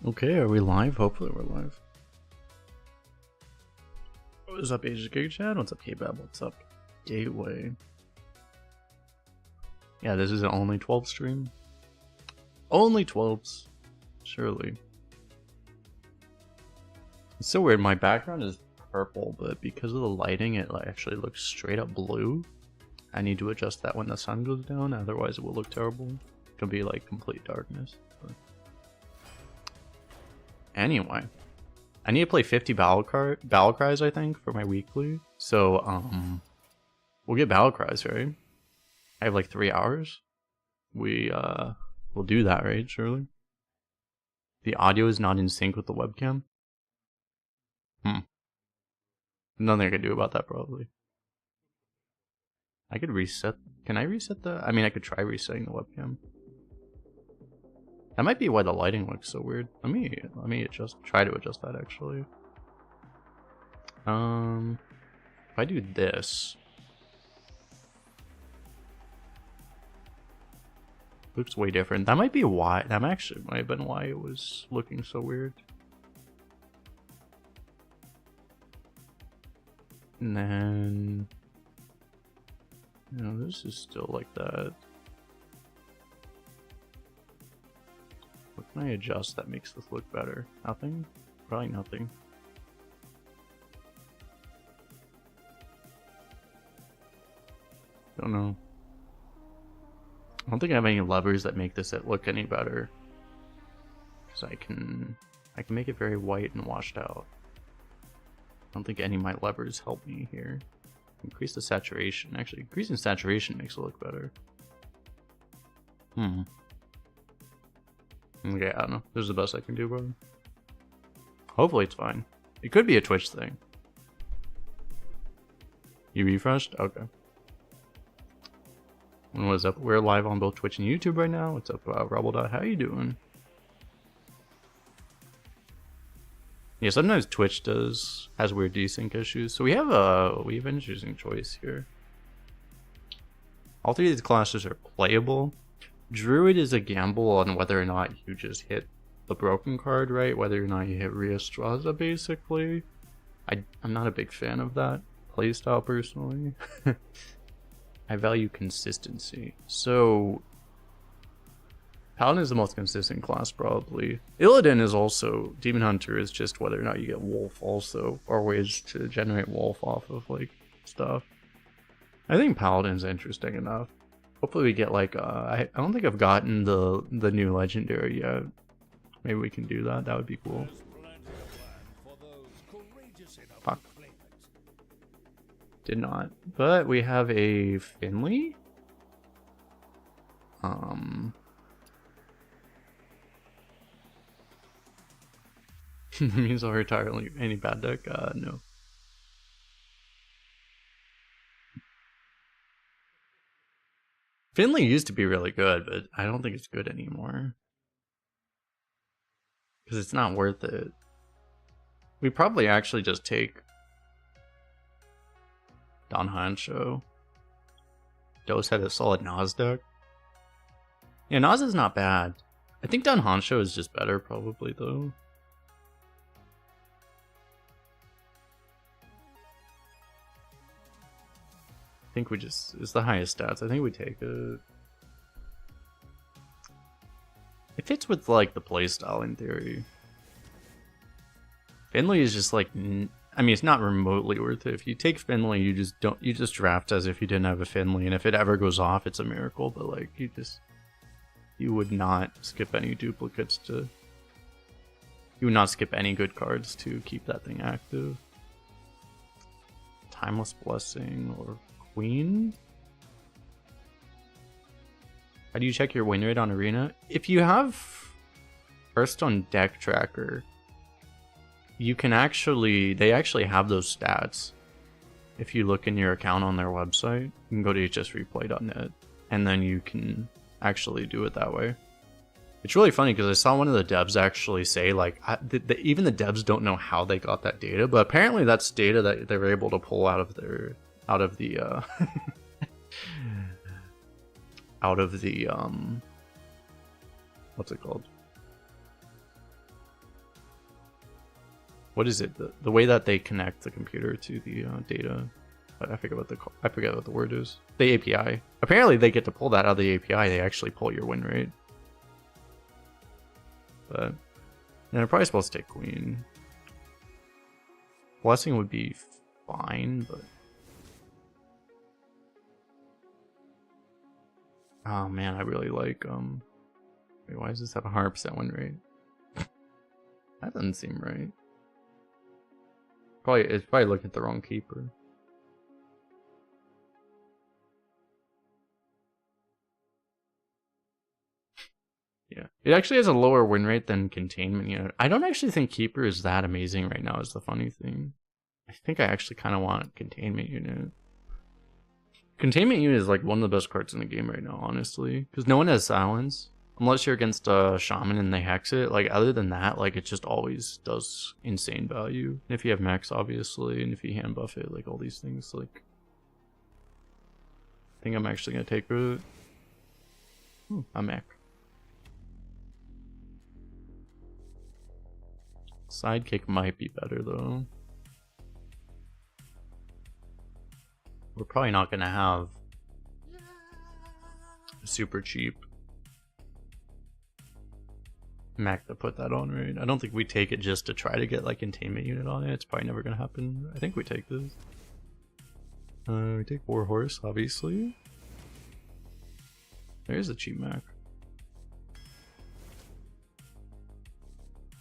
Okay, are we live? Hopefully we're live. What's up, Asia Gig Chat? What's up, K-Bab? What's up, Gateway? Yeah, this is an Only12 stream. Only12's. Surely. It's so weird, my background is purple, but because of the lighting, it actually looks straight up blue. I need to adjust that when the sun goes down, otherwise it will look terrible. It'll be like complete darkness. But... Anyway, I need to play 50 battle cries, I think, for my weekly. So, we'll get battle cries, right? I have like 3 hours. We'll do that, right? Surely. The audio is not in sync with the webcam. Nothing I can do about that, probably. I could reset. Can I reset the? I mean, I could try resetting the webcam. That might be why the lighting looks so weird. Let me try to adjust that actually. If I do this, looks way different. That might be why. That actually might have been why it was looking so weird. And then, you know, this is still like that. What can I adjust that makes this look better? Nothing? Probably nothing. Don't know. I don't think I have any levers that make this look any better. Because I can make it very white and washed out. I don't think any of my levers help me here. Increase the saturation. Actually, increasing saturation makes it look better. Okay, I don't know. This is the best I can do, bro. Hopefully it's fine. It could be a Twitch thing. You refreshed? Okay. And what is up? We're live on both Twitch and YouTube right now. What's up, Rebel? How you doing? Yeah, sometimes Twitch has weird desync issues. So we have an interesting choice here. All three of these classes are playable. Druid is a gamble on whether or not you just hit the broken card, right? Whether or not you hit Riestraza, basically. I'm not a big fan of that playstyle, personally. I value consistency. So, Paladin is the most consistent class, probably. Illidan is also... Demon Hunter is just whether or not you get Wolf, also. Or ways to generate Wolf off of, like, stuff. I think Paladin's interesting enough. Hopefully we get like I don't think I've gotten the new legendary yet. Maybe we can do that. That would be cool. Fuck. Did not. But we have a Finley. Means I'll retire any bad deck. No. Finley used to be really good, but I don't think it's good anymore. Because it's not worth it. We probably actually just take Don Hancho. Dose had a solid Nas deck. Yeah, Nas is not bad. I think Don Hancho is just better, probably, though. I think we just, it's the highest stats. I think we take it. It fits with like the playstyle in theory. Finley is just like, I mean, it's not remotely worth it. If you take Finley, you just draft as if you didn't have a Finley, and if it ever goes off, it's a miracle. But like, you would not skip any duplicates to. You would not skip any good cards to keep that thing active. Timeless Blessing or Queen? How do you check your win rate on Arena? If you have Hearthstone Deck Tracker, you can they actually have those stats. If you look in your account on their website, you can go to hsreplay.net and then you can actually do it that way. It's really funny because I saw one of the devs actually say like, even the devs don't know how they got that data, but apparently that's data that they were able to pull out of the what's it called? what is it? The way that they connect the computer to the data. I forget what the word is. The API. Apparently they get to pull that out of the API. They actually pull your win rate. But and they're probably supposed to take queen. Blessing would be fine, but oh man, I really like wait, why does this have a 100% win rate? That doesn't seem right. It's probably looking at the wrong keeper. Yeah, it actually has a lower win rate than containment unit. I don't actually think keeper is that amazing right now is the funny thing. I think I actually kind of want containment unit. Containment unit is like one of the best cards in the game right now, honestly. Because no one has silence. Unless you're against a shaman and they hex it. Like, other than that, like, it just always does insane value. And if you have max, obviously, and if you hand buff it, like, all these things, like... I think I'm actually gonna take it. A mech. Sidekick might be better, though. We're probably not gonna have super cheap mech to put that on, right? I don't think we take it just to try to get like containment unit on it. It's probably never gonna happen. I think we take this. We take war horse, obviously. There's a cheap mech.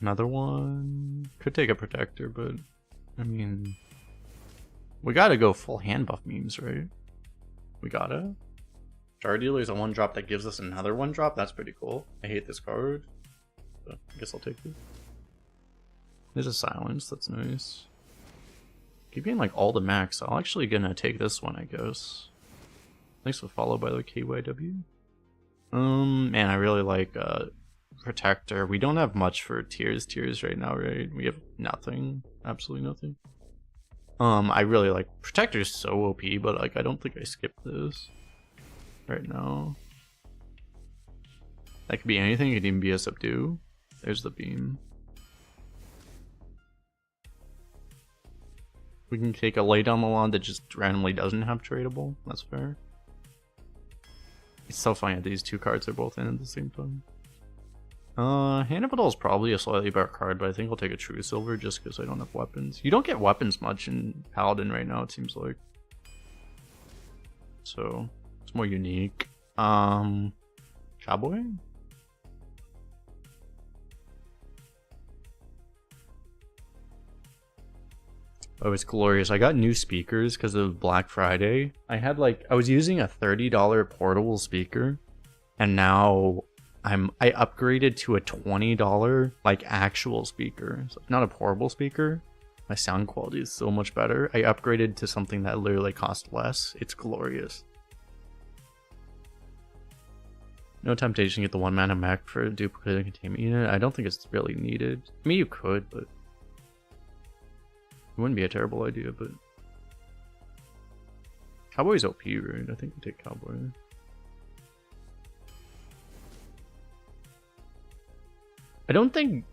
Another one. Could take a protector, but I mean, we gotta go full hand buff memes, right? We gotta. Jar Dealer is a 1-drop that gives us another 1-drop. That's pretty cool. I hate this card. But I guess I'll take it. There's a silence. That's nice. Keep getting like all the max. I'm actually gonna take this one, I guess. Thanks for the follow, by the way, KYW. Man, I really like Protector. We don't have much for tiers right now, right? We have nothing. Absolutely nothing. I really like Protector is so OP, but like I don't think I skip this right now. That could be anything. It could even be a subdue. There's the beam. We can take a lay down the lawn that just randomly doesn't have tradable. That's fair. It's so funny that these two cards are both in at the same time. Hand of Adult is probably a slightly better card, but I think I'll take a True Silver just because I don't have weapons. You don't get weapons much in Paladin right now, it seems like. So, it's more unique. Cowboy? Oh, it's glorious. I got new speakers because of Black Friday. I was using a $30 portable speaker, and now I upgraded to a $20 like actual speaker. So not a portable speaker. My sound quality is so much better. I upgraded to something that literally cost less. It's glorious. No temptation to get the 1-mana mech for a duplicate containment unit. I don't think it's really needed. I mean, you could, but it wouldn't be a terrible idea, but Cowboy's OP, right? I think we take Cowboy. I don't think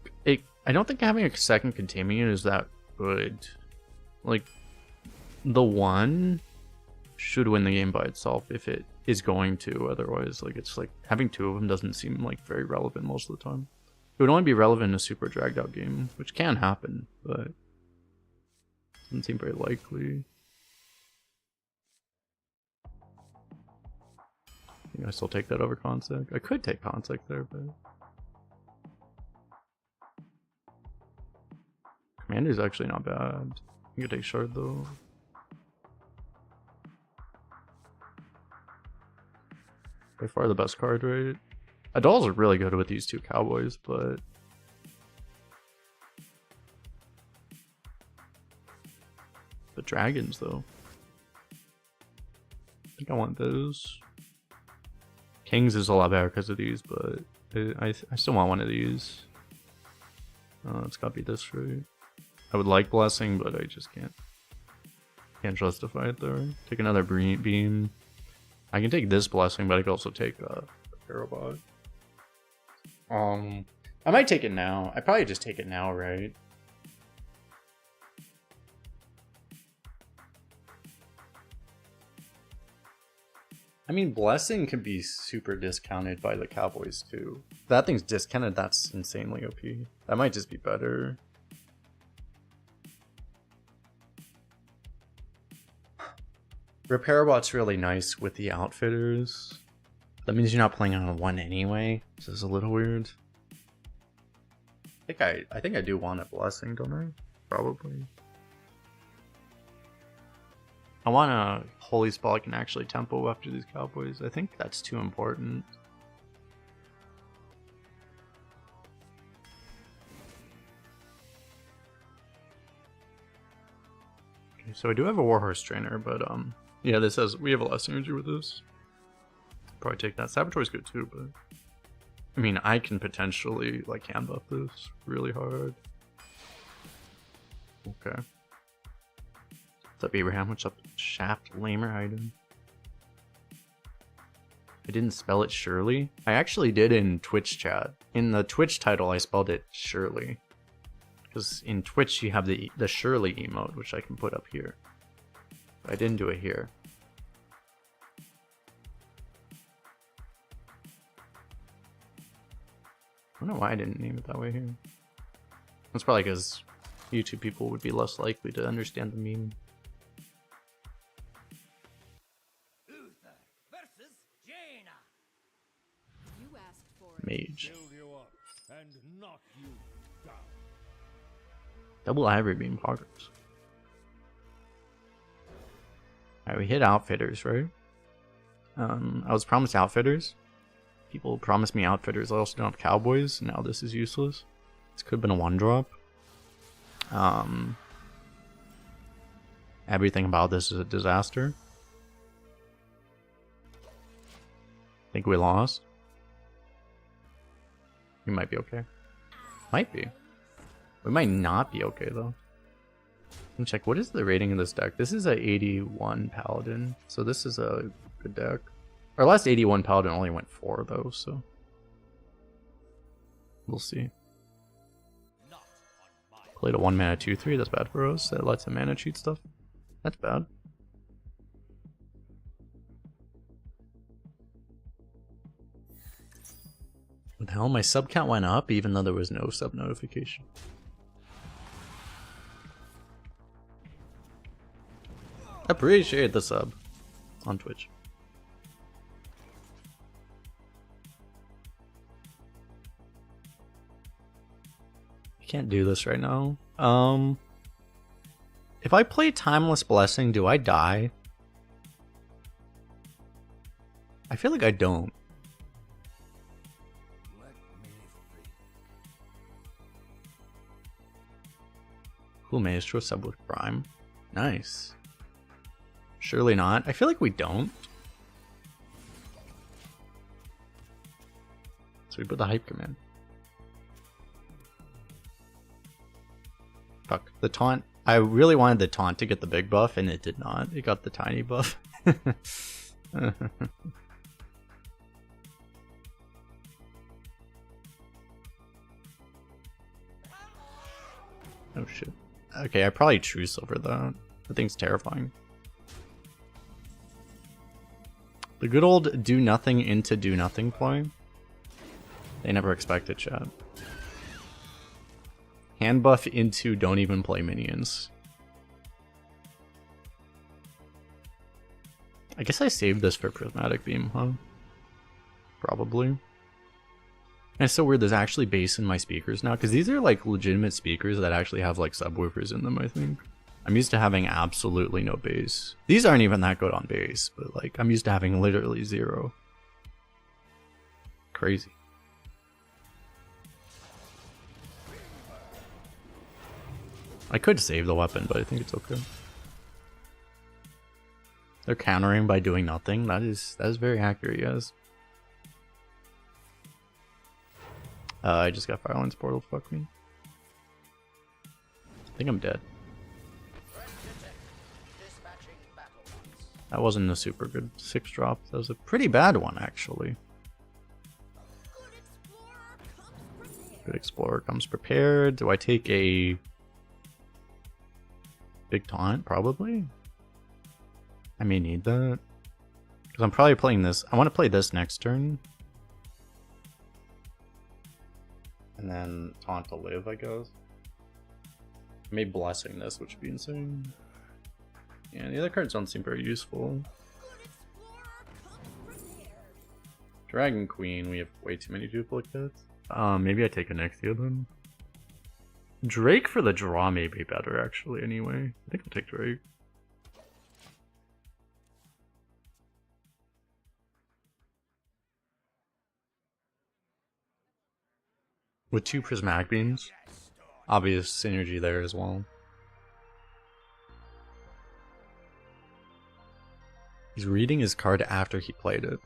having a second containment unit is that good. Like, the one should win the game by itself if it is going to. Otherwise, like, it's like having two of them doesn't seem like very relevant most of the time. It would only be relevant in a super dragged out game, which can happen, but doesn't seem very likely. I think I still take that over Consec. I could take Consec there, but Commander's actually not bad. You could take Shard though. By far the best card, right? Adults are really good with these two Cowboys, but the dragons though. I think I want those. Kings is a lot better because of these, but I still want one of these. It's gotta be this, right? I would like Blessing, but I just can't justify it there. Take another beam. I can take this Blessing, but I could also take a Parabot. I might take it now. I probably just take it now, right? I mean, Blessing can be super discounted by the Cowboys too. If that thing's discounted, that's insanely OP. That might just be better. Repair bot's really nice with the outfitters. That means you're not playing on a 1 anyway. This is a little weird. I think I do want a Blessing, don't I? Probably. I want a Holy Spell I can actually tempo after these Cowboys. I think that's too important. Okay, so I do have a Warhorse Trainer, but yeah, this says we have a lot of synergy with this. Probably take that. Saboteur's good too, but I mean, I can potentially like hand buff this really hard. Okay. What's up, Abraham? What's up, Shaft Lamer item? I didn't spell it Shirley. I actually did in Twitch chat. In the Twitch title, I spelled it Shirley. Because in Twitch, you have the Shirley emote, which I can put up here. But I didn't do it here. I don't know why I didn't name it that way here. That's probably because YouTube people would be less likely to understand the meme. Mage. Double Ivory Beam Poggers. Alright, we hit Outfitters, right? I was promised Outfitters. People promised me Outfitters. I also don't have Cowboys. Now this is useless. This could have been a 1-drop. Everything about this is a disaster. I think we lost. We might be okay. Might be. We might not be okay though. Let me check. What is the rating of this deck? This is a 81 Paladin. So this is a good deck. Our last 81 Paladin only went 4 though, so we'll see. Played a 1 mana 2/3. That's bad for us. That lets him mana cheat stuff. That's bad. What the hell? My sub count went up even though there was no sub notification. Appreciate the sub on Twitch. I can't do this right now. If I play Timeless Blessing, do I die? I feel like I don't. Cool Maestro sub with Prime. Nice. Surely not. I feel like we don't. So we put the hype command. Fuck. The taunt. I really wanted the taunt to get the big buff, and it did not. It got the tiny buff. Oh shit. Okay, I probably truce over that. That thing's terrifying. The good old do nothing into do nothing play. They never expect it, chat. Hand buff into don't even play minions. I guess I saved this for Prismatic Beam, huh? Probably. And it's so weird, there's actually bass in my speakers now, because these are like legitimate speakers that actually have like subwoofers in them, I think. I'm used to having absolutely no bass. These aren't even that good on bass, but like I'm used to having literally 0. Crazy. I could save the weapon, but I think it's okay. They're countering by doing nothing. That is very accurate, yes. I just got Firelands Portal, fuck me. I think I'm dead. That wasn't a super good 6-drop. That was a pretty bad one, actually. Good Explorer comes prepared. Do I take a big taunt? Probably. I may need that. Because I'm probably playing this. I want to play this next turn. And then taunt to live, I guess. Maybe blessing this, which would be insane. Yeah, the other cards don't seem very useful. Dragon Queen, we have way too many duplicates. Maybe I take a Nexia then. Drake for the draw may be better, actually, anyway. I think I'll take Drake. With 2 Prismatic Beams. Obvious synergy there as well. He's reading his card after he played it.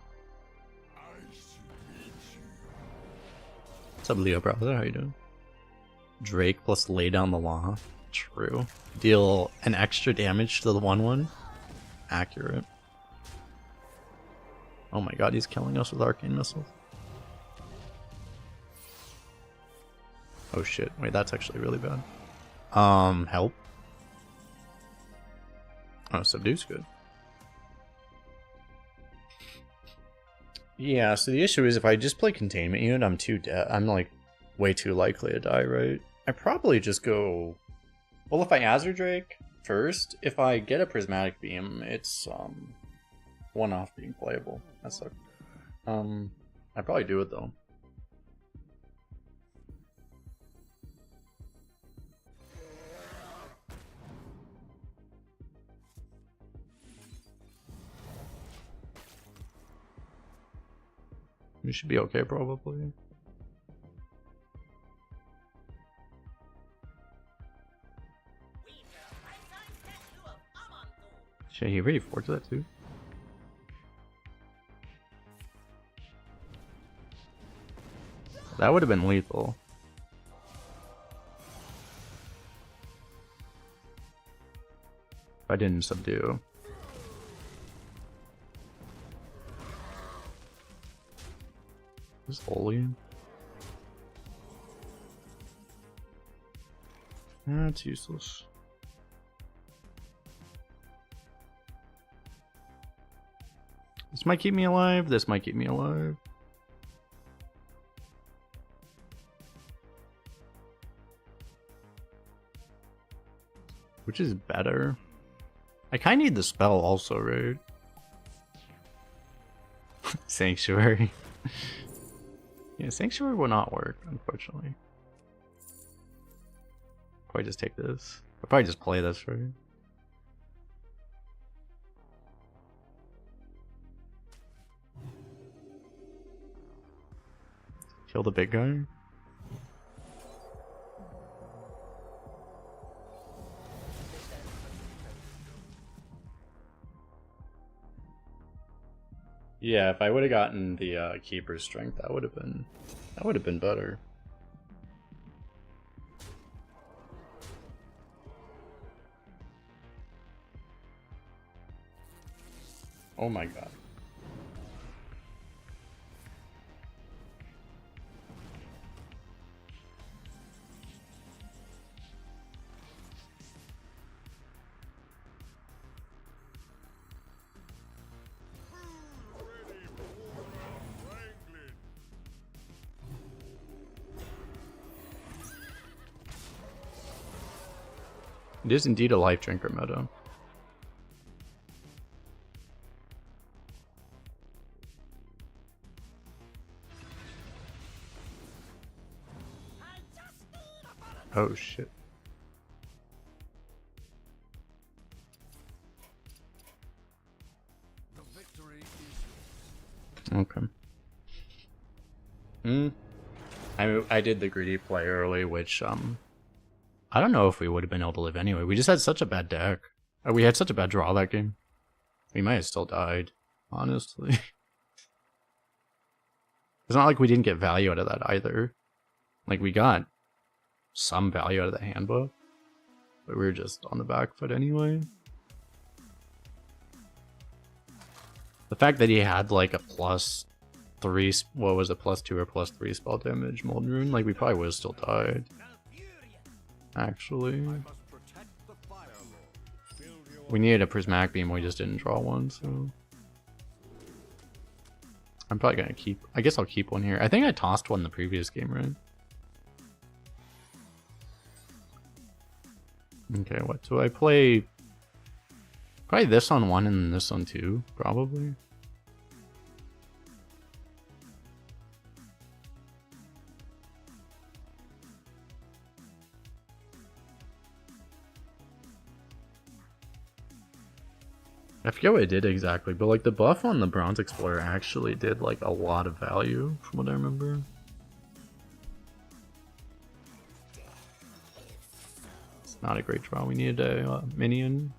What's up, Leo brother? How you doing? Drake plus lay down the law. True. Deal an extra damage to the 1/1. Accurate. Oh my god, he's killing us with arcane missiles. Oh shit, wait, that's actually really bad. Help? Oh, subdue's good. Yeah, so the issue is if I just play containment unit, I'm too dead. I'm like way too likely to die, right? I probably just go. Well, if I Azure Drake first, if I get a Prismatic Beam, it's one off being playable. That sucks. I'd probably do it though. We should be okay, probably. Shit, he really forged that too. That would have been lethal. If I didn't subdue. Is holy? That's useless. This might keep me alive. This might keep me alive. Which is better? I kind of need the spell also, right? Sanctuary. Yeah, Sanctuary will not work, unfortunately. Probably just take this. I'll probably just play this, right? Kill the big guy? Yeah, if I would have gotten the keeper's strength, that would have been better. Oh my god. It is indeed a life drinker meta. Oh shit. Okay. I did the greedy play early, which I don't know if we would have been able to live anyway. We just had such a bad deck. We had such a bad draw that game. We might have still died, honestly. It's not like we didn't get value out of that either. Like, we got some value out of the handbook, but we were just on the back foot anyway. The fact that he had like a +3, what was it, +2 or +3 spell damage Molten Rune, like we probably would have still died. Actually, we needed a Prismatic Beam, we just didn't draw one, so I'm probably gonna keep... I guess I'll keep one here. I think I tossed one in the previous game, right? Okay, what do I play? Probably this on 1 and this on 2, probably. I forget what it did exactly, but like the buff on the Bronze Explorer actually did like a lot of value from what I remember. It's not a great draw. We needed a minion.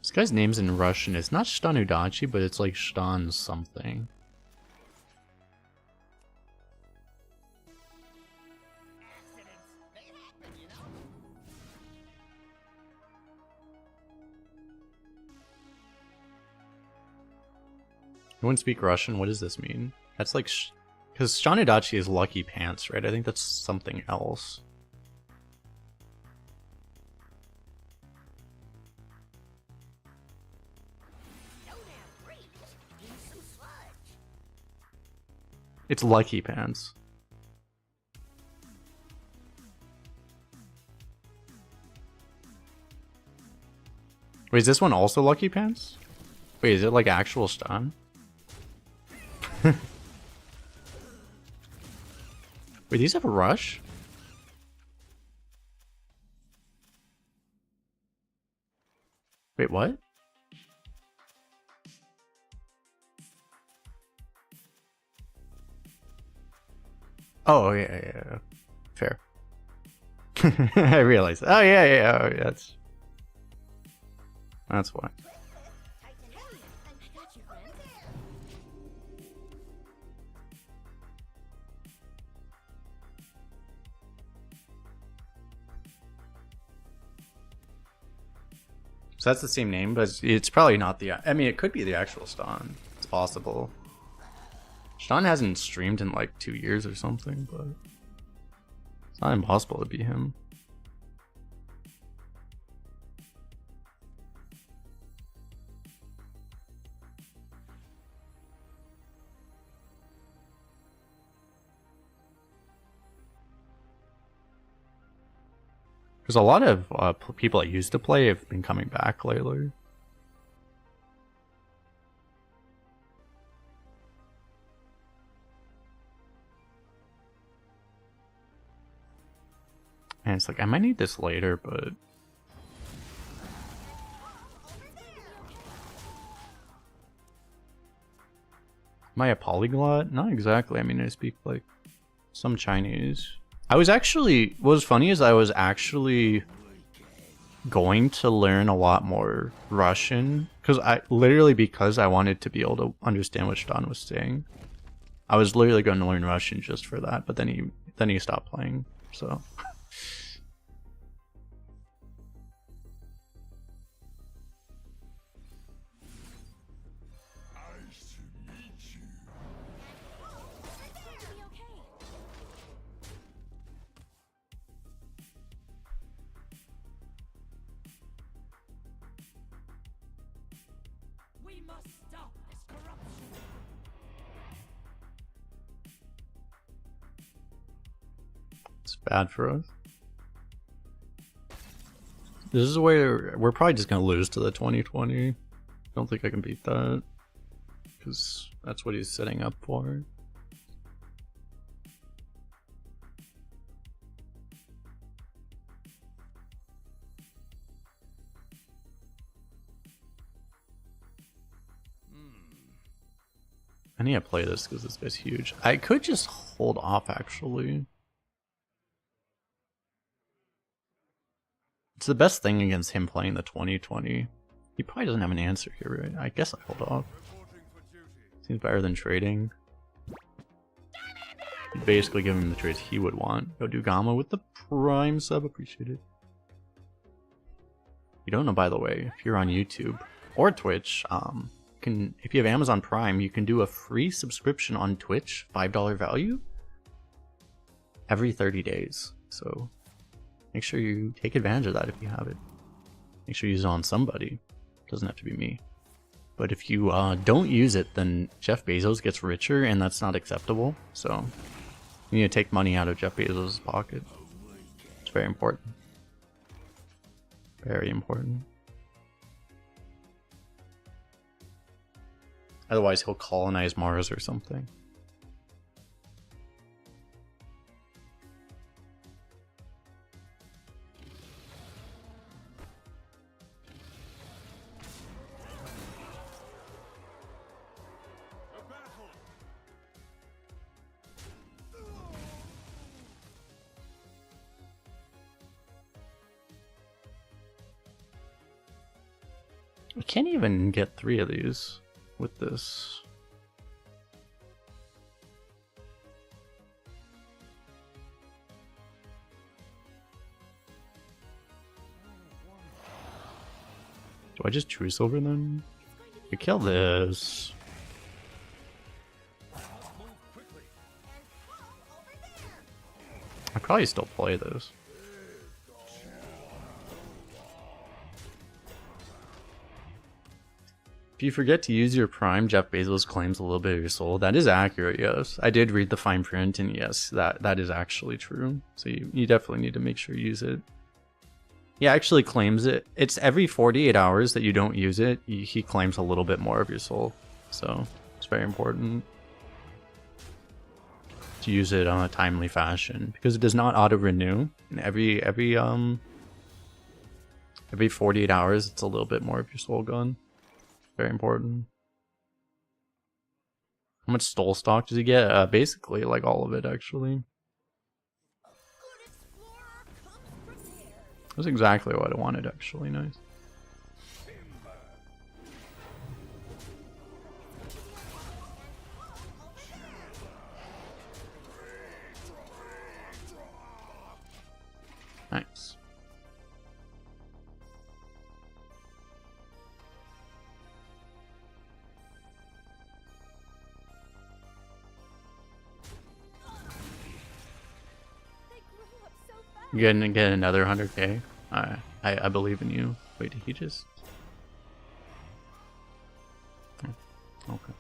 This guy's name's in Russian. It's not Stanudachi, but it's like Stan something. You wouldn't speak Russian? What does this mean? That's like... Because Stanudachi is lucky pants, right? I think that's something else. It's lucky pants. Wait, is this one also lucky pants? Wait, is it like actual stun? Wait, these have a rush? Wait, what? Oh, yeah. Fair. I realized. Oh, yeah. Oh, yeah, that's why. So that's the same name, but it's probably not the... I mean, it could be the actual Stan. It's possible. Stan hasn't streamed in like 2 years or something, but it's not impossible to be him. Because a lot of people that used to play have been coming back lately. And it's like, I might need this later, but... Am I a polyglot? Not exactly. I mean, I speak like some Chinese. I was actually, what was funny is I was actually going to learn a lot more Russian because I wanted to be able to understand what Stan was saying. I was literally going to learn Russian just for that, but then he stopped playing, so. It's bad for us. This is where we're probably just gonna lose to the 2020. Don't think I can beat that because that's what he's setting up for. I need to play this because this guy's huge. I could just hold off actually. It's the best thing against him playing the 2020. He probably doesn't have an answer here, right? I guess I hold off. Seems better than trading. You'd basically give him the trades he would want. Go do Gamma with the Prime sub, appreciated. You don't know, by the way, if you're on YouTube or Twitch, if you have Amazon Prime, you can do a free subscription on Twitch, $5 value, every 30 days. So make sure you take advantage of that if you have it. Make sure you use it on somebody. It doesn't have to be me. But if you don't use it, then Jeff Bezos gets richer, and that's not acceptable. So you need to take money out of Jeff Bezos' pocket. It's very important. Very important. Otherwise, he'll colonize Mars or something. We can't even get 3 of these with this. Do I just choose over them? We kill this. I'd probably still play this. If you forget to use your prime, Jeff Bezos claims a little bit of your soul. That is accurate, yes. I did read the fine print, and yes, that is actually true. So you definitely need to make sure you use it. He actually claims it. It's every 48 hours that you don't use it, he claims a little bit more of your soul. So it's very important to use it on a timely fashion, because it does not auto-renew. And every 48 hours, it's a little bit more of your soul gone. Very important. How much soul stock does he get? Basically, like all of it, actually. That's exactly what I wanted, actually. Nice. Nice. You're gonna get another 100k. I believe in you. Wait, did he just? Oh, okay.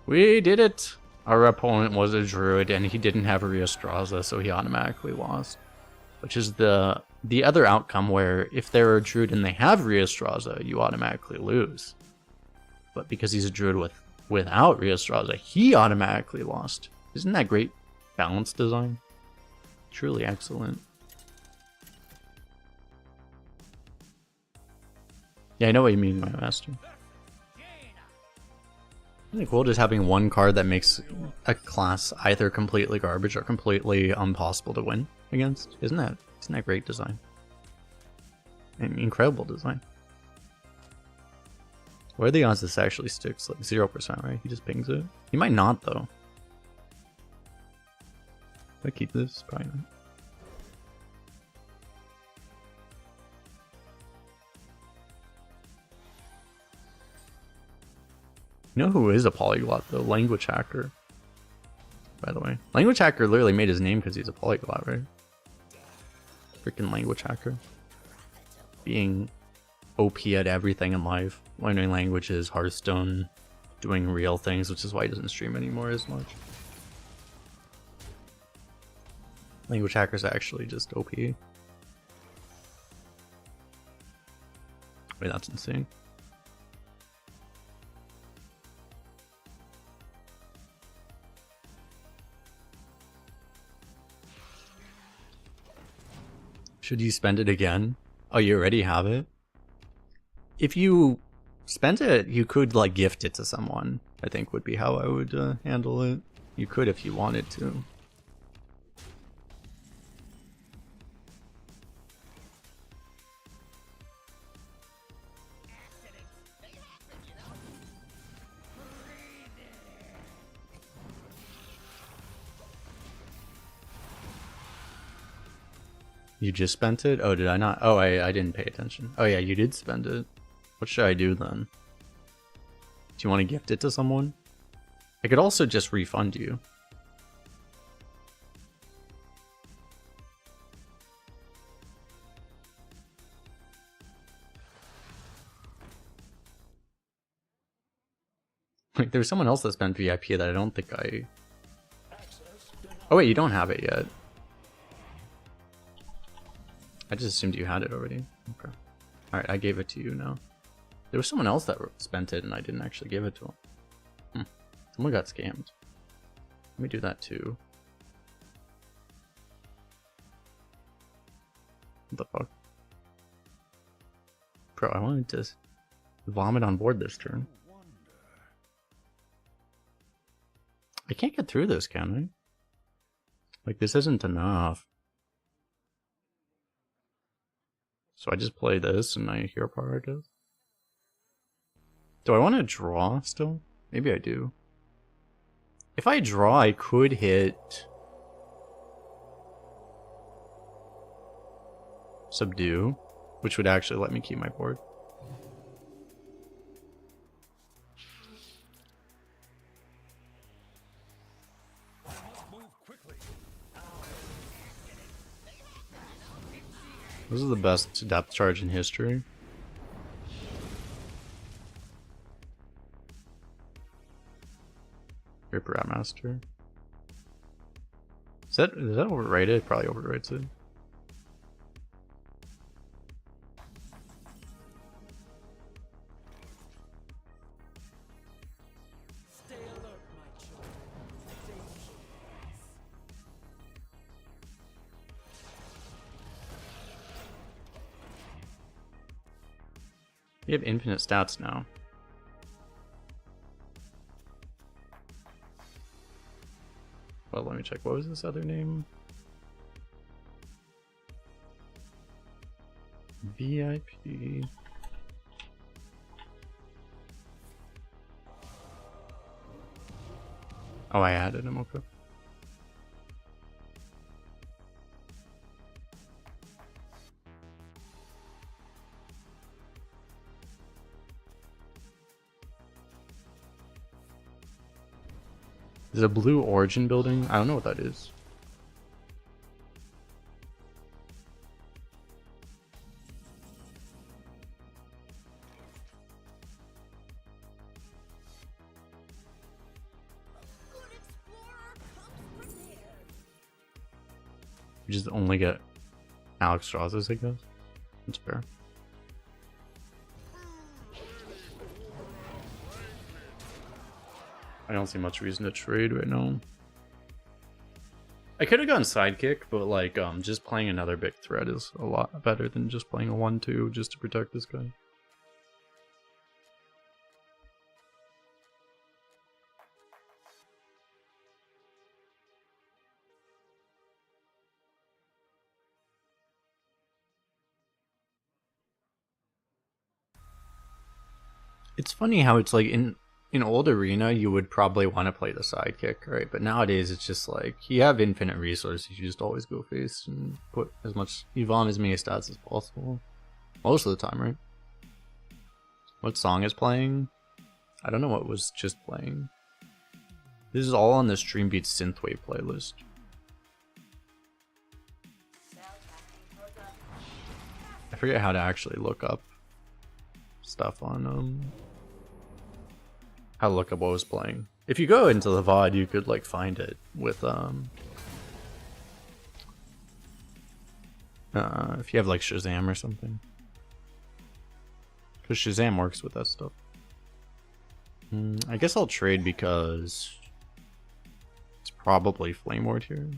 We did it! Our opponent was a druid, and he didn't have a Rheostraza, so he automatically lost. Which is the other outcome, where if they're a druid and they have Rheostraza, you automatically lose. But because he's a druid without Rheostraza, he automatically lost. Isn't that great balance design? Truly excellent. Yeah, I know what you mean, my master. Isn't it cool just having one card that makes a class either completely garbage or completely impossible to win against? Isn't that great design? An incredible design. What are the odds this actually sticks? Like 0%, right? He just pings it. He might not, though. Do I keep this? Probably not. You know who is a polyglot, though? Language Hacker. By the way. Language Hacker literally made his name because he's a polyglot, right? Freaking Language Hacker. Being OP at everything in life. Learning languages, Hearthstone, doing real things, which is why he doesn't stream anymore as much. Language Hacker's actually just OP. Wait, that's insane. Should you spend it again? Oh, you already have it? If you spent it, you could like gift it to someone, I think would be how I would handle it. You could if you wanted to. You just spent it? Oh, did I not? Oh, I didn't pay attention. Oh yeah, you did spend it. What should I do then? Do you want to gift it to someone? I could also just refund you. Like, there's someone else that spent VIP that I don't think I... Oh wait, you don't have it yet. I just assumed you had it already. Okay. Alright, I gave it to you now. There was someone else that spent it and I didn't actually give it to him. Someone got scammed. Let me do that too. What the fuck? Bro, I wanted to vomit on board this turn. I can't get through this, can I? Like, this isn't enough. So I just play this and I hero power, I guess. Do I want to draw still? Maybe I do. If I draw, I could hit Subdue, which would actually let me keep my board. This is the best depth charge in history. Ripper Master. Is that overrated? It probably overrates it. Stay alert, my children. You have infinite stats now. Well, let me check. What was this other name? VIP. Oh, I added him. Okay. Is it a blue origin building? I don't know what that is. You just only get Alex Straz's, I guess. That's fair. I don't see much reason to trade right now. I could have gone sidekick, but like just playing another big threat is a lot better than just playing a 1-2 just to protect this guy. It's funny how it's like in old arena you would probably want to play the sidekick, right? But nowadays it's just like you have infinite resources, you just always go face and put as much evolve as many stats as possible. Most of the time, right? What song is playing? I don't know what was just playing. This is all on the Stream Beats Synthwave playlist. I forget how to actually look up stuff on how to look up what was playing. If you go into the VOD, you could like find it with if you have like Shazam or something, because Shazam works with that stuff. I guess I'll trade because it's probably Flame Ward here.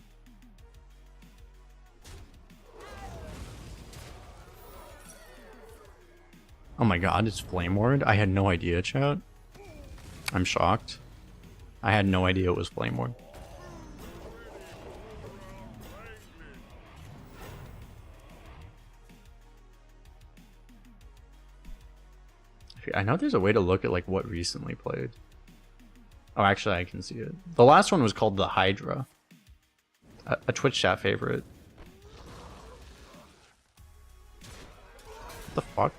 Oh my god, it's Flame Ward? I had no idea, chat. I'm shocked. I had no idea it was Flame Ward. I know there's a way to look at like what recently played. Oh, actually I can see it. The last one was called the Hydra. A Twitch chat favorite. What the fuck?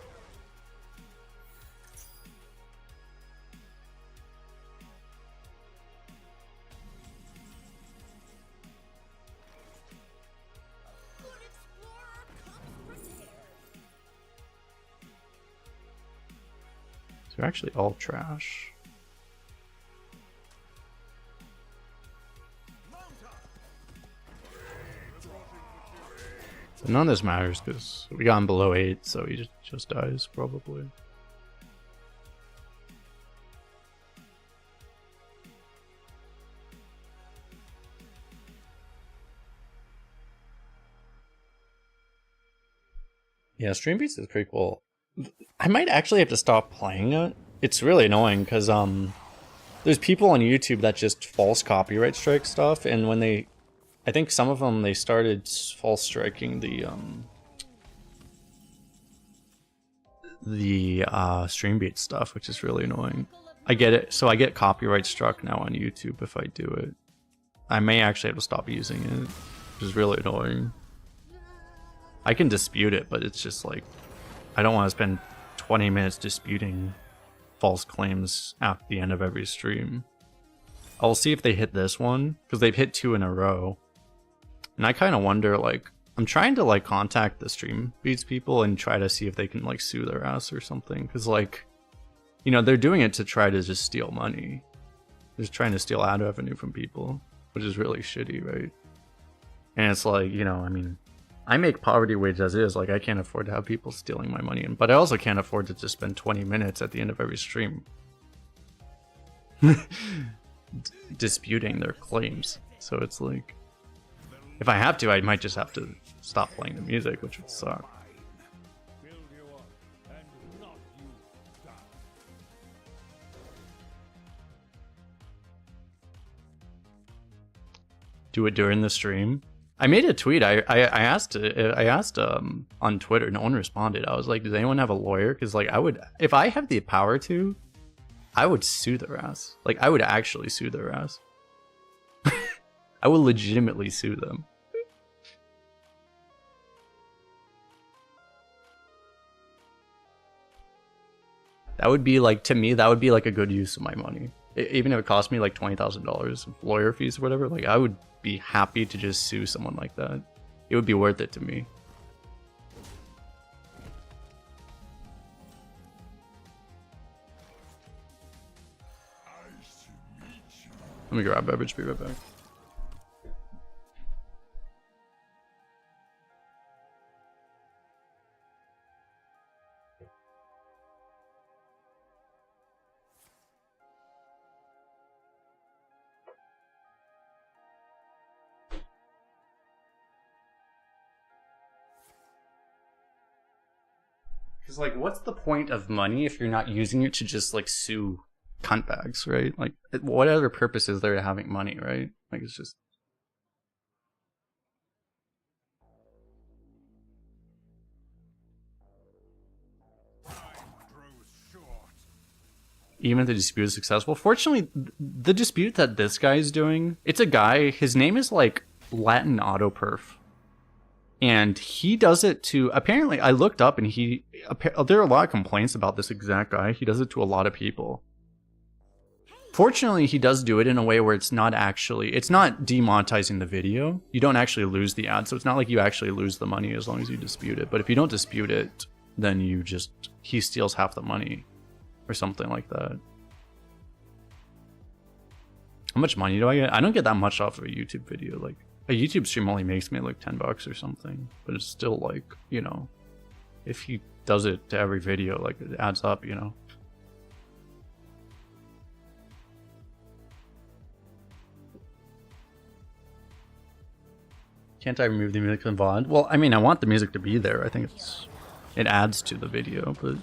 They're actually all trash. But none of this matters because we got him below 8, so he just dies probably. Yeah, Stream Beats is pretty cool. I might actually have to stop playing it. It's really annoying because there's people on YouTube that just false copyright strike stuff, and when they, I think some of them, they started false striking the Stream Beats stuff, which is really annoying. I get it. So I get copyright struck now on YouTube if I do it. I may actually have to stop using it, which is really annoying. I can dispute it, but it's just like, I don't want to spend 20 minutes disputing false claims at the end of every stream. I'll see if they hit this one, because they've hit 2 in a row. And I kind of wonder, like, I'm trying to, like, contact the Stream Beats people and try to see if they can, like, sue their ass or something. Because, like, you know, they're doing it to try to just steal money. They're just trying to steal ad revenue from people, which is really shitty, right? And it's like, you know, I mean, I make poverty wage as is. Like, I can't afford to have people stealing my money. But I also can't afford to just spend 20 minutes at the end of every stream disputing their claims. So it's like, if I have to, I might just have to stop playing the music, which would suck. Do it during the stream. I made a tweet. I asked on Twitter. No one responded. I was like, does anyone have a lawyer? Because like, I would, if I have the power to, I would sue their ass. Like, I would actually sue their ass. I would legitimately sue them. That would be like, to me, that would be like a good use of my money. Even if it cost me like $20,000 of lawyer fees or whatever, like I would be happy to just sue someone like that. It would be worth it to me. Let me grab a beverage, be right back. Because, like, what's the point of money if you're not using it to just, like, sue cuntbags, right? Like, what other purpose is there to having money, right? Like, it's just... Even if the dispute is successful. Fortunately, the dispute that this guy is doing, it's a guy, his name is, like, Latin Autoperf. And he does it to, apparently, I looked up and there are a lot of complaints about this exact guy. He does it to a lot of people. Fortunately, he does do it in a way where it's not demonetizing the video. You don't actually lose the ad, so it's not like you actually lose the money as long as you dispute it. But if you don't dispute it, then he steals half the money or something like that. How much money do I get? I don't get that much off of a YouTube video. Like, a YouTube stream only makes me like $10 or something, but it's still like, you know, if he does it to every video, like it adds up, you know. Can't I remove the music from VOD? Well, I mean, I want the music to be there. I think it adds to the video, but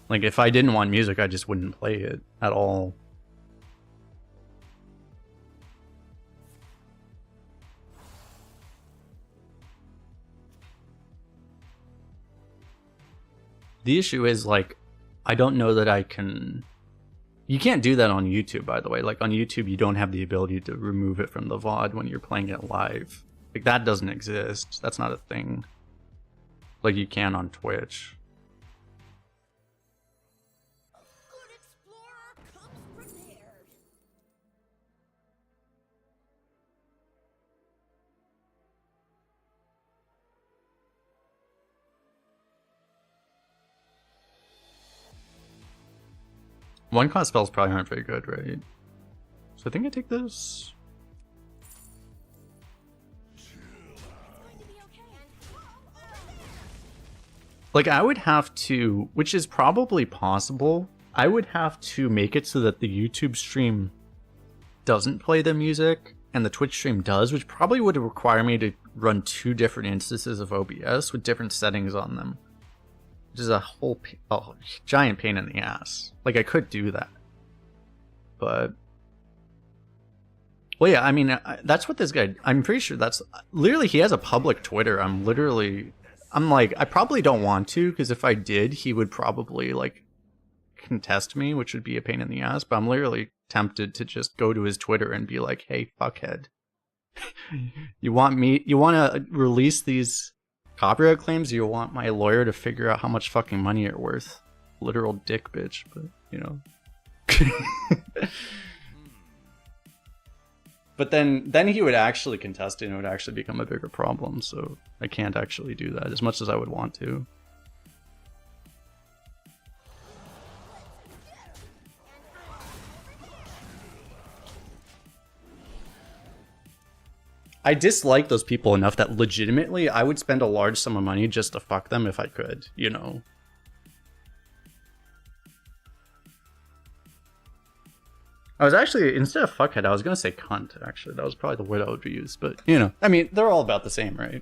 like if I didn't want music, I just wouldn't play it at all. The issue is, like, I don't know that I can... You can't do that on YouTube, by the way. Like, on YouTube, you don't have the ability to remove it from the VOD when you're playing it live. Like, that doesn't exist. That's not a thing. Like, you can on Twitch. One cost spells probably aren't very good, right? So I think I take this. Like, I would have to, which is probably possible, I would have to make it so that the YouTube stream doesn't play the music and the Twitch stream does, which probably would require me to run 2 different instances of OBS with different settings on them, which is a giant pain in the ass. Like, I could do that, but well, yeah, I mean, that's what this guy, I'm pretty sure that's literally, he has a public Twitter. I'm like, I probably don't want to, because if I did, he would probably like contest me, which would be a pain in the ass. But I'm literally tempted to just go to his Twitter and be like, hey, fuckhead, you want to release these copyright claims? You want my lawyer to figure out how much fucking money you're worth? Literal dick bitch, but you know. But then he would actually contest it and it would actually become a bigger problem, so I can't actually do that as much as I would want to. I dislike those people enough that legitimately I would spend a large sum of money just to fuck them if I could, you know? I was actually, instead of fuckhead, I was gonna say cunt, actually. That was probably the word I would use, but, you know. I mean, they're all about the same, right?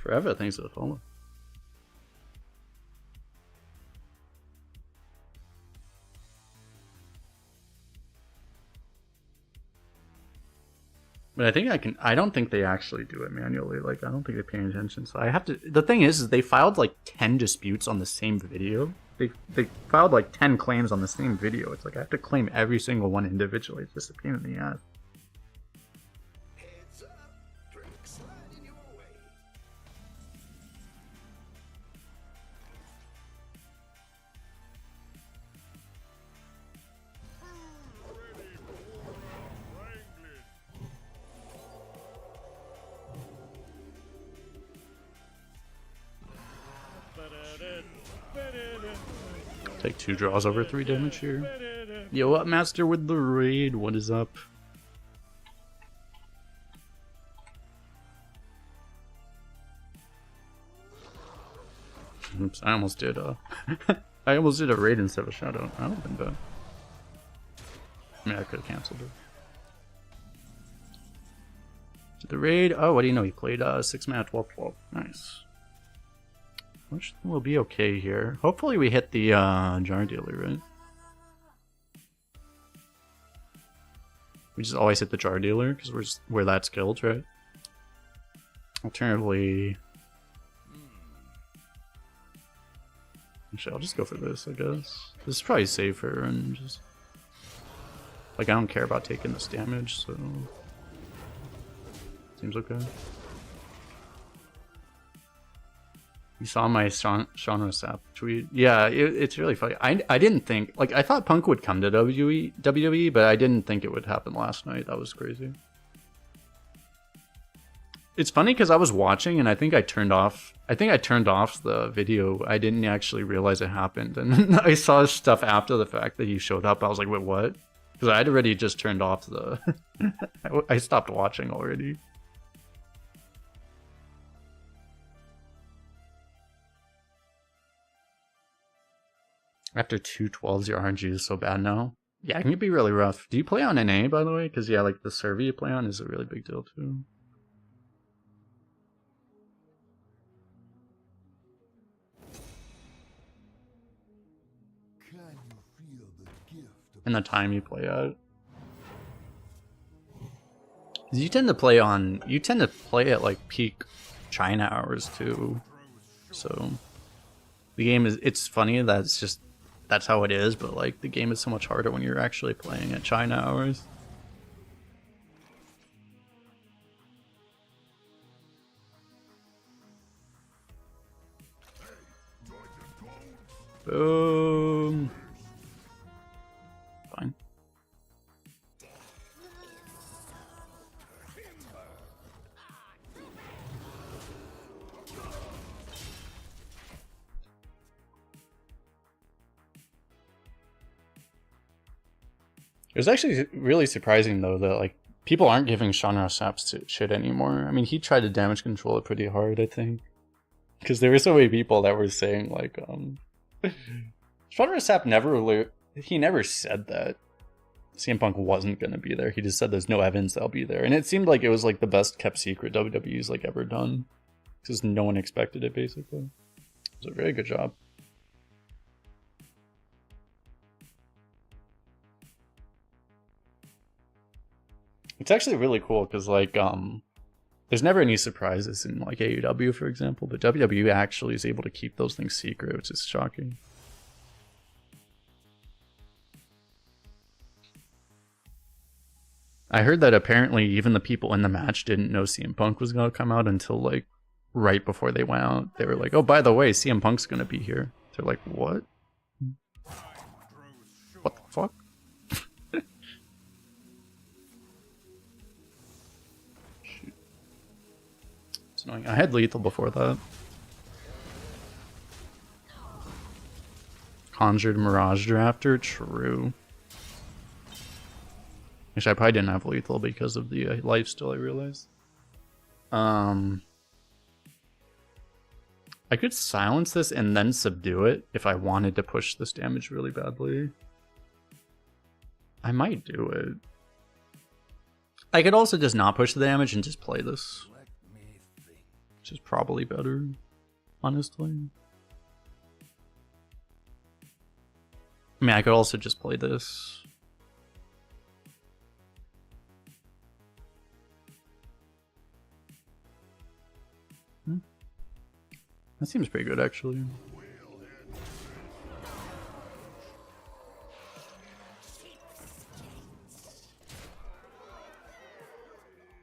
Forever, thanks for the follow. But I think I don't think they actually do it manually. Like, I don't think they're paying attention. So I have to, the thing is they filed like 10 disputes on the same video. They filed like 10 claims on the same video. It's like I have to claim every single one individually. It's just a pain in the ass. Take 2 draws over 3 damage here. Yo, up, Master with the raid. What is up? Oops, I almost did I almost did a raid instead of a shadow. I don't think that. I mean, I could have canceled it. Did the raid? Oh, what do you know? He played 6 mana 12/12. Nice. Which will be okay here. Hopefully we hit the jar dealer, right? We just always hit the jar dealer because we're that skilled, right? Alternatively, actually, I'll just go for this, I guess. This is probably safer and just like I don't care about taking this damage, so seems okay. You saw my Shauna Sap tweet? Yeah, it's really funny. I didn't think, like, I thought Punk would come to WWE, but I didn't think it would happen last night. That was crazy. It's funny because I was watching and I think I turned off the video. I didn't actually realize it happened. And I saw stuff after the fact that he showed up. I was like, wait, what? Because I had already just turned off the... I stopped watching already. After 2 12s, your RNG is so bad now. Yeah, it can be really rough. Do you play on NA, by the way? Because, yeah, like, the server you play on is a really big deal, too. And the time you play at. You tend to play at, like, peak China hours, too. So, the game is, it's funny that it's just, that's how it is, but like the game is so much harder when you're actually playing at China hours. Boom. Fine. It was actually really surprising though that like people aren't giving Shanra Saps shit anymore. I mean, he tried to damage control it pretty hard, I think, because there were so many people that were saying like, Shanra Sap he never said that CM Punk wasn't gonna be there. He just said there's no evidence they'll be there, and it seemed like it was like the best kept secret WWE's like ever done, because no one expected it basically. It was a very good job. It's actually really cool because like there's never any surprises in like AEW, for example, but WWE actually is able to keep those things secret, which is shocking. I heard that apparently even the people in the match didn't know CM Punk was going to come out until like right before they went out. They were like, oh, by the way, CM Punk's going to be here. They're like, what? What the fuck? Shoot. It's annoying. I had Lethal before that. Conjured Mirage Drafter? True. Actually, I probably didn't have Lethal because of the lifesteal, I realized. I could silence this and then subdue it if I wanted to push this damage really badly. I might do it. I could also just not push the damage and just play this. Which is probably better, honestly. I mean, I could also just play this. That seems pretty good, actually.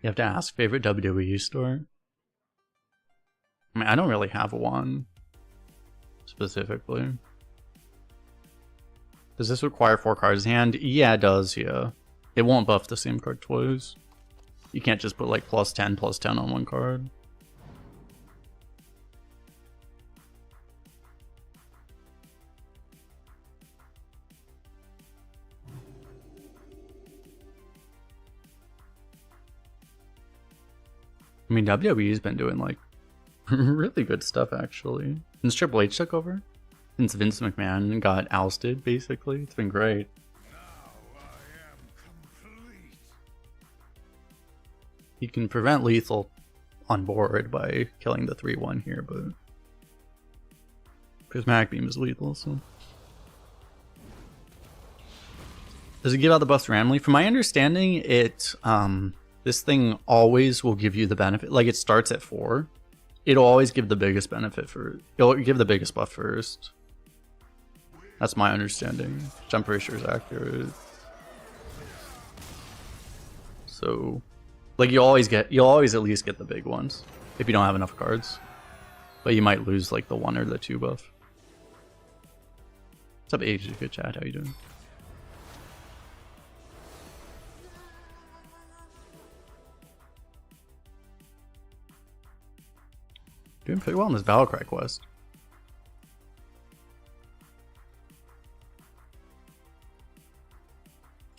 You have to ask favorite WWE store. I mean, I don't really have one specifically. Does this require 4 cards in hand? Yeah, it does, yeah. It won't buff the same card twice. You can't just put like +10/+10 on one card. I mean, WWE's been doing like really good stuff actually. Since Triple H took over, since Vince McMahon got ousted, basically, it's been great. You can prevent Lethal on board by killing the 3/1 here, but Prismatic Beam is lethal, so. Does it give out the buffs randomly? From my understanding, it this thing always will give you the benefit. Like, it starts at 4. It'll always give the biggest benefit for. It'll give the biggest buff first. That's my understanding, which I'm pretty sure is accurate. So, like, you'll always at least get the big ones if you don't have enough cards, but you might lose like the 1 or the 2 buff. What's up, Age? Good chat. How you doing? Doing pretty well in this Battlecry quest.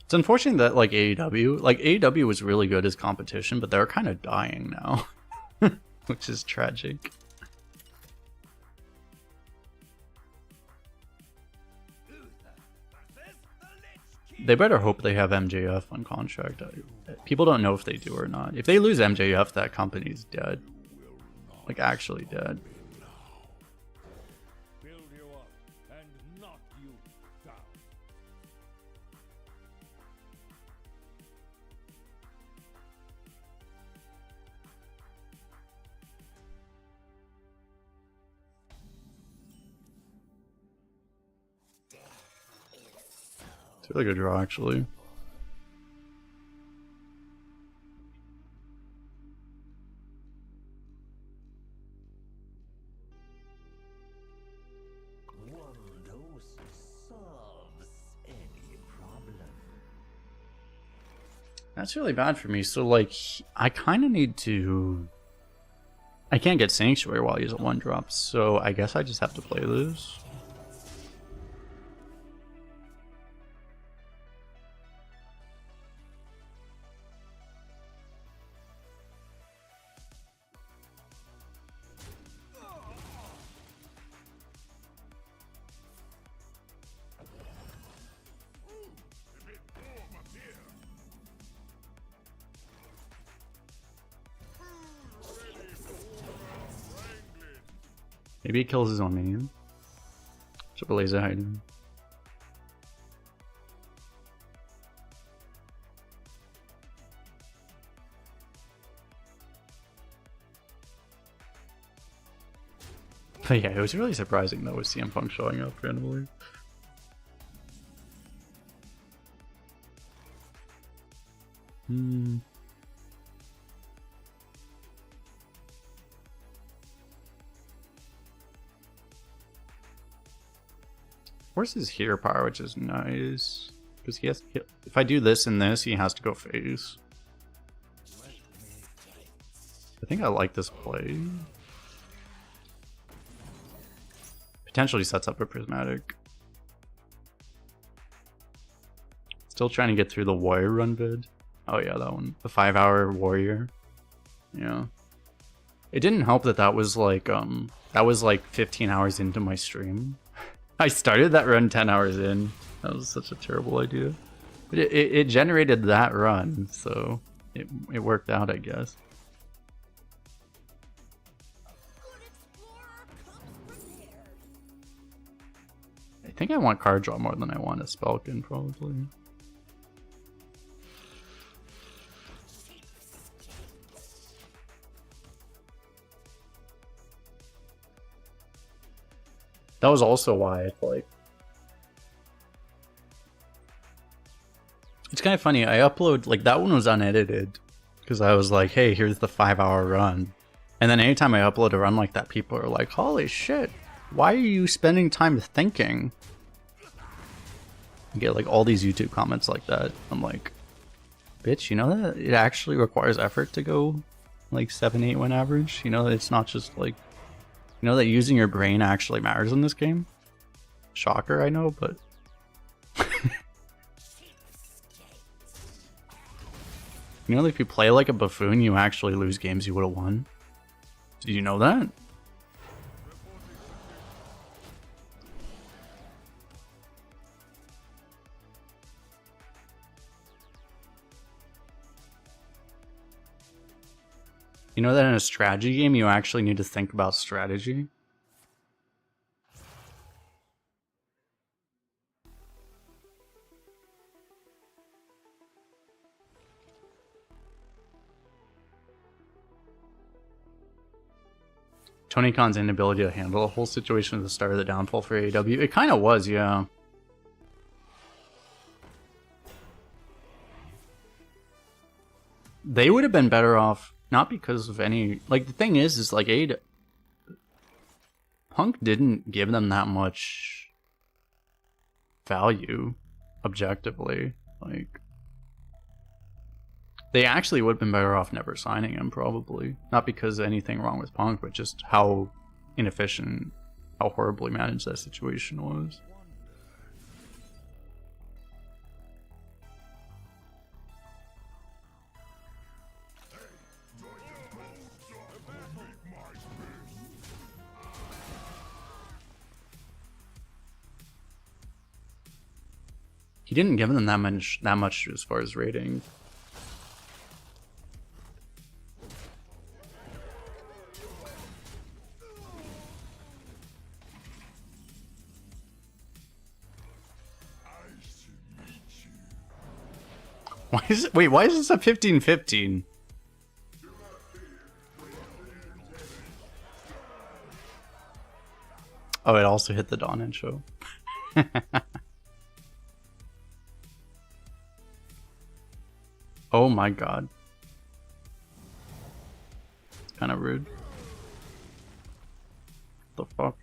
It's unfortunate that like AEW was really good as competition, but they're kind of dying now, which is tragic. They better hope they have MJF on contract. People don't know if they do or not. If they lose MJF, that company's dead. Like, actually dead. Build you up and knock you down. It's a really good draw, actually. That's really bad for me. So, like, I kind of need to. I can't get Sanctuary while he's at 1-drop, so I guess I just have to play this. Maybe he kills his own minion. Triple laser hiding. But yeah, it was really surprising though with CM Punk showing up randomly. Where's his heater power, which is nice. Because he has to, if I do this and this, he has to go face. I think I like this play. Potentially sets up a prismatic. Still trying to get through the warrior run vid. Oh yeah, that one. The 5-hour warrior. Yeah. It didn't help that that was like 15 hours into my stream. I started that run 10 hours in. That was such a terrible idea. But it generated that run, so it worked out, I guess. I think I want card draw more than I want a Spelkin, probably. That was also why it's like... It's kind of funny, I upload, like that one was unedited. Because I was like, hey, here's the 5-hour run. And then anytime I upload a run like that, people are like, holy shit, why are you spending time thinking? I get like all these YouTube comments like that. I'm like, bitch, you know that it actually requires effort to go like 7-8 win average? You know that it's not just like... You know that using your brain actually matters in this game? Shocker, I know, but... You know that if you play like a buffoon, you actually lose games you would have won? Did you know that? You know that in a strategy game, you actually need to think about strategy? Tony Khan's inability to handle the whole situation at the start of the downfall for AEW. It kind of was, yeah. They would have been better off, not because of any... Like, the thing is like, Punk didn't give them that much value, objectively. Like, they actually would have been better off never signing him, probably. Not because of anything wrong with Punk, but just how inefficient, how horribly managed that situation was. He didn't give them that much as far as rating. Why is this a 15-15? Oh, it also hit the Dawn End show. Oh my god. It's kind of rude. What the fuck?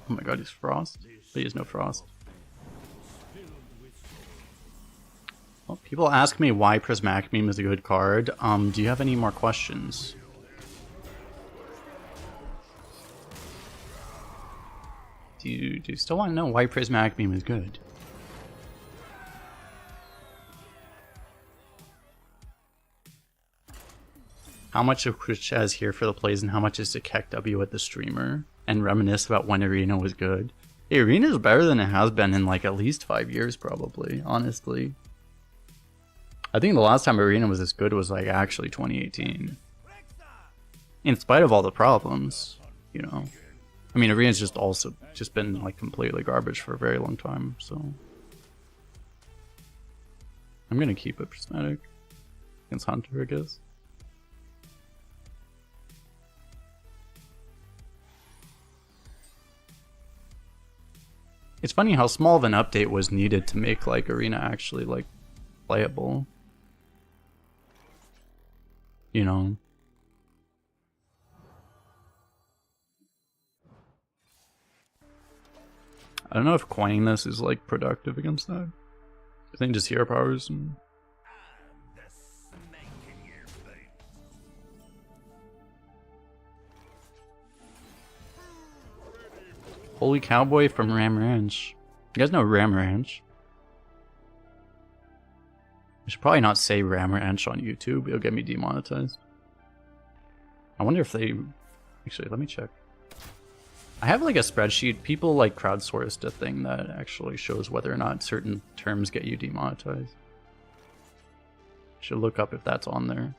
Oh my god, he's Frost. But he has no Frost. Well, people ask me why Prismatic Meme is a good card. Do you have any more questions? Do you still want to know why Prismatic Meme is good? How much of Chris is here for the plays and how much is to Keck W at the streamer? And reminisce about when Arena was good. Hey, Arena is better than it has been in like at least 5 years, probably. Honestly, I think the last time Arena was this good was like actually 2018. In spite of all the problems, you know. I mean, Arena's just also just been like completely garbage for a very long time. So I'm gonna keep it prismatic against Hunter, I guess. It's funny how small of an update was needed to make like Arena actually like playable. You know. I don't know if coining this is like productive against that. I think just hero powers and Holy Cowboy from Ram Ranch. You guys know Ram Ranch? I should probably not say Ram Ranch on YouTube. It'll get me demonetized. I wonder if they... Actually, let me check. I have like a spreadsheet. People like crowdsourced a thing that actually shows whether or not certain terms get you demonetized. Should look up if that's on there.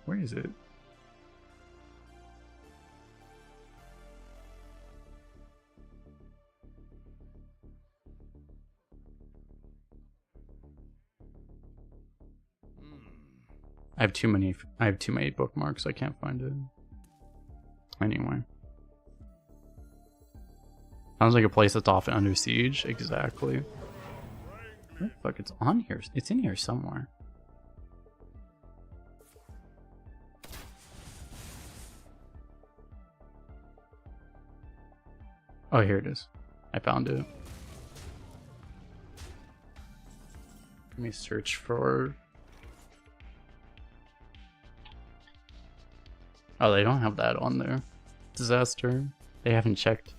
Where is it? I have too many bookmarks. I can't find it. Anyway. Sounds like a place that's often under siege. Exactly. Where the fuck? It's on here. It's in here somewhere. Oh, here it is. I found it. Let me search for... Oh, they don't have that on there. Disaster. They haven't checked.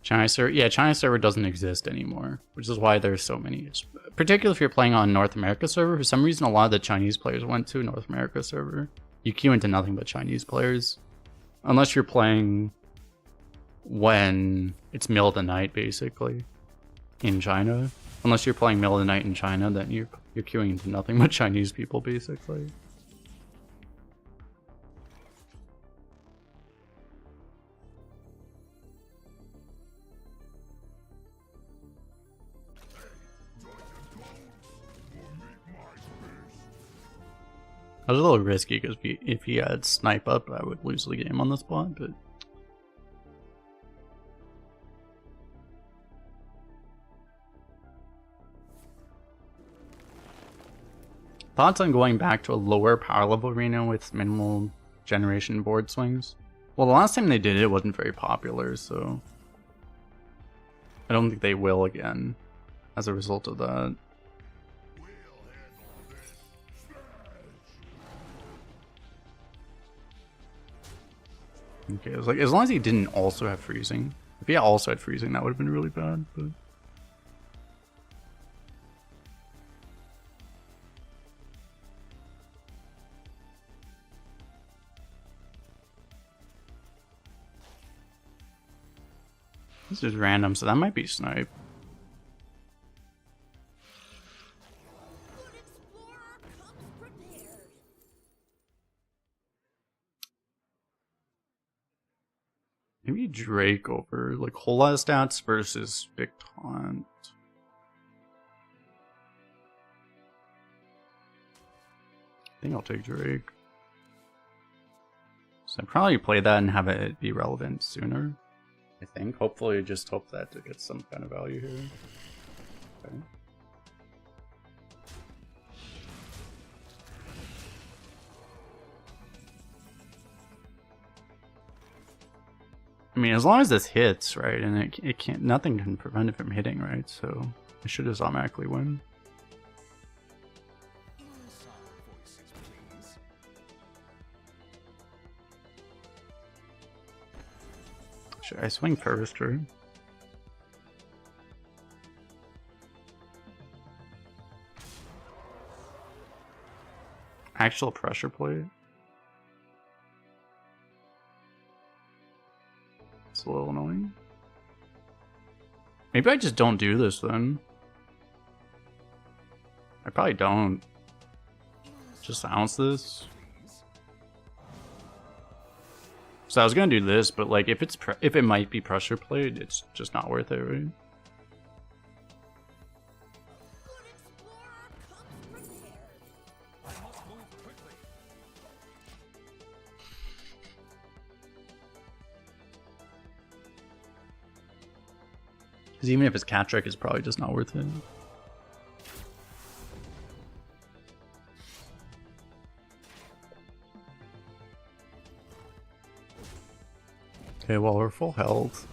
China server? Yeah, China server doesn't exist anymore, which is why there's so many. Particularly if you're playing on North America server, for some reason a lot of the Chinese players went to North America server. You queue into nothing but Chinese players. Unless you're playing when it's middle of the night, basically, in China. Unless you're playing middle of the night in China, then you're queuing into nothing but Chinese people, basically. That was a little risky because if he had snipe up, I would lose the game on the spot, but... Thoughts on going back to a lower power level arena with minimal generation board swings? Well, the last time they did it, it wasn't very popular, so... I don't think they will again as a result of that. Okay, it was like, as long as he didn't also have freezing. If he also had freezing, that would have been really bad, but... This is random, so that might be snipe. Maybe Drake over like whole lot of stats versus big taunt. I think I'll take Drake. So I'd probably play that and have it be relevant sooner. I think. Hopefully, just hope that to get some kind of value here. Okay. I mean, as long as this hits, right, and it can't, nothing can prevent it from hitting, right? So I should just automatically win. Should I swing first, or? Actual pressure plate. It's a little annoying. Maybe I just don't do this then. I probably don't. Just ounce this. So I was gonna do this, but like if it might be pressure plate, it's just not worth it, right? Because even if it's cat trick, it's probably just not worth it. Okay, well, we're full health.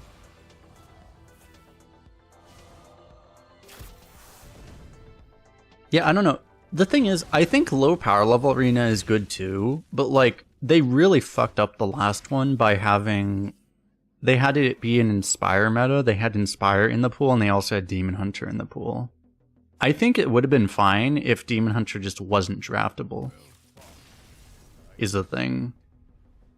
Yeah, I don't know. The thing is, I think low power level arena is good too, but like, they really fucked up the last one by having... They had it be an Inspire meta, they had Inspire in the pool, and they also had Demon Hunter in the pool. I think it would have been fine if Demon Hunter just wasn't draftable. Is the thing.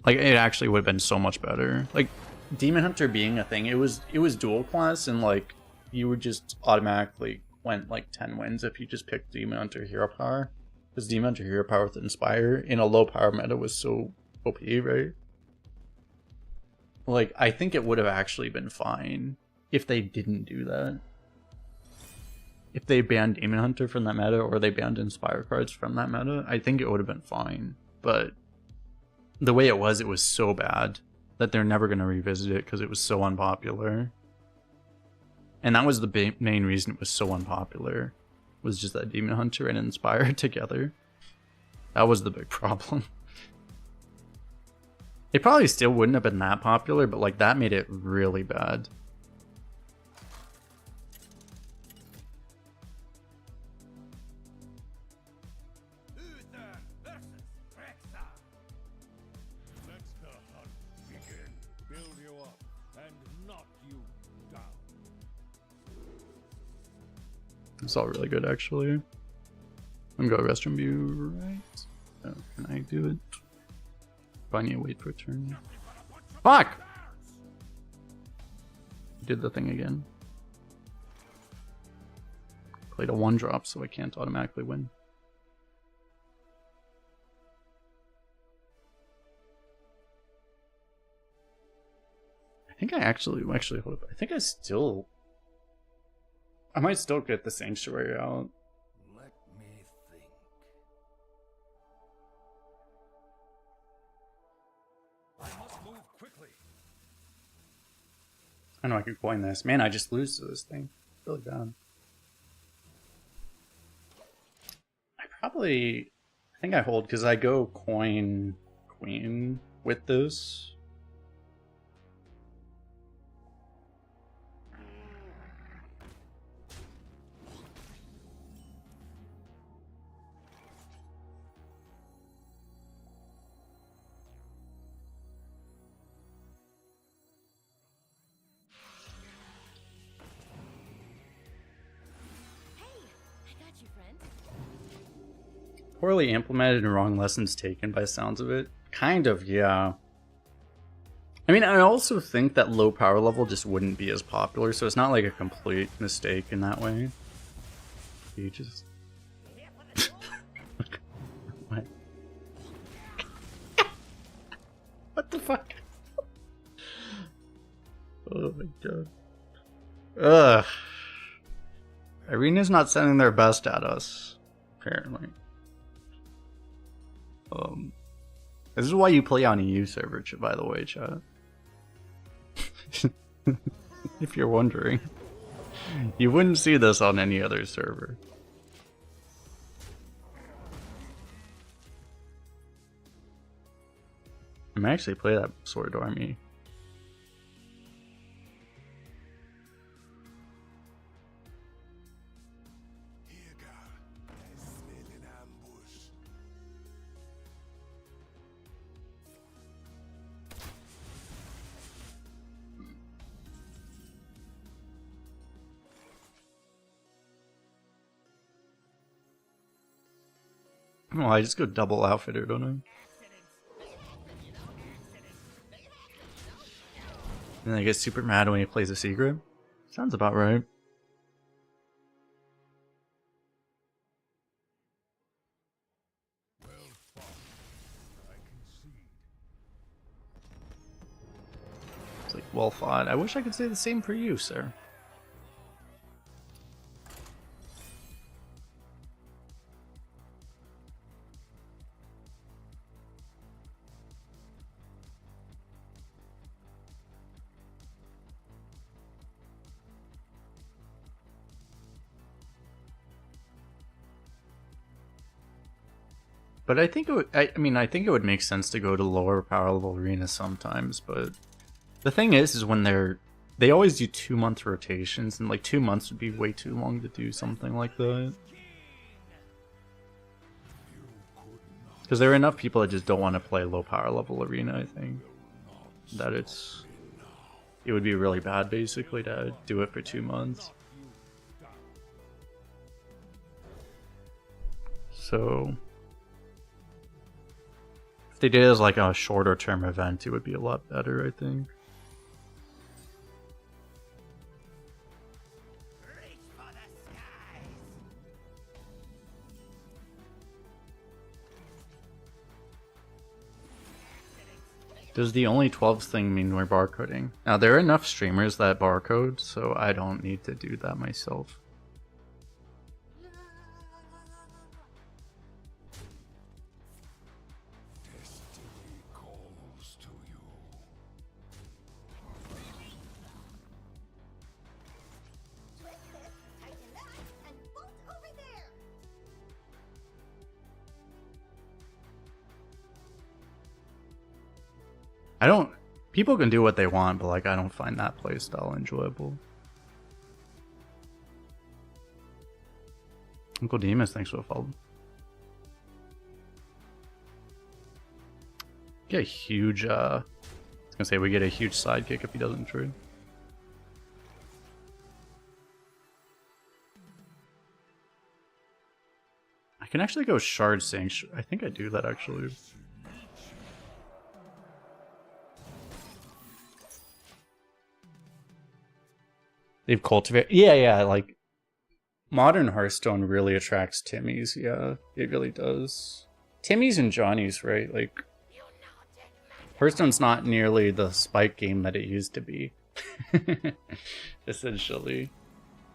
Like, it actually would have been so much better. Like, Demon Hunter being a thing, it was dual class, and like, you would just automatically went like 10 wins if you just picked Demon Hunter Hero Power. Because Demon Hunter Hero Power with Inspire in a low power meta was so OP, right? Like, I think it would have actually been fine if they didn't do that. If they banned Demon Hunter from that meta, or they banned Inspire cards from that meta, I think it would have been fine. But the way it was so bad that they're never going to revisit it because it was so unpopular. And that was the main reason it was so unpopular, was just that Demon Hunter and Inspire together. That was the big problem. It probably still wouldn't have been that popular, but like that made it really bad. It's all really good, actually. I'm gonna go restroom view, right? Oh, can I do it? I need to wait for a turn. Fuck! Did the thing again. Played a 1-drop, so I can't automatically win. I think I actually hold up. I think I might still get the Sanctuary out. Let me think. I must move quickly. I know I could coin this. Man, I just lose to this thing. Really bad. I think I hold because I go coin queen with this. Poorly implemented and wrong lessons taken by sounds of it. Kind of, yeah. I mean, I also think that low power level just wouldn't be as popular, so it's not like a complete mistake in that way. You just... What? What the fuck? Oh my god. Ugh. Arena's not sending their best at us, apparently. This is why you play on EU server, by the way, chat. If you're wondering. You wouldn't see this on any other server. I might actually play that Sword Army. Oh, I just go double outfitter, don't I? And I get super mad when he plays a secret. Sounds about right. It's like, well fought. I wish I could say the same for you, sir. But I think it would, I mean, I think it would make sense to go to lower power level arenas sometimes, but the thing is when they always do 2-month rotations, and like 2 months would be way too long to do something like that. Because there are enough people that just don't want to play low power level arena, I think. That it would be really bad basically to do it for 2 months. So if they did it as like a shorter term event, it would be a lot better, I think. Does the Only12's thing mean we're barcoding? Now, there are enough streamers that barcode, so I don't need to do that myself. Destiny calls to you. Tighten that and bolt over there. I don't... People can do what they want, but like I don't find that playstyle enjoyable. Uncle Demas, thanks for the follow. Get a huge, I was gonna say we get a huge sidekick if he doesn't trade. I can actually go Shard Sync. I think I do that actually. They've cultivated. Yeah, like modern Hearthstone really attracts Timmies. Yeah, it really does. Timmies and Johnnies, right? Like Hearthstone's not nearly the spike game that it used to be. Essentially,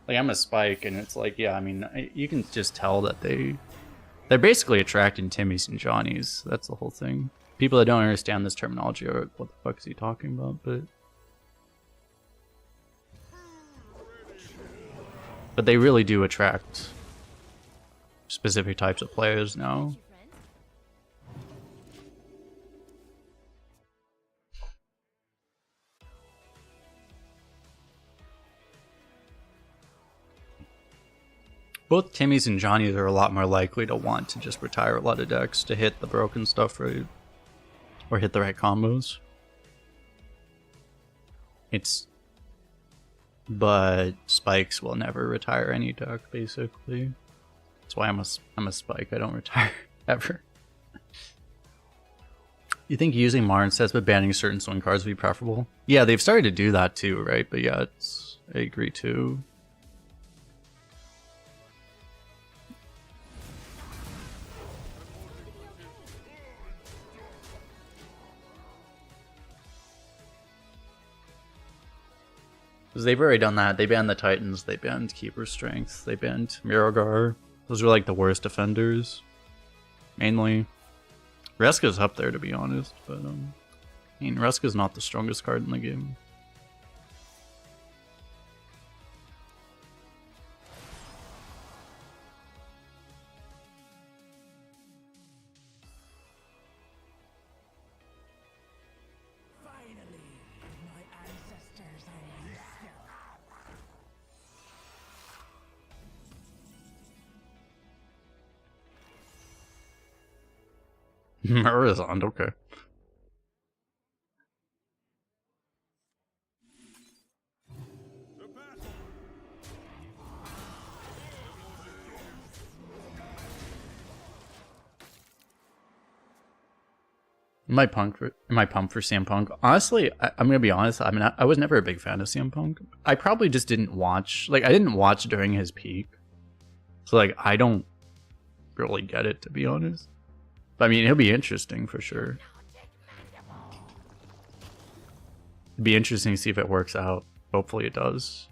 like I'm a spike, and it's like, yeah, I mean, you can just tell that they're basically attracting Timmies and Johnnies. That's the whole thing. People that don't understand this terminology are, what the fuck is he talking about? But they really do attract specific types of players now. Both Timmies and Johnnies are a lot more likely to want to just retire a lot of decks to hit the broken stuff right, or hit the right combos. But spikes will never retire any deck, basically. That's why I'm a spike. I don't retire ever. You think using Marn sets but banning certain swing cards would be preferable? Yeah, they've started to do that too, right? But yeah, I agree too. Because they've already done that. They banned the Titans, they banned Keeper Strength, they banned Mirogar. Those are like the worst defenders. Mainly. Reska's up there, to be honest, but I mean, Reska's not the strongest card in the game. Finally, my ancestors are rested. Marizond, okay. My pump for CM Punk. Honestly, I'm gonna be honest. I mean, I was never a big fan of CM Punk. I probably just didn't watch. Like, I didn't watch during his peak, so like I don't really get it, to be honest. But I mean, it'll be interesting for sure. It'd be interesting to see if it works out. Hopefully, it does.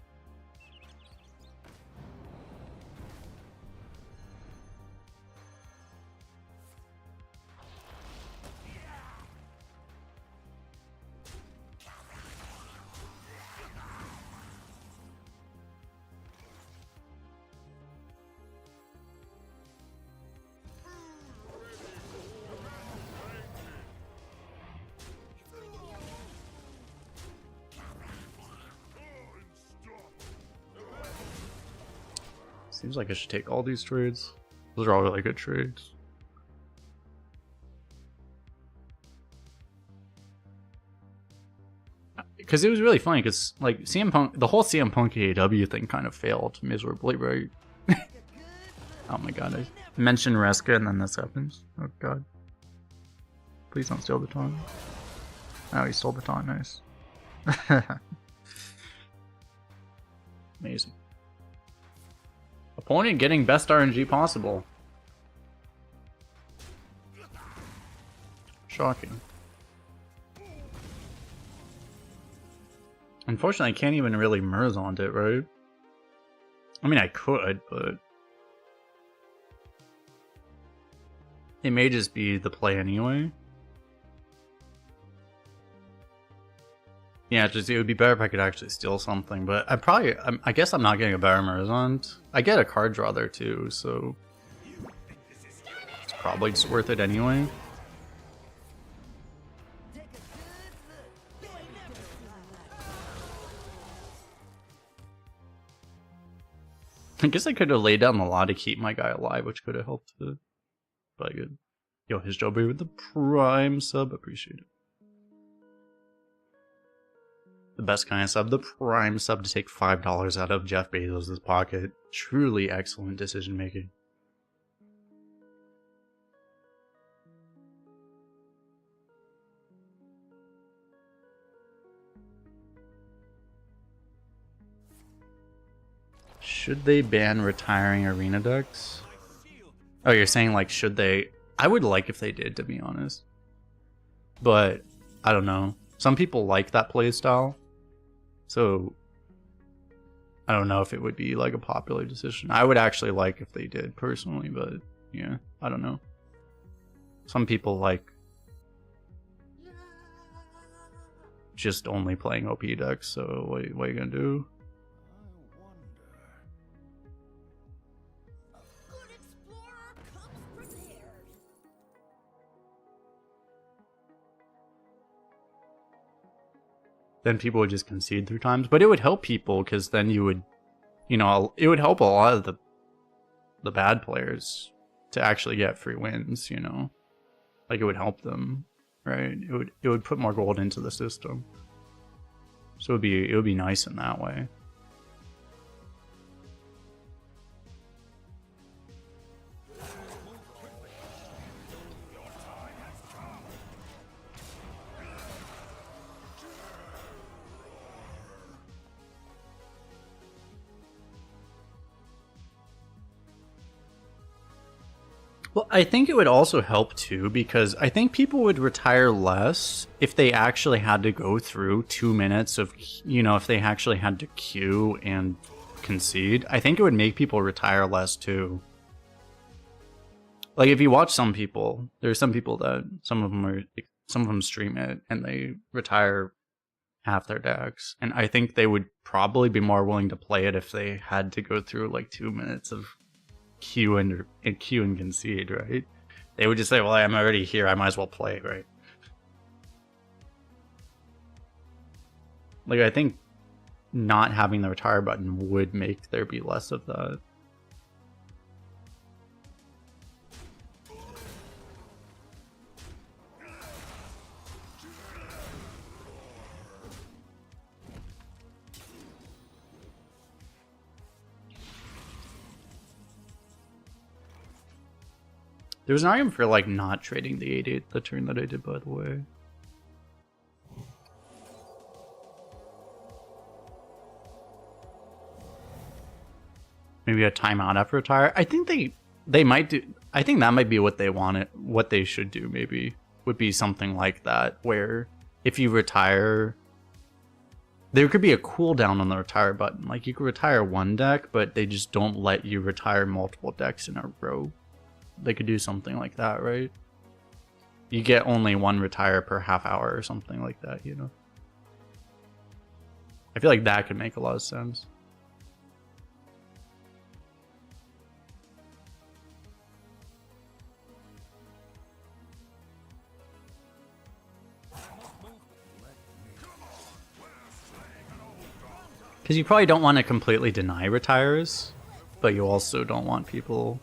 Seems like I should take all these trades. Those are all really good trades. Because it was really funny, because like CM Punk, the whole CM Punk AEW thing kind of failed miserably, right? Oh my god, I mentioned Reska and then this happens. Oh god. Please don't steal the taunt. Oh, he stole the taunt, nice. Amazing. Opponent getting best RNG possible. Shocking. Unfortunately, I can't even really Merz onto it, right? I mean, I could, but it may just be the play anyway. Yeah, it would be better if I could actually steal something, but I guess I'm not getting a better Merzont. I get a card draw there too, so it's probably just worth it anyway. I guess I could have laid down the law to keep my guy alive, which could have helped it. But I could. Yo, his job with the prime sub, appreciate it. The best kind of sub, the prime sub to take $5 out of Jeff Bezos' pocket. Truly excellent decision making. Should they ban retiring arena decks? Oh, you're saying like should they? I would like if they did, to be honest. But I don't know. Some people like that playstyle. So I don't know if it would be like a popular decision. I would actually like if they did personally, but yeah, I don't know. Some people like just only playing OP decks, so what are you gonna do? Good explorer comes prepared. Then people would just concede through times, but it would help people because then you would, you know, it would help a lot of the bad players to actually get free wins. You know, like it would help them, right? It would put more gold into the system, so it would be nice in that way. Well, I think it would also help too, because I think people would retire less if they actually had to go through 2 minutes of, you know, if they actually had to queue and concede. I think it would make people retire less too. Like if you watch some people, there's some people that some of them stream it and they retire half their decks, and I think they would probably be more willing to play it if they had to go through like 2 minutes of queue and concede, right? They would just say, well, I'm already here, I might as well play, right? Like I think not having the retire button would make there be less of that. There was an argument for like not trading the 8/8 the turn that I did, by the way. Maybe a timeout after retire. I think they might do. I think that might be what they want it. What they should do maybe would be something like that, where if you retire, there could be a cooldown on the retire button. Like you could retire one deck, but they just don't let you retire multiple decks in a row. They could do something like that, right? You get only one retire per half hour or something like that, you know? I feel like that could make a lot of sense. Because you probably don't want to completely deny retires, but you also don't want people...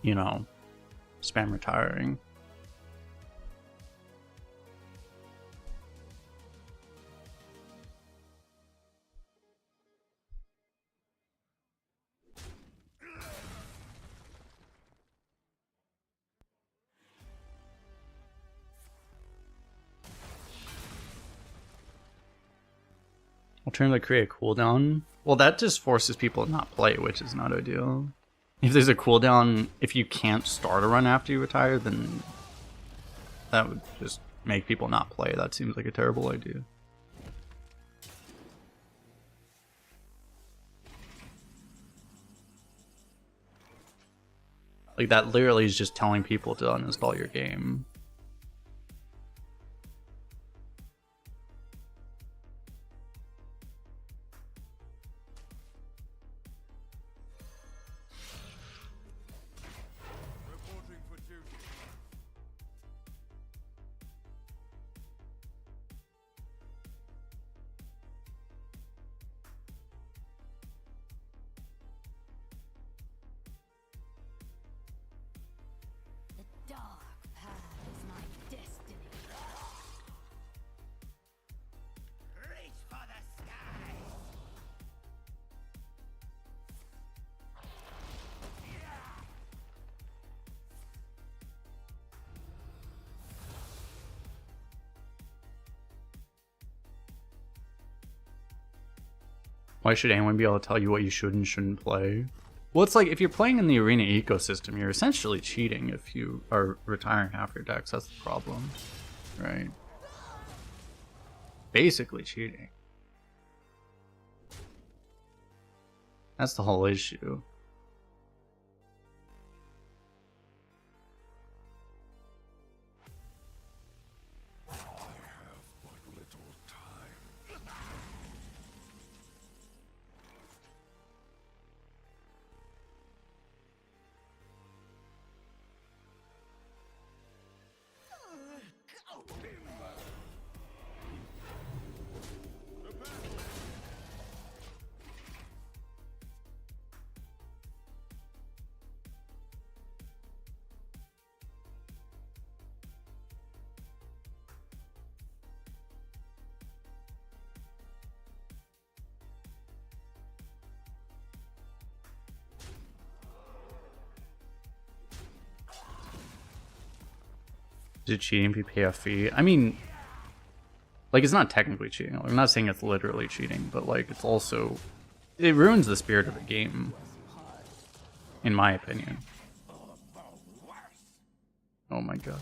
you know, spam retiring. Alternatively, create a cooldown. Well, that just forces people to not play, which is not ideal. If there's a cooldown, if you can't start a run after you retire, then that would just make people not play. That seems like a terrible idea. Like, that literally is just telling people to uninstall your game. Why should anyone be able to tell you what you should and shouldn't play? Well, it's like, if you're playing in the arena ecosystem, you're essentially cheating if you are retiring half your decks. That's the problem, right? Basically cheating. That's the whole issue. Is it cheating if you pay a fee? I mean, like, it's not technically cheating. I'm not saying it's literally cheating, but like, it's also, it ruins the spirit of the game, in my opinion. Oh my god.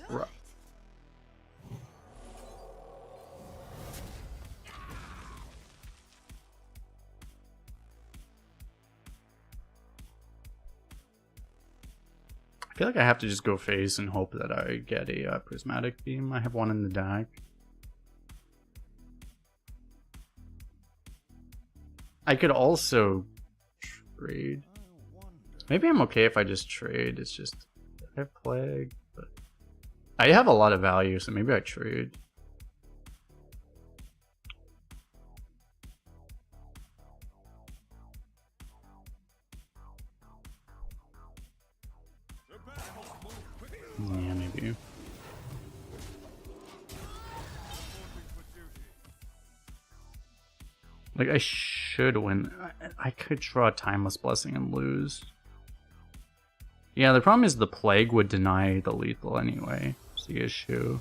Right. I feel like I have to just go face and hope that I get a prismatic beam. I have one in the deck. I could also trade. Maybe I'm okay if I just trade. It's just, I have plague, but I have a lot of value, so maybe I trade. Like, I should win. I could draw a Timeless Blessing and lose. Yeah, the problem is the Plague would deny the lethal anyway. That's the issue.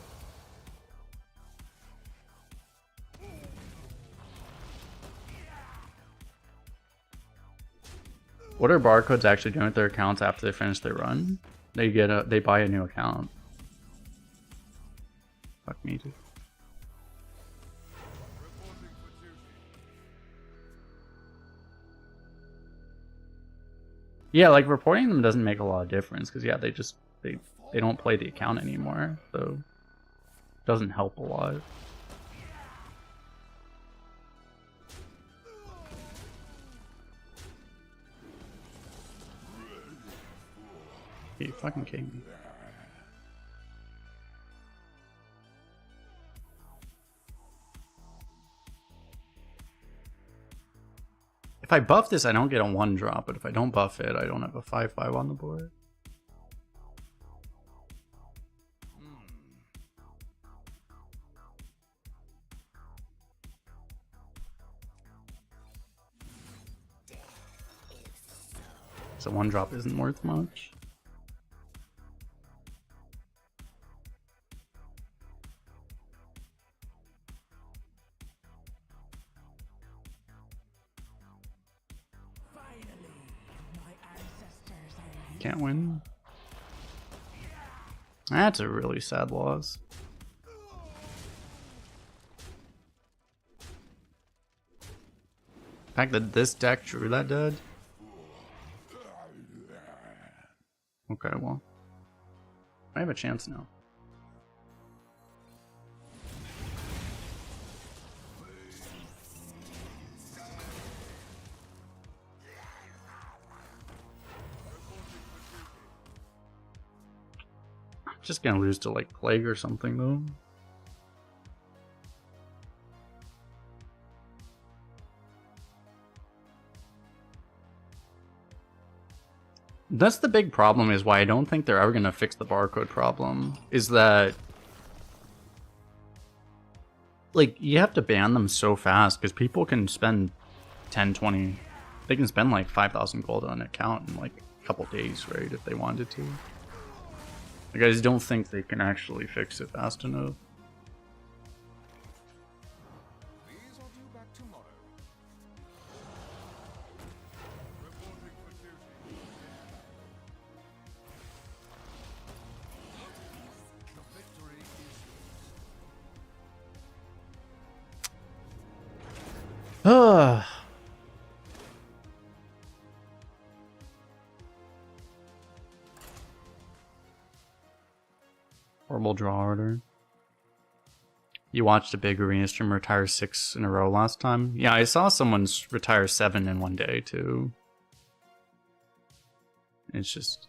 What are barcodes actually doing with their accounts after they finish their run? They buy a new account. Fuck me, dude. Yeah, like reporting them doesn't make a lot of difference because yeah, they don't play the account anymore, so it doesn't help a lot. You fucking kidding me? If I buff this, I don't get a 1-drop, but if I don't buff it, I don't have a 5/5 on the board. So 1-drop isn't worth much. Can't win. That's a really sad loss. The fact that this deck drew that dead. Okay, well, I have a chance now. Just gonna lose to like Plague or something though. That's the big problem, is why I don't think they're ever gonna fix the barcode problem, is that like you have to ban them so fast because people can spend 10, 20, they can spend like 5,000 gold on an account in like a couple days, right, if they wanted to. Like, I just don't think they can actually fix it fast enough. These are due back tomorrow. Reporting for duty. The victory is Ugh. Horrible draw order. You watched a big arena stream retire 6 in a row last time? Yeah, I saw someone retire 7 in one day too. It's just...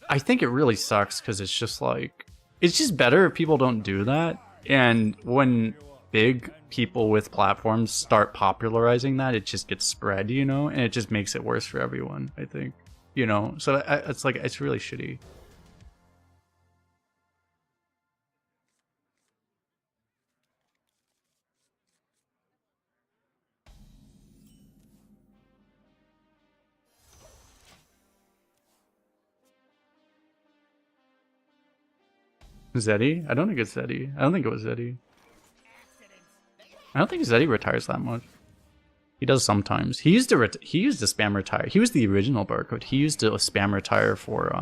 I think it really sucks because it's just like... It's just better if people don't do that. And when big people with platforms start popularizing that, it just gets spread, you know? And it just makes it worse for everyone, I think. You know? So it's like, it's really shitty. Zeddy? I don't think it's Zeddy. I don't think it was Zeddy. I don't think Zeddy retires that much. He does sometimes. He used to spam retire. He was the original barcode. He used to spam retire for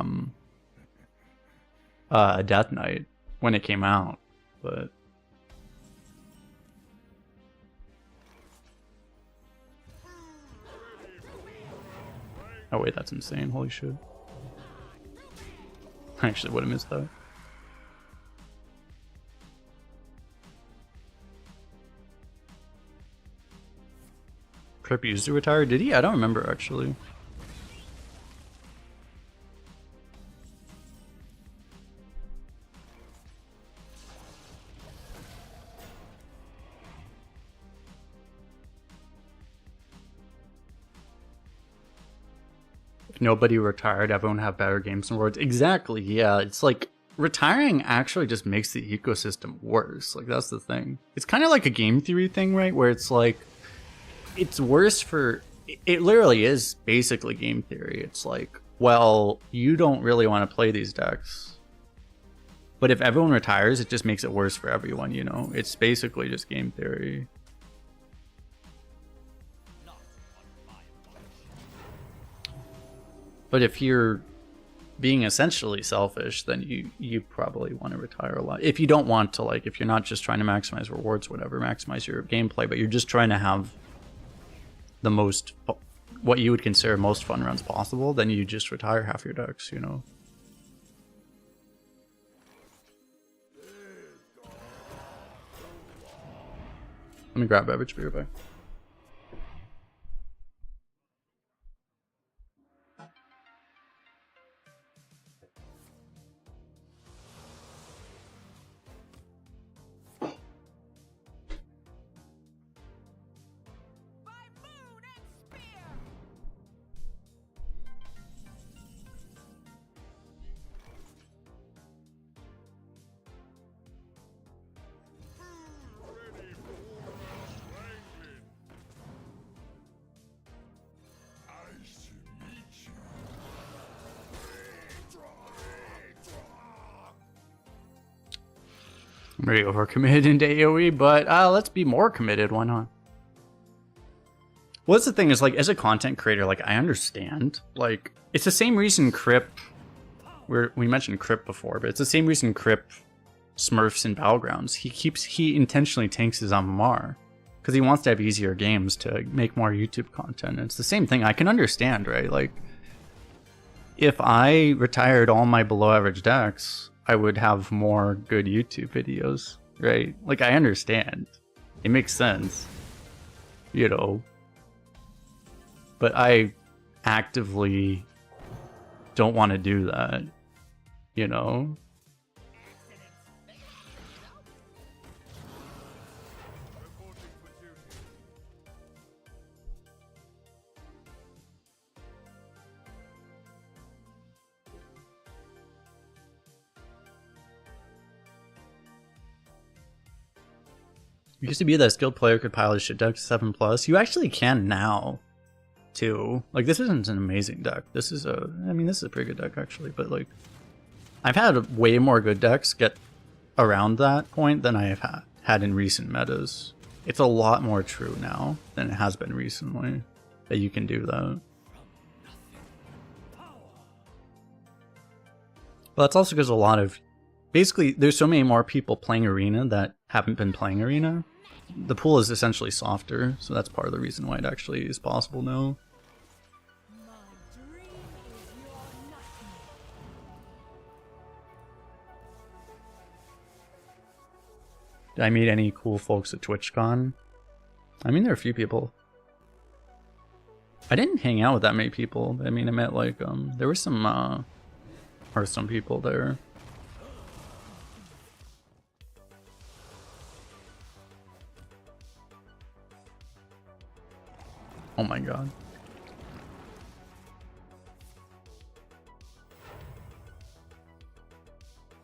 a Death Knight when it came out, but oh wait, that's insane. Holy shit. I actually would have missed that. Trip used to retire? Did he? I don't remember actually. If nobody retired, everyone would have better games and rewards. Exactly, yeah. It's like retiring actually just makes the ecosystem worse. Like that's the thing. It's kind of like a game theory thing, right? Where it's like it's worse for it literally is basically game theory. It's like, well, you don't really want to play these decks. But if everyone retires, it just makes it worse for everyone, you know? It's basically just game theory. But if you're being essentially selfish, then you probably want to retire a lot. If you don't want to, like, if you're not just trying to maximize rewards, whatever, maximize your gameplay, but you're just trying to have the most, what you would consider most fun runs possible, then you just retire half your decks, you know? Let me grab beverage, be right back. By moon and spear. Ready for wrangling. Nice to meet you. I'm very overcommitted into AoE, but let's be more committed. Why not? What's the thing is, like, as a content creator, like, I understand. Like, it's the same reason Crip, we mentioned Crip before, but it's the same reason Crip smurfs in Battlegrounds. He intentionally tanks his MMR because he wants to have easier games to make more YouTube content. And it's the same thing. I can understand, right? Like, if I retired all my below average decks, I would have more good YouTube videos, right? Like, I understand. It makes sense, you know. But I actively don't want to do that, you know? Reporting for duty. It used to be that a skilled player could pilot shit deck to 7+. You actually can now, too. Like, this isn't an amazing deck. This is a, I mean, this is a pretty good deck, actually. But, like, I've had way more good decks get around that point than I have had in recent metas. It's a lot more true now than it has been recently that you can do that. But that's also because a lot of, basically, there's so many more people playing Arena that haven't been playing Arena. The pool is essentially softer, so that's part of the reason why it actually is possible now. My dream is your nightmare. Did I meet any cool folks at TwitchCon? I mean, there are a few people. I didn't hang out with that many people. I mean, I met, like, there were some, Hearthstone people there. Oh my god.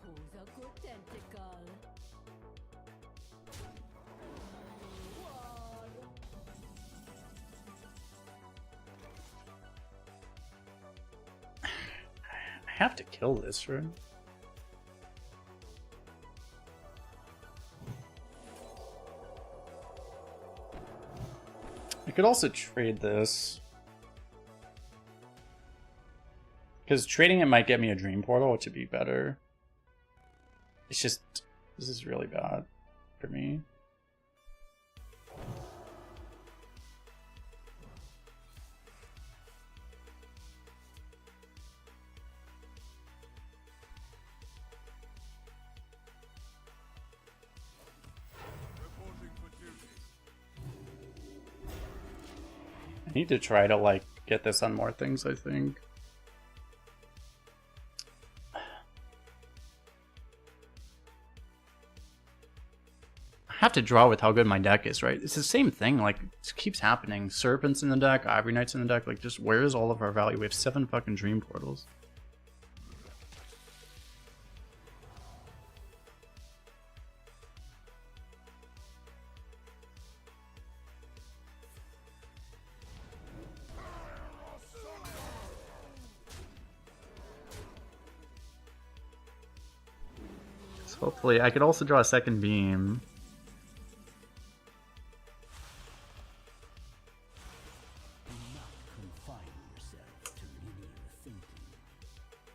Who's a good tentacle? Wall. I have to kill this, right? I could also trade this. Because trading it might get me a Dream Portal, which would be better. It's just, this is really bad for me. Reporting for duty. I need to try to, like, get this on more things, I think. I have to draw with how good my deck is, right? It's the same thing, like, it keeps happening. Serpents in the deck, Ivory Knights in the deck, like, just where's all of our value? We have 7 fucking Dream Portals. Hopefully, I could also draw a second beam.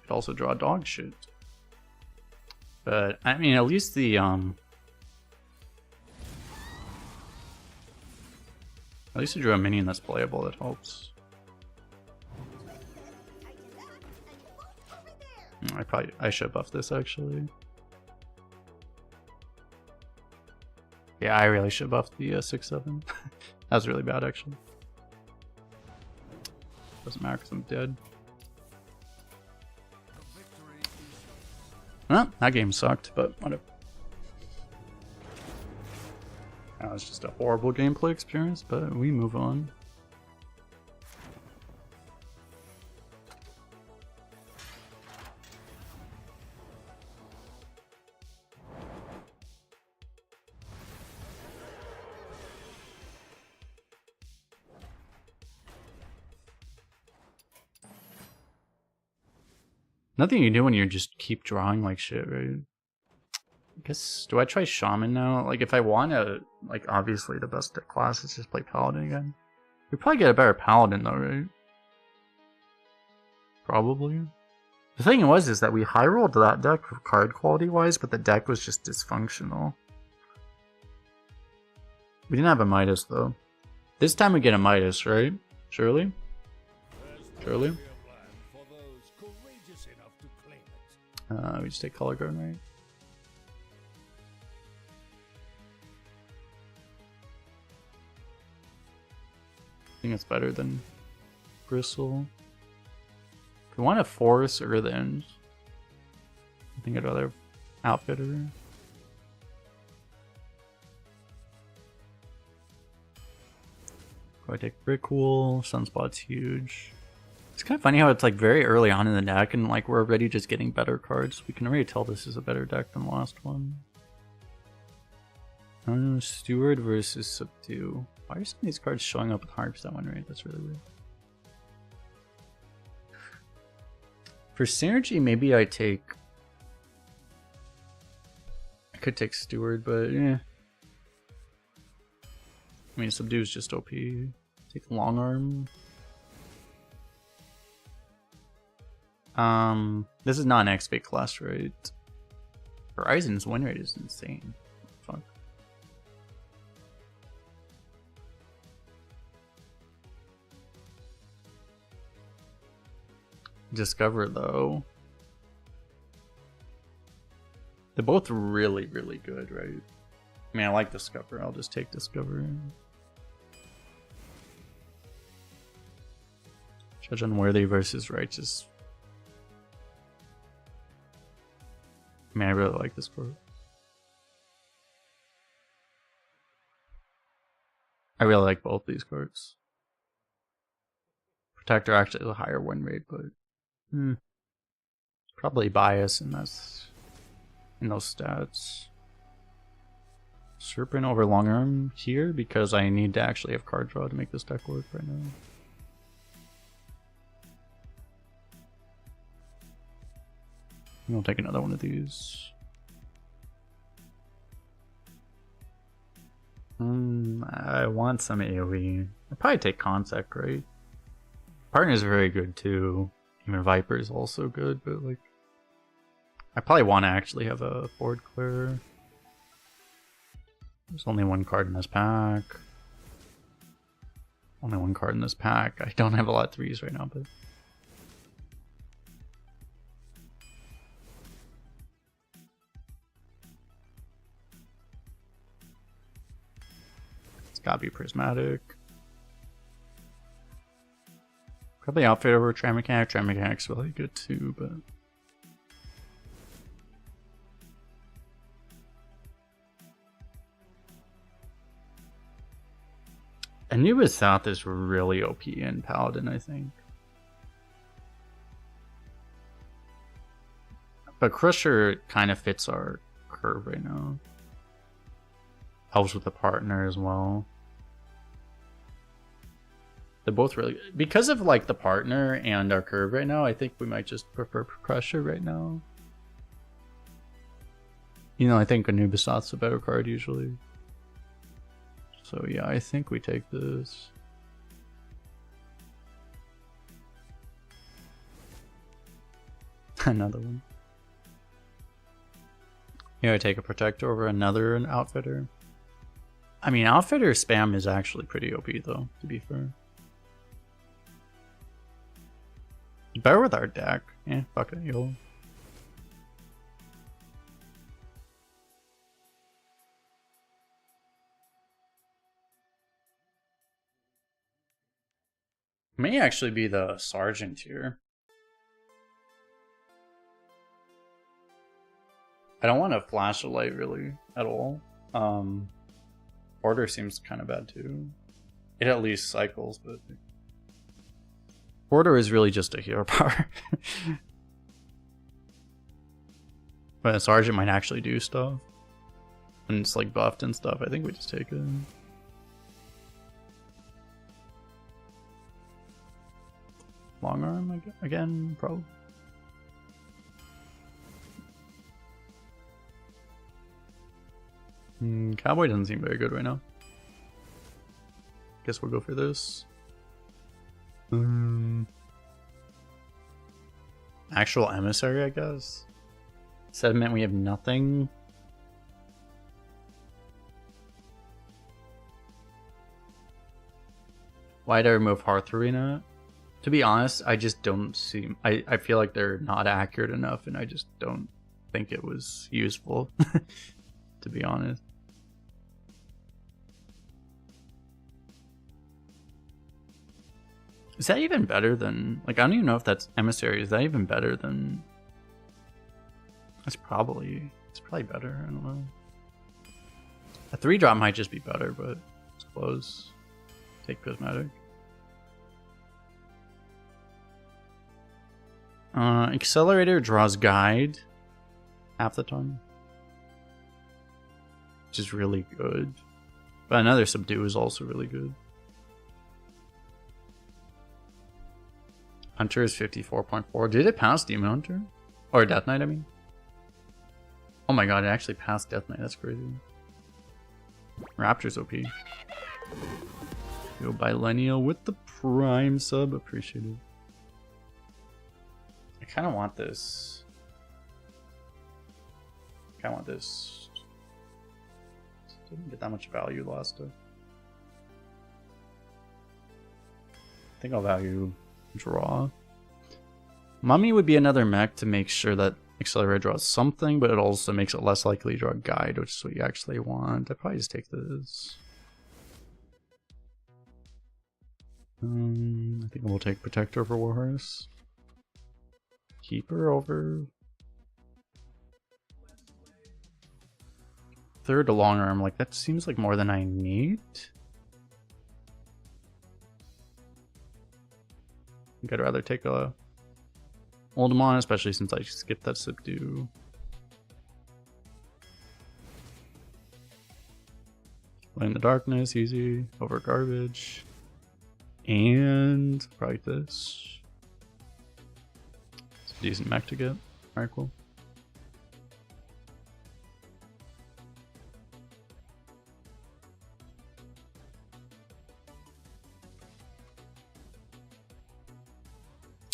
Could also draw dog shit. But I mean, at least the at least I drew a minion that's playable. That helps. I should buff this actually. Yeah, I really should buff the 6/7. That was really bad actually. Doesn't matter because I'm dead. Well, that game sucked, but whatever. That was just a horrible gameplay experience, but we move on. Nothing you do when you just keep drawing like shit, right? I guess, do I try Shaman now? Like, if I want to, like, obviously the best class is just play Paladin again. We probably get a better Paladin though, right? Probably. The thing is that we high rolled that deck card quality wise, but the deck was just dysfunctional. We didn't have a Midas though. This time we get a Midas, right? Surely? Surely? We just take Color Guard, right? I think it's better than Bristle. If we want to force Earthens, I think I'd rather Outfitter. I take Brickwool, Sunspot's huge. It's kind of funny how it's like very early on in the deck and like we're already just getting better cards. We can already tell this is a better deck than the last one. Steward versus Subdue. Why are some of these cards showing up with 100% win rate? That's really weird. For synergy, maybe I could take Steward, but yeah. I mean, Subdue is just OP. Take Long Arm. This is not an XP class, right? Horizon's win rate is insane. Fuck. Discover though. They're both really, really good, right? I mean, I like Discover. I'll just take Discover. Judge Unworthy versus Righteous. I mean, I really like this card. I really like both these cards. Protector actually has a higher win rate, but probably bias in those stats. Serpent over Long Arm here because I need to actually have card draw to make this deck work right now. I'll take another one of these. I want some AoE. I'll probably take Contact, right? Partner's very good too. Even Viper's also good, but like I probably want to actually have a board clear. There's only one card in this pack. Only one card in this pack. I don't have a lot of threes right now, but gotta be Prismatic. Probably Outfit over Tram Mechanic. Tram Mechanic's really good too, but Anubis South is really OP in Paladin, I think. But Crusher kind of fits our curve right now. Helps with the partner as well. They're both really good. Because of like the partner and our curve right now, I think we might just prefer Crusher right now. You know, I think Anubisat's a better card usually. So yeah, I think we take this. Another one. Here I take a Protector over another Outfitter. I mean, Outfitter spam is actually pretty OP though, to be fair. Better with our deck. Yeah, fuck it, yo. May actually be the Sergeant here. I don't want to flash a light really at all. Order seems kind of bad too. It at least cycles, but Order is really just a hero power. But a Sergeant might actually do stuff. And it's like buffed and stuff. I think we just take it. Long arm again, probably. Cowboy doesn't seem very good right now. Guess we'll go for this. Actual Emissary, I guess. Sediment, we have nothing. Why'd I remove Hearth Arena? To be honest, I just don't see... I feel like they're not accurate enough, and I just don't think it was useful, to be honest. Is that even better than... Like, I don't even know if that's Emissary. Is that even better than... It's probably better. I don't know. A 3-drop might just be better, but it's close. Take Prismatic. Accelerator draws Guide half the time, which is really good. But another Subdue is also really good. Hunter is 54.4. Did it pass Demon Hunter? Or Death Knight, I mean? Oh my god, it actually passed Death Knight. That's crazy. Raptor's OP. Go Bilennial with the Prime sub. Appreciate it. I kind of want this. Didn't get that much value last time. I think I'll value draw. Mummy would be another mech to make sure that Accelerator draws something, but it also makes it less likely to draw a Guide, which is what you actually want. I'd probably just take this. I think we'll take Protector over Warhorse. Keeper over... Third to long arm, like that seems like more than I need. I think I'd rather take a Oldemon, especially since I skipped that Subdue. Play in the Darkness, easy, over Garbage. And probably this. It's a decent mech to get. Alright, cool.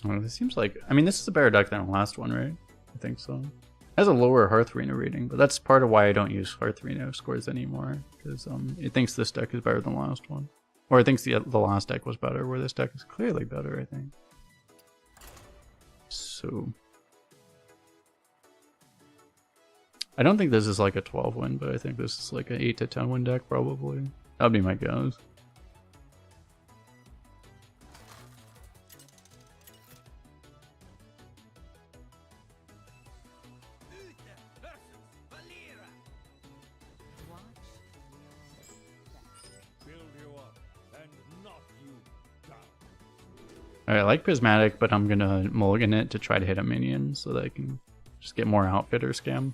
Oh, this seems like... I mean, this is a better deck than the last one, right? I think so. It has a lower Hearth Arena rating, but that's part of why I don't use Hearth Arena scores anymore. Because it thinks this deck is better than the last one. Or it thinks the last deck was better, where this deck is clearly better, I think. So... I don't think this is like a 12 win, but I think this is like an 8 to 10 win deck, probably. That'd be my guess. Alright, I like Prismatic, but I'm gonna mulligan it to try to hit a minion so that I can just get more Outfitter scam.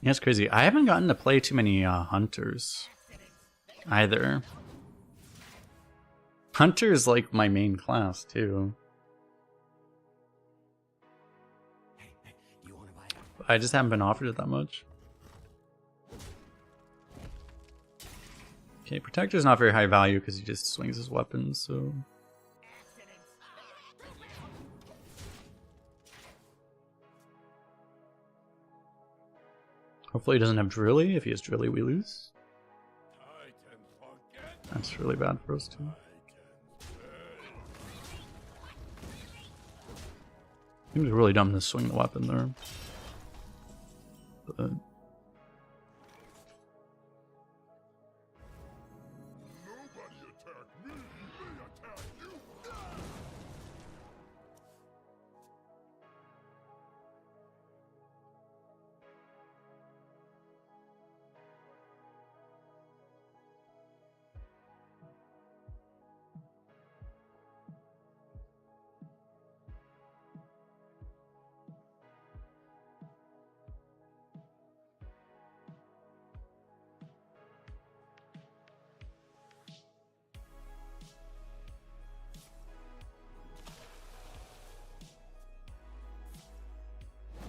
Yeah, it's crazy. I haven't gotten to play too many hunters either. Hunter is like my main class too. I just haven't been offered it that much. Okay, Protector's not very high value because he just swings his weapons, so... Hopefully he doesn't have Drilly. If he has Drilly, we lose. That's really bad for us too. Seems really dumb to swing the weapon there. But...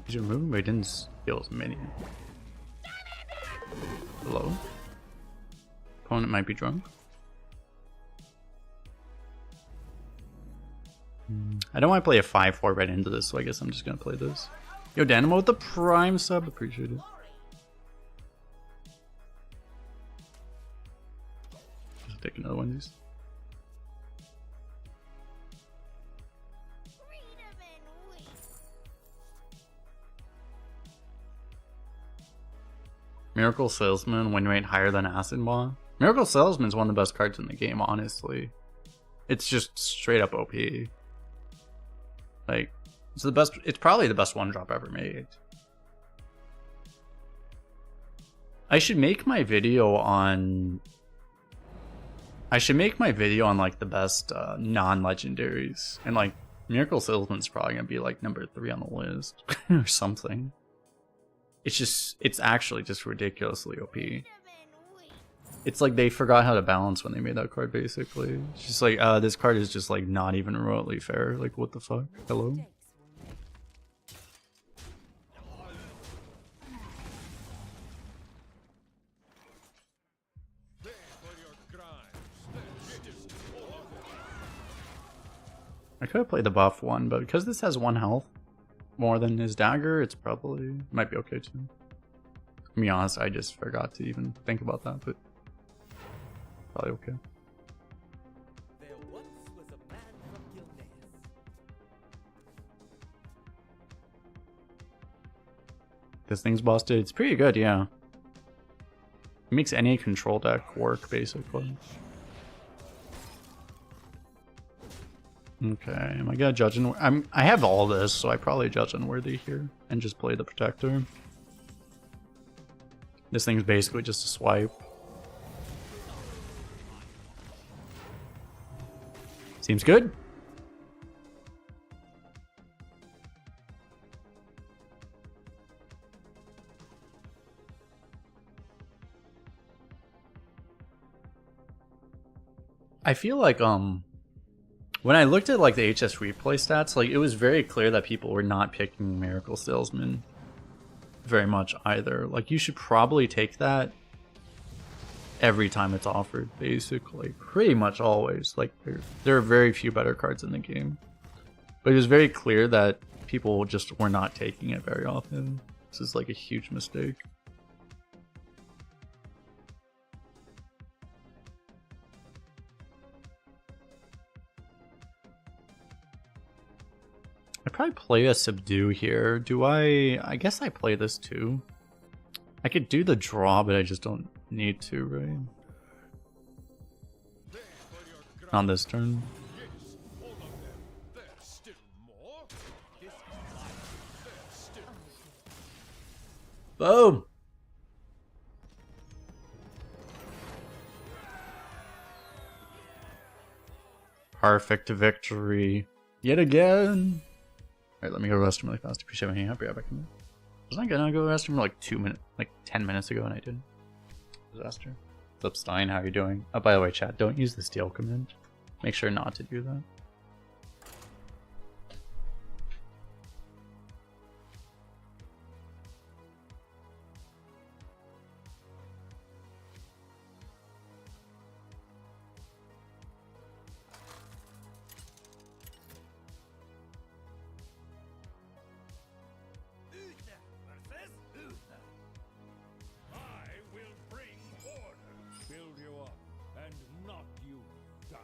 Did you move? But he didn't steal his minion. Hello? Opponent might be drunk. I don't want to play a 5-4 right into this, so I guess I'm just gonna play this. Yo, Danimo with the Prime sub, appreciate it. Just take another one of these. Miracle Salesman, win rate higher than Acid Ball. Miracle Salesman is one of the best cards in the game, honestly. It's just straight up OP. Like, it's the best. It's probably the best one drop ever made. I should make my video on. I should make my video on like the best non-legendaries, and like Miracle Salesman's probably gonna be like number 3 on the list or something. It's actually just ridiculously OP. It's like they forgot how to balance when they made that card, basically. It's just like, this card is just like not even remotely fair. Like, what the fuck? Hello? I could have played the buff one, but because this has 1 health more than his dagger, it's probably might be okay too. To be honest, I just forgot to even think about that, but probably okay. There once was a man from Gilneas. This thing's busted. It's pretty good, yeah. It makes any control deck work, basically. Okay, am I gonna judge? I have all this, so I probably judge unworthy here and just play the Protector. This thing's basically just a swipe. Seems good. I feel like when I looked at like the HS replay stats, like it was very clear that people were not picking Miracle Salesman very much either. Like you should probably take that every time it's offered, basically. Pretty much always. Like there are very few better cards in the game. But it was very clear that people just were not taking it very often. This is like a huge mistake. I probably play a Subdue here. Do I guess I play this too. I could do the draw, but I just don't need to, right? On this turn. Boom! Perfect victory. Yet again. Alright, let me go rest really fast. Appreciate my hang up. Be right back in a minute. Wasn't I gonna go restroom like 2 minutes, like 10 minutes ago, and I didn't? Disaster. What's up, Stein? How are you doing? Oh, by the way, chat, don't use the steal command. Make sure not to do that. Uther versus Uther. I will bring order. Build you up and knock you down.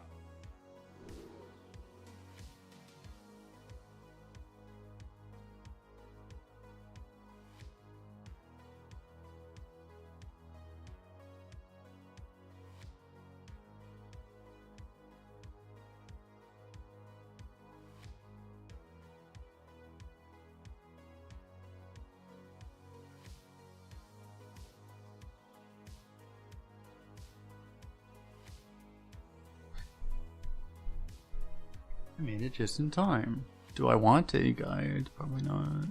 I made it just in time. Do I want a guide? Probably not.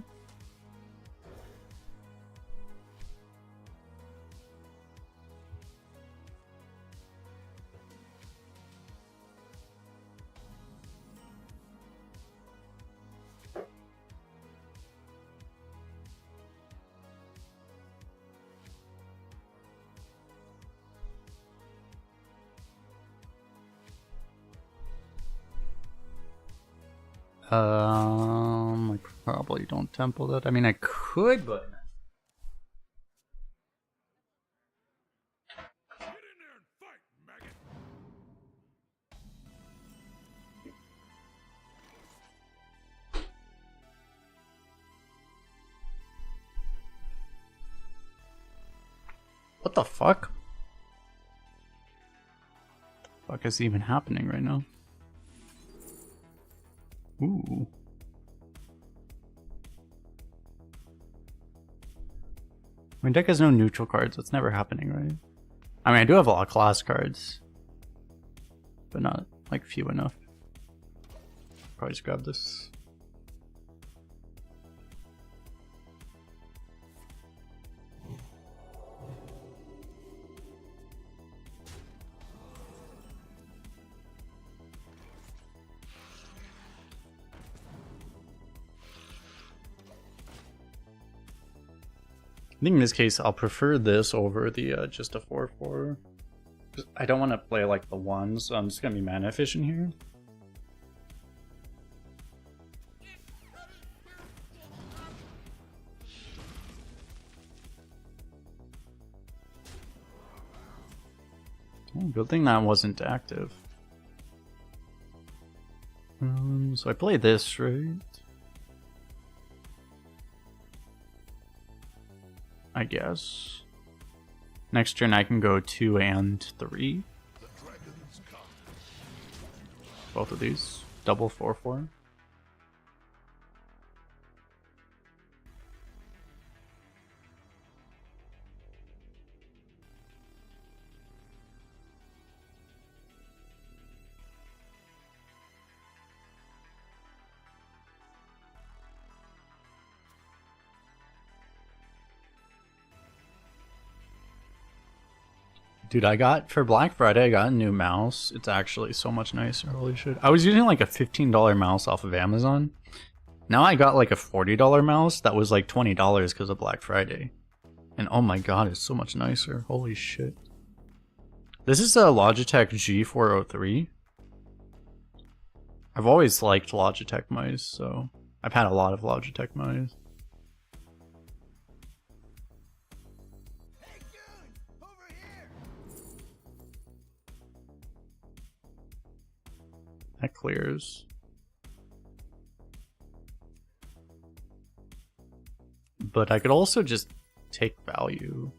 I probably don't temple that. I mean, I could, but Get in there and fight, maggot. what the fuck? What the fuck is even happening right now? Ooh. My deck has no neutral cards. That's never happening, right? I mean, I do have a lot of class cards, but not like few enough. Probably just grab this. I think in this case, I'll prefer this over the just a 4/4. I don't want to play like the ones, so I'm just gonna be mana efficient here. Oh, good thing that wasn't active. So I play this, right? I guess. Next turn I can go 2 and 3. Both of these. Double 4/4. Dude, I got, for Black Friday, I got a new mouse. It's actually so much nicer. Holy shit. I was using like a $15 mouse off of Amazon. Now I got like a $40 mouse that was like $20 because of Black Friday. And oh my god, it's so much nicer. Holy shit. This is a Logitech G403. I've always liked Logitech mice, so I've had a lot of Logitech mice. Hey, dude! Over here! That clears. But I could also just take value.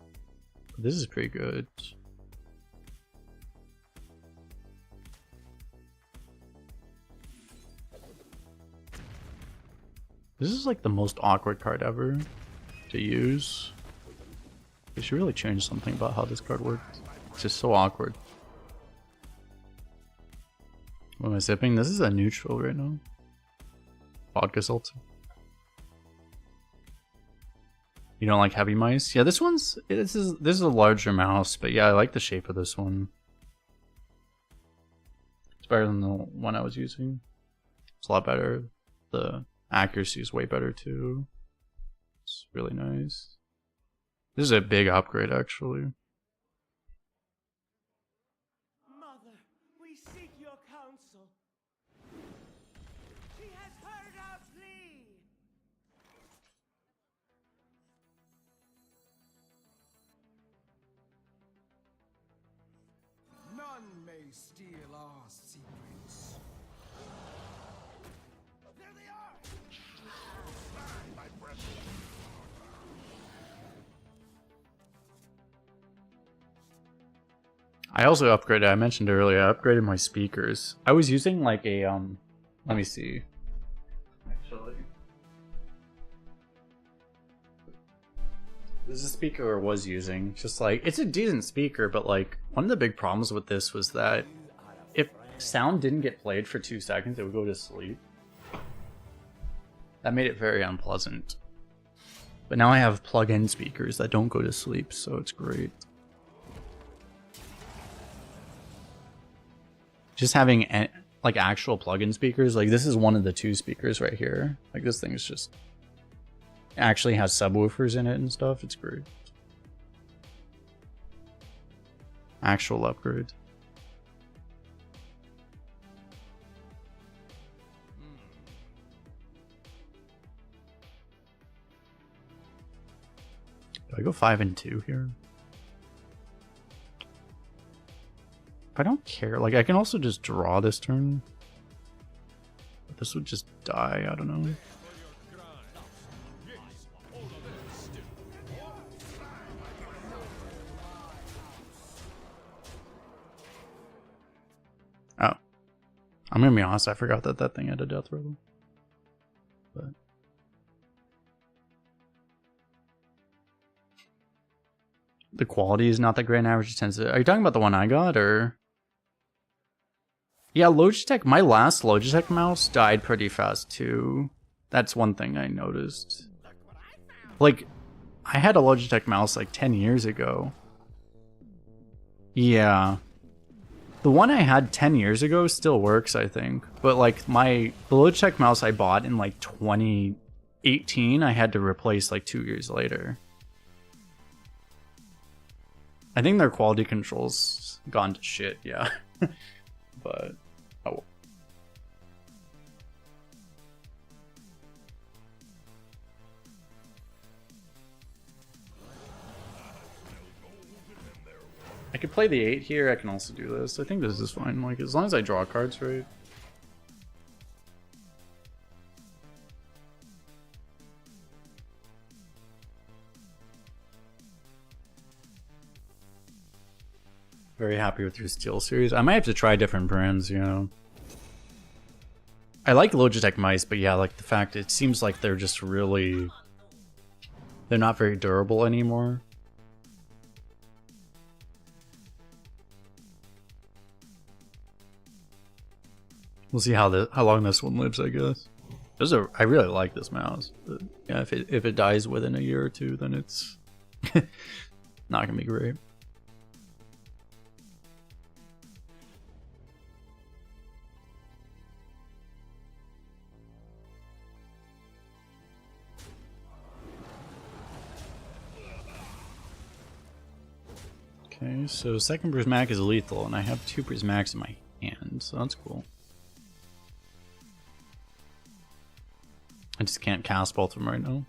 This is pretty good. This is like the most awkward card ever to use. They should really change something about how this card works. It's just so awkward. What am I sipping? This is a neutral right now. Vodka seltzer. You don't like heavy mice? Yeah, this is a larger mouse, but yeah, I like the shape of this one. It's better than the one I was using. It's a lot better. The accuracy is way better too. It's really nice. This is a big upgrade actually. Mother, we seek your counsel. She has heard our plea. None may steal our secrets. There they are! I also upgraded, I mentioned earlier, I upgraded my speakers. I was using like a, let me see. Actually. This is a speaker I was using. Just like, it's a decent speaker, but like, one of the big problems with this was that if sound didn't get played for 2 seconds, it would go to sleep. That made it very unpleasant. But now I have plug-in speakers that don't go to sleep, so it's great. Just having like actual plug-in speakers, like this is one of the 2 speakers right here. Like this thing is just actually has subwoofers in it and stuff. It's great. Actual upgrade. Do I go 5 and 2 here? I don't care. Like, I can also just draw this turn. But this would just die. I don't know. Oh. I'm gonna be honest, I forgot that that thing had a death roll. But... the quality is not that great in average intensity. Are you talking about the one I got, or...? Yeah, Logitech, my last Logitech mouse died pretty fast too. That's one thing I noticed. Like, I had a Logitech mouse like 10 years ago. Yeah. The one I had 10 years ago still works, I think. But like, the Logitech mouse I bought in like 2018, I had to replace like 2 years later. I think their quality control's gone to shit, yeah. But, oh. I could play the 8 here, I can also do this. I think this is fine, like, as long as I draw cards right. Very happy with your Steel series. I might have to try different brands, you know. I like Logitech mice, but yeah, like the fact it seems like they're just really... they're not very durable anymore. We'll see how long this one lives, I guess. I really like this mouse, but yeah, if it dies within a year or two, then it's not gonna be great. Okay, so second prismatic is lethal, and I have 2 prismatics in my hand, so that's cool. I just can't cast both of them right now.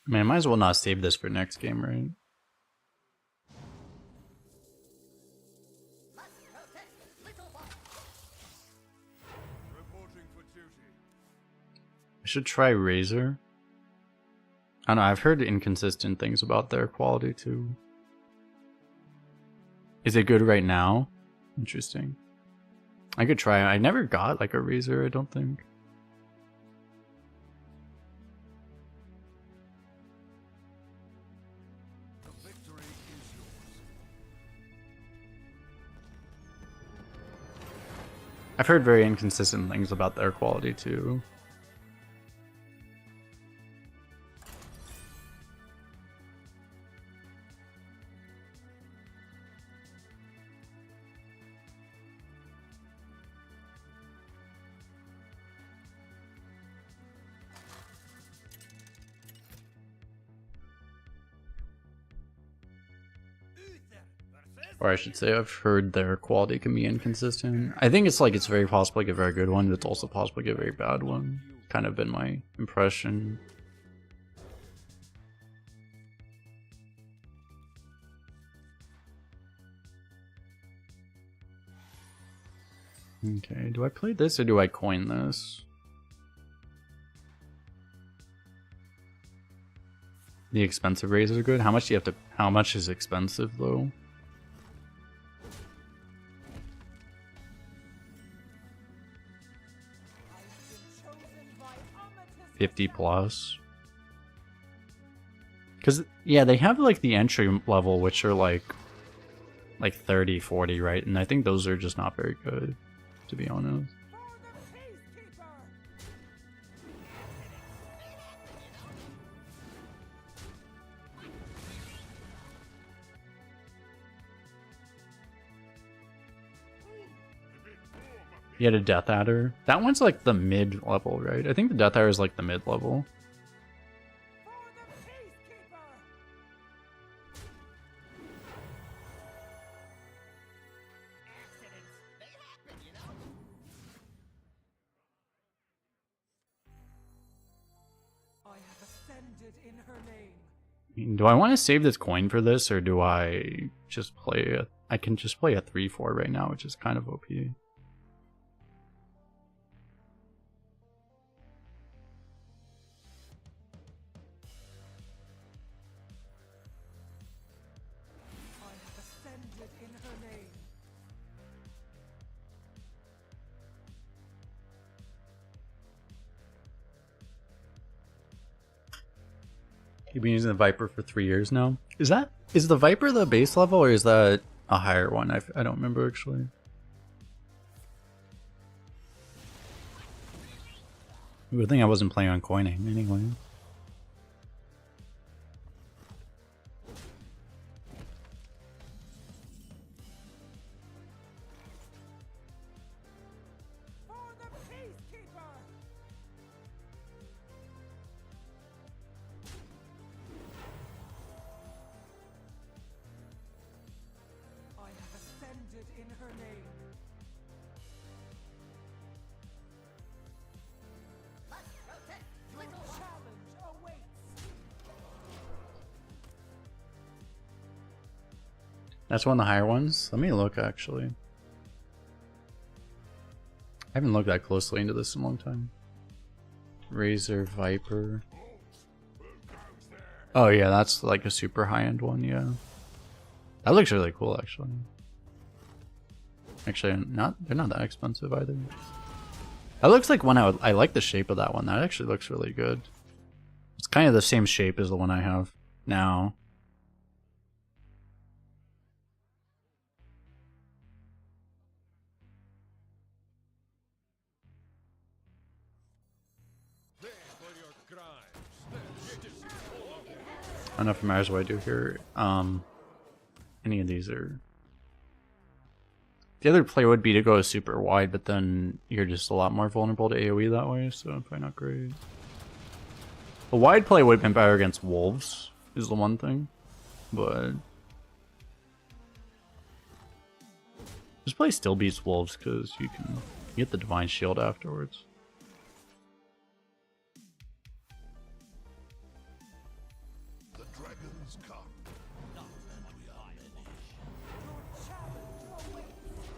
Man, I might as well not save this for next game, right? Reporting for duty. I should try Razor. I don't know, I've heard inconsistent things about their quality too. Is it good right now? Interesting. I could try. I never got like a Razor, I don't think. The victory is yours. I've heard very inconsistent things about their quality too. Or I should say I've heard their quality can be inconsistent. I think it's like it's very possible to get a very good one, but it's also possible to get a very bad one. Kind of been my impression. Okay, do I play this or do I coin this? The expensive razors are good. How much do you have to? How much is expensive though? Chosen by Amatus 50 plus. Because yeah, they have like the entry level, which are like 30, 40, right? And I think those are just not very good, to be honest. for the Peacekeeper. You had a Death Adder. That one's like the mid level, right? I think the Death Adder is like the mid level. For the Peacekeeper. I have ascended in her name. I mean, do I want to save this coin for this, or do I just play a... I can just play a 3-4 right now, which is kind of OP. I have ascended in her name. You've been using the Viper for 3 years now. Is the Viper the base level, or is that a higher one? I don't remember actually. Good thing I wasn't playing on coining anyway. For the Peacekeeper. I have ascended in her name. Your challenge awaits. That's one of the higher ones. Let me look actually. I haven't looked that closely into this in a long time. Razor Viper. Oh yeah, that's like a super high-end one, yeah. That looks really cool actually. Actually, they're not that expensive either. That looks like one I like the shape of that one. That actually looks really good. It's kind of the same shape as the one I have now. Pay for your crimes. Justice is full of them. I don't know if it matters what I do here. Any of these are... The other play would be to go super wide, but then you're just a lot more vulnerable to AoE that way, so probably not great. The wide play would have been better against wolves, is the one thing. But... this play still beats wolves, because you can get the Divine Shield afterwards. The dragons come. Your challenge awaits.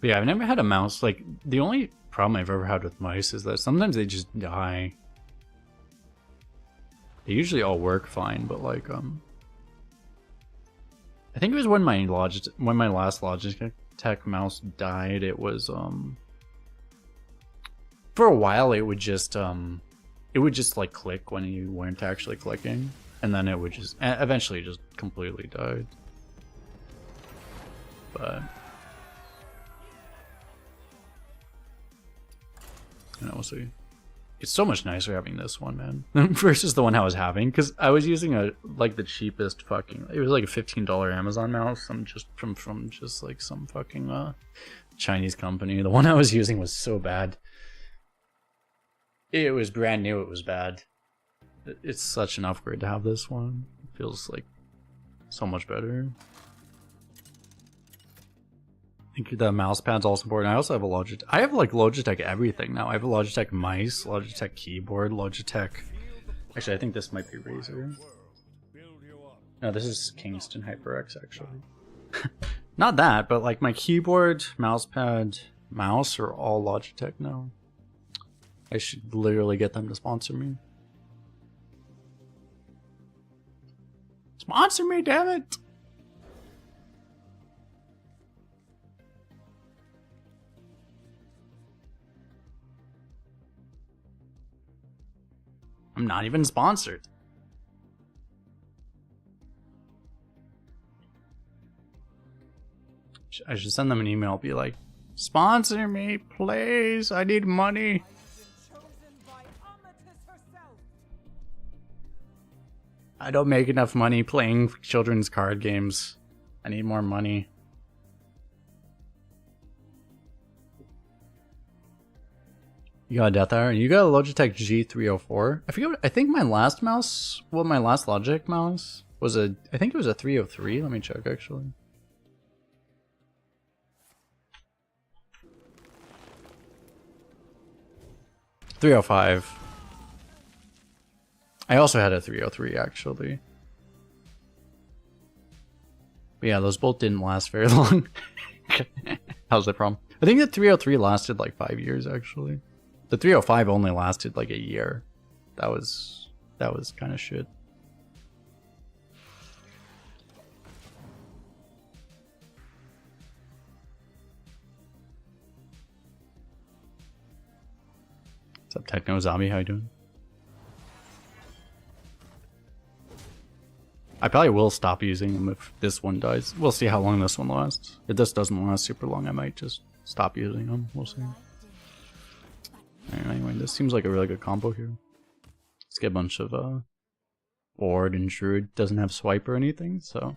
But yeah, I've never had a mouse. Like, the only problem I've ever had with mice is that sometimes they just die. They usually all work fine, but like, I think it was when my last Logitech mouse died, it was, for a while it would just like click when you weren't actually clicking, and then it would just, eventually just completely died. But we'll see. It's so much nicer having this one, man, versus the one I was having, because I was using the cheapest fucking. It was like a $15 Amazon mouse. I'm just from just like some fucking Chinese company. The one I was using was so bad. It was brand new. It was bad. It's such an upgrade to have this one. It feels like so much better. I think the mouse pad's also important. I also have a Logitech. I have like Logitech everything now. I have a Logitech mice, Logitech keyboard, Logitech. Actually, I think this might be Razer. No, this is Kingston HyperX actually. Not that, but like my keyboard, mouse pad, mouse are all Logitech now. I should literally get them to sponsor me. Sponsor me, damn it! I'm not even sponsored. I should send them an email, be like, sponsor me, please. I need money. I don't make enough money playing children's card games. I need more money. You got a Death Hour, and you got a Logitech G304. I forget. I think my last mouse, well, my last Logitech mouse was I think it was a 303. Let me check actually. $305. I also had a 303 actually. But yeah, those both didn't last very long. How's the problem? I think the 303 lasted like 5 years actually. The 305 only lasted like a year. That was kind of shit. What's up, Techno Zombie? How you doing? I probably will stop using them if this one dies. We'll see how long this one lasts. If this doesn't last super long, I might just stop using them. We'll see. Anyway, this seems like a really good combo here. Let's get a bunch of Ward and Druid. Doesn't have swipe or anything, so.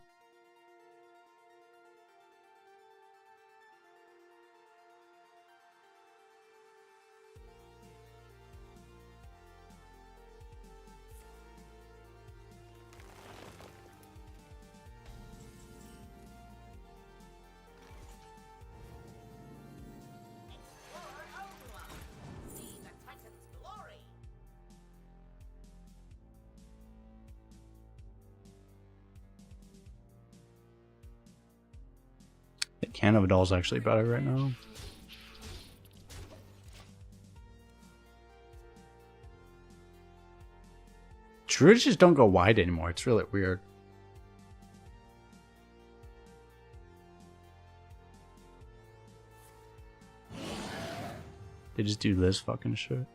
Canada is actually better right now. Druids just don't go wide anymore. It's really weird. They just do this fucking shit.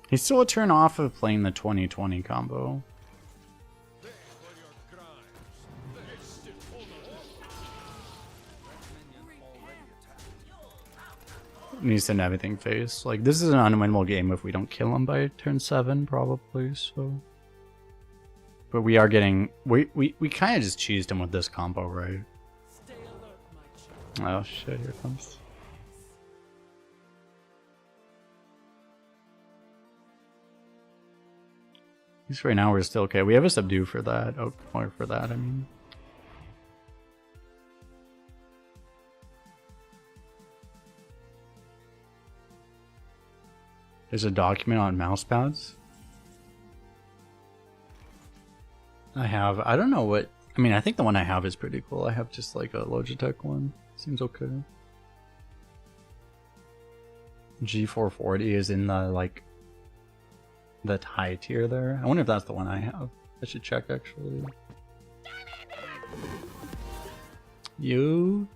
He's still a turn off of playing the 2020 combo. Needs to have everything face. Like, this is an unwinnable game if we don't kill him by turn 7, probably, so. But we are getting. We kind of just cheesed him with this combo, right? Oh shit, here it comes. At least right now we're still okay. We have a subdue for that. Oh, or for that, I mean. There's a document on mouse pads. I don't know what, I mean, I think the one I have is pretty cool. I have just like a Logitech one. Seems okay. G440 is in the, like, the high tier there. I wonder if that's the one I have. I should check actually. You.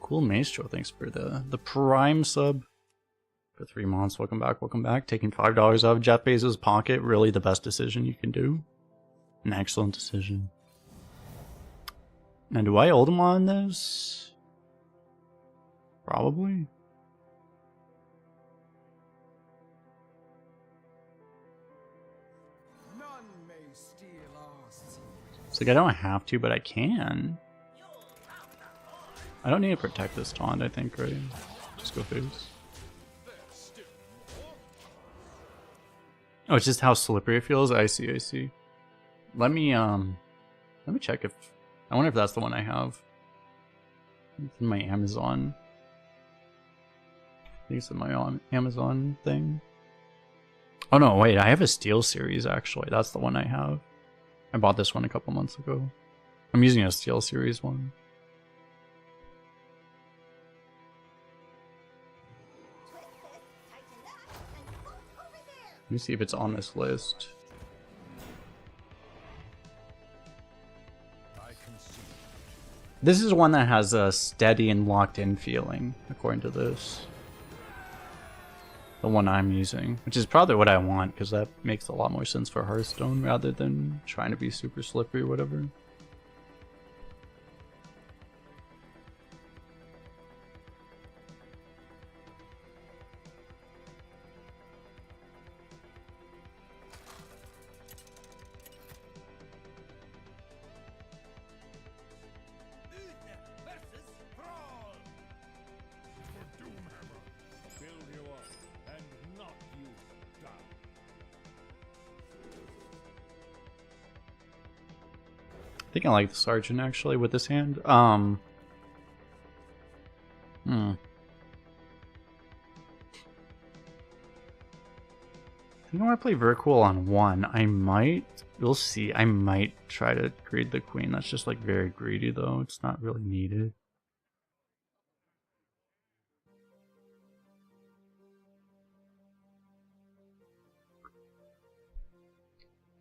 Cool Maestro, thanks for the Prime sub. For 3 months, welcome back, welcome back. Taking $5 out of Jeff Bezos' pocket, really the best decision you can do. An excellent decision. Now, do I hold him on this? Probably. None may steal our secret. It's like I don't have to, but I can. I don't need to protect this taunt, I think, right? Just go face. Oh, it's just how slippery it feels? I see, I see. Let me check if... I wonder if that's the one I have. It's in my Amazon. I think it's in my Amazon thing. Oh no, wait, I have a Steel series actually. That's the one I have. I bought this one a couple months ago. I'm using a Steel series one. Let me see if it's on this list. This is one that has a steady and locked in feeling, according to this. The one I'm using, which is probably what I want, because that makes a lot more sense for Hearthstone rather than trying to be super slippery or whatever. I think I like the Sergeant actually with this hand. I think I want to play Vercool on 1. I might, we'll see. I might try to greed the Queen. That's just like very greedy though. It's not really needed.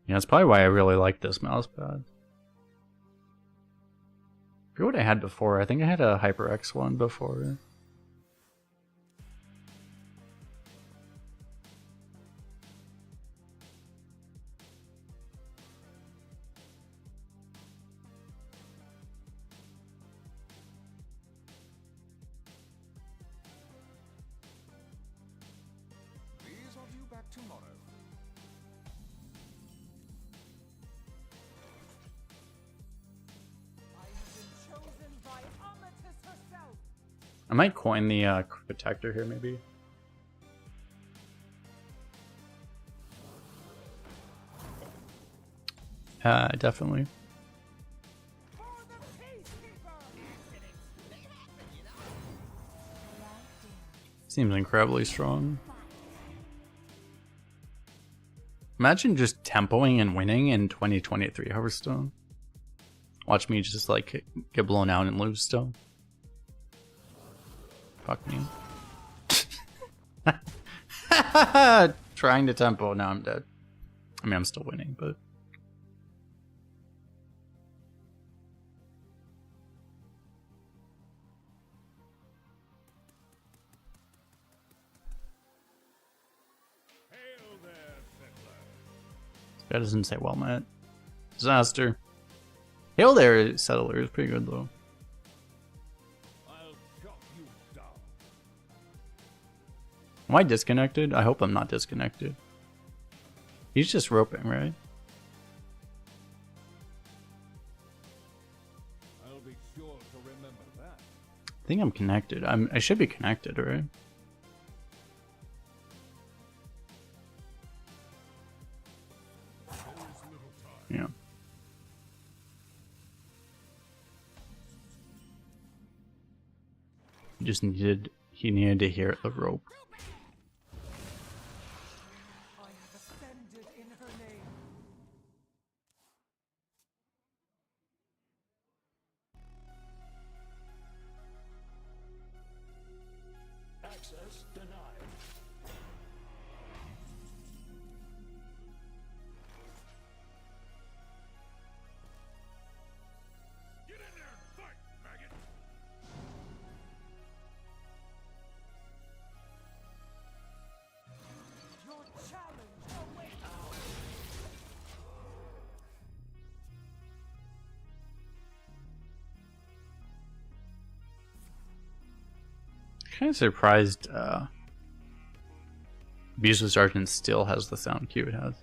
Yeah, that's probably why I really like this mouse pad. I forget what I had before. I think I had a HyperX one before. These are due back tomorrow. I have been chosen by Amatis herself. I might coin the Protector here, maybe. Definitely. For the Peacekeeper. Seems incredibly strong. Imagine just tempoing and winning in 2023 Hearthstone. Watch me just like get blown out and lose still. Fuck me. Trying to tempo, now I'm dead. I mean, I'm still winning, but... Hail there, settler. This guy doesn't say well met. Disaster. Hail there, Settler is pretty good though. I'll chop you down. Am I disconnected? I hope I'm not disconnected. He's just roping, right? I'll be sure to remember that. I think I'm connected. I should be connected, right? Yeah. He needed to hear the rope. wounded in her name. Access denied. Get in there and fight, maggot! Your challenge awaits. Kind of surprised Abusive Sergeant still has the sound cue it has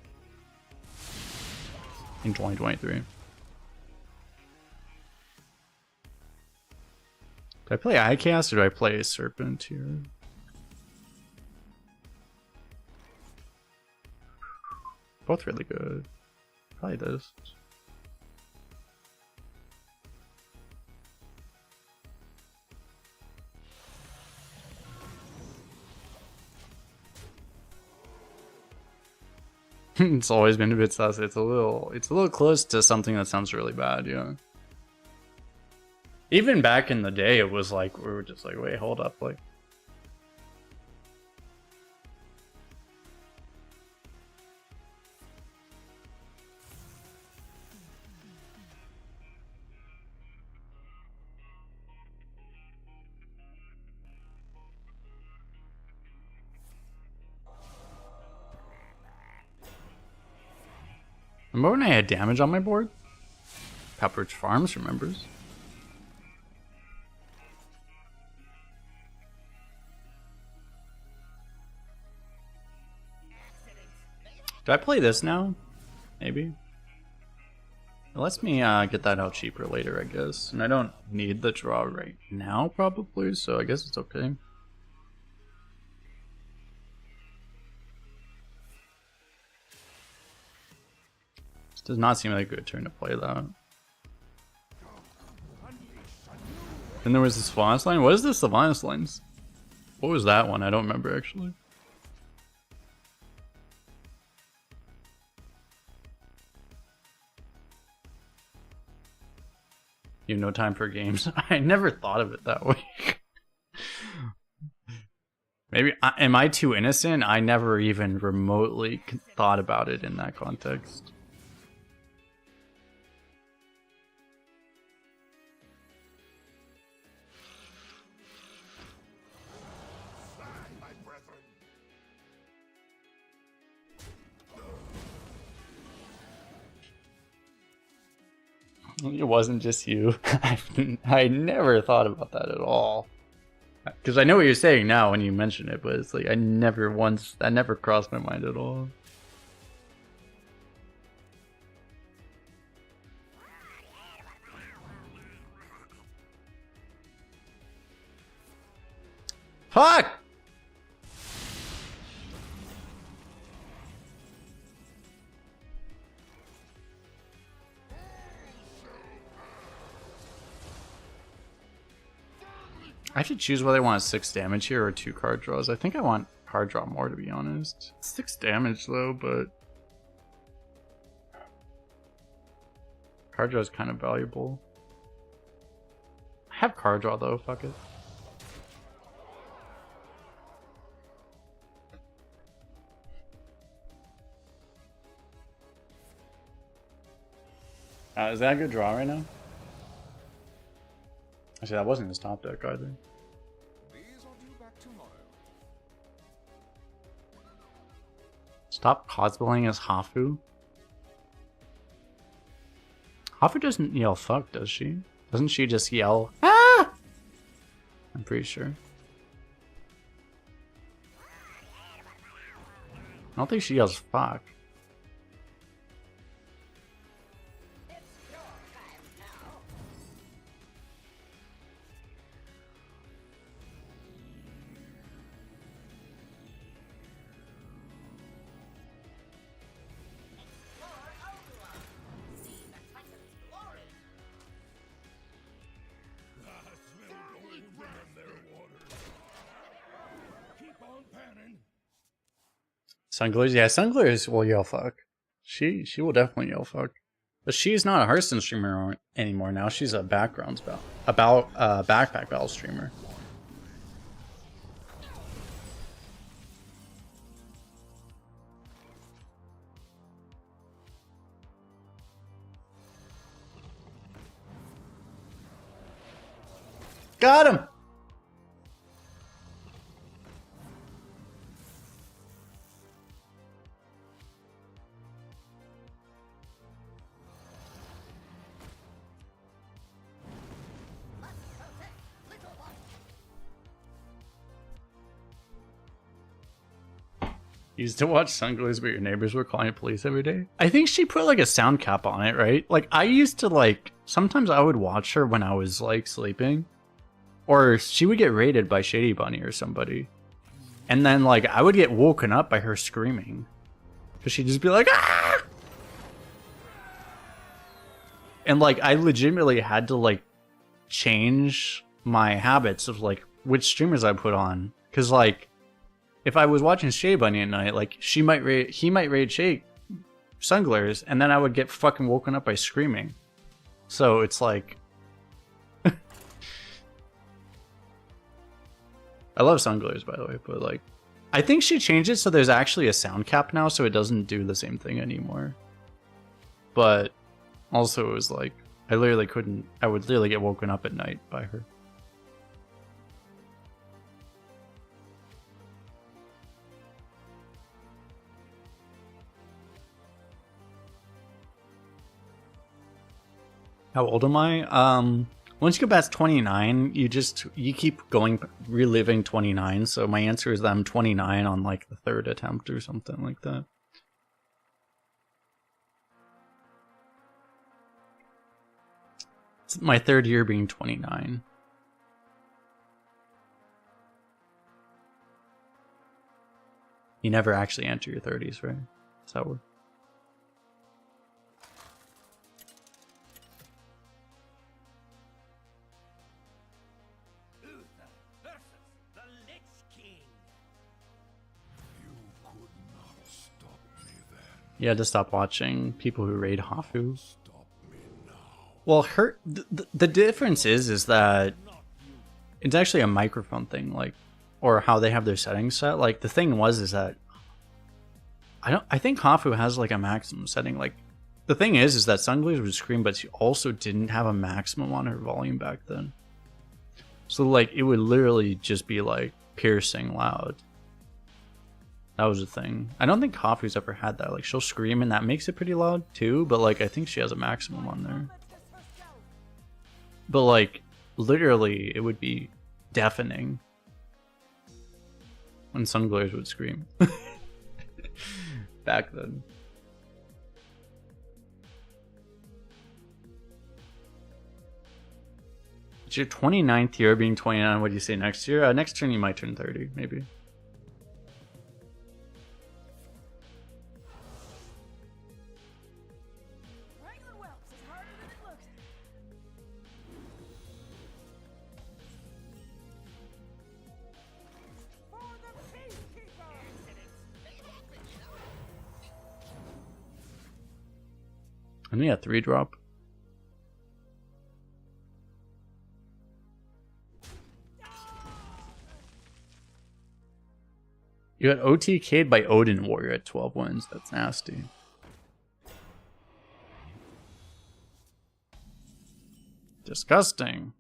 in 2023. Do I play iCast or do I play Serpent here? Both really good. Probably this. It's always been a bit sus. It's a little close to something that sounds really bad, yeah. Even back in the day, it was like we were just like, wait, hold up, like. Remember when I had damage on my board? Pepperidge Farms remembers. Do I play this now? Maybe. It lets me get that out cheaper later, I guess. And I don't need the draw right now, probably, so I guess it's okay. Does not seem like a good turn to play that. Then there was the Sylvanas line. What is the Sylvanas lines? What was that one? I don't remember actually. You have no time for games. I never thought of it that way. Maybe am I too innocent? I never even remotely thought about it in that context. It wasn't just you. I never thought about that at all. Because I know what you're saying now when you mention it, but it's like that never crossed my mind at all. Fuck! I have to choose whether I want 6 damage here or 2 card draws. I think I want card draw more, to be honest. 6 damage though, but card draw is kind of valuable. I have card draw though, fuck it. Is that a good draw right now? Actually, that wasn't his top deck either. These are due back tomorrow. Stop cosplaying as Hafu. Hafu doesn't yell fuck, does she? Doesn't she just yell, ah? I'm pretty sure. I don't think she yells fuck. Sunglares, yeah, Sunglares will yell fuck. She will definitely yell fuck. But she's not a Hearthstone streamer anymore now. She's a backgrounds backpack battle streamer. Got him! You used to watch Sunglares, but your neighbors were calling the police every day. I think she put like a sound cap on it, right? Like I used to like, sometimes I would watch her when I was like sleeping. Or she would get raided by Shady Bunny or somebody. And then like I would get woken up by her screaming. Cause she'd just be like, ah! And like I legitimately had to like change my habits of like which streamers I put on. Cause like if I was watching Shady Bunny at night, like he might raid Shady Sunglares, and then I would get fucking woken up by screaming. So it's like I love Sunglares, by the way, but like I think she changed it so there's actually a sound cap now, so it doesn't do the same thing anymore. But also it was like I would literally get woken up at night by her. How old am I? Once you get past 29, you keep reliving 29. So my answer is that I'm 29 on like the 3rd attempt or something like that. It's my 3rd year being 29. You never actually enter your 30s, right? That's how it works. You had to stop watching people who raid Hafu. Well, the difference is that it's actually a microphone thing, like, or how they have their settings set. Like the thing is that I think Hafu has like a maximum setting. Like the thing is that Sunglares would scream, but she also didn't have a maximum on her volume back then. So like it would literally just be like piercing loud. That was the thing. I don't think Hafu's ever had that. Like she'll scream and that makes it pretty loud too, but like I think she has a maximum on there. But like literally it would be deafening when Sunglares would scream. Back then. It's your 29th year being 29. What do you say next year? Next turn you might turn 30, maybe. And we had 3-drop. You got OTK'd by Odin Warrior at 12 wins. That's nasty. Disgusting.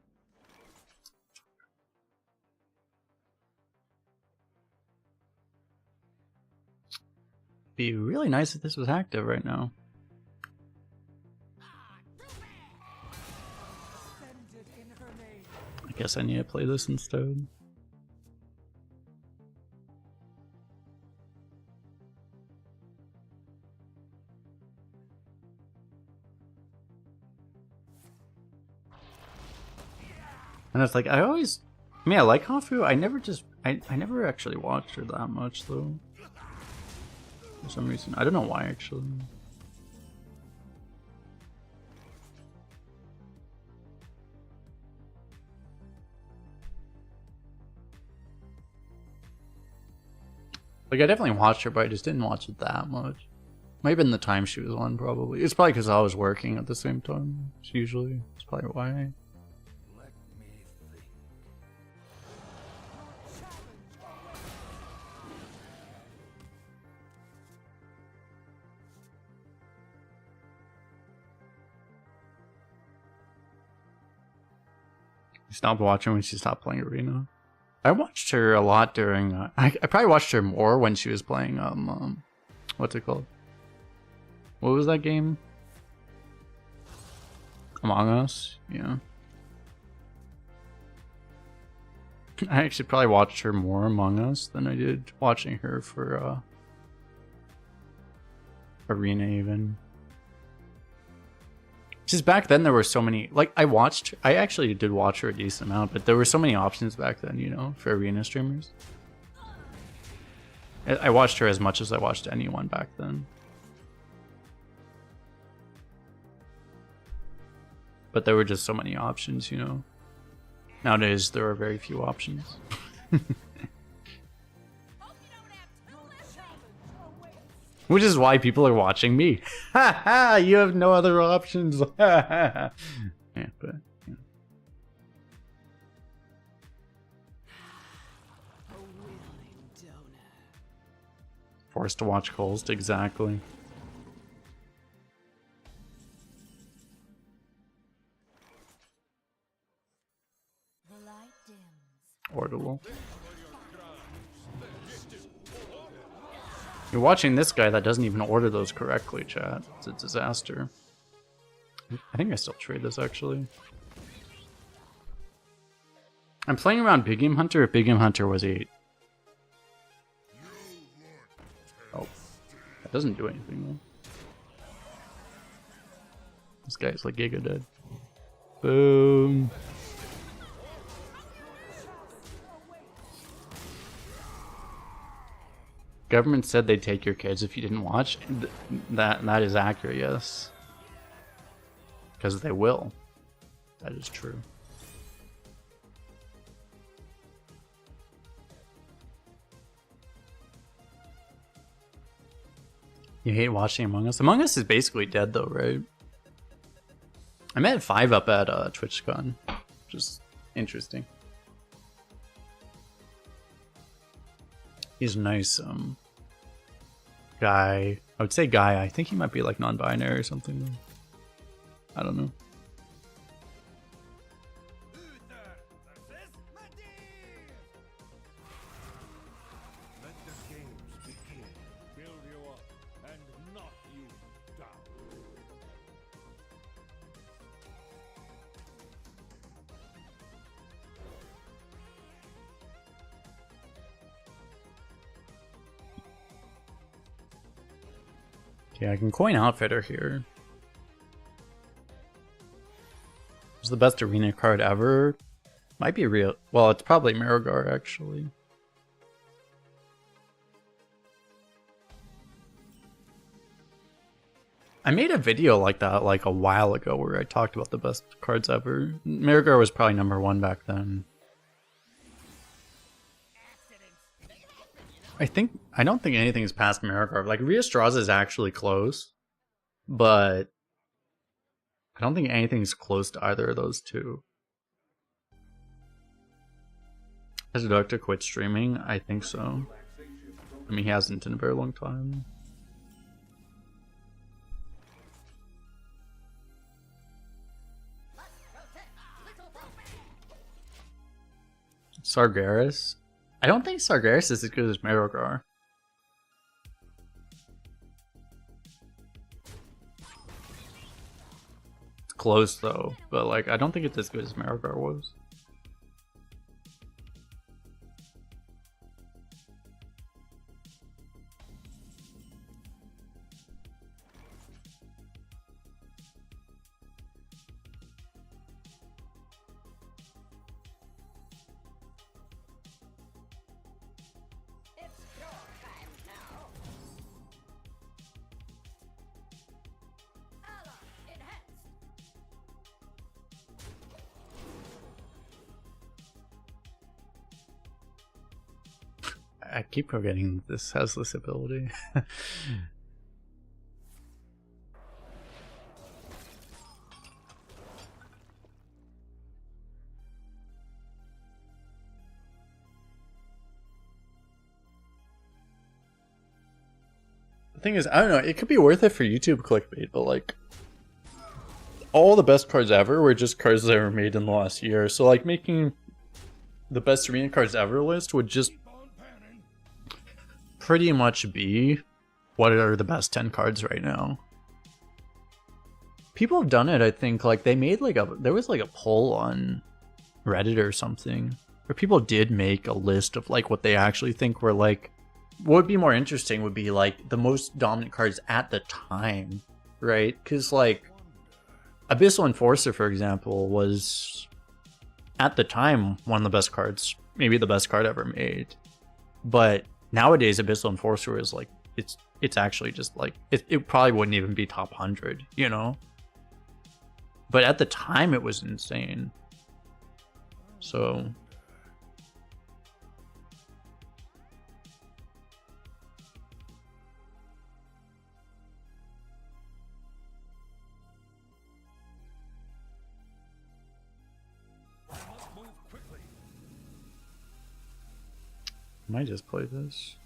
Be really nice if this was active right now. I guess I need to play this instead. And it's like I mean I like Hafu. I never actually watched her that much though. For some reason. I don't know why actually. Like, I definitely watched her, but I just didn't watch it that much. Might have been the time she was on, probably. It's probably because I was working at the same time, usually. That's probably why. Let me think. I stopped watching when she stopped playing Arena. I watched her a lot during... I probably watched her more when she was playing, what's it called? What was that game? Among Us? Yeah. I actually probably watched her more Among Us than I did watching her for, Arena even. Just back then there were so many, like, I actually did watch her a decent amount, but there were so many options back then, you know, for Arena streamers. I watched her as much as I watched anyone back then. But there were just so many options, you know. Nowadays there are very few options. Which is why people are watching me. Ha ha! You have no other options. Yeah, but yeah. Forced to watch Kolst, exactly. Orderable. You're watching this guy that doesn't even order those correctly, chat. It's a disaster. I think I still trade this, actually. I'm playing around Big Game Hunter if Big Game Hunter was 8. Oh. That doesn't do anything, though. This guy's like Giga dead. Boom. Government said they'd take your kids if you didn't watch. That is accurate, yes. Because they will. That is true. You hate watching Among Us? Among Us is basically dead though, right? I met 5 up at TwitchCon. Which is interesting. He's a nice guy. I would say guy. I think he might be like non-binary or something. I don't know. Let the games begin. Build you up and knock you down. Okay, I can coin Outfitter here. It's the best arena card ever. Might be real. Well, it's probably Marigar actually. I made a video like that like a while ago where I talked about the best cards ever. Marigar was probably #1 back then. I don't think anything is past Marigar. Like Riastraza is actually close, but I don't think anything's close to either of those two. Has Doctor quit streaming? I think so. I mean, he hasn't in a very long time. Sargeras? I don't think Sargeras is as good as Marigar. It's close though, but like I don't think it's as good as Marigar was. I keep forgetting this has this ability. The thing is, I don't know, it could be worth it for YouTube clickbait, but like, all the best cards ever were just cards that were made in the last year. So like making the best arena cards ever list would just pretty much be what are the best 10 cards right now. People have done it, I think. Like they made like there was like a poll on Reddit or something where people did make a list of like what they actually think were like, what would be more interesting would be like the most dominant cards at the time, right? Because like Abyssal Enforcer, for example, was at the time one of the best cards, maybe the best card ever made. But nowadays Abyssal Enforcer is like, it's actually just like, it probably wouldn't even be top 100, you know? But at the time it was insane. So I might just play this.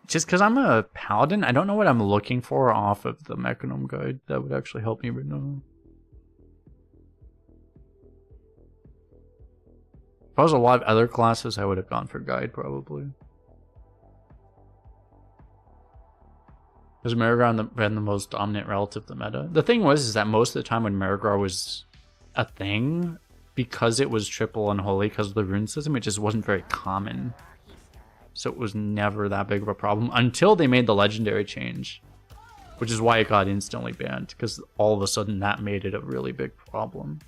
Just because I'm a paladin, I don't know what I'm looking for off of the Mechanom guide that would actually help me right now. If I was a lot of other classes, I would have gone for guide probably. Has Marigar been the most dominant relative to meta? The thing was is that most of the time when Marigar was a thing, because it was triple unholy because of the rune system, it just wasn't very common. So it was never that big of a problem until they made the legendary change, which is why it got instantly banned, because all of a sudden that made it a really big problem.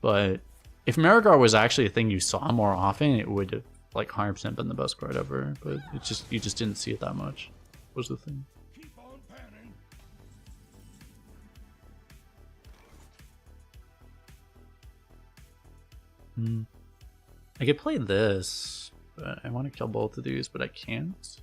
But if Marigar was actually a thing you saw more often, it would have like 100% been the best card ever. But it just, you just didn't see it that much, was the thing. Keep on panning. I could play this, but I want to kill both of these, but I can't.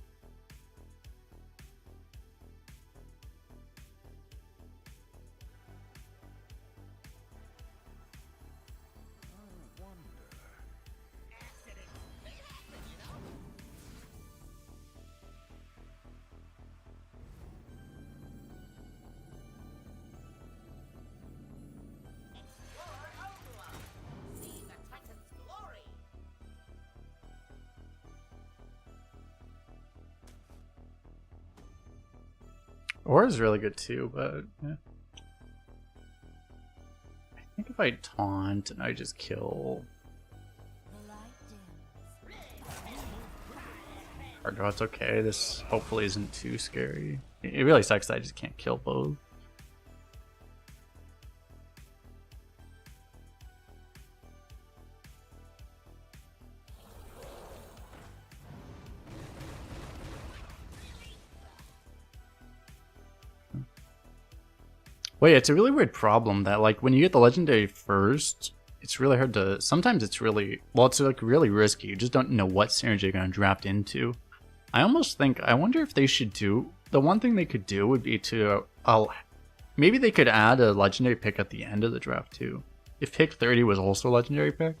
Aura is really good too, but yeah. I think if I taunt and I just kill. Hard draw, it's okay. This hopefully isn't too scary. It really sucks that I just can't kill both. Wait, it's a really weird problem that like when you get the legendary first, it's really hard to, sometimes it's really, well, it's like really risky. You just don't know what synergy you're going to draft into. I almost think, I wonder if they should do, the one thing they could do would be to, maybe they could add a legendary pick at the end of the draft too. If pick 30 was also a legendary pick,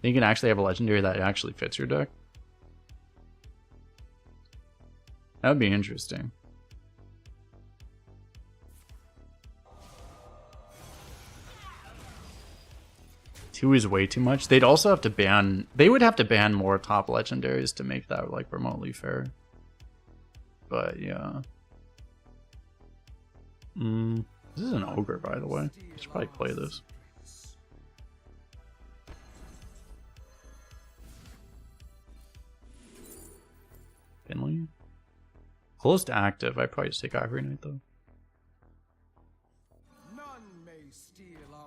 then you can actually have a legendary that actually fits your deck. That would be interesting. 2 is way too much. They'd also have to ban, they would have to ban more top legendaries to make that like remotely fair. But yeah. This is an ogre, by the way. I should probably play this. Finley? Close to active. I'd probably just take Ivory Knight though. None may steal our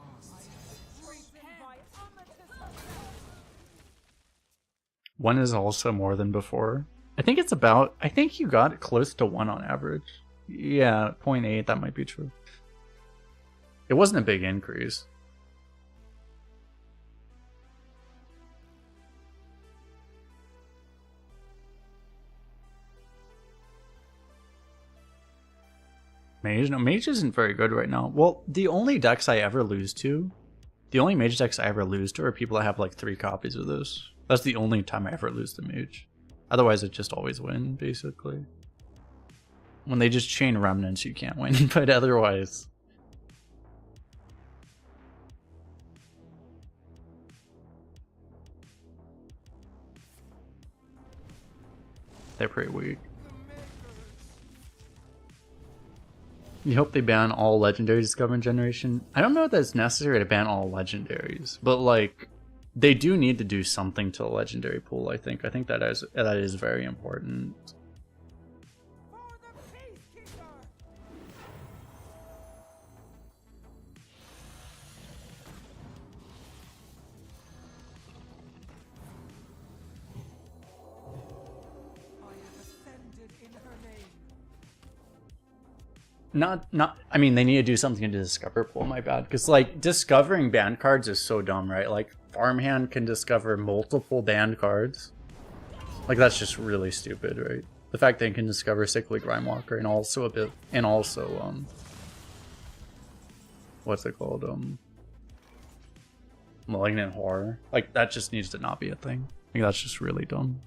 One is also more than before. I think it's about, I think you got close to 1 on average. Yeah, 0.8, that might be true. It wasn't a big increase. Mage? No, Mage isn't very good right now. Well, the only decks I ever lose to, the only Mage decks I ever lose to are people that have like 3 copies of this. That's the only time I ever lose to Mage. Otherwise, I just always win, basically. When they just chain Remnants, you can't win, but otherwise... They're pretty weak. You hope they ban all legendaries this government generation. I don't know if that's necessary to ban all legendaries, but like they do need to do something to the legendary pool. I think that is very important. For the Peacekeeper! I have ascended in her name. Not. I mean, they need to do something to discover pool. My bad, because like discovering banned cards is so dumb, right? Like farmhand can discover multiple banned cards. Like that's just really stupid, right? The fact they can discover Sickly Grimewalker and also what's it called? Malignant Horror. Like that just needs to not be a thing. Like that's just really dumb.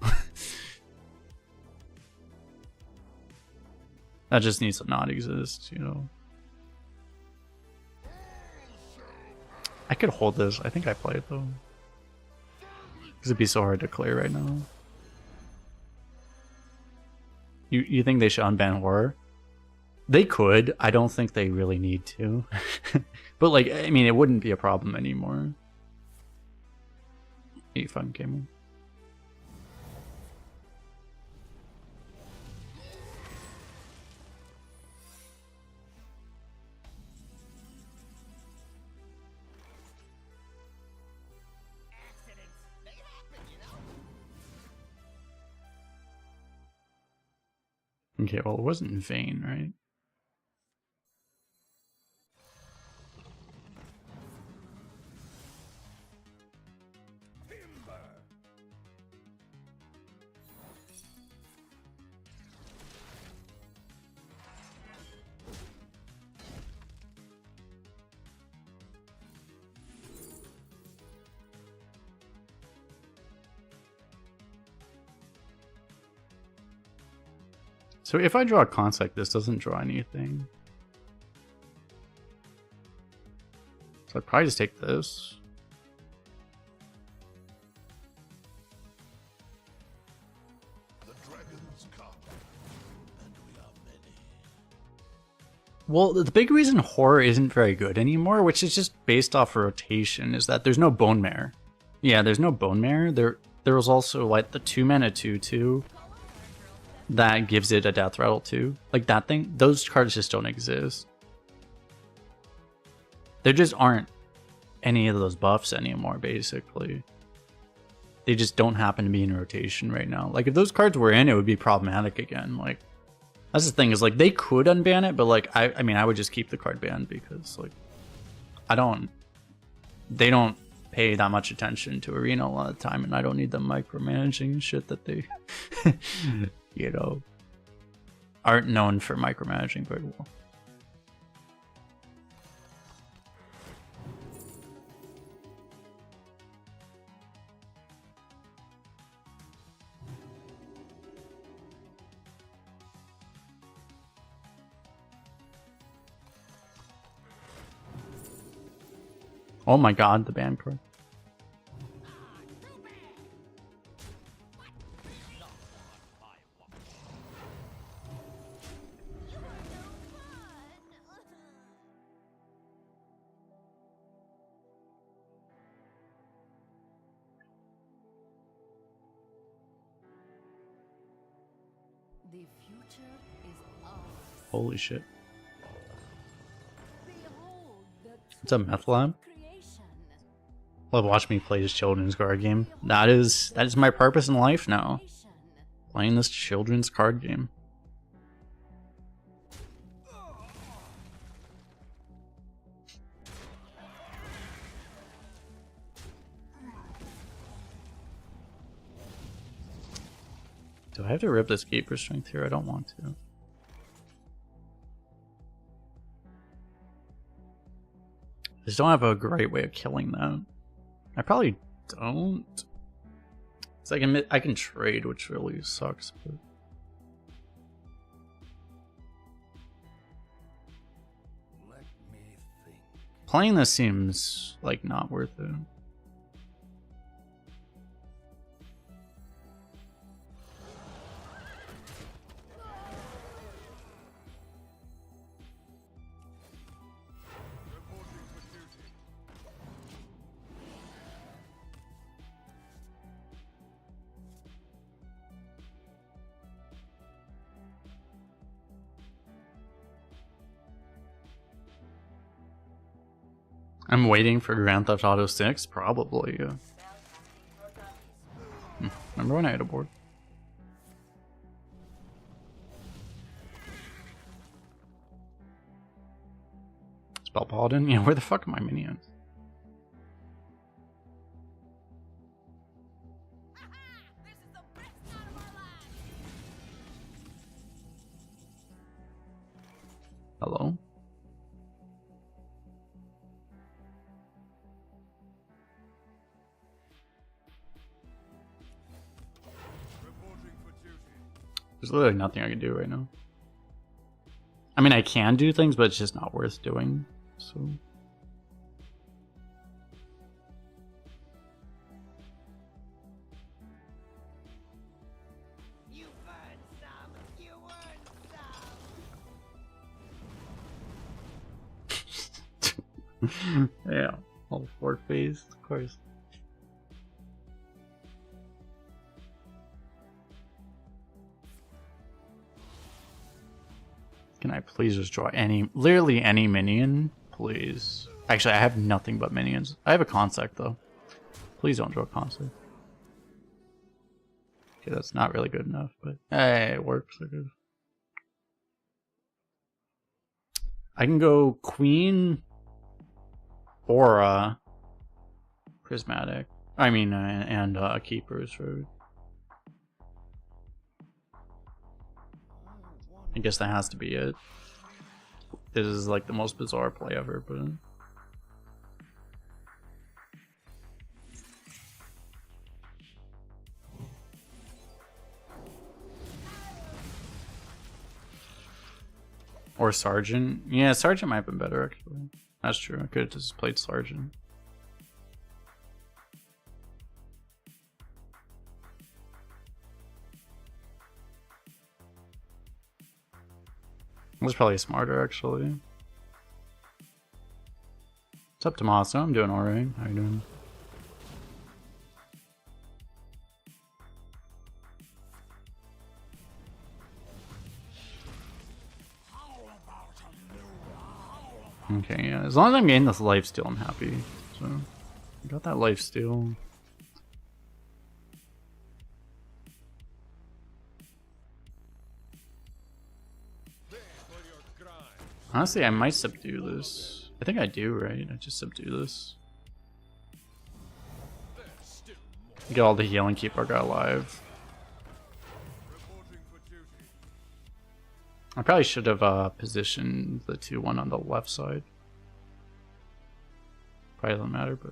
That just needs to not exist, you know. I could hold this. I think I play it though. Because it'd be so hard to clear right now. You think they should unban Horror? They could. I don't think they really need to. But like, I mean, it wouldn't be a problem anymore. Hey, fun gaming. Okay, well, it wasn't in vain, right? So if I draw a Consect, this doesn't draw anything. So I'd probably just take this. Well, the big reason Horror isn't very good anymore, which is just based off rotation, is that there's no Bone Mare. Yeah, there's no Bone Mare. There was also like the 2-mana 2/2 that gives it a Death Rattle too. Like that thing, those cards just don't exist. There just aren't any of those buffs anymore, basically. They just don't happen to be in rotation right now. Like if those cards were in, it would be problematic again. Like that's the thing, is like they could unban it, but like I mean I would just keep the card banned because like they don't pay that much attention to Arena a lot of the time, and I don't need them micromanaging shit that they you know, aren't known for micromanaging very well. Oh my god, the ban card. The future is ours. Holy shit. Behold the It's a meth lab? creation. Love watch me play this children's card game. That is my purpose in life now. Playing this children's card game. Do I have to rip this keeper strength here? I don't want to. I just don't have a great way of killing that. I probably don't. Cause I can trade, which really sucks. But... Let me think. playing this seems like not worth it. I'm waiting for Grand Theft Auto 6? Probably, yeah. Remember when I had a board? Spell Paladin? Yeah, where the fuck are my minions? Hello? There's literally nothing I can do right now. I mean, I can do things, but it's just not worth doing. So. You burn some, you earn some. Yeah, all 4 phase, of course. Can I please just draw literally any minion? Please. Actually, I have nothing but minions. I have a Consect, though. Please don't draw Consect. Okay, that's not really good enough, but hey, it works. I can go Queen, Aura, Prismatic. I mean, and Keepers, right? I guess that has to be it. This is like the most bizarre play ever, but... Or Sergeant. Yeah, Sergeant might have been better, actually. That's true. I could have just played Sergeant. It was probably smarter, actually. What's up, Tommaso? I'm doing alright. How you doing? Okay, yeah. As long as I'm getting this lifesteal, I'm happy. So, I got that lifesteal. Honestly, I might subdue this. I think I do, right? I just subdue this. Get all the healing, keep our guy alive. I probably should have positioned the 2-1 on the left side. Probably doesn't matter, but...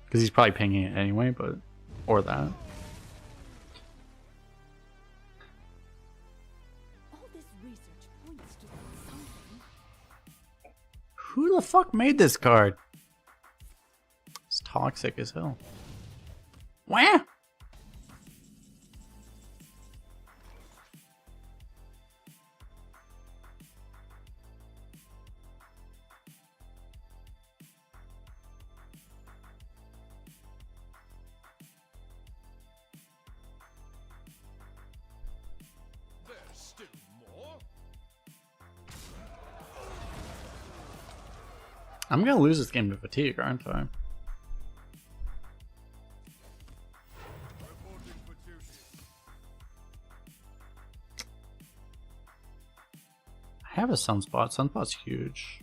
because he's probably pinging it anyway, but... or that. Who the fuck made this card? It's toxic as hell. Wah! There's still more. I'm gonna lose this game to fatigue, aren't I? Reporting for duty. I have a Sunspot. Sunspot's huge.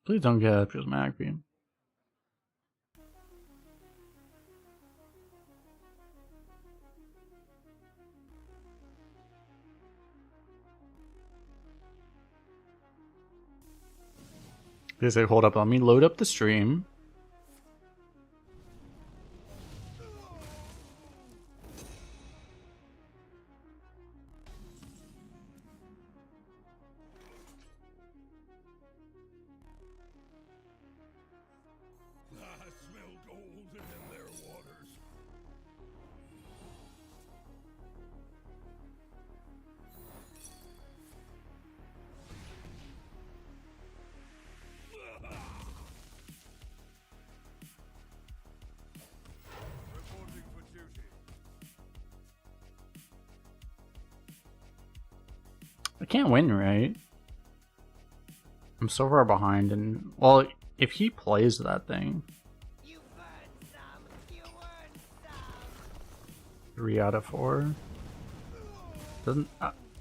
Please don't get a prismatic beam. They say hold up, let me load up the stream. I smell gold in their waters. Reporting for duty. I can't win, right? I'm so far behind, and well, if he plays that thing, You burn some, you earn some. 3 out of 4 doesn't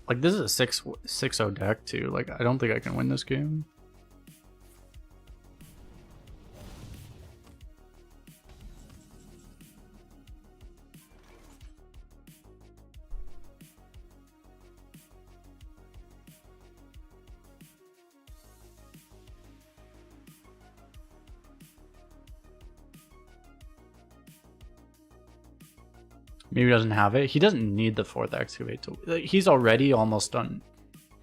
like this is a 6-0 deck too. Like I don't think I can win this game. Maybe he doesn't have it. He doesn't need the 4th excavate to. Like, he's already almost done.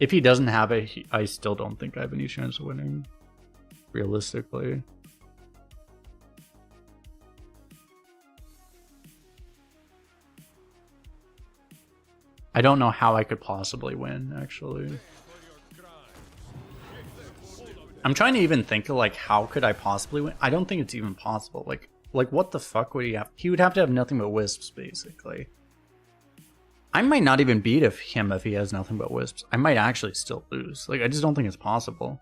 If he doesn't have it, I still don't think I have any chance of winning. Realistically. I don't know how I could possibly win, actually. I'm trying to even think of like how could I possibly win. I don't think it's even possible. Like what the fuck would he have? He would have to have nothing but wisps, basically. I might not even beat him if he has nothing but wisps. I might actually still lose. Like I just don't think it's possible.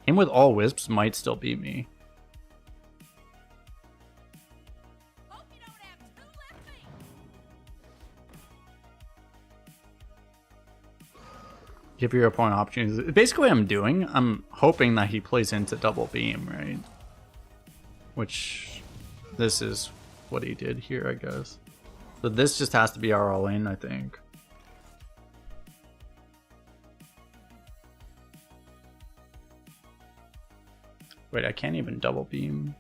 Him with all wisps might still beat me. Hope you don't have two left feet. Give your opponent opportunities. Basically what I'm doing, I'm hoping that he plays into double beam, right? Which, this is what he did here, I guess. So this just has to be our all-in, I think. Wait, I can't even double beam,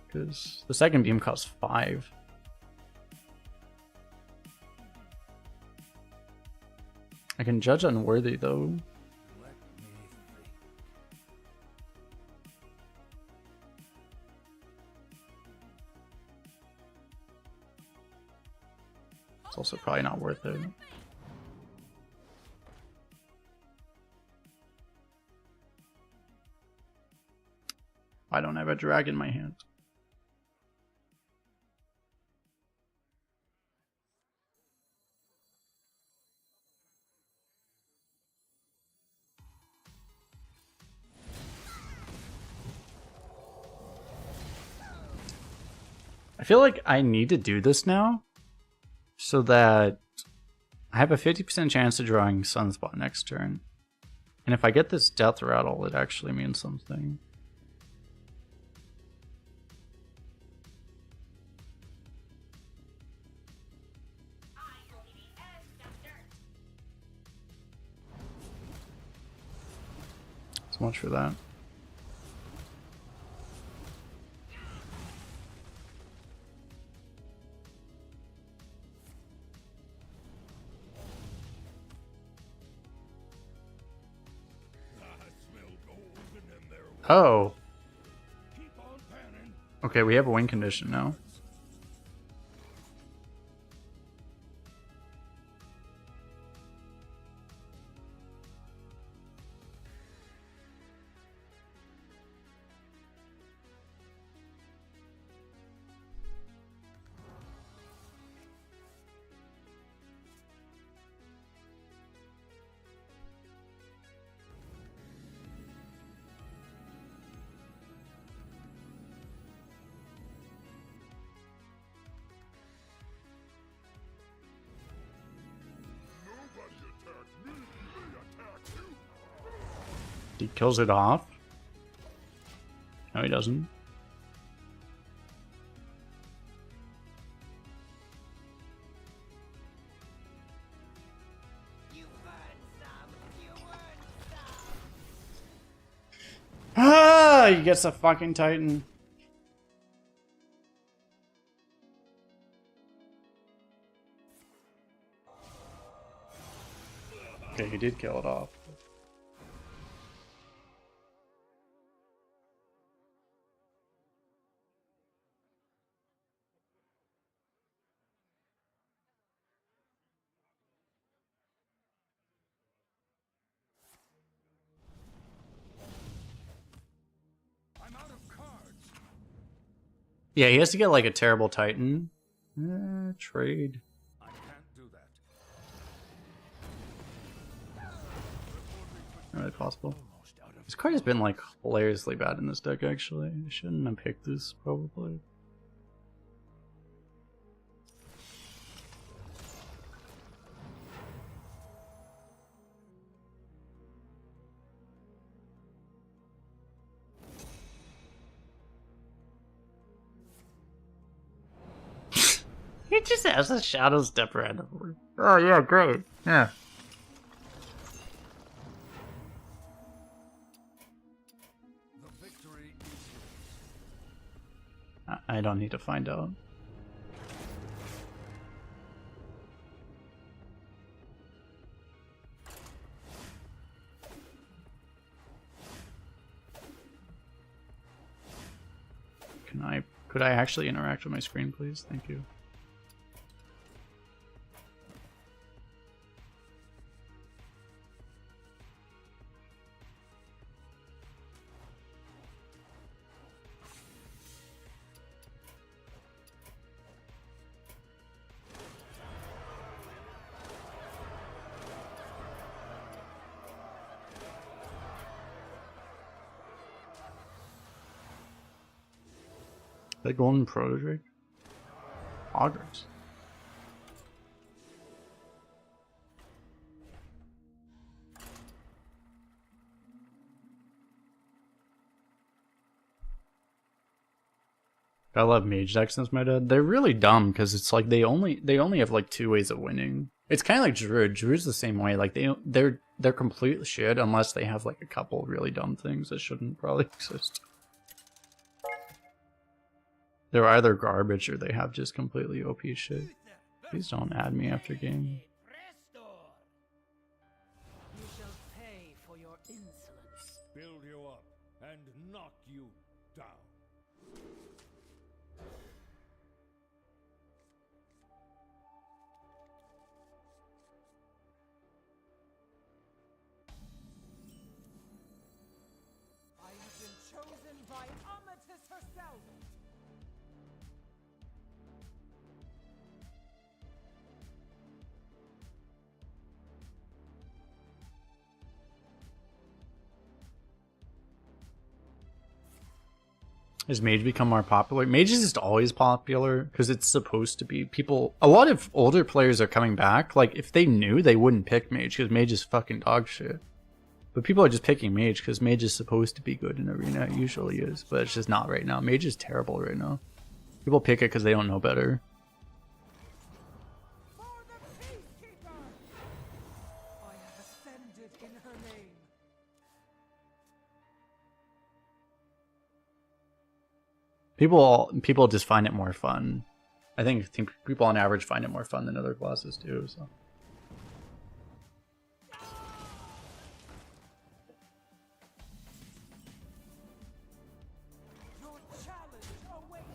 because the second beam costs 5. I can judge unworthy, though. It's also probably not worth it. I don't have a drag in my hand. I feel like I need to do this now so that I have a 50% chance of drawing Sunspot next turn. And if I get this Death Rattle, it actually means something. So much for that. Oh. Okay, we have a win condition now. He kills it off. No, he doesn't. Ah, he gets a fucking Titan. Okay, he did kill it off. I'm out of cards. Yeah, he has to get like a terrible Titan. Trade. I can't do that. Not really possible. This card has been like hilariously bad in this deck actually. I shouldn't have picked this probably. He just has a Shadow Step randomly. Oh yeah, great. Yeah. The victory is yours. I don't need to find out. Could I actually interact with my screen, please? Thank you. The Golden Proto-Drake? Augurs. I love mage decks since my dad. They're really dumb because it's like they only have like 2 ways of winning. It's kind of like Druid. Druid's the same way. Like they're complete shit unless they have like a couple really dumb things that shouldn't probably exist. They're either garbage or they have just completely OP shit. Please don't add me after game. You shall pay for your insolence. Build you up and knock you down. I have been chosen by Amatis herself. Has Mage become more popular? Mage is just always popular because it's supposed to be. People, a lot of older players are coming back. Like, if they knew, they wouldn't pick Mage because Mage is fucking dog shit. But people are just picking Mage because Mage is supposed to be good in Arena. It usually is, but it's just not right now. Mage is terrible right now. People pick it because they don't know better. For the Peacekeeper! I have ascended in her name. People just find it more fun. I think people on average find it more fun than other classes too. So. Your challenge awaits.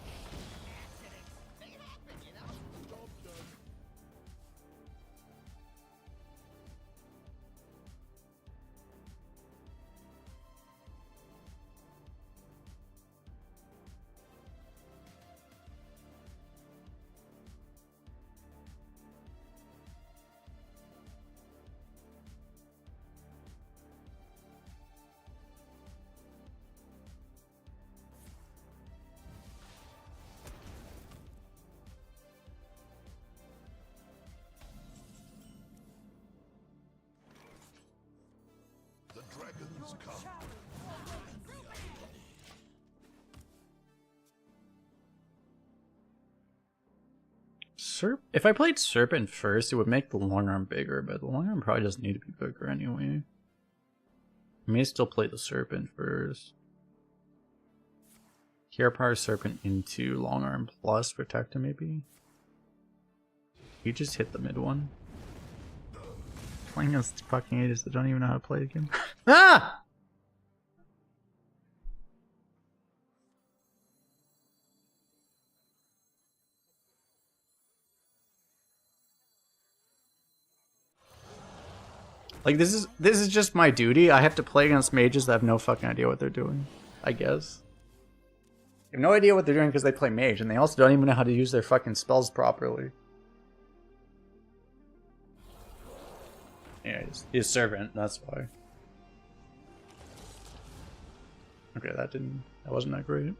If I played Serpent first, it would make the long arm bigger, but the long arm probably doesn't need to be bigger anyway. I may still play the Serpent first. Hero Power Serpent into long arm plus Protector maybe. You just hit the mid one. Playing against fucking idiots that don't even know how to play the game. Ah! Like this is just my duty. I have to play against mages that have no fucking idea what they're doing, I guess. They have no idea what they're doing because they play mage, and they also don't even know how to use their fucking spells properly. Yeah, he's servant, that's why. Okay, that wasn't that great.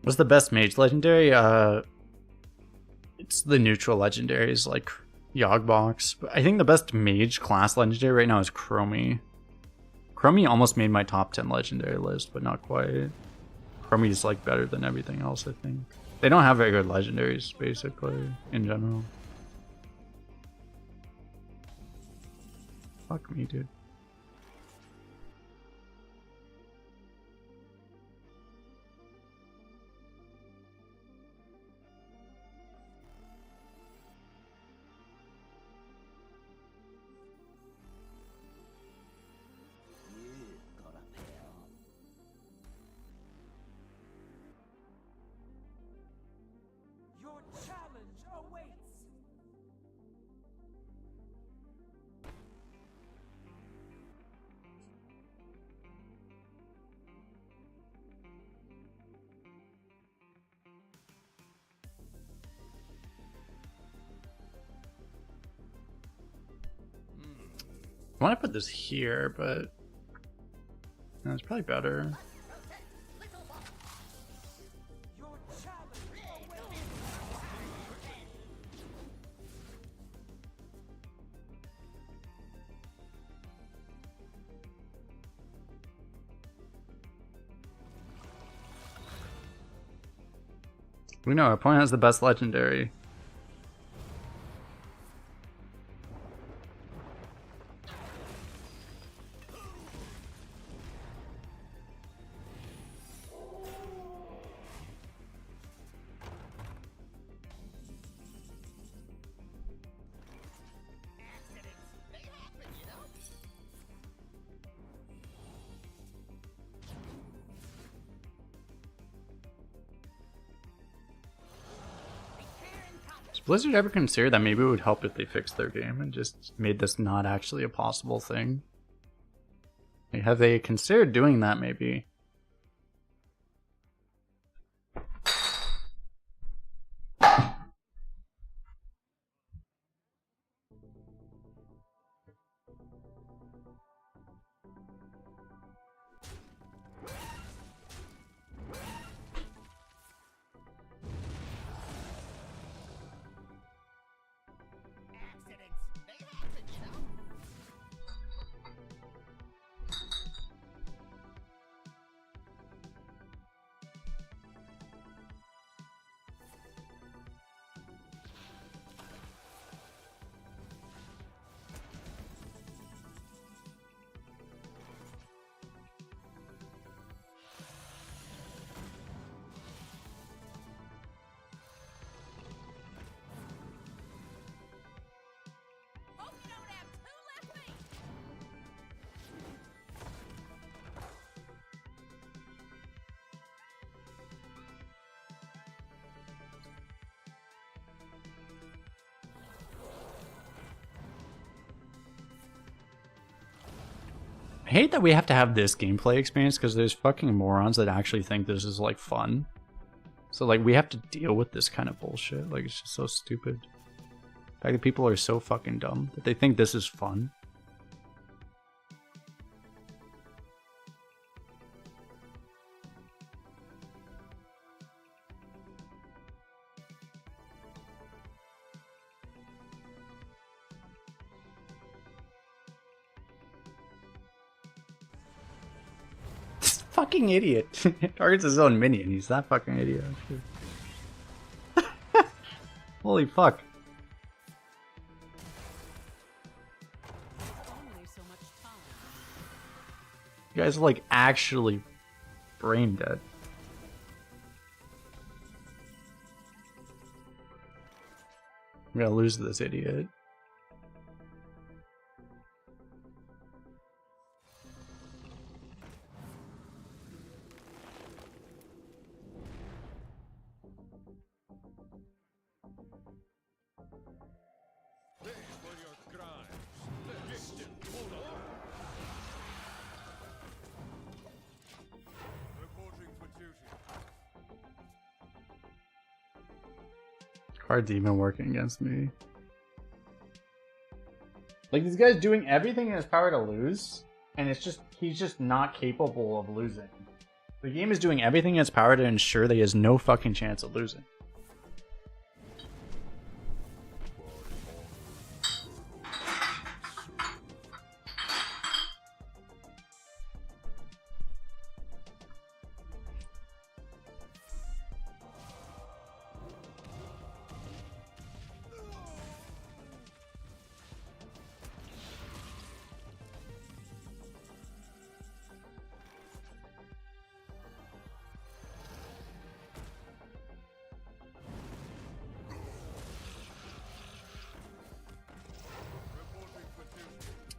What's the best mage legendary? It's the neutral legendaries like Yogbox. But I think the best mage class legendary right now is Chromie. Chromie almost made my top 10 legendary list, but not quite. Chromie is like better than everything else, I think. They don't have very good legendaries, basically, in general. Fuck me, dude. Your challenge awaits. I want to put this here, but no, it's probably better. Your challenge awaits. We know our opponent has the best legendary. Does Blizzard ever consider that maybe it would help if they fixed their game and just made this not actually a possible thing? Like, have they considered doing that maybe? hate that we have to have this gameplay experience because there's fucking morons that actually think this is like fun. So like we have to deal with this kind of bullshit. Like it's just so stupid. The fact that people are so fucking dumb that they think this is fun. Fucking idiot. Targets his own minion. He's that fucking idiot. Holy fuck. Only so much time. You guys are like actually brain dead. I'm gonna lose to this idiot. Pay for your crimes. Distant order. Reporting for duty. Card's even working against me. Like this guy's doing everything in his power to lose, and it's just he's just not capable of losing. The game is doing everything in its power to ensure that he has no fucking chance of losing.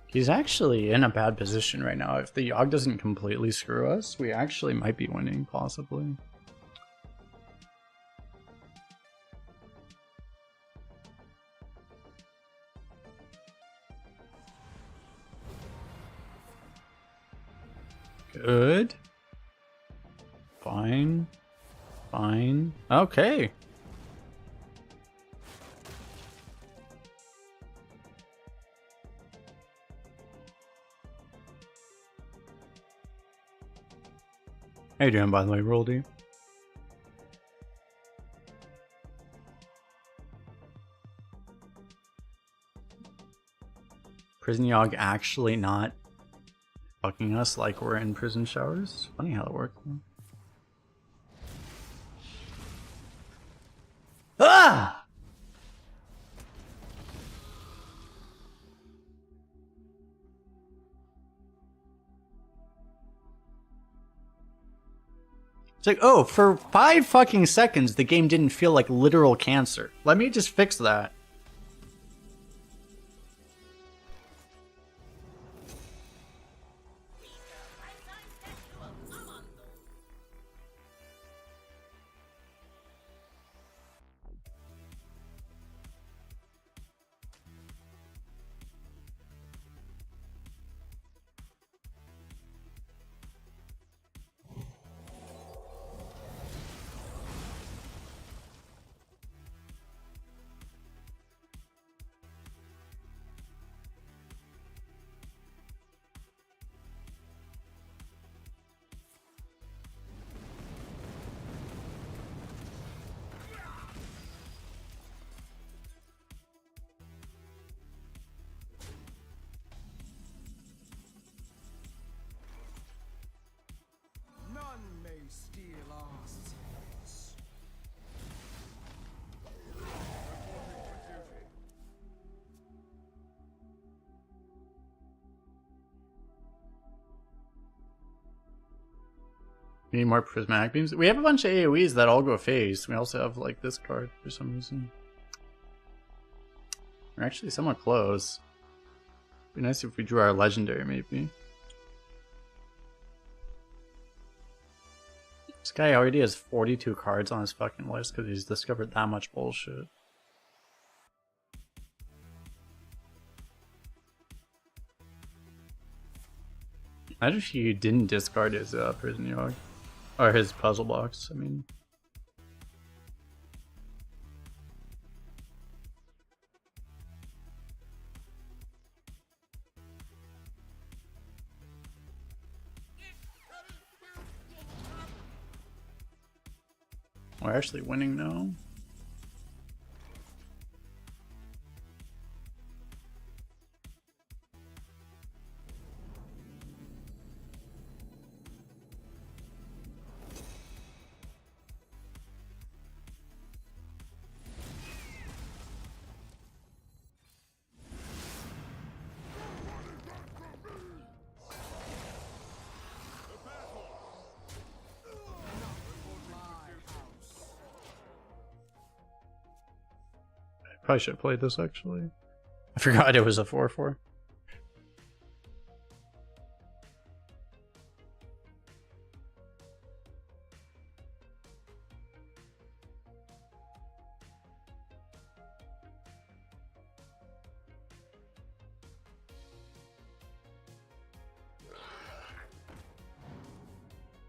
He's actually in a bad position right now. If the Yogg doesn't completely screw us, we actually might be winning, possibly. Good. Fine. Fine. Okay. How you doing, by the way, Roldy? Prison Yogg actually not fucking us like we're in prison showers? Funny how it works. Ah! It's like, oh, for 5 fucking seconds, the game didn't feel like literal cancer. Let me just fix that. None may steal our secrets. We need more prismatic beams. We have a bunch of AoEs that all go phase. We also have like this card for some reason. We're actually somewhat close. Be nice if we drew our legendary, maybe. This guy already has 42 cards on his fucking list because he's discovered that much bullshit. Imagine if he didn't discard his prison yard. Or his puzzle box, I mean. We're actually winning now. Probably should have played this actually. I forgot it was a 4-4.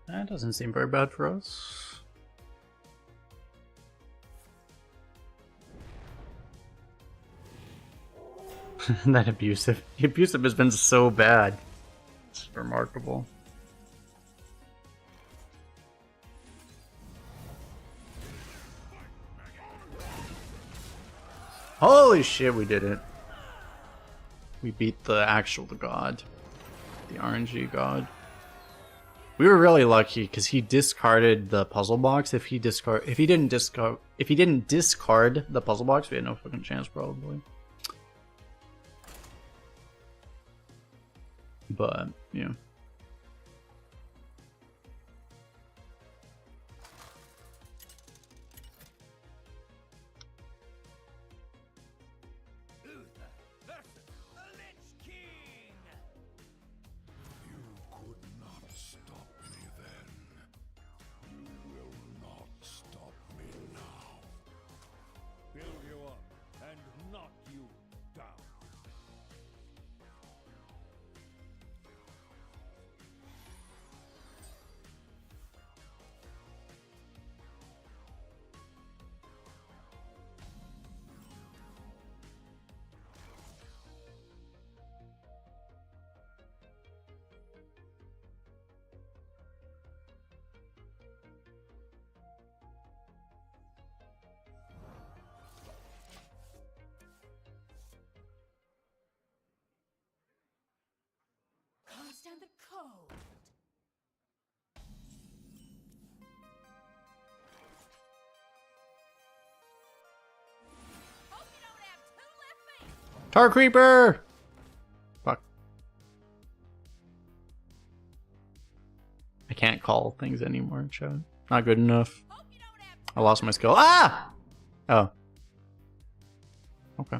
That doesn't seem very bad for us. That abusive. The abusive has been so bad. It's remarkable. Holy shit, we did it. We beat the actual god. The RNG god. We were really lucky because he discarded the puzzle box. If he didn't discard the puzzle box, we had no fucking chance probably. But, yeah. Stand the cold. Hope you don't have two left feet. Tar Creeper! Fuck. I can't call things anymore, Chad. Not good enough. I lost my skill. Ah! Oh. Okay.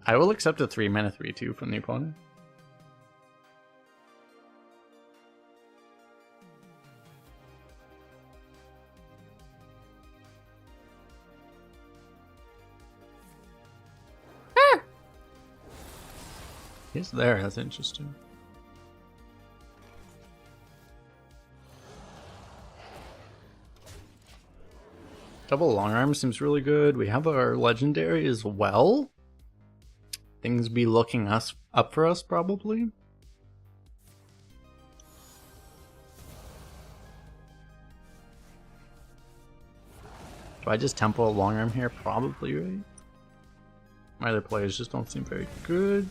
I will accept a 3-mana 3/2 from the opponent. Ah! He's there, that's interesting. Double long arm seems really good. We have our legendary as well. Things be looking up for us, probably. Do I just tempo a long arm here? Probably, right? My other players just don't seem very good.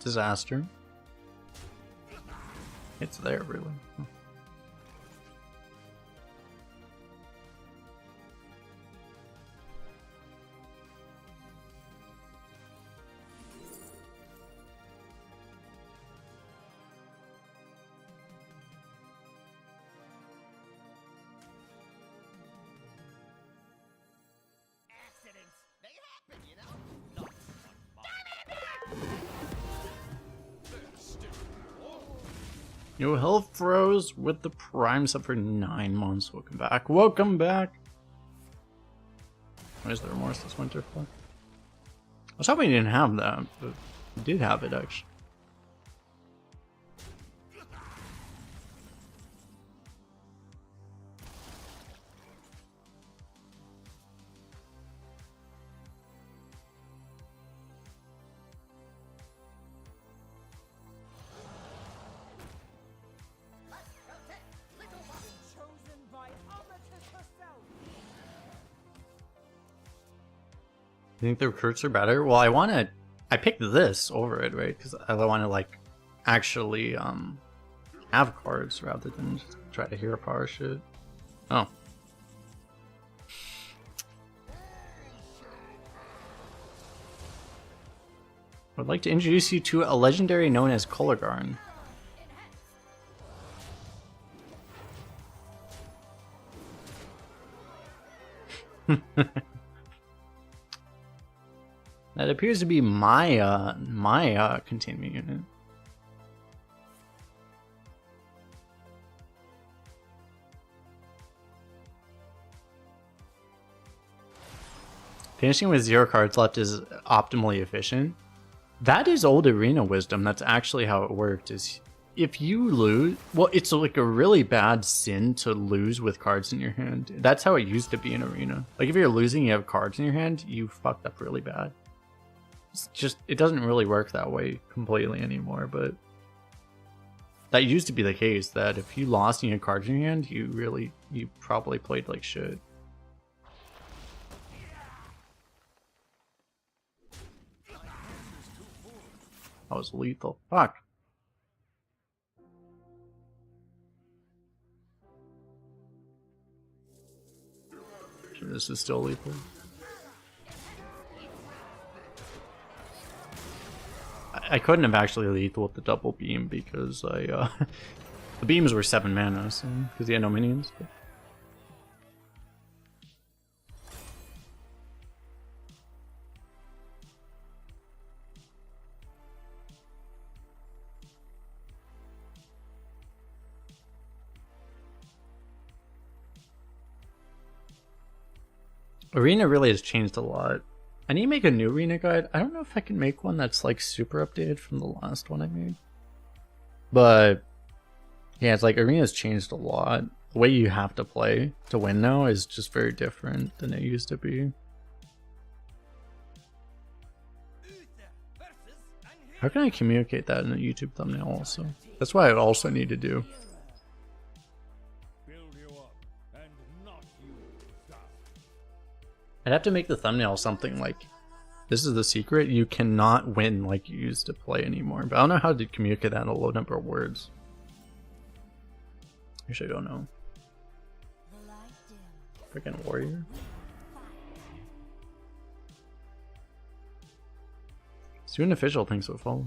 Disaster. It's there, really. New health froze with the prime sub for 9 months. Welcome back. Welcome back. Why is there remorse this winter for? I was hoping you didn't have that, but you did have it actually. Chosen by Only12's herself. You think the recruits are better? Well, I picked this over it, right? Because I want to like actually have cards rather than just try to hero power shit. Oh. I'd like to introduce you to a legendary known as Kolgarn. That appears to be my containment unit. Finishing with 0 cards left is optimally efficient. That is old arena wisdom. That's actually how it worked. Is if you lose, well, it's like a really bad sin to lose with cards in your hand. That's how it used to be in arena. Like if you're losing, you have cards in your hand, you fucked up really bad. It's just, it doesn't really work that way completely anymore, but that used to be the case, that if you lost and you had cards in your hand, you probably played like shit. That was lethal. Fuck. Sure, this is still lethal. I couldn't have actually lethal with the double beam because the beams were 7 mana, so because he had no minions. But. Arena really has changed a lot. I need to make a new arena guide. I don't know if I can make one that's like super updated from the last one I made. But yeah, it's like arena's changed a lot. The way you have to play to win now is just very different than it used to be. How can I communicate that in a YouTube thumbnail also? That's what I also need to do. Build you up and knock you down. I'd have to make the thumbnail something like, this is the secret, you cannot win like you used to play anymore. But I don't know how to communicate that in a low number of words. Actually, I don't know. Freaking warrior. Student official thinks it follow.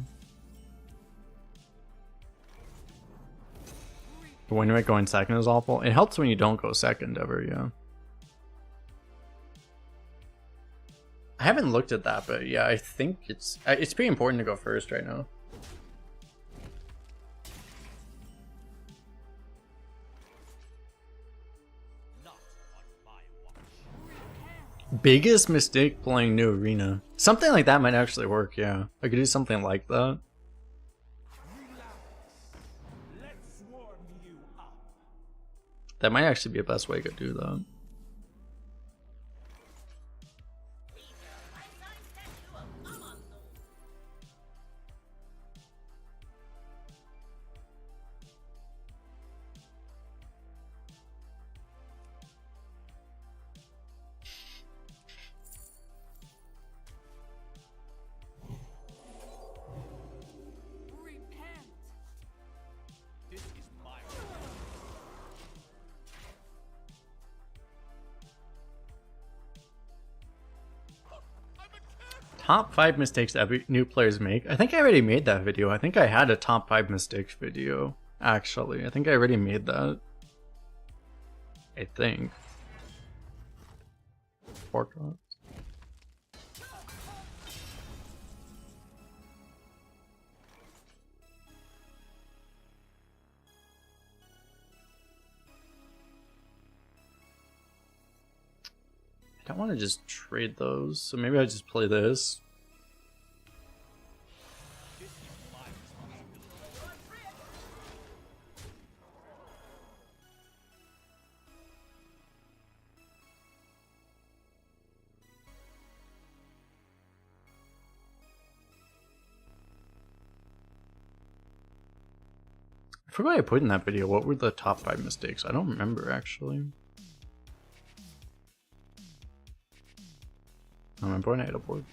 The win rate going second is awful. It helps when you don't go second ever, yeah. I haven't looked at that, but yeah, I think it's pretty important to go first right now. Biggest mistake playing new arena. Something like that might actually work, yeah. I could do something like that. Let's warm you up. That might actually be the best way to do that. Repent. This is my Top 5 mistakes every new players make. I think I already made that video. I think I had a top 5 mistakes video, actually. I think I already made that. I think. 4 drops. want to just trade those, so maybe I just play this. I forgot what I put in that video. What were the top 5 mistakes? I don't remember actually. Oh, I'm born at a board.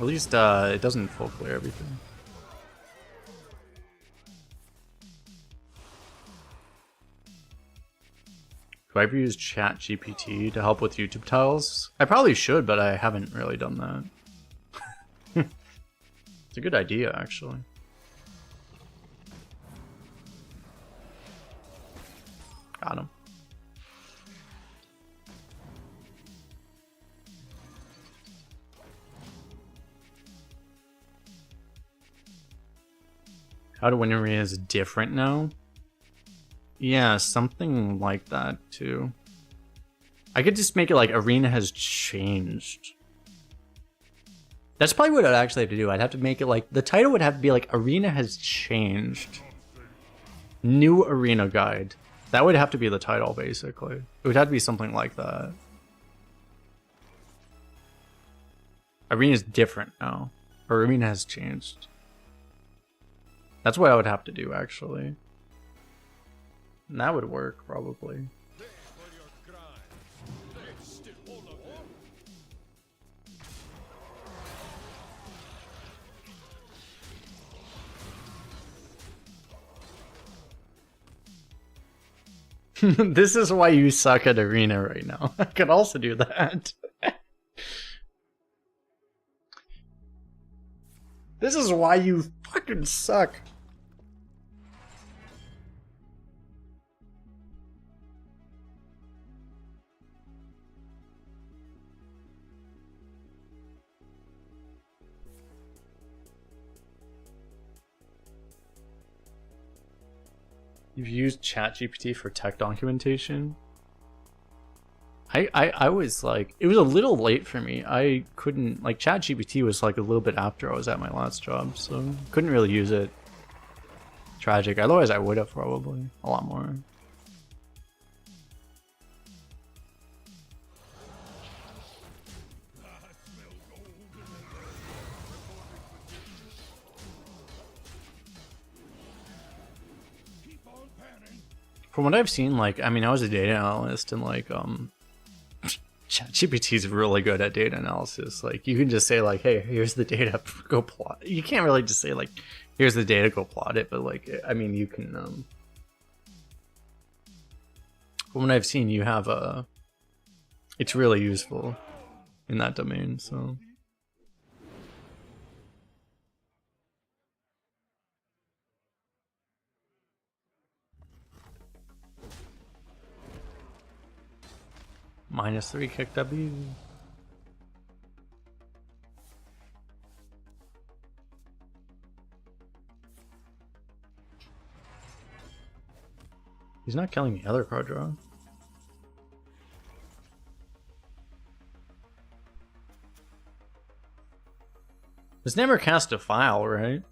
At least it doesn't full clear everything. Do I ever use ChatGPT to help with YouTube titles? I probably should, but I haven't really done that. It's a good idea, actually. Got him. How to win arena is different now? Yeah, something like that too. I could just make it like arena has changed. That's probably what I'd actually have to do. I'd have to make it like, the title would have to be like arena has changed. New arena guide. That would have to be the title basically. It would have to be something like that. Arena's different now. Or arena has changed. That's what I would have to do, actually. And that would work, probably. This is why you suck at arena right now. I could also do that. This is why you fucking suck. You've used ChatGPT for tech documentation? I was like, it was a little late for me. I couldn't, like, ChatGPT was like a little bit after I was at my last job, so couldn't really use it. Tragic. Otherwise I would have probably a lot more. From what I've seen, like, I mean, I was a data analyst and like, ChatGPT is really good at data analysis. Like, you can just say like, hey, here's the data, go plot. You can't really just say like, here's the data, go plot it. But like, I mean, you can, from what I've seen, you have it's really useful in that domain, so. -3 kick W. He's not killing the other card draw. It's never cast a file, right?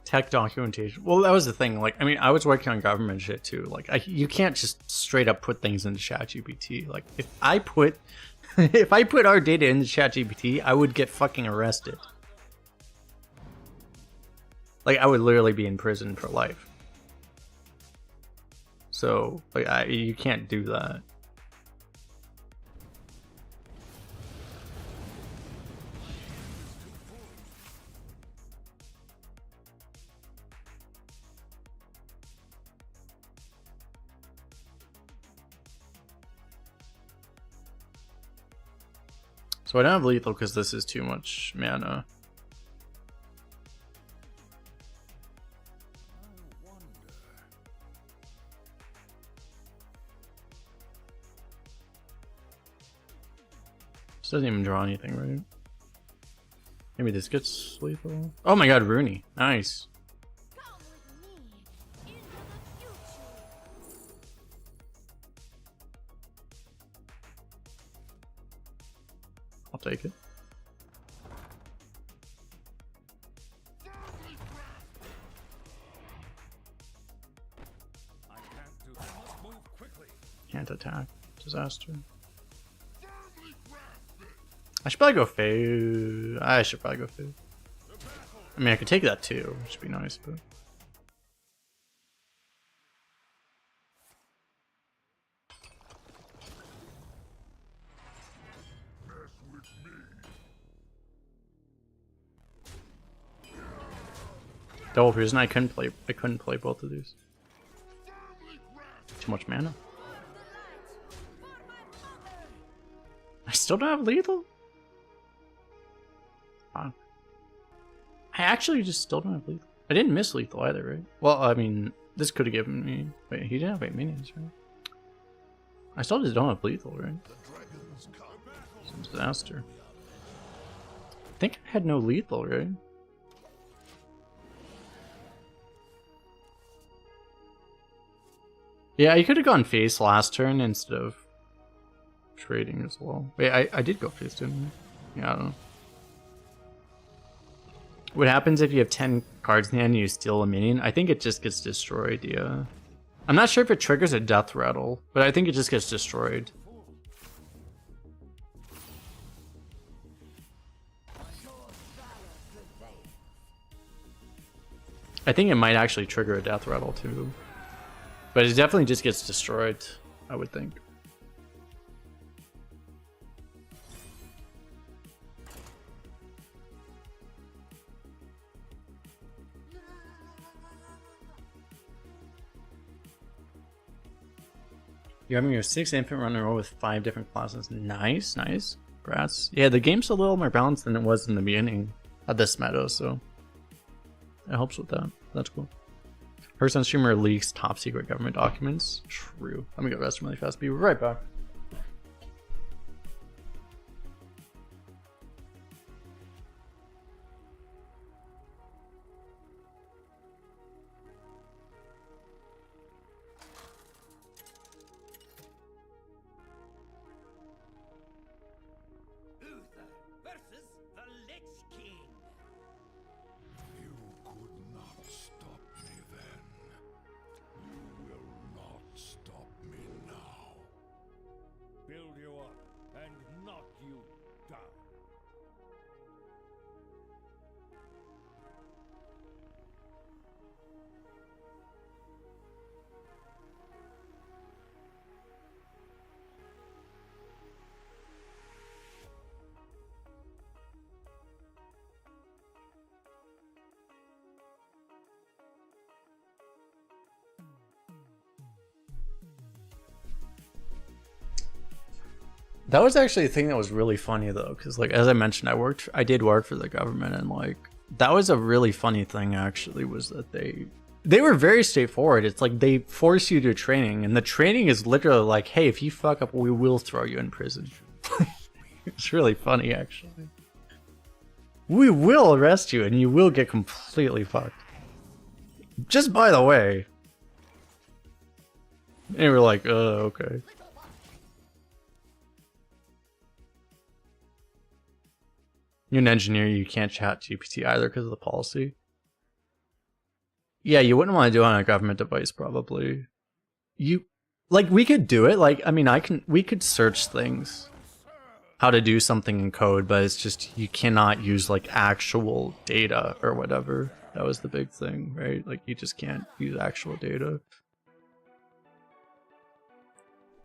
Tech documentation. Well, that was the thing. Like, I mean, I was working on government shit too. Like, you can't just straight up put things into ChatGPT. Like, if I put our data into ChatGPT, I would get fucking arrested. Like, I would literally be in prison for life. So, like, you can't do that. So I don't have lethal because this is too much mana. This doesn't even draw anything, right? Maybe this gets lethal. Oh my god, Rooney. Nice. Come with me into the future. I'll take it. I can't do that. I must move quickly. Can't attack. Disaster. I should probably go Fae. I should probably go Fae. I mean, I could take that too, which would be nice, but. The whole reason I couldn't play both of these. Too much mana. I still don't have lethal? I actually just still don't have lethal. I didn't miss lethal either, right? Well, I mean, this could have given me... Wait, he didn't have 8 minions, right? I still just don't have lethal, right? Some disaster. I think I had no lethal, right? Yeah, you could have gone face last turn instead of trading as well. Wait, I did go face, didn't I? Yeah, I don't know. What happens if you have 10 cards in the hand and you steal a minion? I think it just gets destroyed, yeah. I'm not sure if it triggers a death rattle, but I think it just gets destroyed. I think it might actually trigger a death rattle too. But it definitely just gets destroyed, I would think. You're having your 6th infant run in a row with 5 different classes. Nice, nice. Congrats. Yeah, the game's a little more balanced than it was in the beginning of this meta, so it helps with that. That's cool. Hearthstone streamer leaks top secret government documents. True. Let me go rest really fast. Be right back. Uther versus the Lich King. You could not stop me then. You will not stop me now. Build you up and knock you down. That was actually a thing that was really funny though, because like as I mentioned, I did work for the government, and like that was a really funny thing actually, was that they were very straightforward. It's like they force you to training, and the training is literally like, hey, if you fuck up, we will throw you in prison. It's really funny actually. We will arrest you and you will get completely fucked. Just by the way. And we're like, okay. You're an engineer, you can't chat GPT either because of the policy. Yeah, you wouldn't want to do it on a government device, probably. We could do it. Like, I mean, we could search things, how to do something in code, but it's just, you cannot use like actual data or whatever. That was the big thing, right? Like, you just can't use actual data.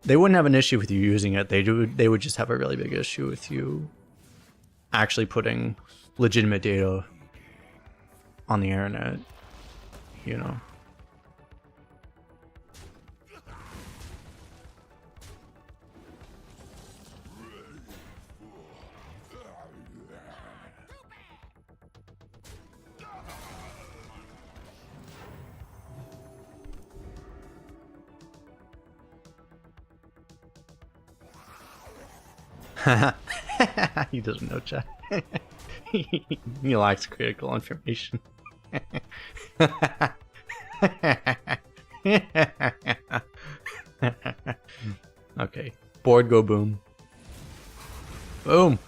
They wouldn't have an issue with you using it. They would just have a really big issue with you actually putting legitimate data on the internet, you know. He doesn't know chat. He lacks critical information. Okay. Board go boom. Boom.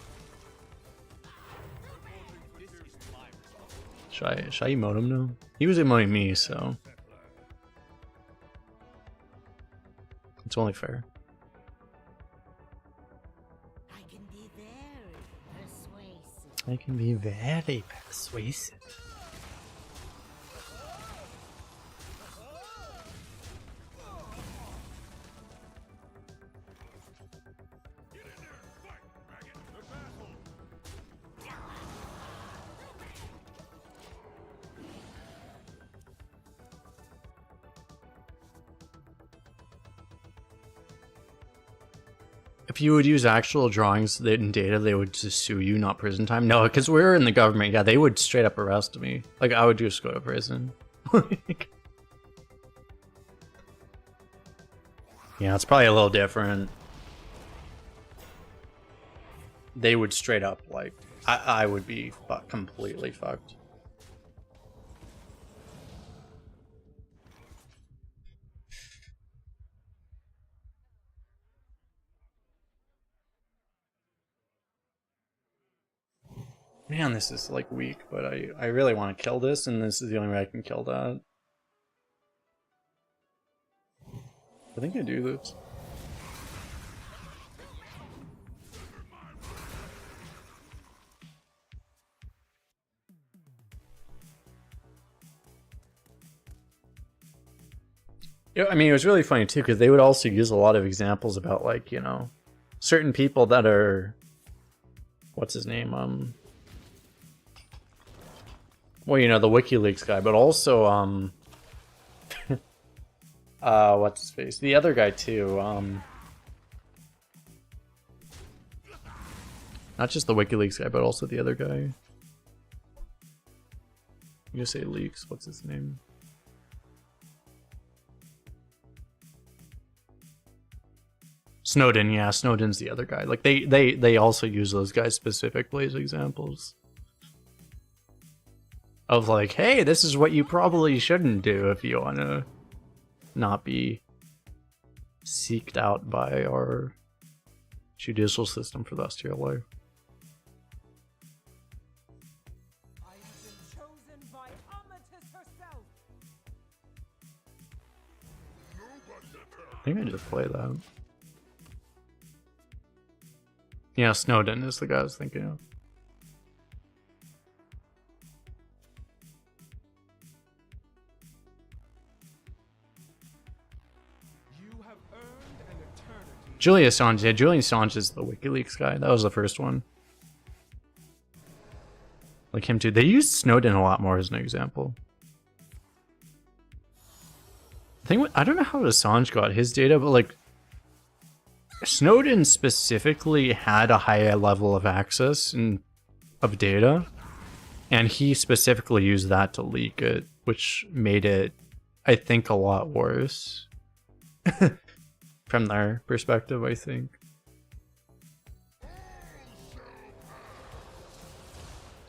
Should I emote him now? He was emoting me, so it's only fair. I can be very persuasive. I can be very persuasive. If you would use actual drawings in data, they would just sue you, not prison time. No, because we're in the government. Yeah, they would straight up arrest me. Like, I would just go to prison. Yeah, it's probably a little different. They would straight up, like, I would be completely fucked. Man, this is like weak, but I really want to kill this, and this is the only way I can kill that. I think I do this. Yeah, I mean, it was really funny too, because they would also use a lot of examples about, like, you know, certain people that are, what's his name, well, you know, the WikiLeaks guy, but also, what's his face? The other guy too, not just the WikiLeaks guy, but also the other guy. You just say leaks, what's his name? Snowden, yeah, Snowden's the other guy. Like, they also use those guys specifically as examples. Of like, hey, this is what you probably shouldn't do if you want to not be seeked out by our judicial system for the rest of your life. I have been chosen by Amatis herself. I think I just play that. Yeah, Snowden is the guy I was thinking of. You have earned an eternity. Julian Assange, yeah, Julian Assange is the WikiLeaks guy. That was the first one. Like him too. They used Snowden a lot more as an example. I don't know how Assange got his data, but like Snowden specifically had a higher level of access of data, and he specifically used that to leak it, which made it, I think, a lot worse from their perspective, I think.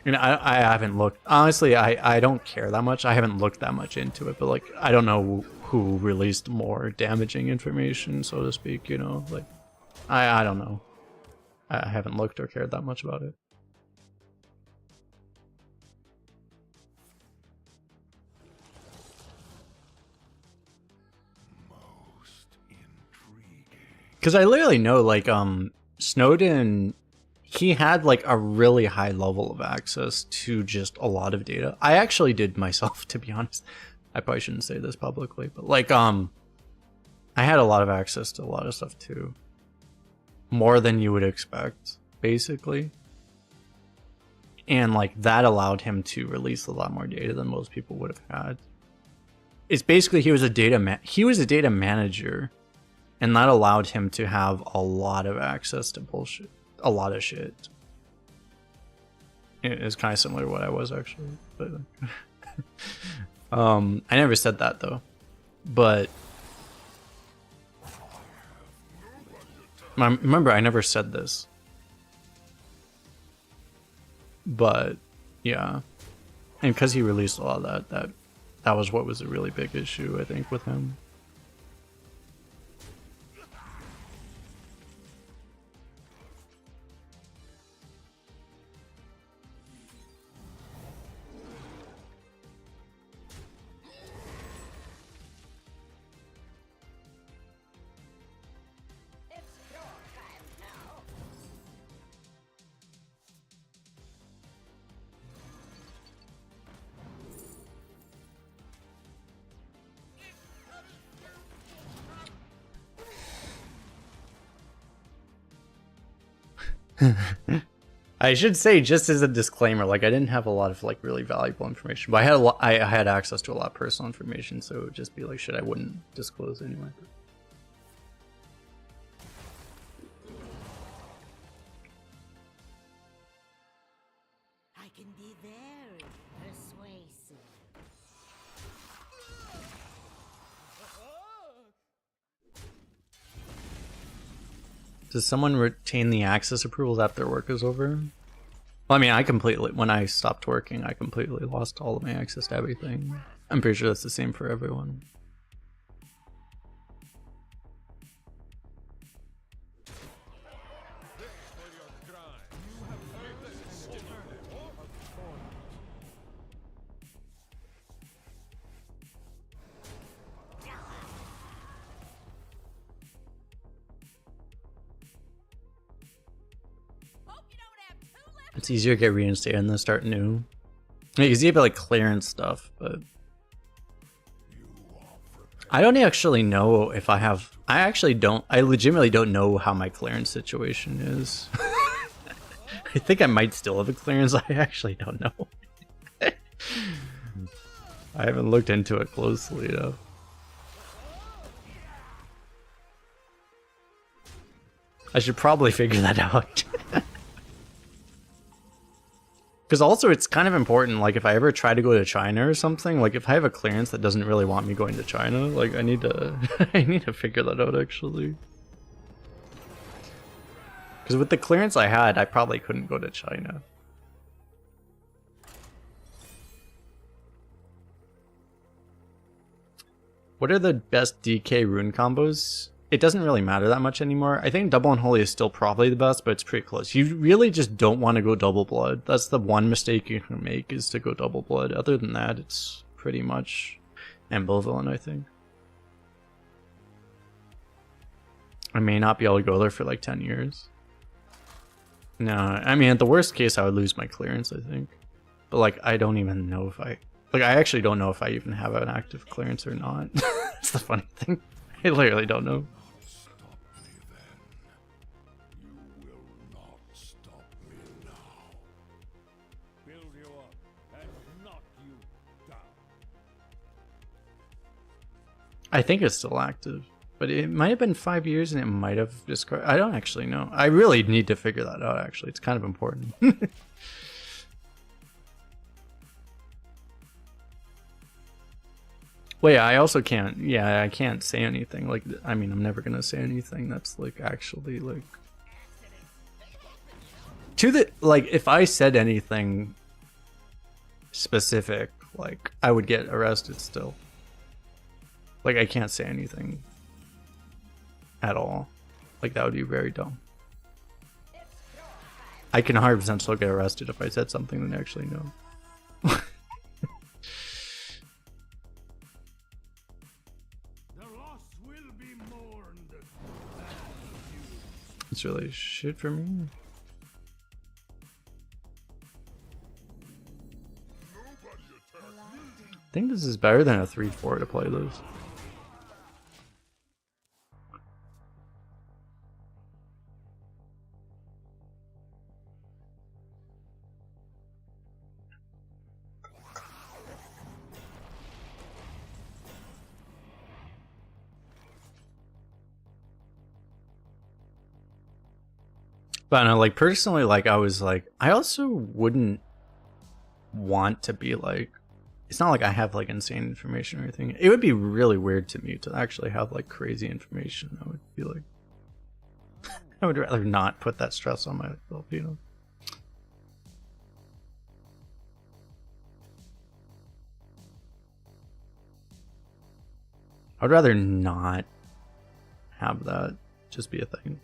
And I haven't looked, honestly, I don't care that much. I haven't looked that much into it, but like, I don't know who released more damaging information, so to speak, you know, like, I don't know. I haven't looked or cared that much about it. Most intriguing. Because I literally know, like, Snowden, he had like a really high level of access to just a lot of data. I actually did myself, to be honest. I probably shouldn't say this publicly, but like, I had a lot of access to a lot of stuff too. More than you would expect, basically. And like, that allowed him to release a lot more data than most people would have had. It's basically, he was a data manager, and that allowed him to have a lot of access to bullshit. A lot of shit. It's kind of similar to what I was, actually, but I never said that though. But remember, I never said this. But yeah, and because he released a lot of that was what was a really big issue, I think, with him. I should say, just as a disclaimer, like I didn't have a lot of like really valuable information, but I had I had access to a lot of personal information, so it would just be like shit I wouldn't disclose anyway. I can be very persuasive. Does someone retain the access approvals after their work is over? Well, I mean, when I stopped working, I completely lost all of my access to everything. I'm pretty sure that's the same for everyone. It's easier to get reinstated and then start new. Because you have like clearance stuff, but I don't actually know if I have. I actually don't. I legitimately don't know how my clearance situation is. I think I might still have a clearance. I actually don't know. I haven't looked into it closely though. I should probably figure that out. Because also it's kind of important, like if I ever try to go to China or something, like if I have a clearance that doesn't really want me going to China, like I need to I need to figure that out actually. Because with the clearance I had, I probably couldn't go to China. What are the best DK rune combos? It doesn't really matter that much anymore. I think double unholy is still probably the best, but it's pretty close. You really just don't want to go double blood. That's the one mistake you can make, is to go double blood. Other than that, it's pretty much ambivalent, I think. I may not be able to go there for like 10 years. No, I mean, at the worst case, I would lose my clearance, I think. But like, I don't even know if I... Like, I actually don't know if I even have an active clearance or not. That's the funny thing. I literally don't know. I think it's still active, but it might have been 5 years and it might have discarded. I don't actually know. I really need to figure that out, actually. It's kind of important. Well, yeah, I also can't. Yeah, I can't say anything. Like, I mean, I'm never gonna say anything that's like actually like to the like. If I said anything specific, like I would get arrested still. Like, I can't say anything at all. Like, that would be very dumb. I can 100% still get arrested if I said something that I actually know. It's really shit for me. I think this is better than a 3-4 to play this. But no, like personally, like I was like, I also wouldn't want to be like, it's not like I have like insane information or anything. It would be really weird to me to actually have like crazy information. I would be like, I would rather not put that stress on myself, you know. I'd rather not have that just be a thing.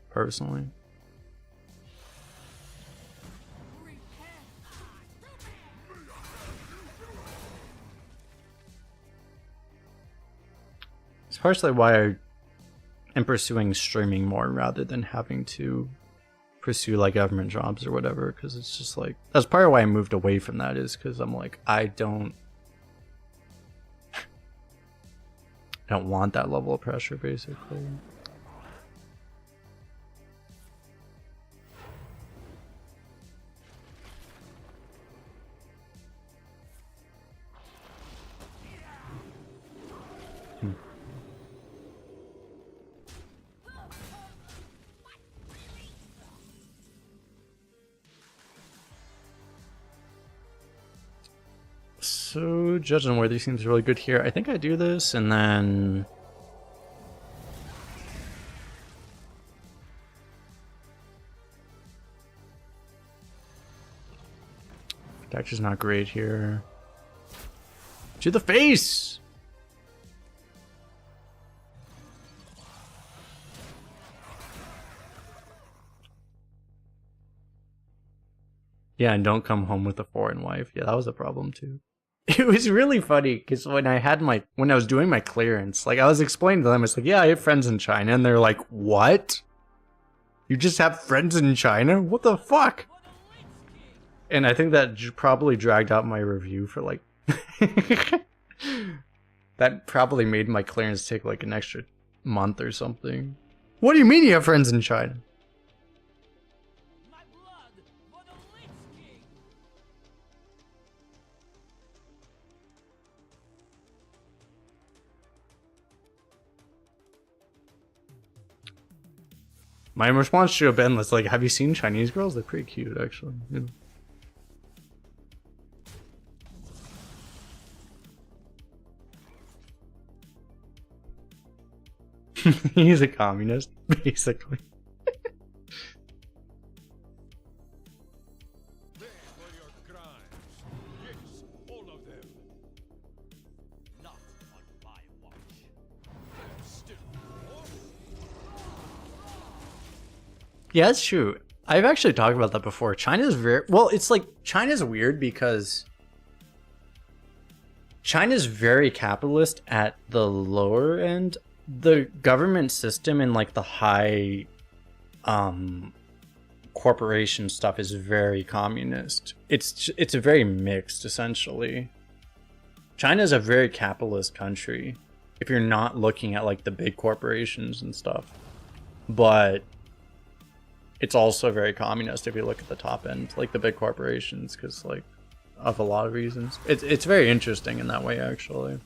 Personally. It's partially why I am pursuing streaming more rather than having to pursue like government jobs or whatever, because it's just like, that's part of why I moved away from that, is because I'm like, I don't want that level of pressure basically. So, Judging Worthy seems really good here. I think I do this, and then... Protection's not great here. To the face! Yeah, and don't come home with a foreign wife. Yeah, that was a problem too. It was really funny because when I was doing my clearance, like I was explaining to them, it's like, yeah, I have friends in China, and they're like, what? You just have friends in China? What the fuck? And I think that probably dragged out my review for like, that probably made my clearance take like an extra month or something. What do you mean you have friends in China? My response to Ben was like, have you seen Chinese girls? They're pretty cute, actually. Yeah. He's a communist, basically. Pay for your crimes. Yes, all of them. Not on my watch. There's still more. Yeah, that's true. I've actually talked about that before. China's very... Well, it's like, China's weird because... China's very capitalist at the lower end. The government system and like the high corporation stuff is very communist. It's very mixed, essentially. China's a very capitalist country if you're not looking at like the big corporations and stuff. But it's also very communist if you look at the top end, like the big corporations, because like of a lot of reasons. It's very interesting in that way, actually.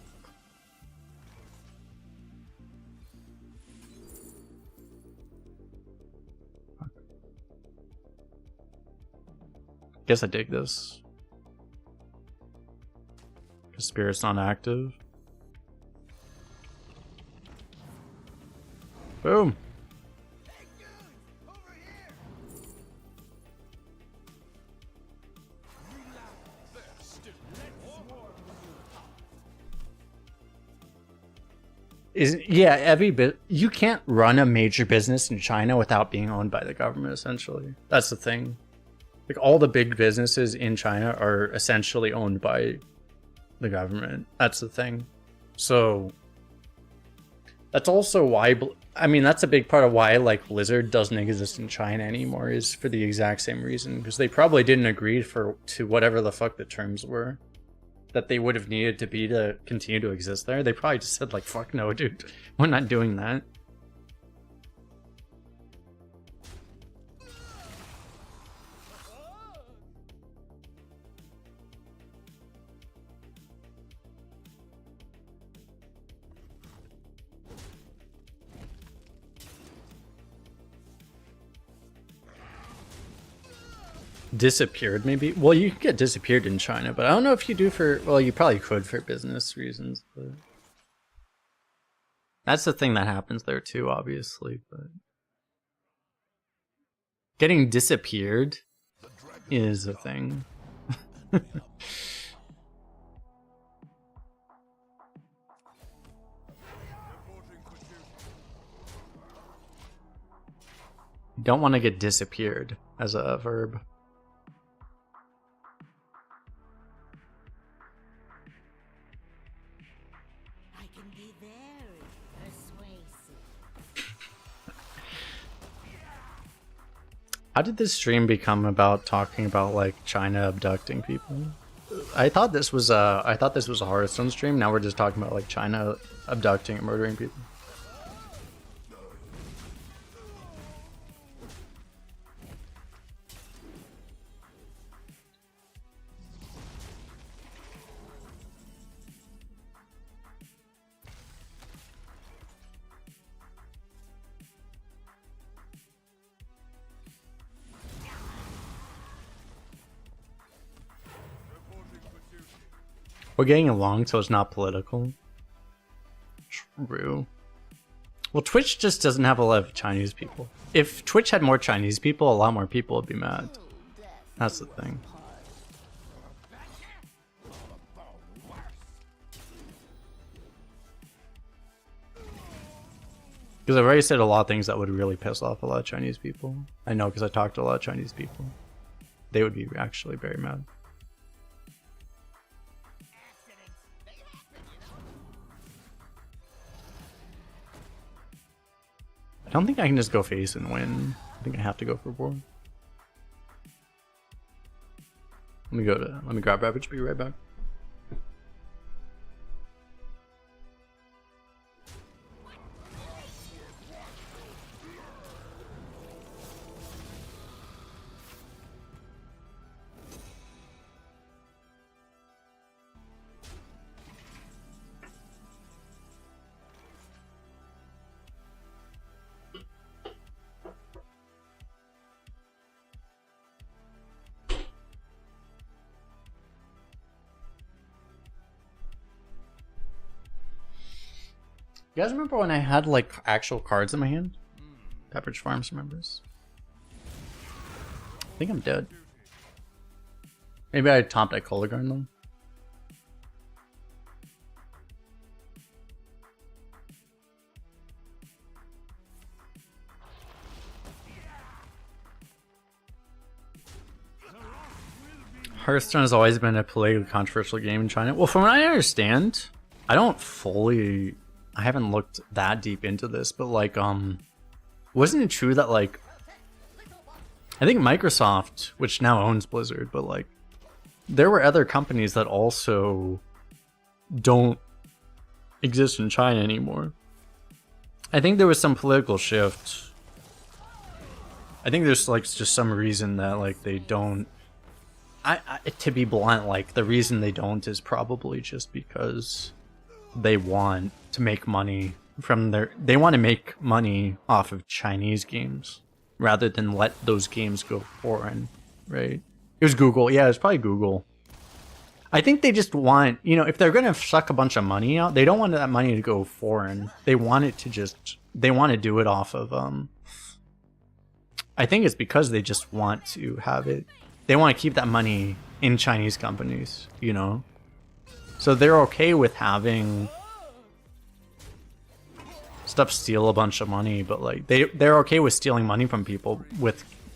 Guess I dig this. Cause Spirit's not active. Boom. Yeah, every bit. You can't run a major business in China without being owned by the government, essentially. That's the thing. Like, all the big businesses in China are essentially owned by the government. That's the thing. So, that's also why... I mean, that's a big part of why, like, Blizzard doesn't exist in China anymore, is for the exact same reason. Because they probably didn't agree to whatever the fuck the terms were that they would have needed to be to continue to exist there. They probably just said, like, fuck no, dude. We're not doing that. Disappeared, maybe? Well, you can get disappeared in China, but I don't know if you do for... Well, you probably could for business reasons, but... That's the thing that happens there too, obviously, but... Getting disappeared is a thing. You don't want to get disappeared as a verb. I can be very persuasive. How did this stream become about talking about like China abducting people? I thought this was a Hearthstone stream. Now we're just talking about like China abducting and murdering people. We're getting along, so it's not political. True. Well, Twitch just doesn't have a lot of Chinese people. If Twitch had more Chinese people, a lot more people would be mad. That's the thing. Because I've already said a lot of things that would really piss off a lot of Chinese people. I know, because I talked to a lot of Chinese people. They would be actually very mad. I don't think I can just go face and win. I think I have to go for board. Let me grab Ravage, be right back. You guys remember when I had like actual cards in my hand? Pepperidge Farms remembers. I think I'm dead. Maybe I topped at Colorgarn though. Hearthstone has always been a politically controversial game in China. Well, from what I understand, I haven't looked that deep into this, but like, wasn't it true that like, I think Microsoft, which now owns Blizzard, but like, there were other companies that also don't exist in China anymore. I think there was some political shift. I think there's like just some reason that like they don't. To be blunt, like the reason they don't is probably just because they want to make money from they want to make money off of Chinese games rather than let those games go foreign, right? It was Google. Yeah, it was probably Google. I think they just want, if they're going to suck a bunch of money out, they don't want that money to go foreign. They want it to they want to do it off of, I think it's because they just want to have it. They want to keep that money in Chinese companies, So they're okay with having stuff steal a bunch of money, but like they're okay with stealing money from people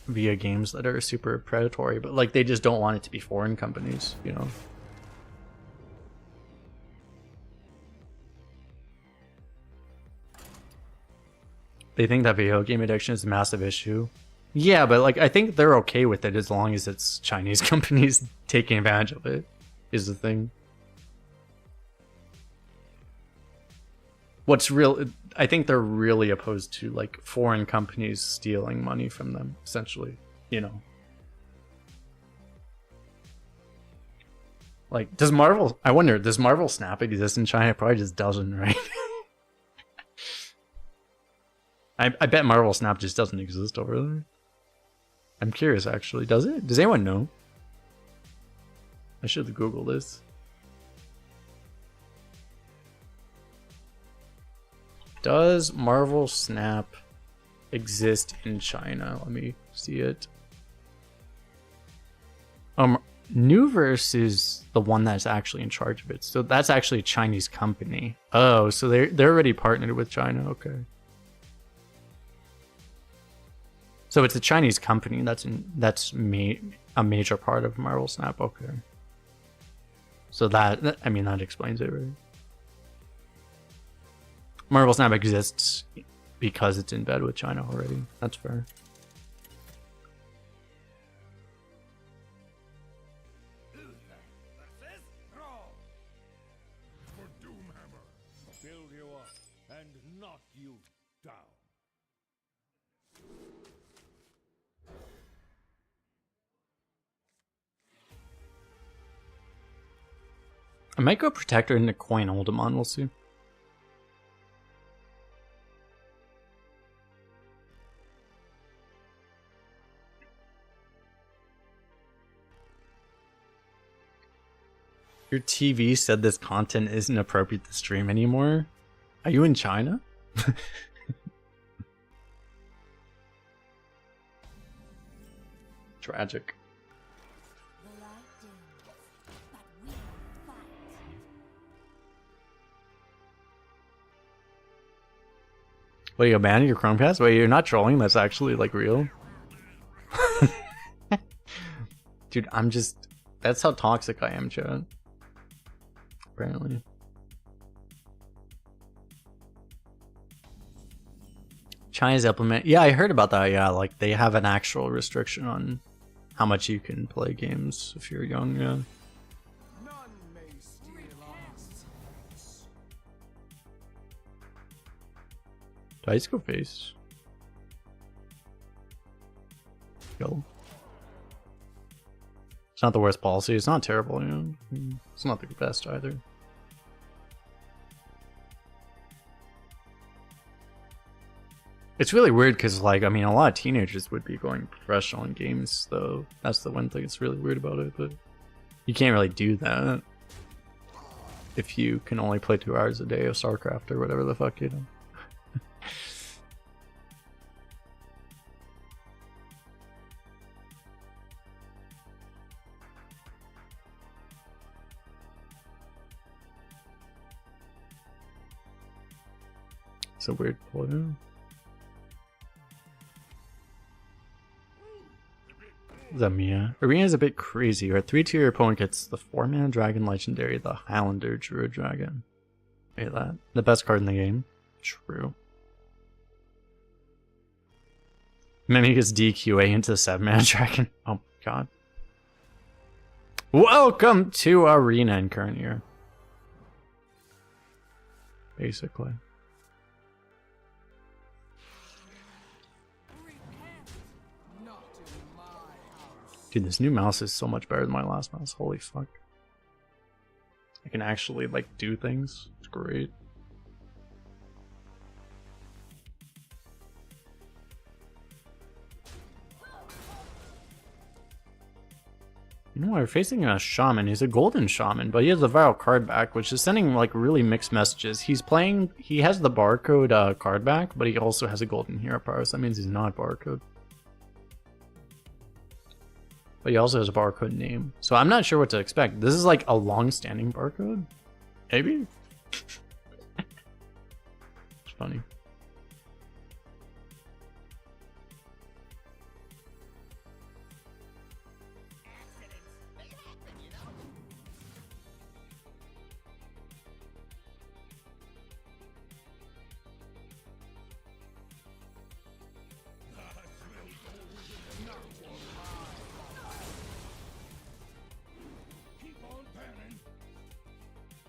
via games that are super predatory, but like they just don't want it to be foreign companies, They think that video game addiction is a massive issue. Yeah, but like I think they're okay with it as long as it's Chinese companies taking advantage of it, is the thing. I think they're really opposed to like foreign companies stealing money from them, essentially, Like, I wonder, does Marvel Snap exist in China? It probably just doesn't, right? I bet Marvel Snap just doesn't exist over there. I'm curious, actually. Does it? Does anyone know? I should Google this. Does Marvel Snap exist in China? Let me see it. Newverse is the one that's actually in charge of it. So that's actually a Chinese company. Oh, so they're already partnered with China. Okay. So it's a Chinese company that's a major part of Marvel Snap. Okay. So that, I mean, that explains it, right? Marvel Snap exists because it's in bed with China already. That's fair. For Doomhammer. Build you up and knock you down. I might go Protector into Coin Oldemon, we'll see. Your TV said this content isn't appropriate to stream anymore. Are you in China? Tragic. The light dims, but we fight. Wait, you abandoned your Chromecast? Wait, you're not trolling? That's actually like real? Dude, I'm just... That's how toxic I am, Chad. Apparently. China's implement... Yeah, I heard about that, yeah. Like, they have an actual restriction on how much you can play games if you're young, yeah. None may steal our secrets. Did I just go face? Go. It's not the worst policy. It's not terrible, you know. It's not the best either. It's really weird because, like, I mean, a lot of teenagers would be going professional in games, though. That's the one thing that's really weird about it, but you can't really do that if you can only play 2 hours a day of StarCraft or whatever the fuck, you know. It's a weird play. Zamia. Arena is a bit crazy. Your 3-tier opponent gets the 4-mana dragon legendary, the Highlander Druid Dragon. Wait, that. The best card in the game. True. Mimic is DQA into 7-mana dragon. Oh my god. Welcome to Arena in current year. Basically. Not in my house. Dude, this new mouse is so much better than my last mouse. Holy fuck. I can actually, like, do things. It's great. You know, we're facing a shaman. He's a golden shaman, but he has a viral card back, which is sending, like, really mixed messages. He's playing... He has the barcode card back, but he also has a golden hero power, so that means he's not barcode. But he also has a barcode name. So I'm not sure what to expect. This is like a long-standing barcode? Maybe? It's funny.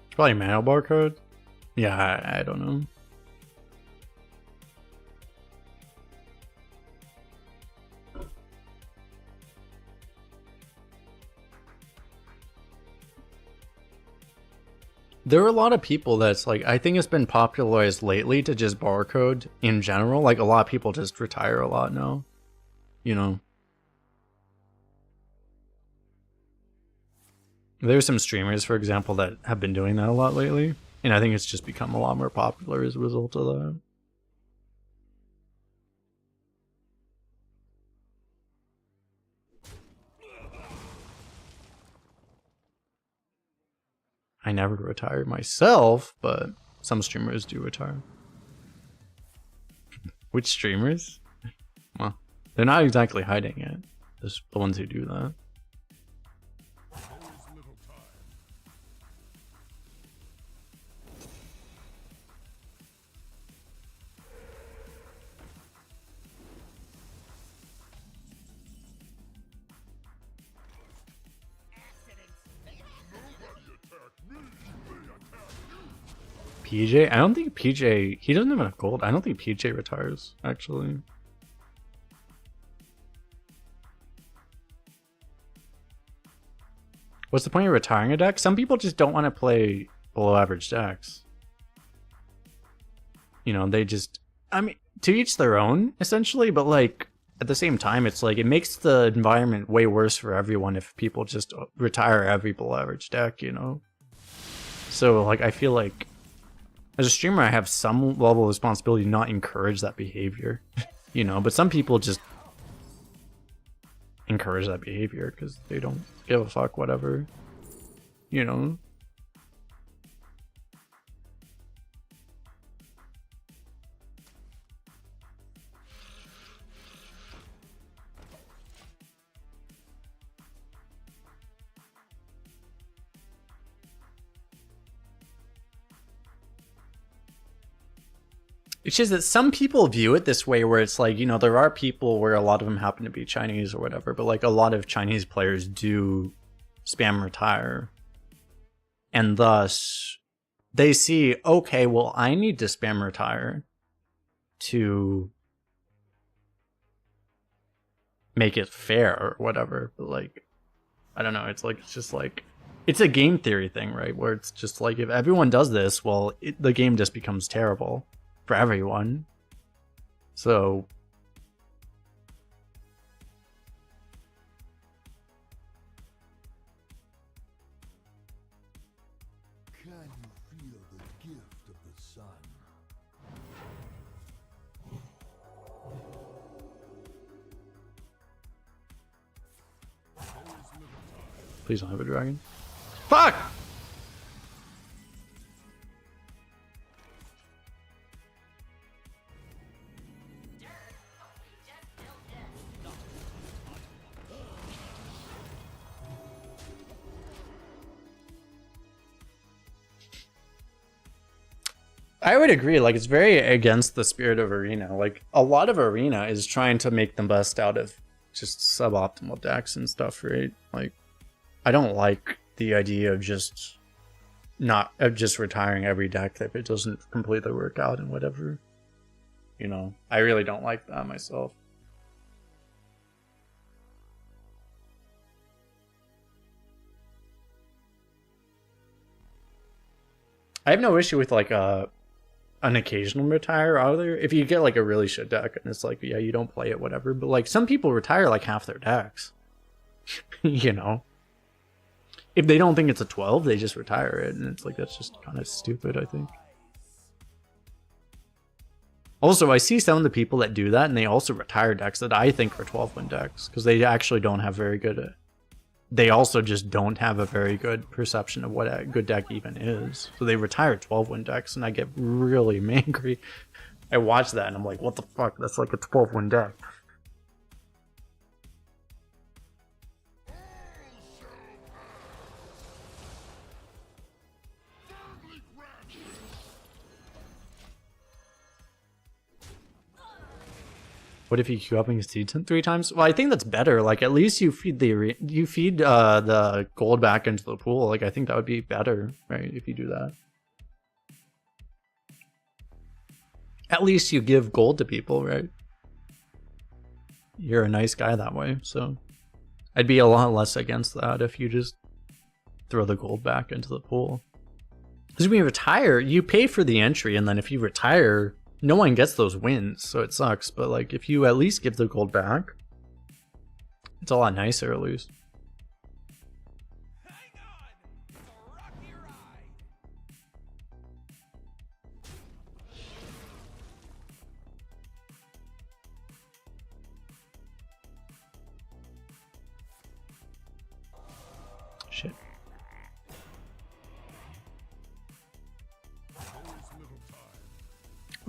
It's probably manual barcode. Yeah, I don't know. There are a lot of people that's like, I think it's been popularized lately to just barcode in general. Like, a lot of people just retire a lot now. You know? There's some streamers, for example, that have been doing that a lot lately. And I think it's just become a lot more popular as a result of that. I never retired myself, but some streamers do retire. Which streamers? Well, They're not exactly hiding it. There's the ones who do that. There's little time. PJ? I don't think PJ... He doesn't have enough gold. I don't think PJ retires, actually. What's the point of retiring a deck? Some people just don't want to play below average decks. You know, they just... I mean, to each their own, essentially, but like, at the same time, it's like, it makes the environment way worse for everyone if people just retire every below average deck, you know? So, like, I feel like, as a streamer, I have some level of responsibility to not encourage that behavior, you know? But some people just encourage that behavior because they don't give a fuck, whatever, you know? It's just that some people view it this way where it's like, you know, there are people where a lot of them happen to be Chinese or whatever, but like a lot of Chinese players do spam retire. And thus they see, okay, well, I need to spam retire to make it fair or whatever. But like, I don't know. It's like, it's just like, it's a game theory thing, right? Where it's just like, if everyone does this, well, the game just becomes terrible for everyone. So Can you feel the gift of the sun? please don't have a dragon. Fuck! I would agree, like, it's very against the spirit of Arena. Like, a lot of Arena is trying to make the best out of just suboptimal decks and stuff, right? Like, I don't like the idea of just retiring every deck if it doesn't completely work out and whatever. You know, I really don't like that myself. I have no issue with like an occasional retire either. If you get like a really shit deck and it's like, yeah, you don't play it, whatever. But like some people retire like half their decks. You know? If they don't think it's a 12, they just retire it. And it's like, that's just kind of stupid, I think. Also, I see some of the people that do that and they also retire decks that I think are 12-win decks. Because they actually don't have very good... They also just don't have a very good perception of what a good deck even is. So they retire 12-win decks, and I get really angry. I watch that, and I'm like, what the fuck? That's like a 12-win deck. What if you queue up and you see 3 times? Well, I think that's better. Like, at least you feed the gold back into the pool. Like, I think that would be better, right? If you do that. At least you give gold to people, right? You're a nice guy that way, so I'd be a lot less against that if you just throw the gold back into the pool. Because when you retire, you pay for the entry, and then if you retire, no one gets those wins, so it sucks. But like, if you at least give the gold back, it's a lot nicer at least. Hang on! It's a rocky ride! Shit.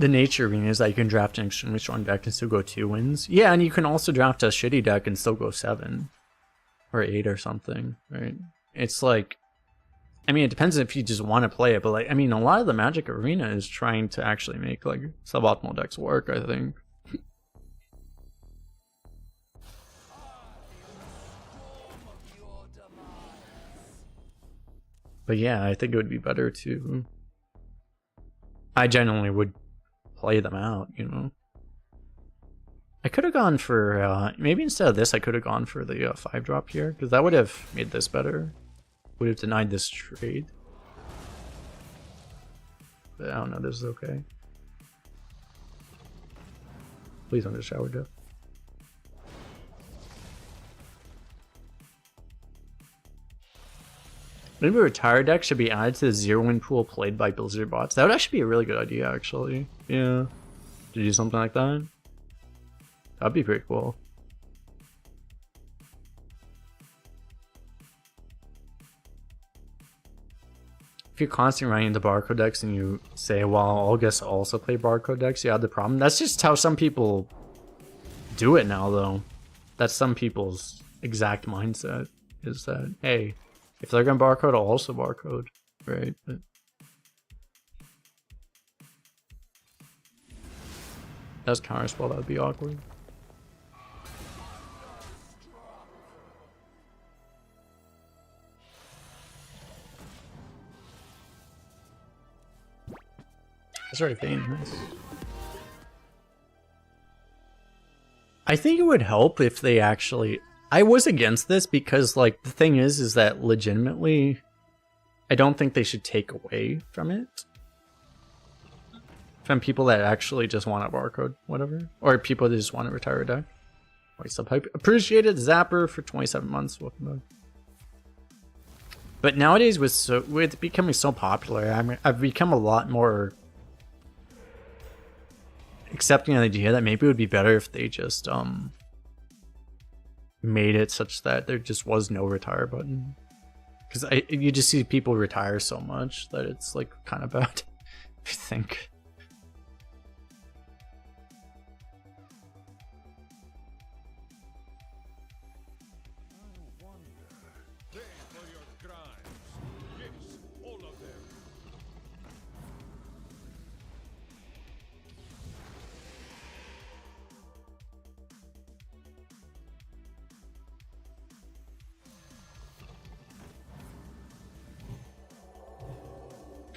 the nature arena is that you can draft an extremely strong deck and still go 2 wins. Yeah, and you can also draft a shitty deck and still go 7 or 8 or something, right? It's like, I mean, it depends if you just want to play it, but like, I mean, a lot of the Magic arena is trying to actually make like suboptimal decks work, I think. But yeah, I think it would be better to, I genuinely would play them out, you know. I could have gone for, maybe instead of this, I could have gone for the 5-drop here, because that would have made this better. Would have denied this trade. But I don't know, this is okay. Please don't just shower death. Maybe a retire deck should be added to the 0-win pool played by Blizzard bots. That would actually be a really good idea, actually. Yeah. To do something like that. That'd be pretty cool. If you're constantly running into barcode decks and you say, well, I'll guess also play barcode decks, you have the problem. That's just how some people do it now, though. That's some people's exact mindset. Is that, hey, if they're gonna barcode, I'll also barcode, right? But that's counterspell, that would be awkward. That's already Bane, nice. I think it would help if they actually, I was against this because like the thing is that legitimately I don't think they should take away from it. From people that actually just want a barcode, whatever. Or people that just want to retire a deck. Appreciated Zapper for 27 months. Welcome back. But nowadays with becoming so popular, I've become a lot more accepting the idea that maybe it would be better if they just made it such that there just was no retire button. Because you just see people retire so much that it's like kind of bad, I think.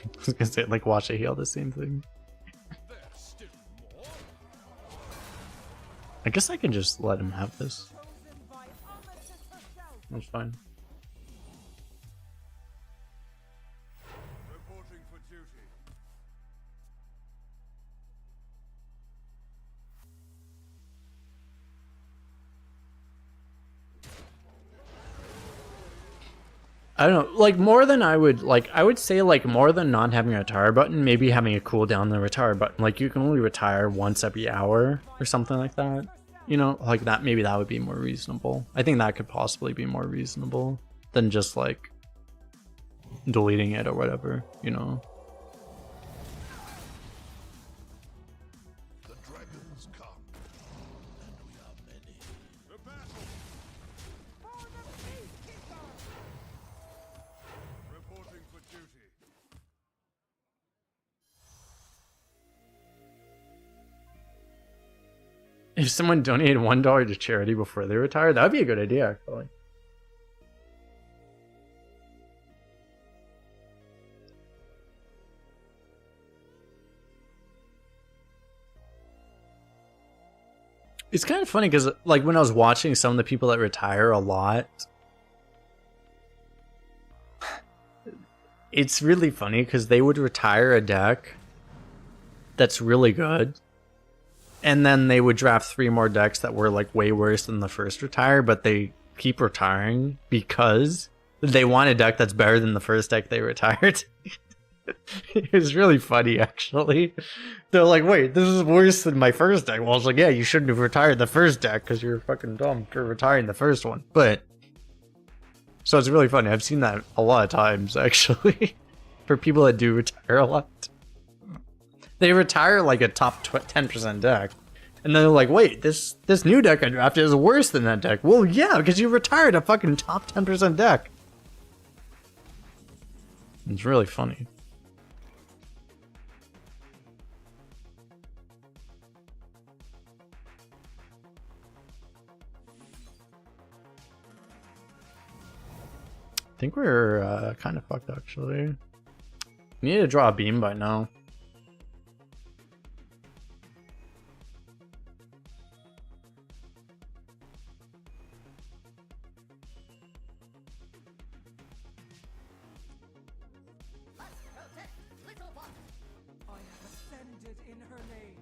I was gonna say, like, watch it heal, the same thing. I guess I can just let him have this. That's fine. Reporting for duty. I don't know, like more than I would say like more than not having a retire button, maybe having a cooldown on the retire button. Like you can only retire once every hour or something like that. You know, like that, maybe that would be more reasonable. I think that could possibly be more reasonable than just like deleting it or whatever, you know. The dragons come, and we are many. The battle. Reporting for duty. If someone donated $1 to charity before they retire, that would be a good idea, actually. It's kind of funny because, like, when I was watching some of the people that retire a lot, it's really funny because they would retire a deck that's really good, and then they would draft 3 more decks that were like way worse than the first retire, but they keep retiring because they want a deck that's better than the first deck they retired. It was really funny, actually. They're like, wait, this is worse than my first deck. Well, I was like, yeah, you shouldn't have retired the first deck because you're fucking dumb for retiring the first one. But so it's really funny. I've seen that a lot of times, actually, for people that do retire a lot. They retire like a top 10% deck. And then they're like, wait, this new deck I drafted is worse than that deck. Well, yeah, because you retired a fucking top 10% deck. It's really funny. I think we're kind of fucked, actually. We need to draw a beam by now. I have ascended in her name.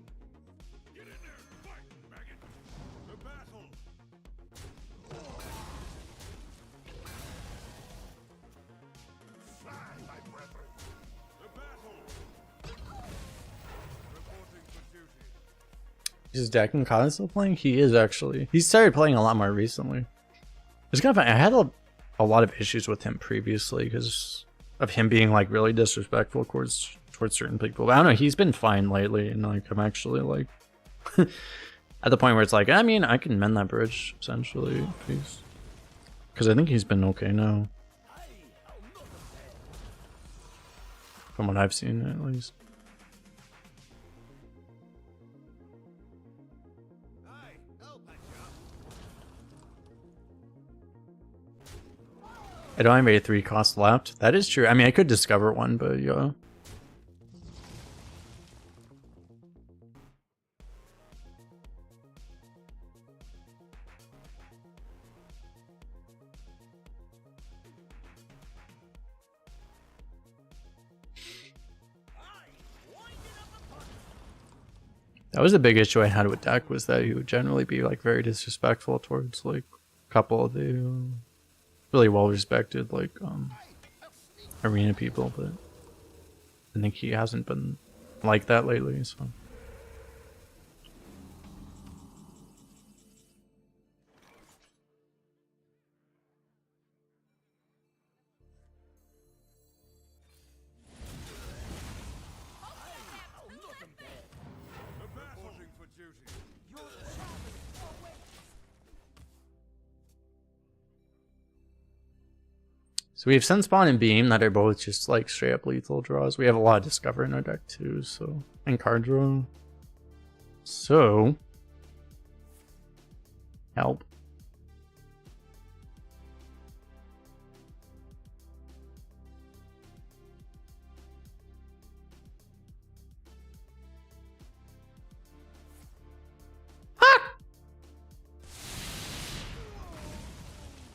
Get in there! Fight, maggot! The battle! Fly, my brethren! The battle! Reporting for duty. Is Declan Collin still playing? He is, actually. He started playing a lot more recently. It's kind of funny. I had a lot of issues with him previously because of him being like really disrespectful towards certain people. But I don't know. He's been fine lately, and like I'm actually like at the point where it's like, I mean, I can mend that bridge essentially, because I think he's been okay now, from what I've seen at least. I don't have a 3 cost left. That is true. I mean, I could discover one, but yeah. That was a big issue I had with deck, was that he would generally be like very disrespectful towards like a couple of the really well respected like arena people, but I think he hasn't been like that lately, so. Reporting for duty. Your challenge awaits. So we have Sunspawn and Beam that are both just like straight up lethal draws. We have a lot of Discover in our deck too, so, and card draw. So help.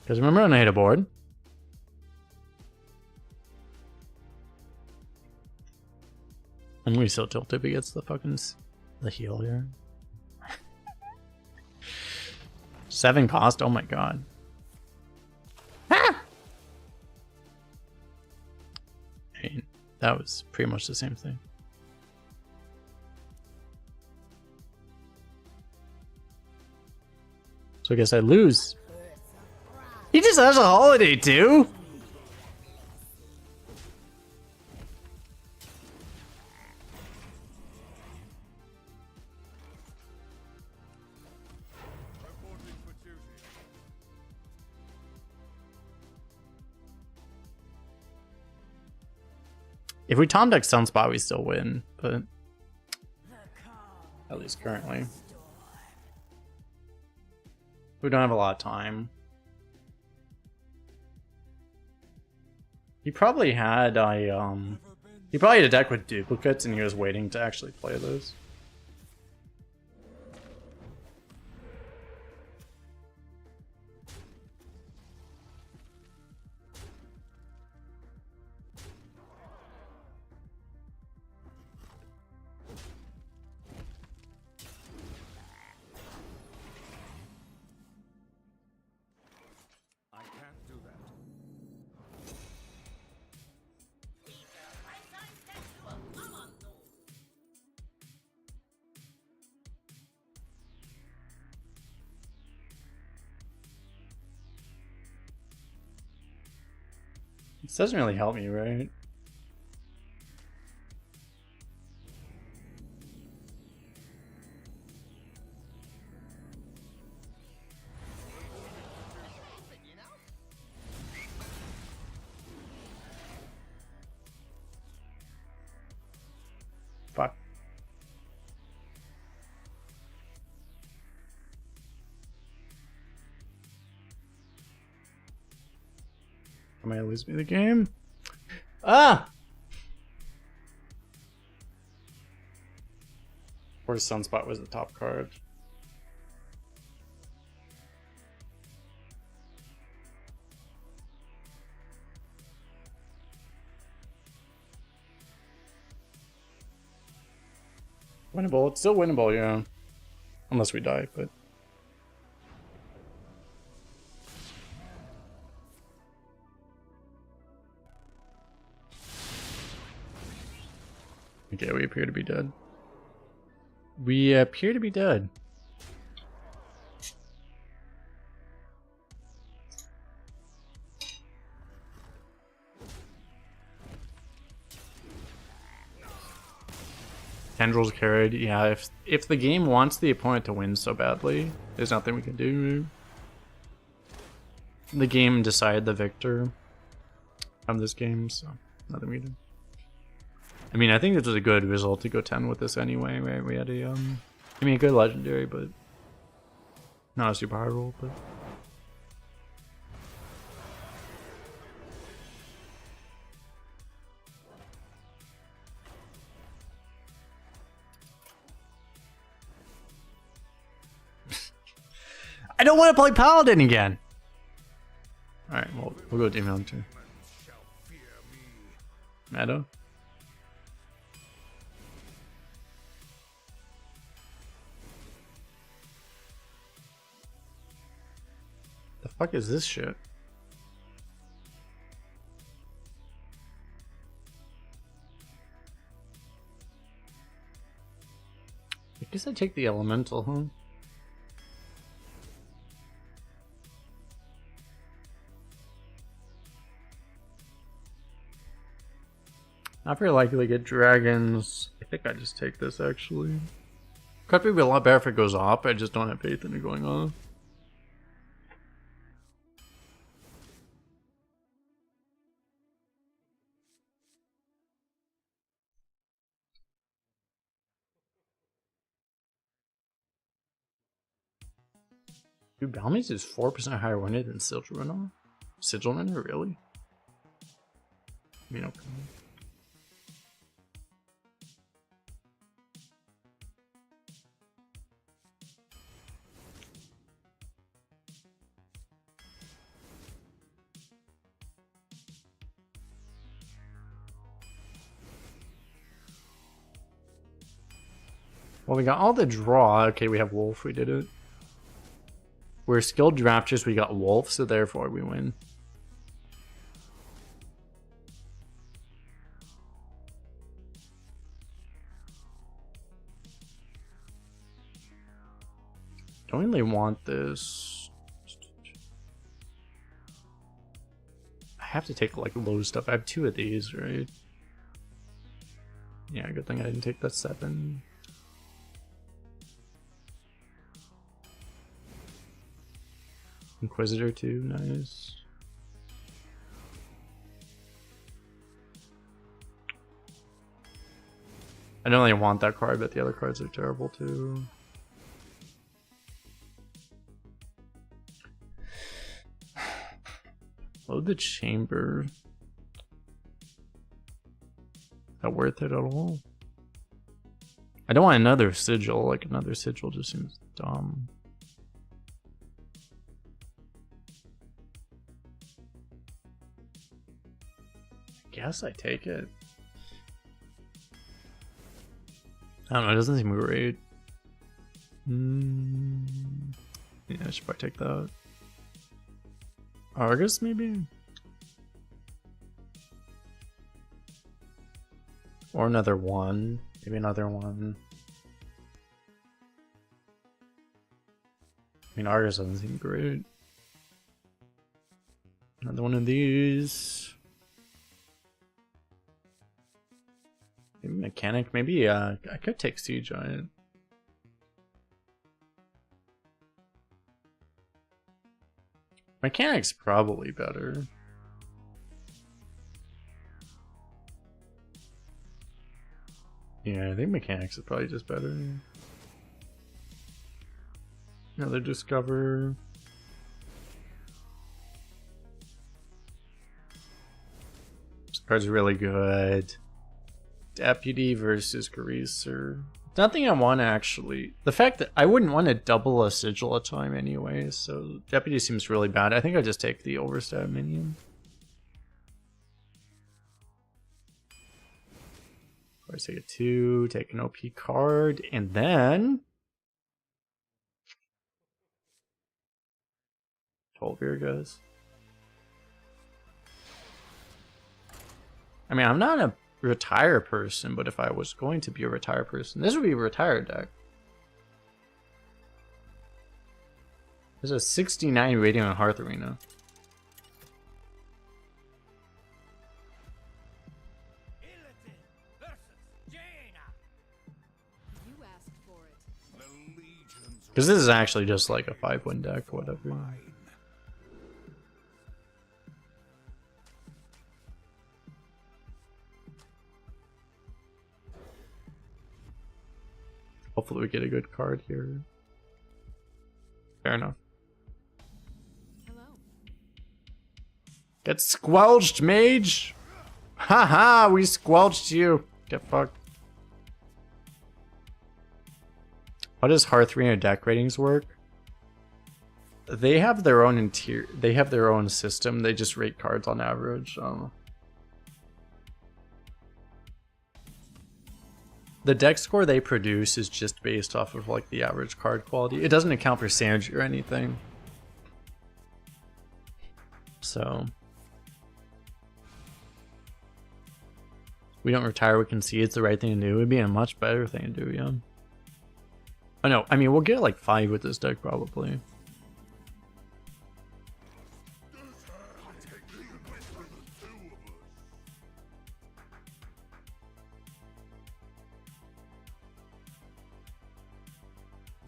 Because remember when I hit a board? And we still tilt if he gets the fucking the heal here. 7 cost, oh my god. Ah! I mean, that was pretty much the same thing. So I guess I lose. He just has a holiday too? Reporting for duty. If we Tom deck Sunspot, we still win, but at least currently. We don't have a lot of time. He probably had a deck with duplicates and he was waiting to actually play those. I can't do that. This doesn't really help me, right? I might lose me the game. Ah! Or Sunspot was the top card. Winnable. It's still winnable, yeah. Unless we die, but... Okay, we appear to be dead. We appear to be dead. Tendrils carried. Yeah, if the game wants the opponent to win so badly, there's nothing we can do. The game decided the victor of this game, so nothing we can do. I mean, I think this was a good result to go 10 with this anyway, right? We had a I mean, a good legendary, but not a super high roll, but I don't want to play Paladin again. Alright, well, we'll go Demon Hunter. Meta? The fuck is this shit? I guess I take the elemental, huh? Not very likely to get dragons. I think I just take this actually. Could be a lot better if it goes off. I just don't have faith in it going off. Dude, Balmy's is 4% higher winded than Sigil Runner? Sigil Runner, really? I mean, okay. Well, we got all the draw. Okay, we have Wolf, we did it. We're skilled drafters, we got Wolf, so therefore we win. Don't really want this. I have to take like low stuff. I have 2 of these, right? Yeah, good thing I didn't take that 7. Inquisitor too, nice. I don't really want that card, but the other cards are terrible too. Load the chamber. Is that worth it at all? I don't want another sigil, like another sigil just seems dumb. Guess I take it. I don't know, it doesn't seem great. Yeah, I should probably take that. Argus, maybe? Or another one. Maybe another one. I mean, Argus doesn't seem great. Another one of these. Maybe mechanic, maybe I could take Sea Giant. Mechanic's probably better. Yeah, I think mechanics is probably just better. Another discover. This card's really good. Deputy versus Greaser. Nothing I want to actually. The fact that I wouldn't want to double a sigil a time anyway, so Deputy seems really bad. I think I'll just take the overstat minion. Of course, take a 2, take an OP card, and then 12 Virgas. I mean, I'm not a retire person, but if I was going to be a retire person, this would be a retired deck. There's a 69 rating on Hearth Arena. You asked for it. The legions Because this is actually just like a 5-win deck or whatever. Hopefully we get a good card here. Fair enough. Hello. Get squelched, mage! Haha, we squelched you. Get fucked. How does Hearth Arena deck ratings work? They have their own they have their own system. They just rate cards on average. The deck score they produce is just based off of like the average card quality. It doesn't account for synergy or anything. So we don't retire, we can see it's the right thing to do. It would be a much better thing to do, yeah. Oh no, I mean we'll get like 5 with this deck probably.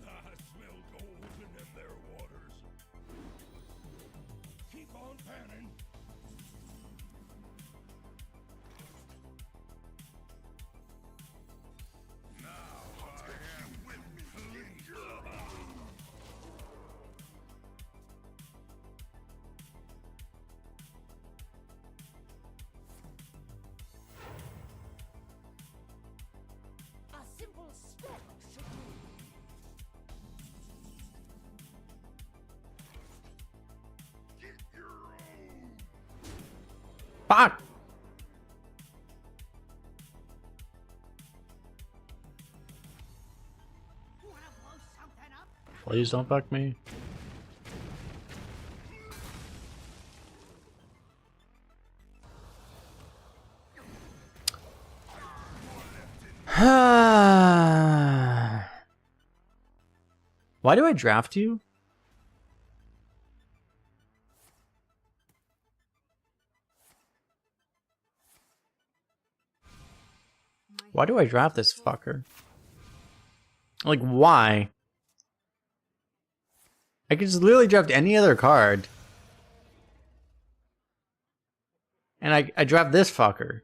I smell golden in their waters. Keep on panning. Now I am pleased. A simple step should do. Get your own. Fuck! Wanna blow something up? Please don't fuck me. Why do I draft you? Why do I draft this fucker? Like, why? I could just literally draft any other card. And I draft this fucker.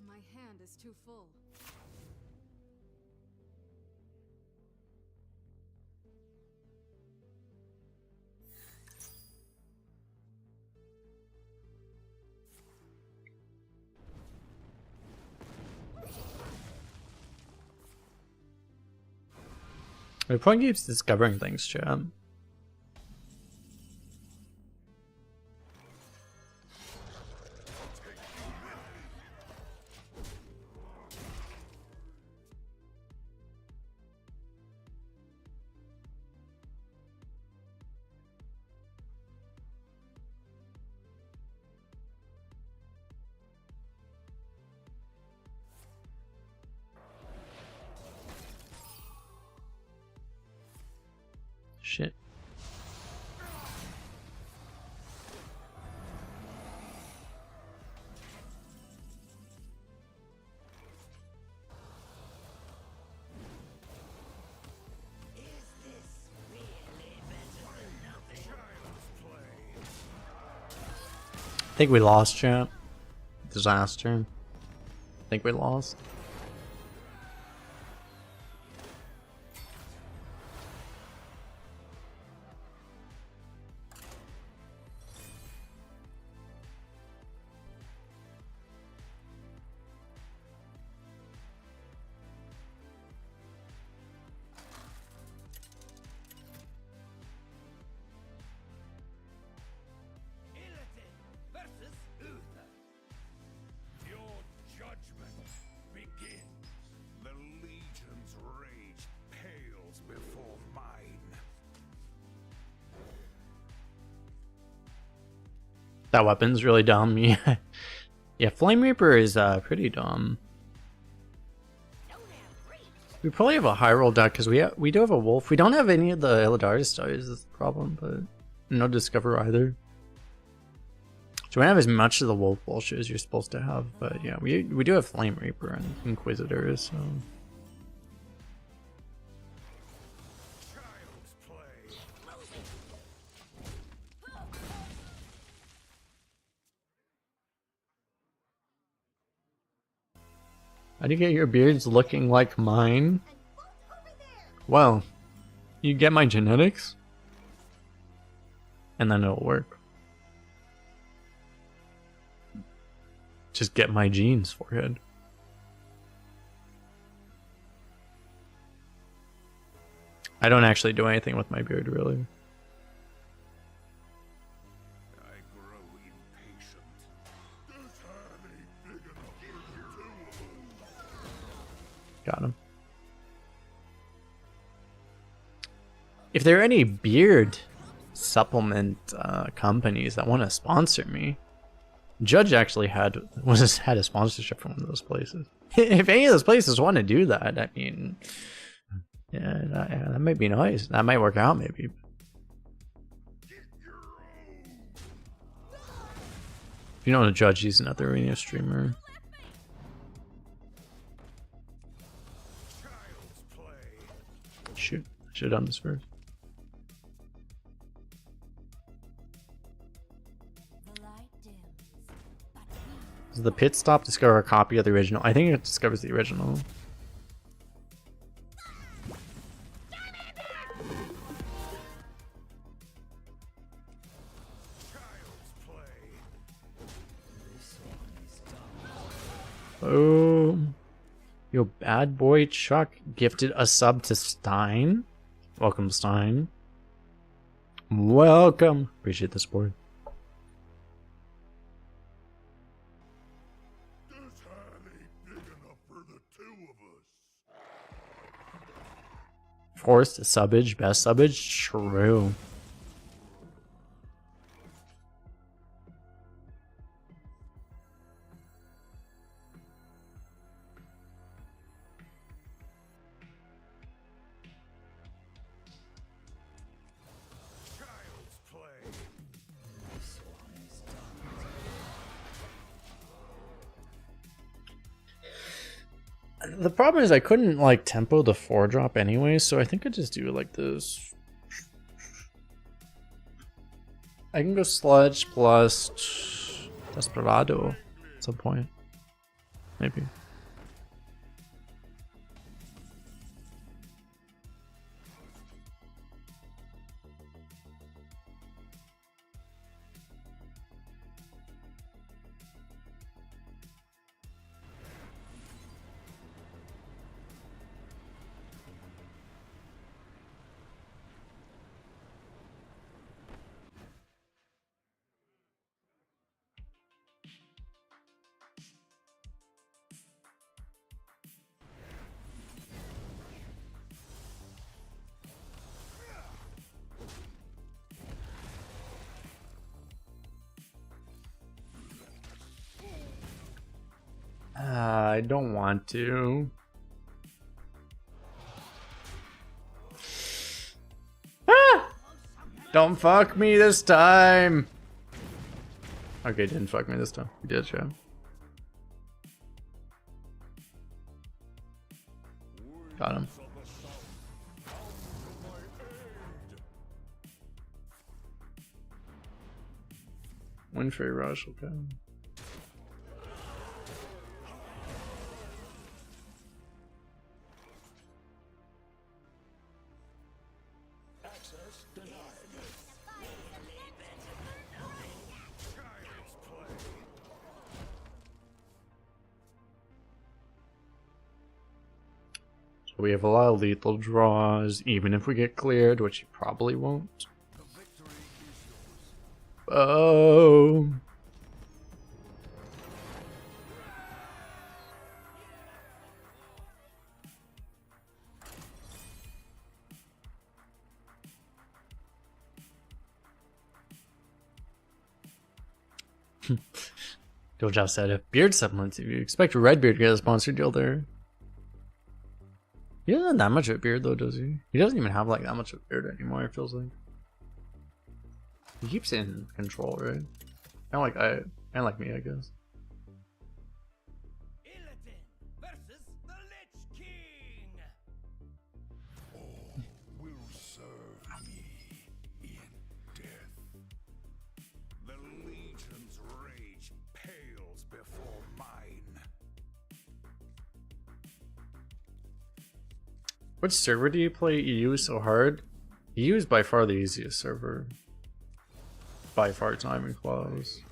My hand is too full. The point keeps discovering things, chat. Shit. I think we lost, champ. Disaster. I think we lost. That weapon's really dumb. Yeah, yeah. Flame Reaper is pretty dumb. We probably have a high roll deck because we do have a wolf. We don't have any of the Illidari stars is the problem, but no Discover either. So we don't have as much of the wolf bullshit as you're supposed to have, but yeah, we do have Flame Reaper and Inquisitors, so. Child's play. How do you get your beards looking like mine? Well, you get my genetics, and then it'll work. Just get my genes, forehead. I don't actually do anything with my beard, really. I grow impatient. This hand ain't big enough for the two of us. Got him. If there are any beard supplement companies that want to sponsor me, Judge actually had a sponsorship from one of those places. If any of those places want to do that, I mean, yeah, that might be nice. That might work out, maybe. If you know the Judge, he's another arena streamer. Child's play. Shoot, I should have done this first. The light dims, but we Does the pit stop discover a copy of the original? I think it discovers the original. Child's play. Oh, yo, bad boy Chuck gifted a sub to Stein. Welcome, Stein. Welcome. Appreciate the support. This hand ain't big enough for the two of us. Forced subbage, best subbage. True. Child's play. The problem is I couldn't like tempo the 4-drop anyway, so I think I just do it like this. I can go Sludge plus Desperado at some point. Maybe. I don't want to. Ah! Don't fuck me this time. Okay, didn't fuck me this time. He did, yeah. Got him. Windfree Rush, okay. We have a lot of lethal draws, even if we get cleared, which you probably won't. The victory is yours. Oh. Jojo said, if Beard supplements, if you expect Redbeard to get a sponsored deal there. He doesn't have that much of a beard though, does he? He doesn't even have like that much of a beard anymore, it feels like. He keeps it in control, right? Kinda like me, I guess. Illidan versus the Lich King. All will serve me in death. The Legion's rage pales before mine. Which server do you play EU so hard? EU is by far the easiest server. By far, timing clause.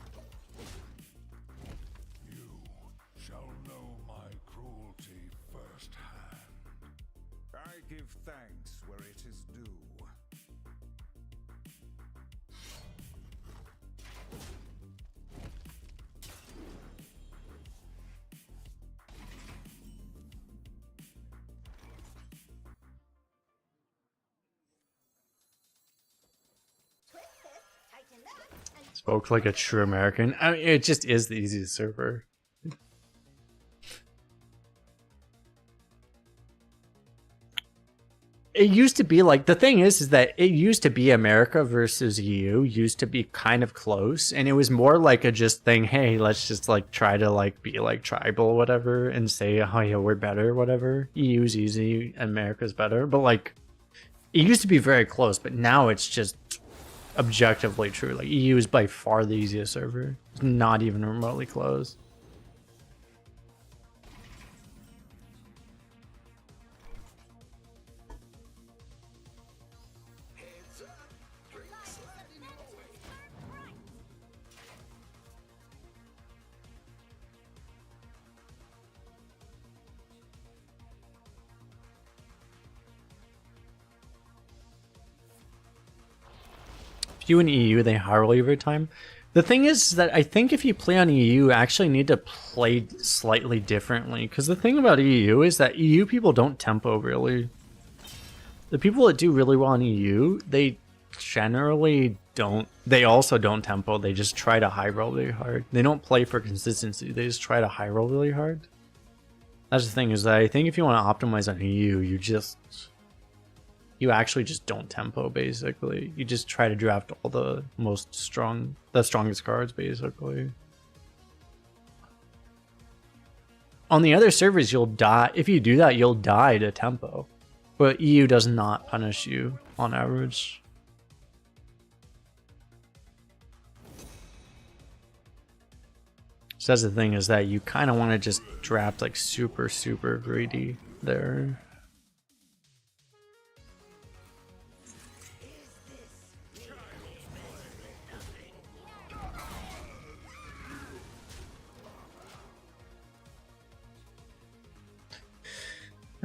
You shall know my cruelty firsthand. I give thanks where it is due. Spoke like a true American. I mean, it just is the easiest server. It used to be like, the thing is that it used to be America versus EU used to be kind of close, and it was more like a just thing, hey, let's just like try to like be like tribal or whatever and say, oh yeah, we're better, whatever. EU's easy, America's better, but like it used to be very close, but now it's just objectively true. Like EU is by far the easiest server. It's not even remotely close. If you in EU, they high roll every time. The thing is that I think if you play on EU, you actually need to play slightly differently. Because the thing about EU is that EU people don't tempo really. The people that do really well in EU, they generally don't. They also don't tempo. They just try to high roll really hard. They don't play for consistency. They just try to high roll really hard. That's the thing, is that I think if you want to optimize on EU, you actually just don't tempo, basically. You just try to draft all the strongest cards, basically. On the other servers, you'll die. If you do that, you'll die to tempo. But EU does not punish you on average. So that's the thing, is that you kind of want to just draft like super greedy there.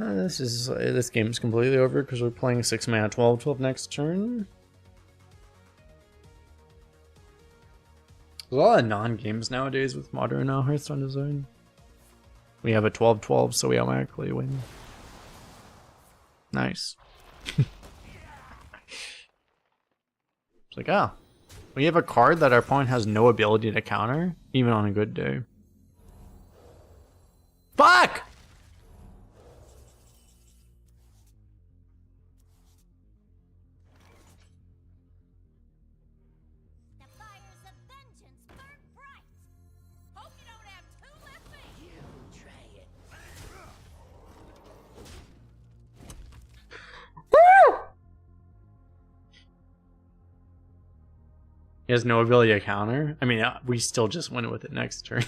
This game is completely over because we're playing 6 mana 12/12 next turn. There's a lot of non-games nowadays with modern Hearthstone design. We have a 12/12, so we automatically win. Nice. It's like, ah, we have a card that our opponent has no ability to counter, even on a good day. Fuck! He has no ability to counter. I mean, we still just win with it next turn.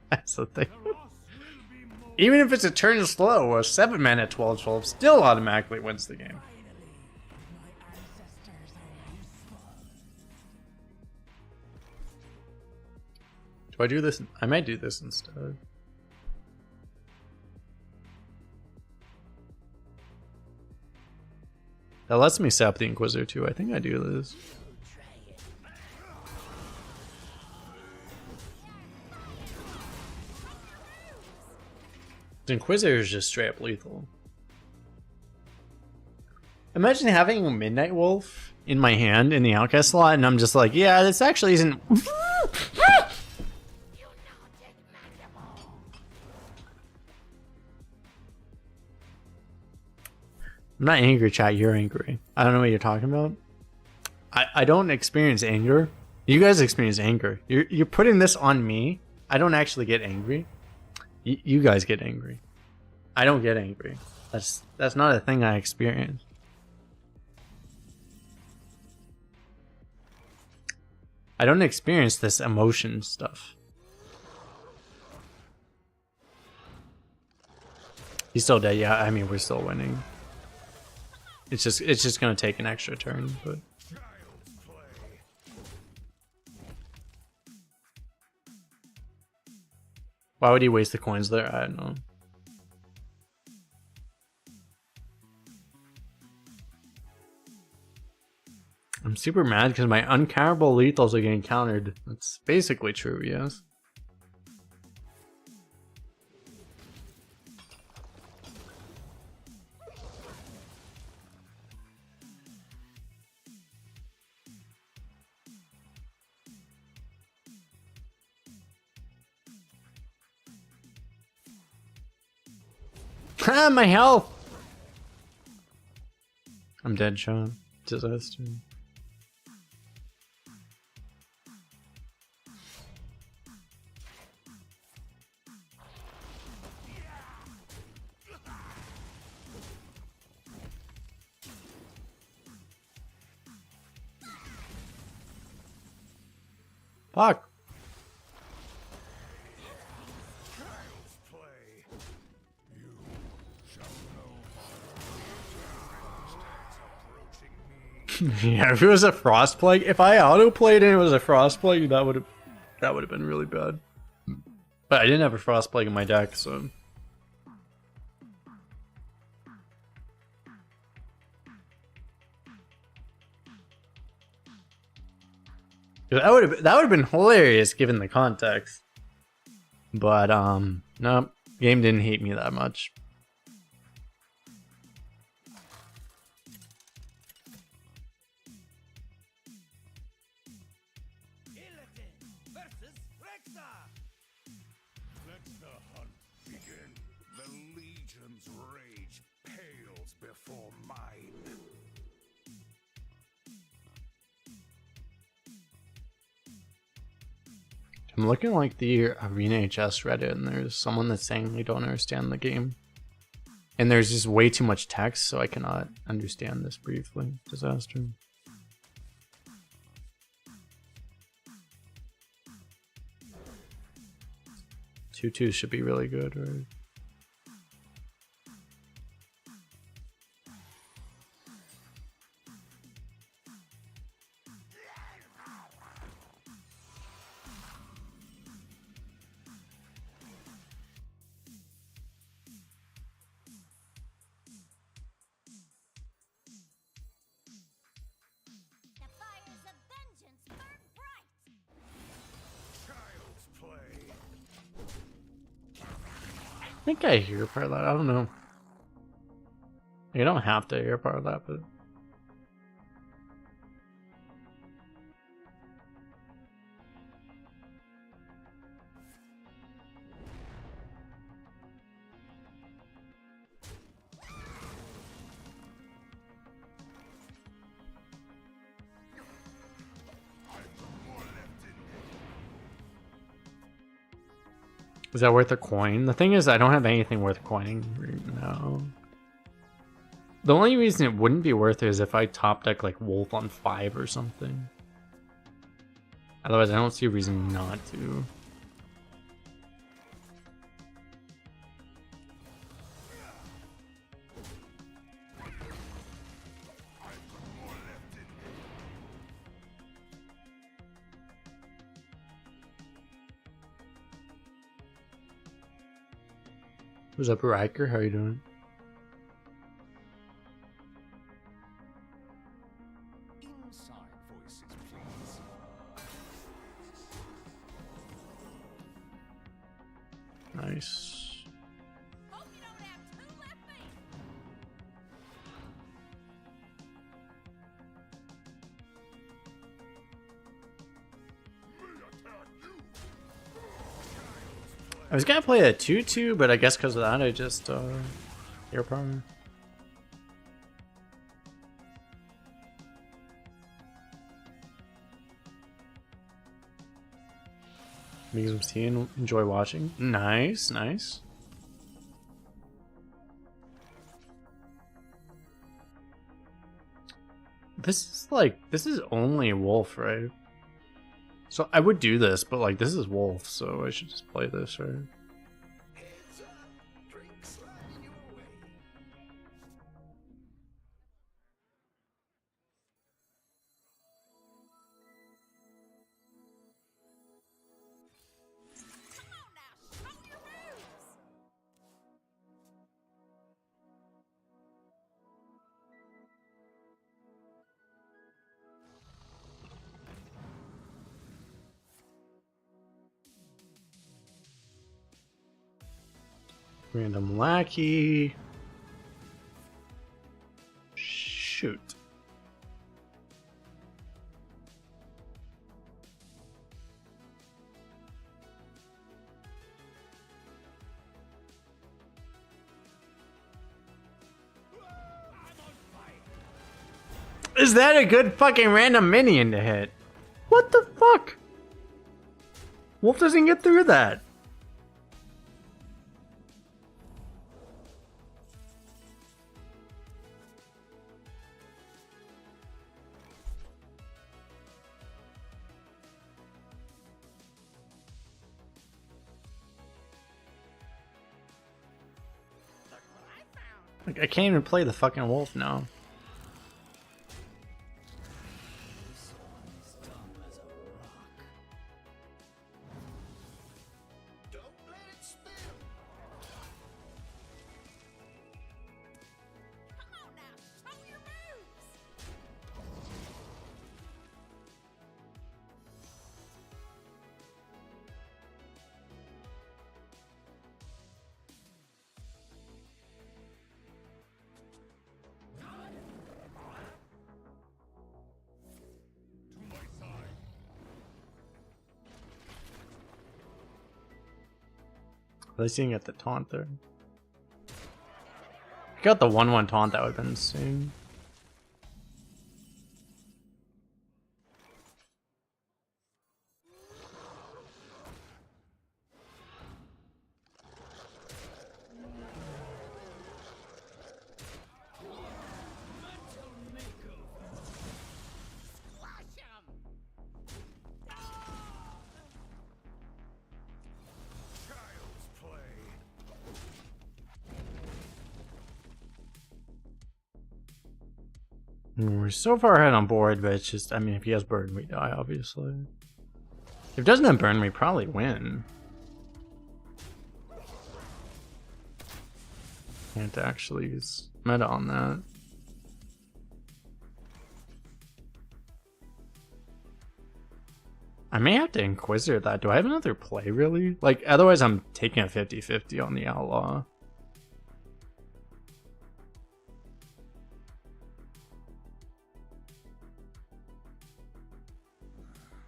That's the thing. Even if it's a turn slow, a 7 mana 12/12 still automatically wins the game. Do I do this? I might do this instead. That lets me sap the Inquisitor too. I think I do this. The Inquisitor is just straight up lethal. Imagine having a Midnight Wolf in my hand in the Outcast slot, and I'm just like, yeah, this actually isn't I'm not angry, chat. You're angry. I don't know what you're talking about. I don't experience anger. You guys experience anger. You're putting this on me. I don't actually get angry. You guys get angry. I don't get angry. That's not a thing I experience. I don't experience this emotion stuff. He's still dead. Yeah, I mean we're still winning. It's just gonna take an extra turn, but. Why would he waste the coins there? I don't know. I'm super mad because my uncounterable lethals are getting countered. That's basically true, yes. Ah, my health! I'm dead, Sean. Disaster. Fuck. Yeah, if it was a frost plague, if I auto played and it was a frost plague, that would have been really bad. But I didn't have a frost plague in my deck, so. That would have been hilarious given the context. But no, game didn't hate me that much. Let the hunt begin. The Legion's rage pales before mine. I'm looking like the Arena HS Reddit, and there's someone that's saying they don't understand the game. And there's just way too much text, so I cannot understand this briefly. Disaster. Two should be really good, right? The fires of vengeance burn bright. Child's play. I think I hear part of that. I don't know. You don't have to hear part of that, but. Is that worth a coin? The thing is, I don't have anything worth coining right now. The only reason it wouldn't be worth it is if I top deck like Wolf on 5 or something. Otherwise, I don't see a reason not to. What's up, Riker? How you doing? Inside voices, please. Nice. Hope you don't have two left feet. I was gonna play a 2-2, but I guess because of that, I just, air power. Make some tea and enjoy watching. Nice, nice. This is only Wolf, right? So I would do this, but like this is Wolf, so I should just play this, right? Heads up, drink sliding your way. Come on now, show your moves! Random lackey. Shoot. Is that a good fucking random minion to hit? What the fuck? Wolf doesn't get through that. Like, I can't even play the fucking wolf now. Don't let it spill. Come on now, show your moves! To my side. At least you can get the taunt there. If you got the 1-1 taunt, that would have been insane. Squash 'em! Child's play. We're so far ahead on board, but it's just, I mean, if he has burn, we die, obviously. If it doesn't have burn, we probably win. Can't actually use meta on that. I may have to Inquisitor that. Do I have another play, really? Like, otherwise I'm taking a 50-50 on the Outlaw.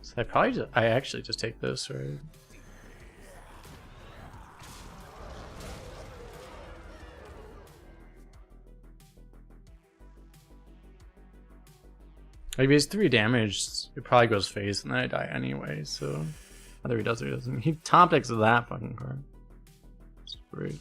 So I actually just take this, right? Like, if he has 3 damage, it probably goes phase and then I die anyway, so whether he does or doesn't. He top decks that fucking card. It's great.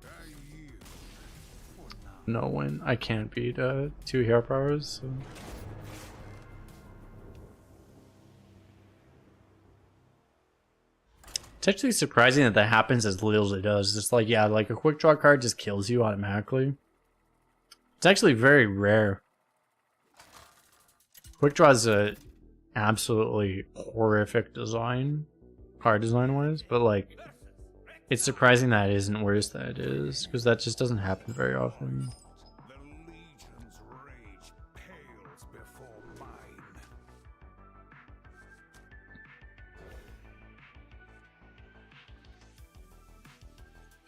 I yield. No win. I can't beat 2 hero powers, so. It's actually surprising that that happens as little as it does. It's like, yeah, like a quick draw card just kills you automatically. It's actually very rare. Quick draw is a absolutely horrific design, card design wise, but like, it's surprising that it isn't worse than it is, because that just doesn't happen very often. The Legion's rage pales before mine.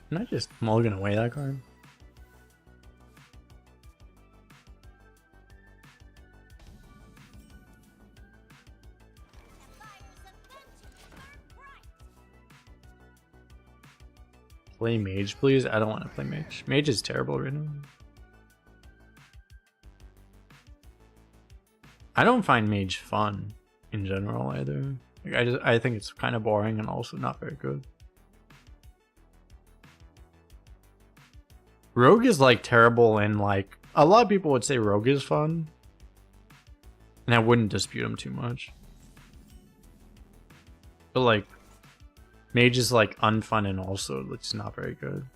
Can I just mulligan away that card? Play mage, please. I don't want to play mage. Mage is terrible right now. I don't find mage fun in general either. Like, I think it's kind of boring and also not very good. Rogue is like terrible, and like a lot of people would say Rogue is fun, and I wouldn't dispute him too much. But like mage is like unfun and also it's not very good.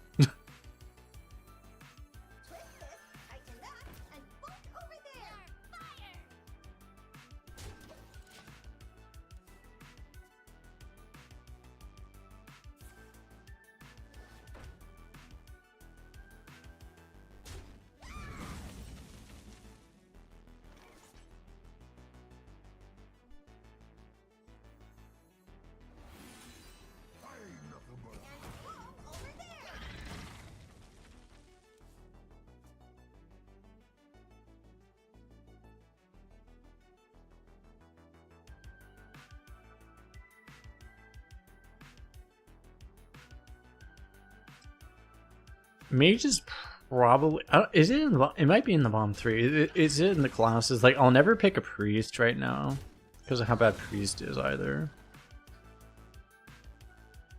Mage is probably is it in the, it might be in the bottom 3. Is it in the classes? Like I'll never pick a priest right now because of how bad priest is either.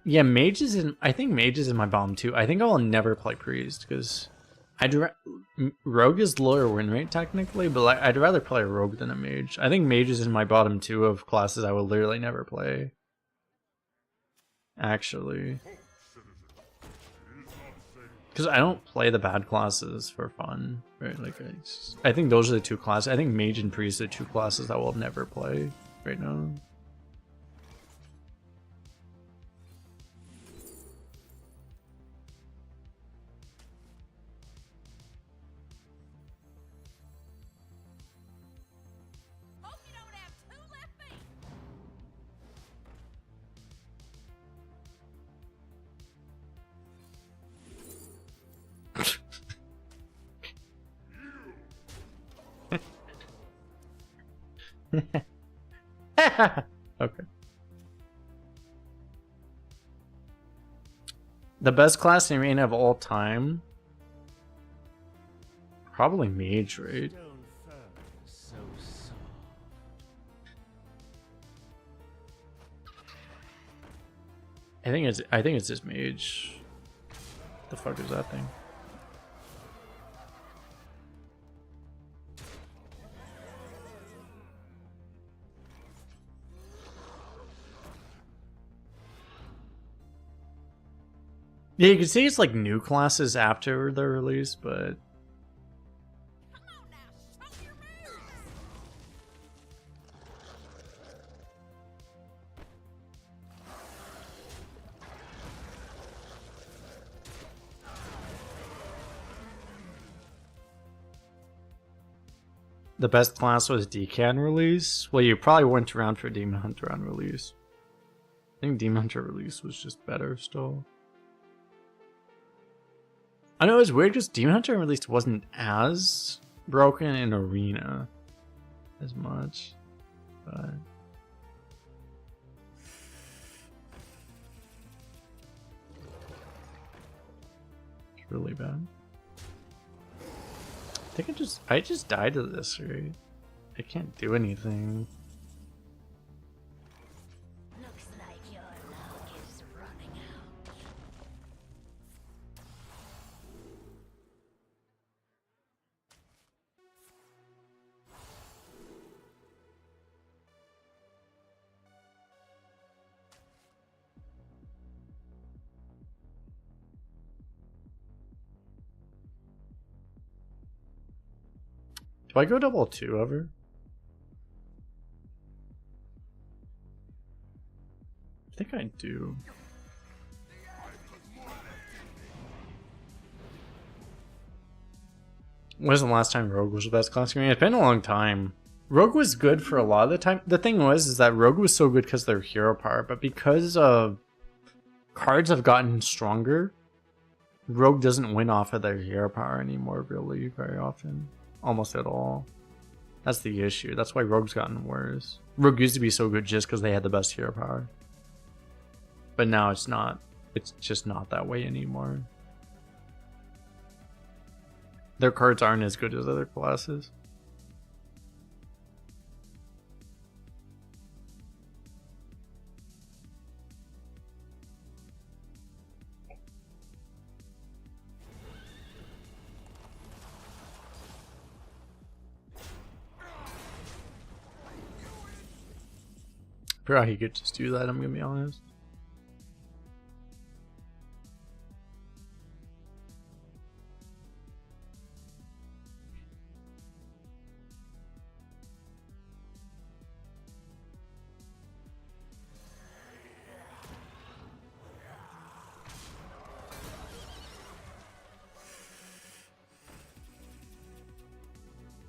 Yeah, mage is in. I think mage is in my bottom 2. I think I will never play priest because rogue is lower win rate technically, but like, I'd rather play a rogue than a mage. I think mage is in my bottom 2 of classes I will literally never play. Actually. Because I don't play the bad classes for fun, right? Like, I think those are the 2 classes. I think mage and priest are 2 classes I will never play right now. Hope you don't have 2 left feet. Okay. The best class in arena of all time? Probably mage, right? I think it's just mage. The fuck is that thing? Yeah, you can see it's like new classes after the release, but Come on now, show your moves. the best class was Decan release. Well, you probably weren't around for Demon Hunter on release. I think Demon Hunter release was just better still. I know it's weird because Demon Hunter release wasn't as broken in arena as much, but it's really bad. I think I just died to this, right? I can't do anything. Looks like your luck is running out. Do I go double 2 ever? I think I do. When was the last time Rogue was the best class? I mean, it's been a long time. Rogue was good for a lot of the time. The thing is that Rogue was so good because of their hero power, but because cards have gotten stronger, Rogue doesn't win off of their hero power anymore really very often. Almost at all. That's the issue. That's why Rogue's gotten worse. Rogue used to be so good just because they had the best hero power. But now it's not It's just not that way anymore. Their cards aren't as good as other classes. I forgot he could just do that, I'm gonna be honest.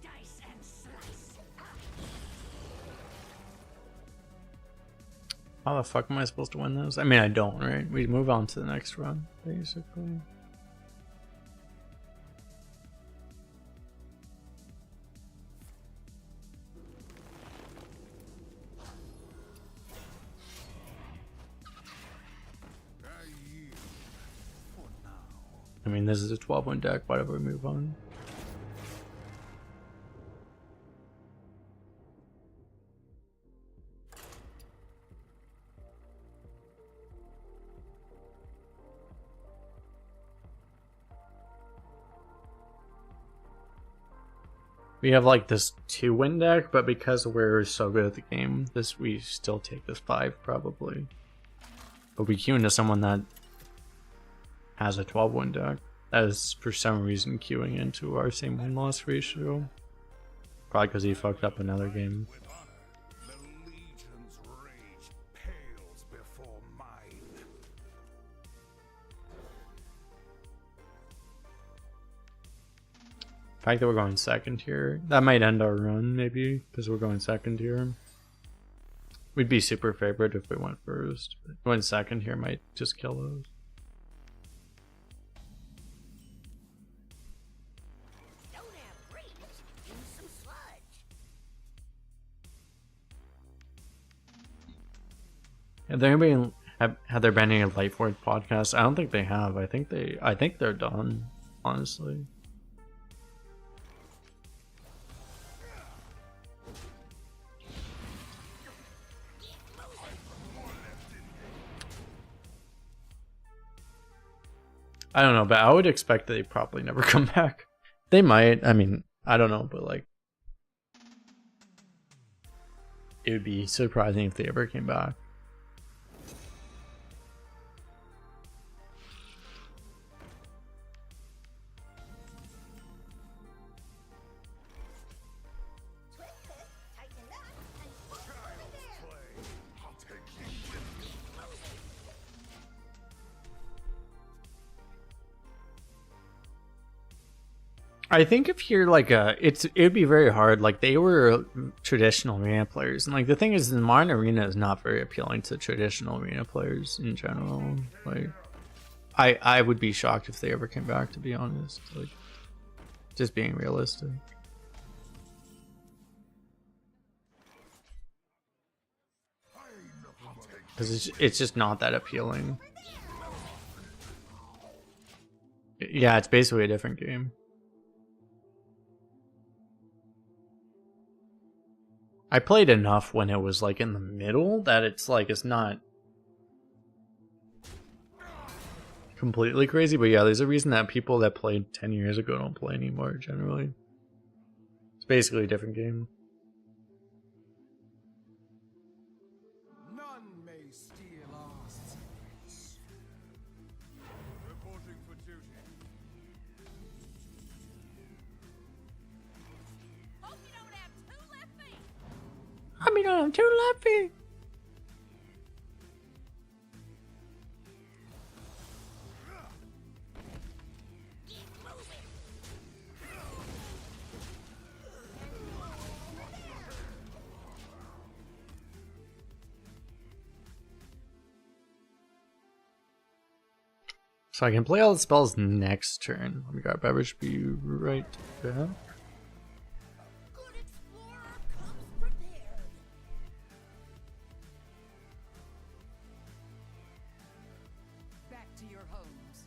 Dice and slice. How the fuck am I supposed to win this? I mean, I don't, right? We move on to the next run, basically. I mean, this is a 12-1 deck. Why don't we move on? We have like this 2-win deck, but because we're so good at the game, we still take this 5 probably. But we queue into someone that has a 12-win deck that is for some reason queuing into our same win-loss ratio. Probably because he fucked up another game. With honor, the Legion's rage pales before mine. The fact that we're going second here, that might end our run maybe, because we're going second here. We'd be super favored if we went first, but going second here might just kill us. Don't have brains. Use some sludge. Have there been have there been any Lightforge podcasts? I don't think they have. I think they're done, honestly. I don't know, but I would expect that they probably never come back. They might. I mean, I don't know, but like, it would be surprising if they ever came back. Tighten up and pull over there. I'll take you with me. I think if you're like it'd be very hard. Like, they were traditional arena players, and like the thing is, the modern arena is not very appealing to traditional arena players in general. Like, I would be shocked if they ever came back, to be honest. Like, just being realistic. Because it's just not that appealing. Yeah, it's basically a different game. I played enough when it was like in the middle that it's like it's not completely crazy, but yeah, there's a reason that people that played 10 years ago don't play anymore generally. It's basically a different game. None may steal our secrets. Reporting for duty. Hope you don't have two left feet. I mean, I'm too lucky. So I can play all the spells next turn. Let me grab beverage, be right back. Good explorer comes prepared. That their homes.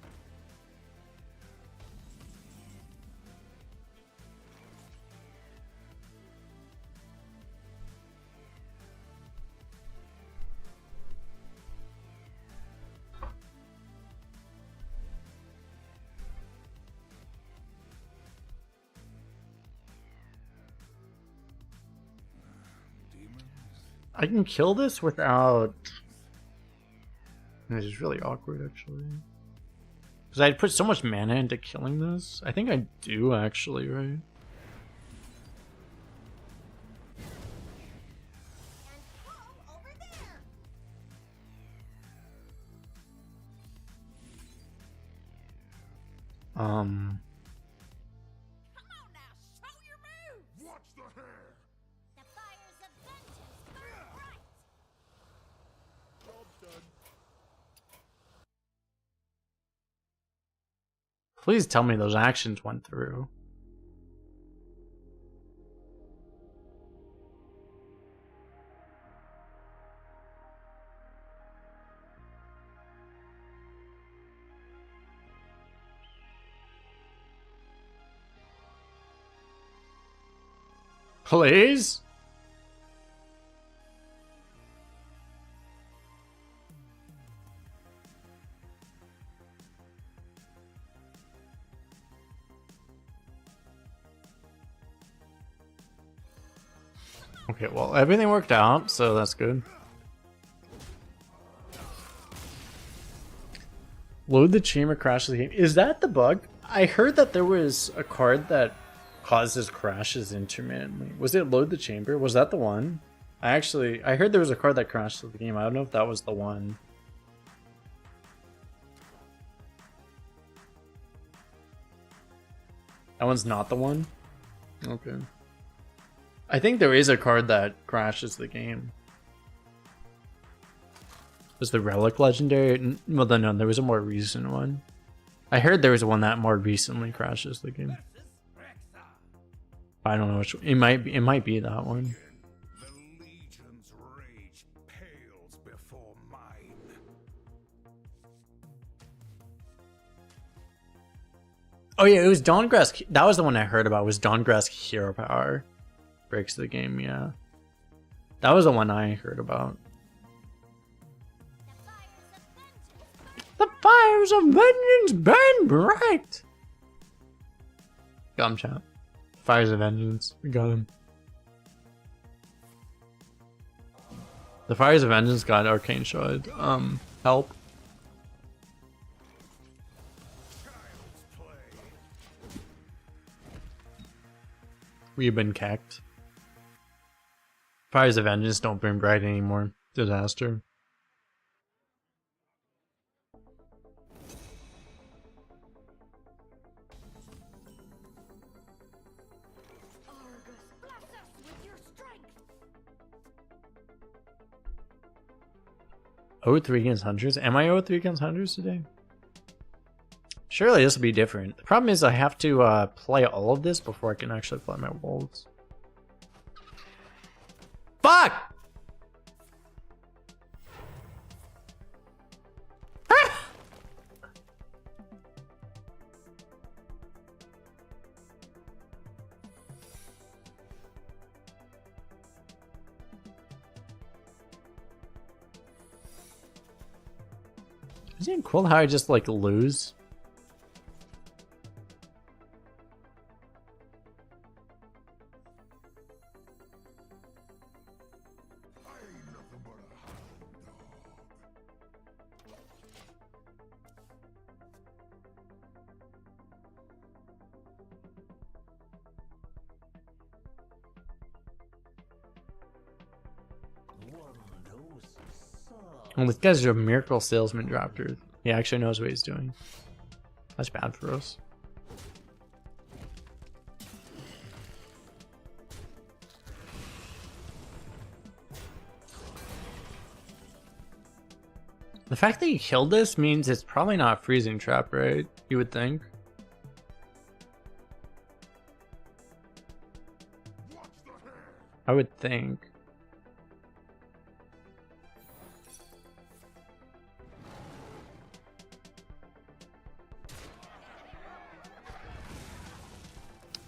I can kill this without... This is really awkward, actually. Because I'd put so much mana into killing this. I think I do, actually, right? And home over there. Come on now, show your moves. Watch the hair! The fires of vengeance burn bright. Job's done. Please tell me those actions went through. Please? Okay, well, everything worked out, so that's good. Load the chamber, crashes the game. Is that the bug? I heard that there was a card that causes crashes intermittently. Was it load the chamber? Was that the one? I heard there was a card that crashed the game. I don't know if that was the one. That one's not the one? Okay. I think there is a card that crashes the game. Was the Relic legendary? Well, no, there was a more recent one. I heard there was one that more recently crashes the game. I don't know which one. It might be that one. The Legion's rage pales before mine. Oh yeah, it was Dawngrass. That was the one I heard about. Was Dawngrass Hero Power breaks the game? Yeah, that was the one I heard about. The fires of vengeance burn bright. Got him, chat. Fires of vengeance. We got him. The fires of vengeance got arcane shard. Help. Child's play. We've been cacked. Fires of vengeance don't burn bright anymore. Disaster. Argus, bless us with your strength. 0-3 against hunters? Am I 0-3 against hunters today? Surely this will be different. The problem is I have to play all of this before I can actually play my wolves. Fuck! Ah! Isn't it cool how I just like lose? I ain't nothing but a hound dog. Well, this guy's a miracle salesman dropper. He actually knows what he's doing. That's bad for us. The fact that he killed this means it's probably not a freezing trap, right? You would think. Watch the hair! I would think.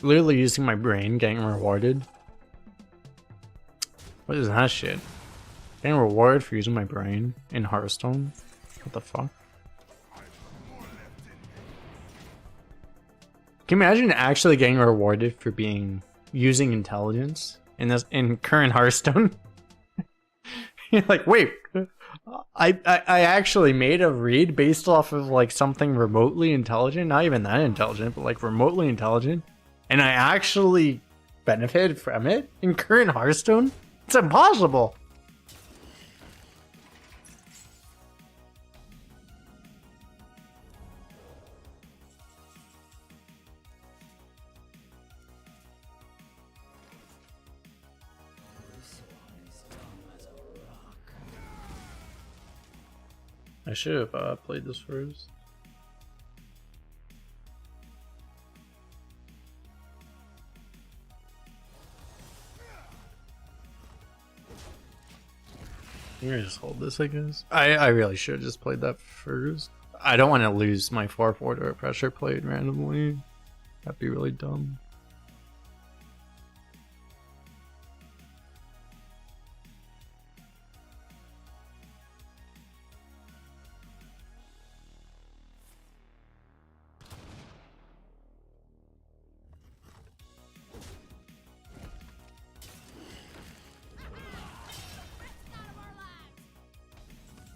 Literally using my brain, getting rewarded. What is that shit? Getting rewarded for using my brain in Hearthstone? What the fuck? Can you imagine actually getting rewarded for using intelligence in current Hearthstone? You're like, wait, I actually made a read based off of like something remotely intelligent, not even that intelligent, but like remotely intelligent, and I actually benefited from it in current Hearthstone? It's impossible. I should have played this first. I'm gonna just hold this, I guess. I really should have just played that first. I don't want to lose my 4-4 to a pressure played randomly. That'd be really dumb.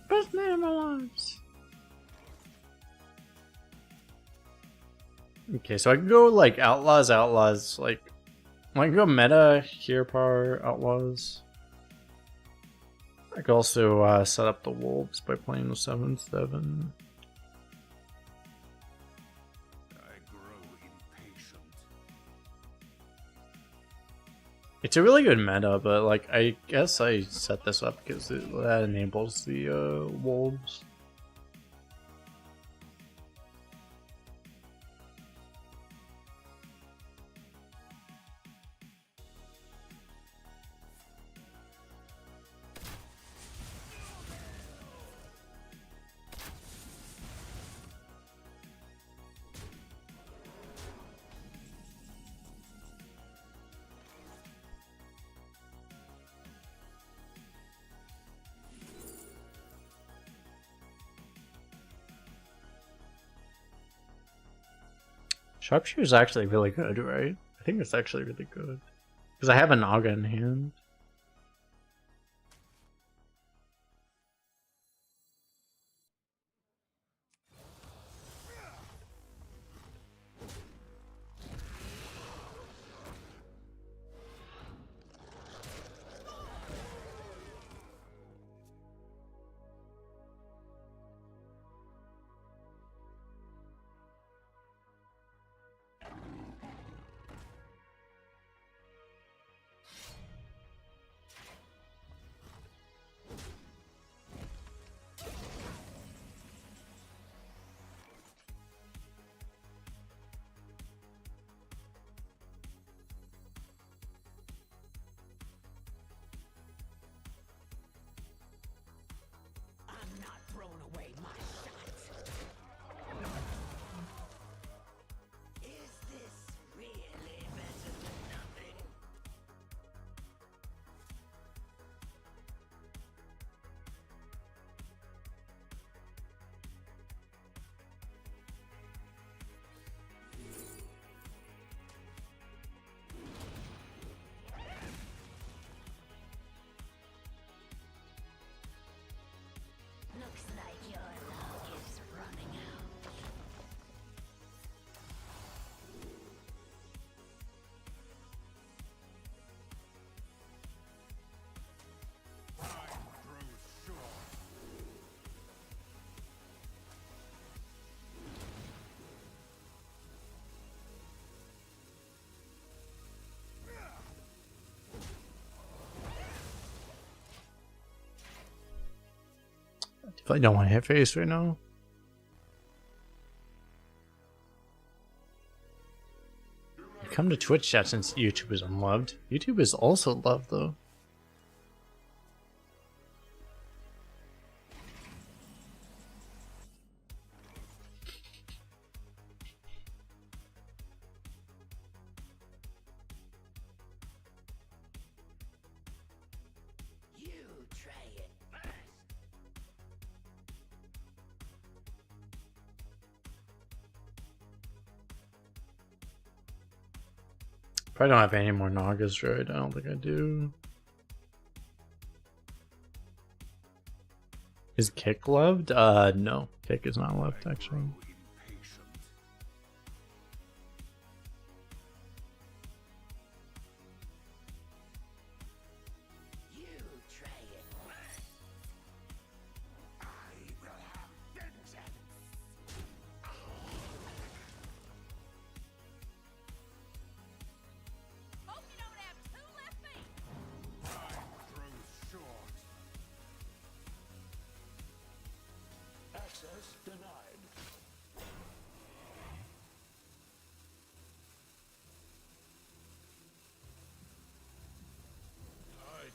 Best night of my lives. Okay, so I can go like outlaws, like I can go meta, hero power, outlaws. I could also set up the wolves by playing the 7/7. I grow impatient. It's a really good meta, but like I guess I set this up because that enables the wolves. Sharpshooter is actually really good, right? I think it's actually really good. Because I have a Naga in hand. I'm not throwing away my shot. Is this really better than nothing? Looks like your luck is running out. Time grows short. If I don't want to hit face right now. Come to Twitch chat since YouTube is unloved. YouTube is also loved though. Probably don't have any more Nagas Druid. I don't think I do. Is Kick loved? No. Kick is not loved, actually. Impatient. You try it. I will have vengeance. Hope you don't have two left feet. Time grows short. Access denied. I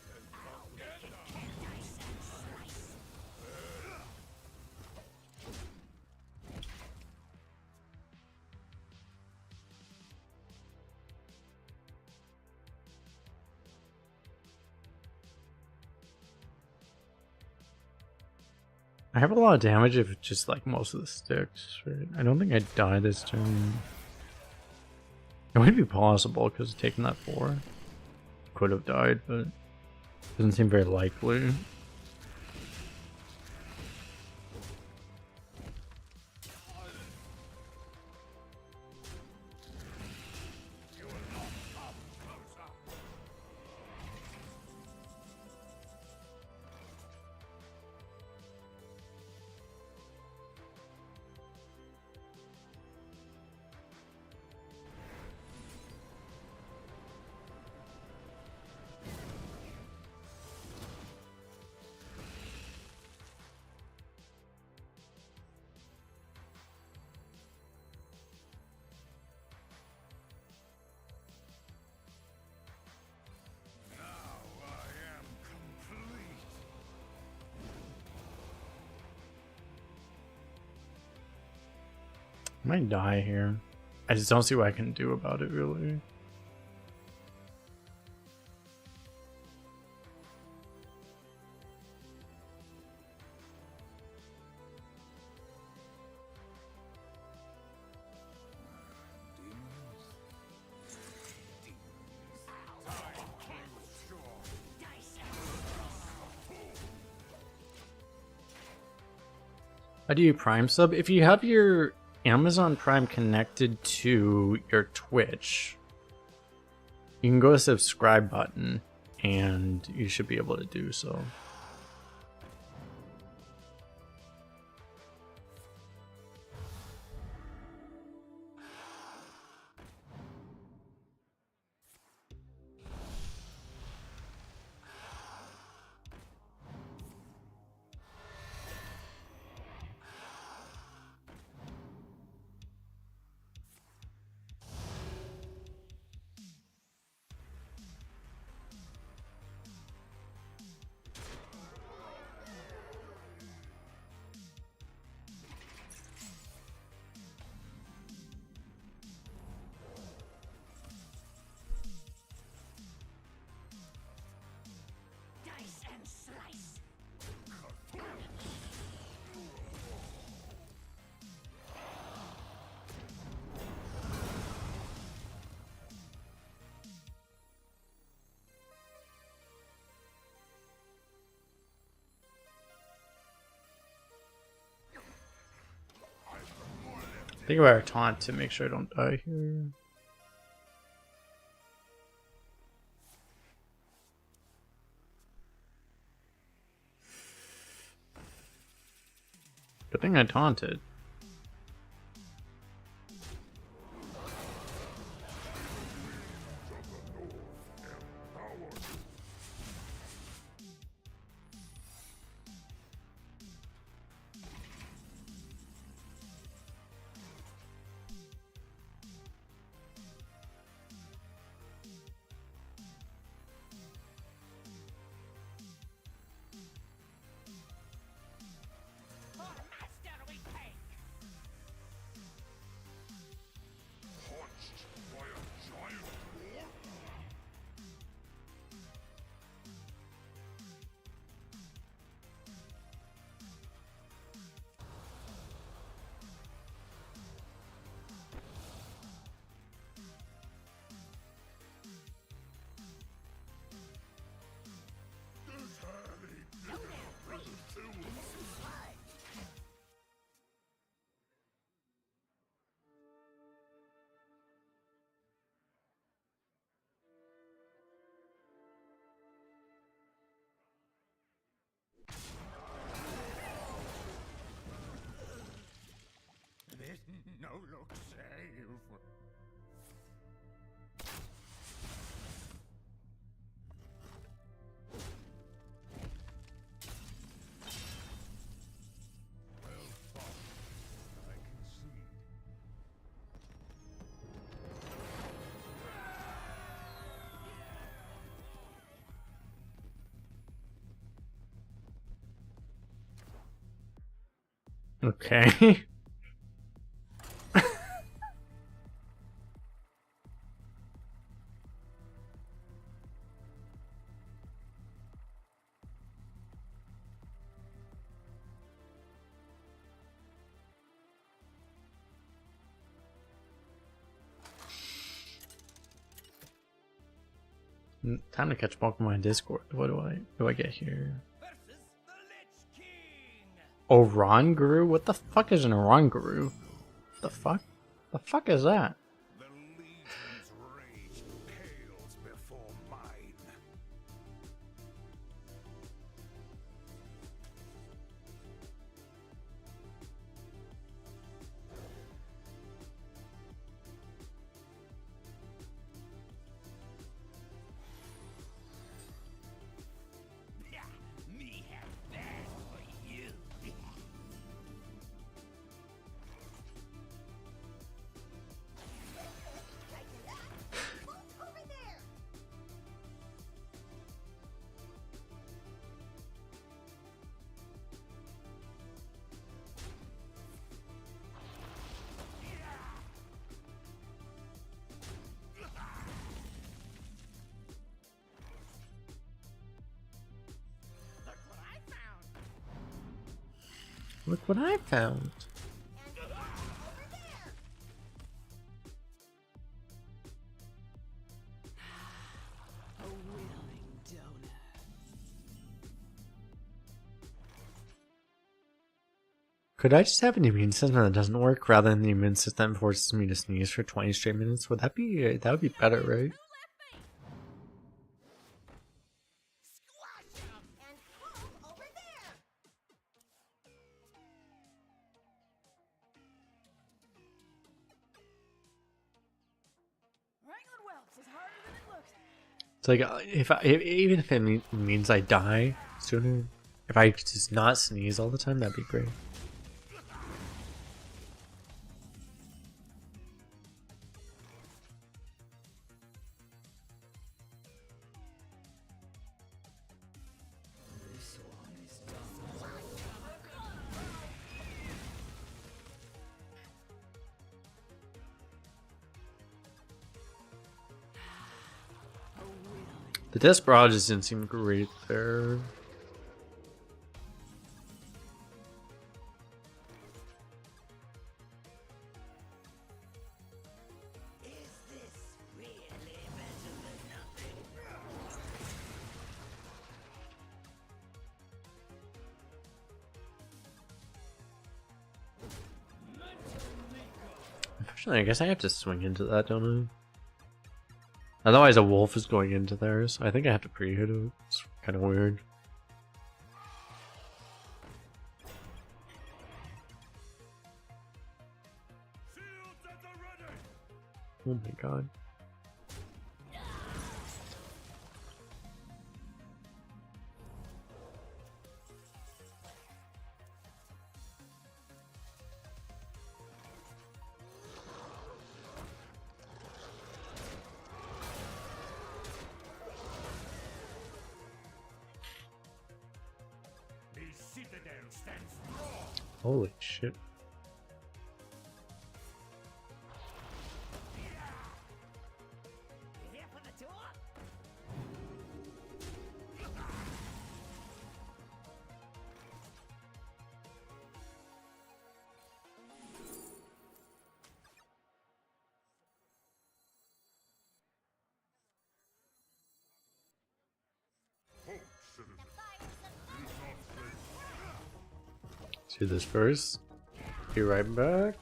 can I have a lot of damage if it's just like most of the sticks, right? I don't think I die this turn. It would be possible because taking that 4 could have died, but doesn't seem very likely. I might die here. I just don't see what I can do about it, really. How do you Prime sub? If you have your Amazon Prime connected to your Twitch, you can go to the subscribe button and you should be able to do so. Dice and slice. Think about our taunt to make sure I don't die here. Good thing I taunted. For master we pay. Okay. Time to catch Pokemon Discord. What do I get here? Versus the Lich King. Oranguru? What the fuck is an Oranguru? The fuck? The fuck is that? The Legion's rage pales before mine. Me have that for you. Over there! Look what I found. A willing donor. Could I just have an immune system that doesn't work rather than the immune system forces me to sneeze for 20 straight minutes? Would that would be better, right? Squash him! And boom, over there! Wrangling whelps is harder than it looks. It's like even if it means I die sooner, if I could just not sneeze all the time, that'd be great. The Desperados didn't seem great there. Unfortunately, I guess I have to swing into that, don't I? Otherwise, a wolf is going into theirs. I think I have to pre-hit it. It's kind of weird. Shields at the ready. Oh my god. The citadel stands strong. Holy shit. You here for the tour? Hope, citizen. Use not faith. Do this first. Be right back.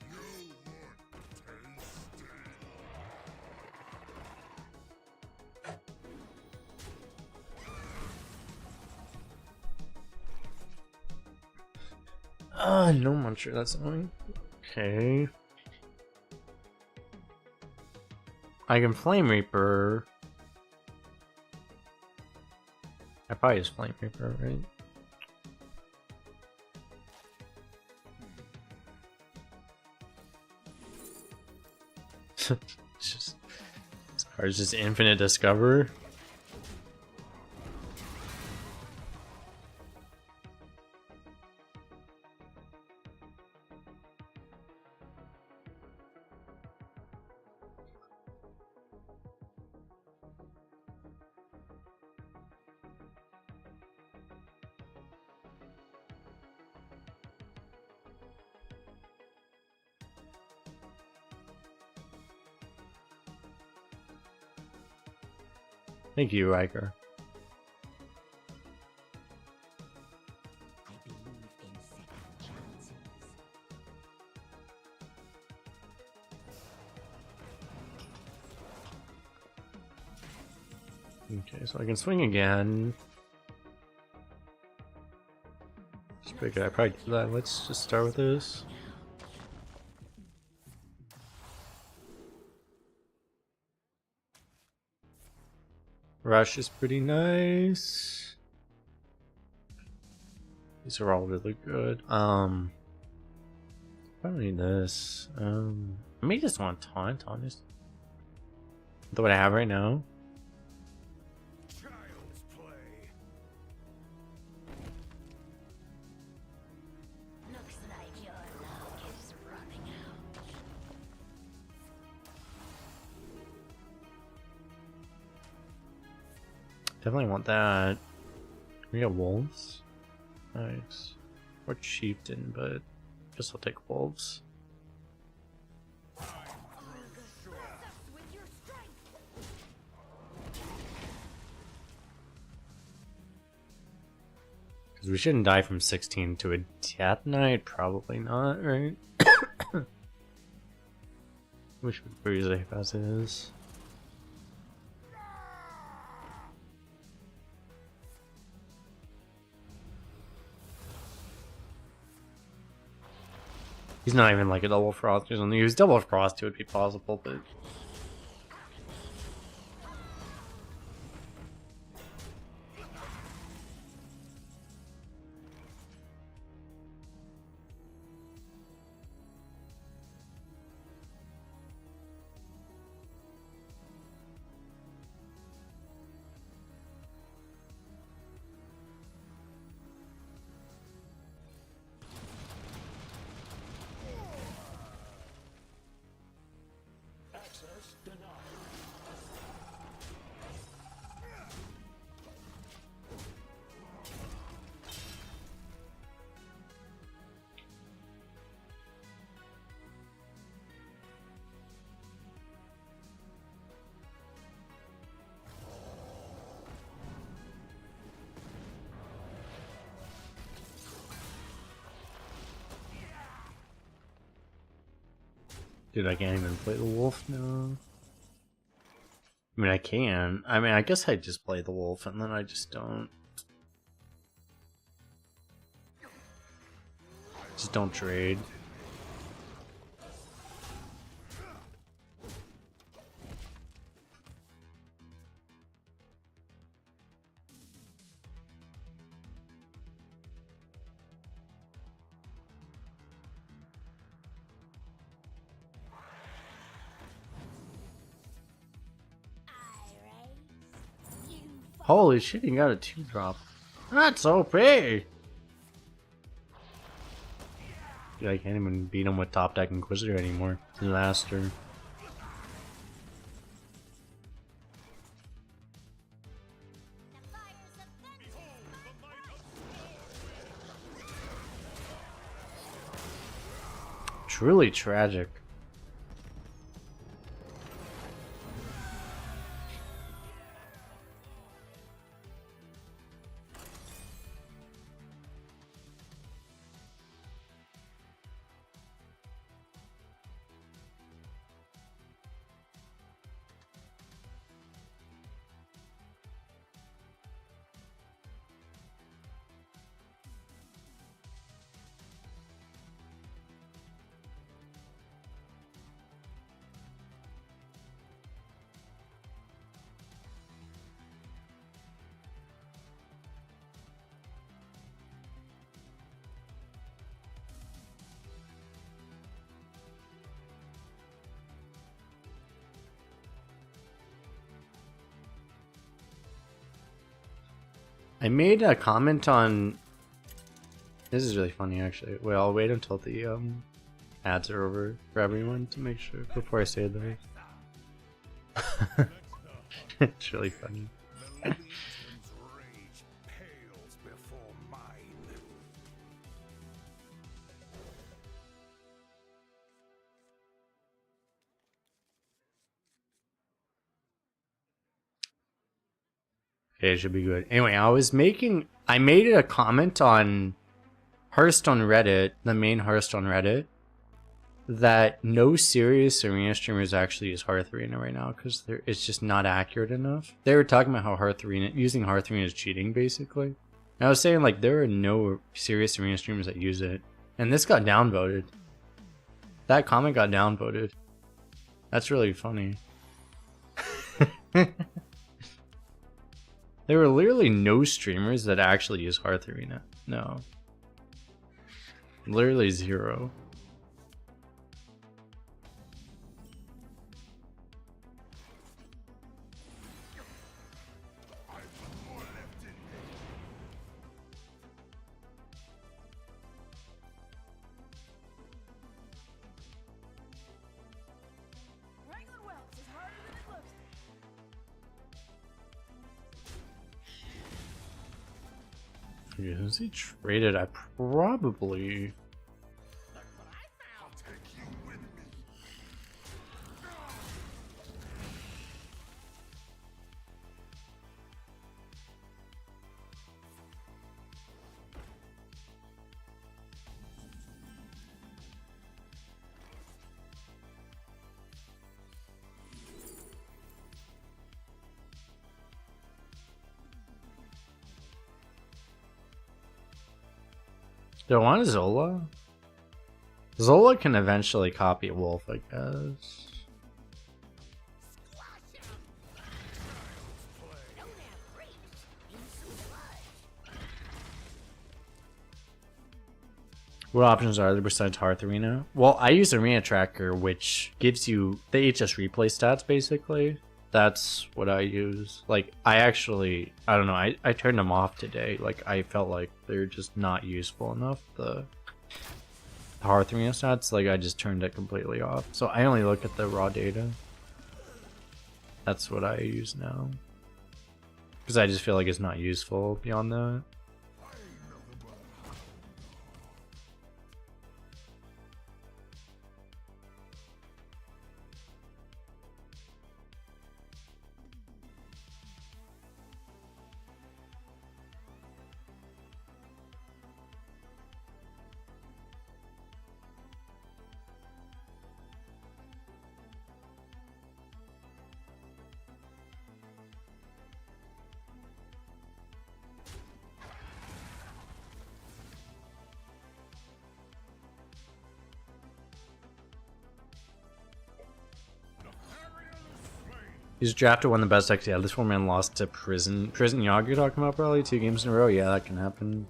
You look tasty. No muncher, that's annoying. Okay. I can Flame Reaper. I probably just Flame Reaper, right? It's just this card's just infinite discover. Thank you, Riker. I believe in second chances. Okay, so I can swing again. It's pretty good. I probably do that. Let's just start with this. Rush is pretty nice. These are all really good. I don't need this. I may just want taunt, honest. That's what I have right now. Child's play. Looks like your luck is running out. Definitely want that. We got wolves. Nice. Or chieftain, but guess I'll take wolves. With your strength. Because we shouldn't die from 16 to a death knight. Probably not, right? We should be pretty safe as it is. He's not even like a double frost or something. He was double frost, it would be possible, but Access denied. dude, I can't even play the wolf now. I mean, I can. I mean, I guess I just play the wolf and then I just don't. Just don't trade. Holy shit, he got a 2-drop. That's OP! Dude, I can't even beat him with top deck Inquisitor anymore. Disaster. Truly tragic. I made a comment on. This is really funny, actually. Wait, I'll wait until the ads are over for everyone to make sure before I say that. It's really funny. The Legion's rage pales before mine. Okay, it should be good. Anyway, I made a comment on Hearthstone Reddit, the main Hearthstone Reddit, that no serious arena streamers actually use Hearth Arena right now because it's just not accurate enough. They were talking about how using Hearth Arena is cheating, basically. And I was saying, like, there are no serious arena streamers that use it. And this got downvoted. That comment got downvoted. That's really funny. There were literally no streamers that actually use Hearth Arena. No. Literally zero. Wrangling whelps is harder than it looks. Is he traded? I probably. I'll take you with me. Do I want Zola? Zola can eventually copy Wolf, I guess. What options are there besides Hearth Arena? Well, I use Arena Tracker, which gives you the HS replay stats, basically. That's what I use. Like, I don't know, I turned them off today. Like, I felt like they're just not useful enough. The Hearth Arena stats, like, I just turned it completely off. So I only look at the raw data. That's what I use now. Because I just feel like it's not useful beyond that. He's drafted one of the best decks. Yeah, this one man lost to Prison. Prison Yogg you're talking about probably 2 games in a row. Yeah, that can happen.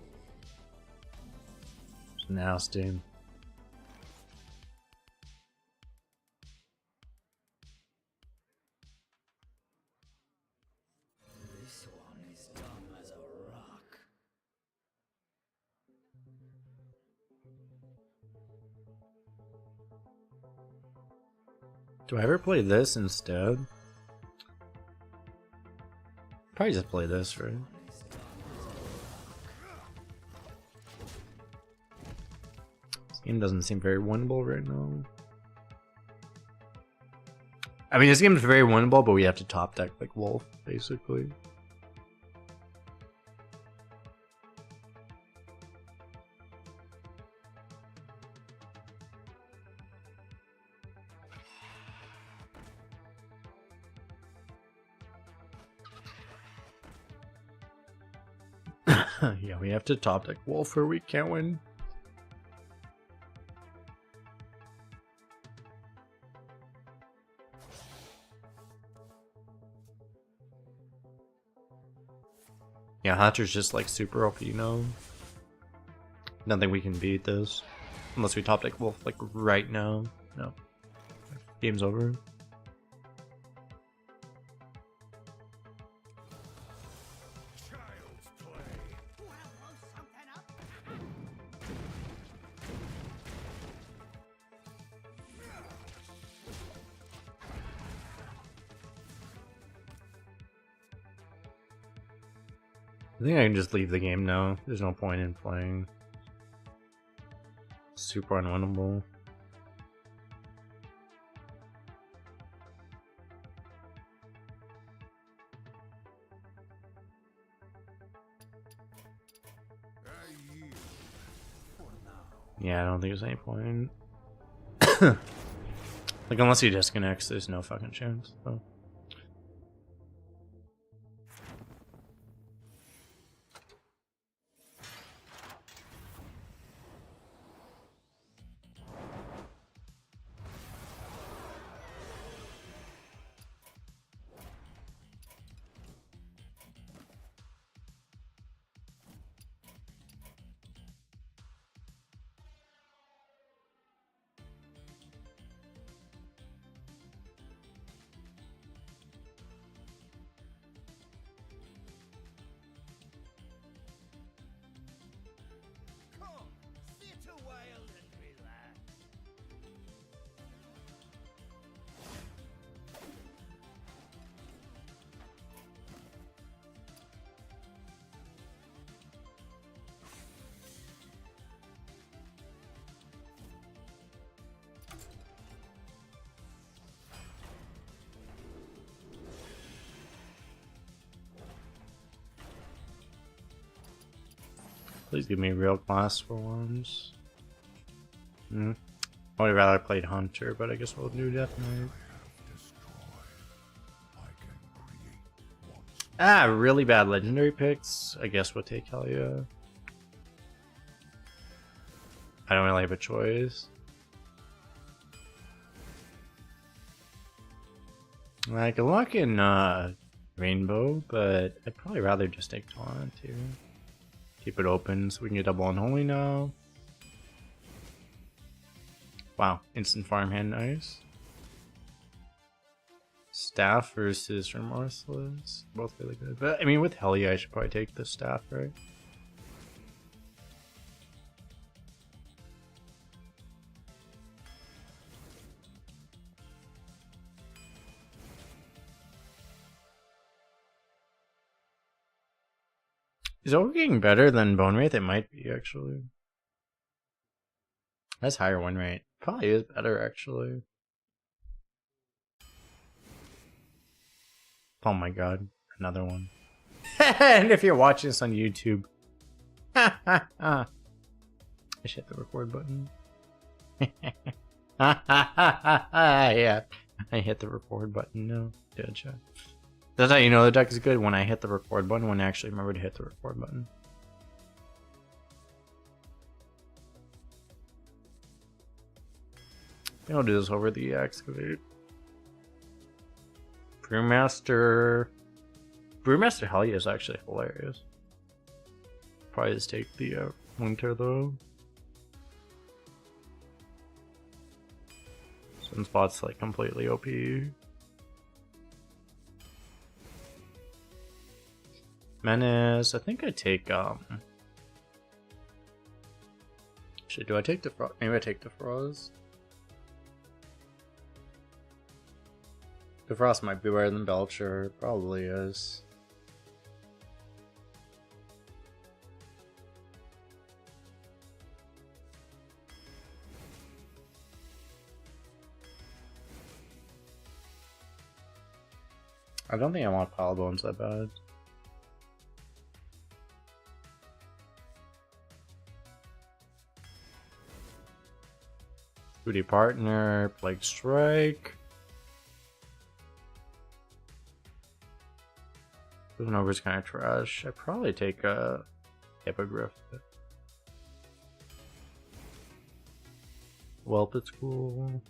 It's nasty. This one is dumb as a rock. Do I ever play this instead? Probably just play this, right? This game doesn't seem very winnable right now. I mean, this game is very winnable, but we have to top deck like Wolf, basically. Yeah, we have to top deck Wolf or we can't win. Yeah, Hunter's just like super OP, you know? Nothing we can beat this. Unless we top deck Wolf like right now. No. Game's over. Child's play. I think I can just leave the game now. There's no point in playing. Super unwinnable. Yeah, I don't think there's any point. Like, unless he disconnects, there's no fucking chance. So. Please give me real class for once. I would have rather played Hunter, but I guess we'll do Death Knight. Ah, really bad legendary picks. I guess we'll take Helia. I don't really have a choice. I could lock in Rainbow, but I'd probably rather just take Taunt here. Keep it open so we can get double Unholy now. Wow, instant farmhand, nice. Staff versus Remorseless, both really good. But I mean, with Helia, I should probably take the staff, right? Is Ogre getting better than Bone Wraith? It might be, actually. That's higher win rate. Probably is better, actually. Oh my god, another one. And if you're watching this on YouTube, I should hit the record button. Yeah, I hit the record button. No, dead shot. That's how you know the deck is good, when I hit the record button, when I actually remember to hit the record button. I think I'll do this over the excavate. Brewmaster Helia is actually hilarious. Probably just take the Winter though. Sunspot's like completely OP. Menace, I think I take shit, do I take the Frost? Maybe I take the Frost. The Frost might be better than Belcher, probably is. I don't think I want Pile Bones that bad. Booty Partner, Plague Strike. Moving over is kind of trash. I'd probably take a Hippogriff. Whelp, it's cool.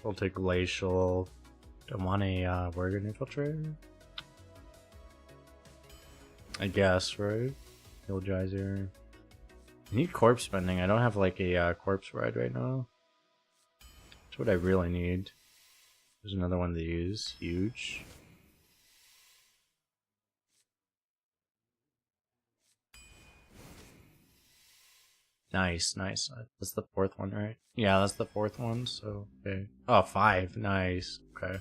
We'll take Glacial. Don't want a Worgen Infiltrator? I guess, right? Energizer. I need corpse spending. I don't have like a corpse ride right now. That's what I really need. There's another one to use. Huge. Nice, nice. That's the fourth one, right? Yeah, that's the fourth one, so okay. Oh, 5. Nice. Okay.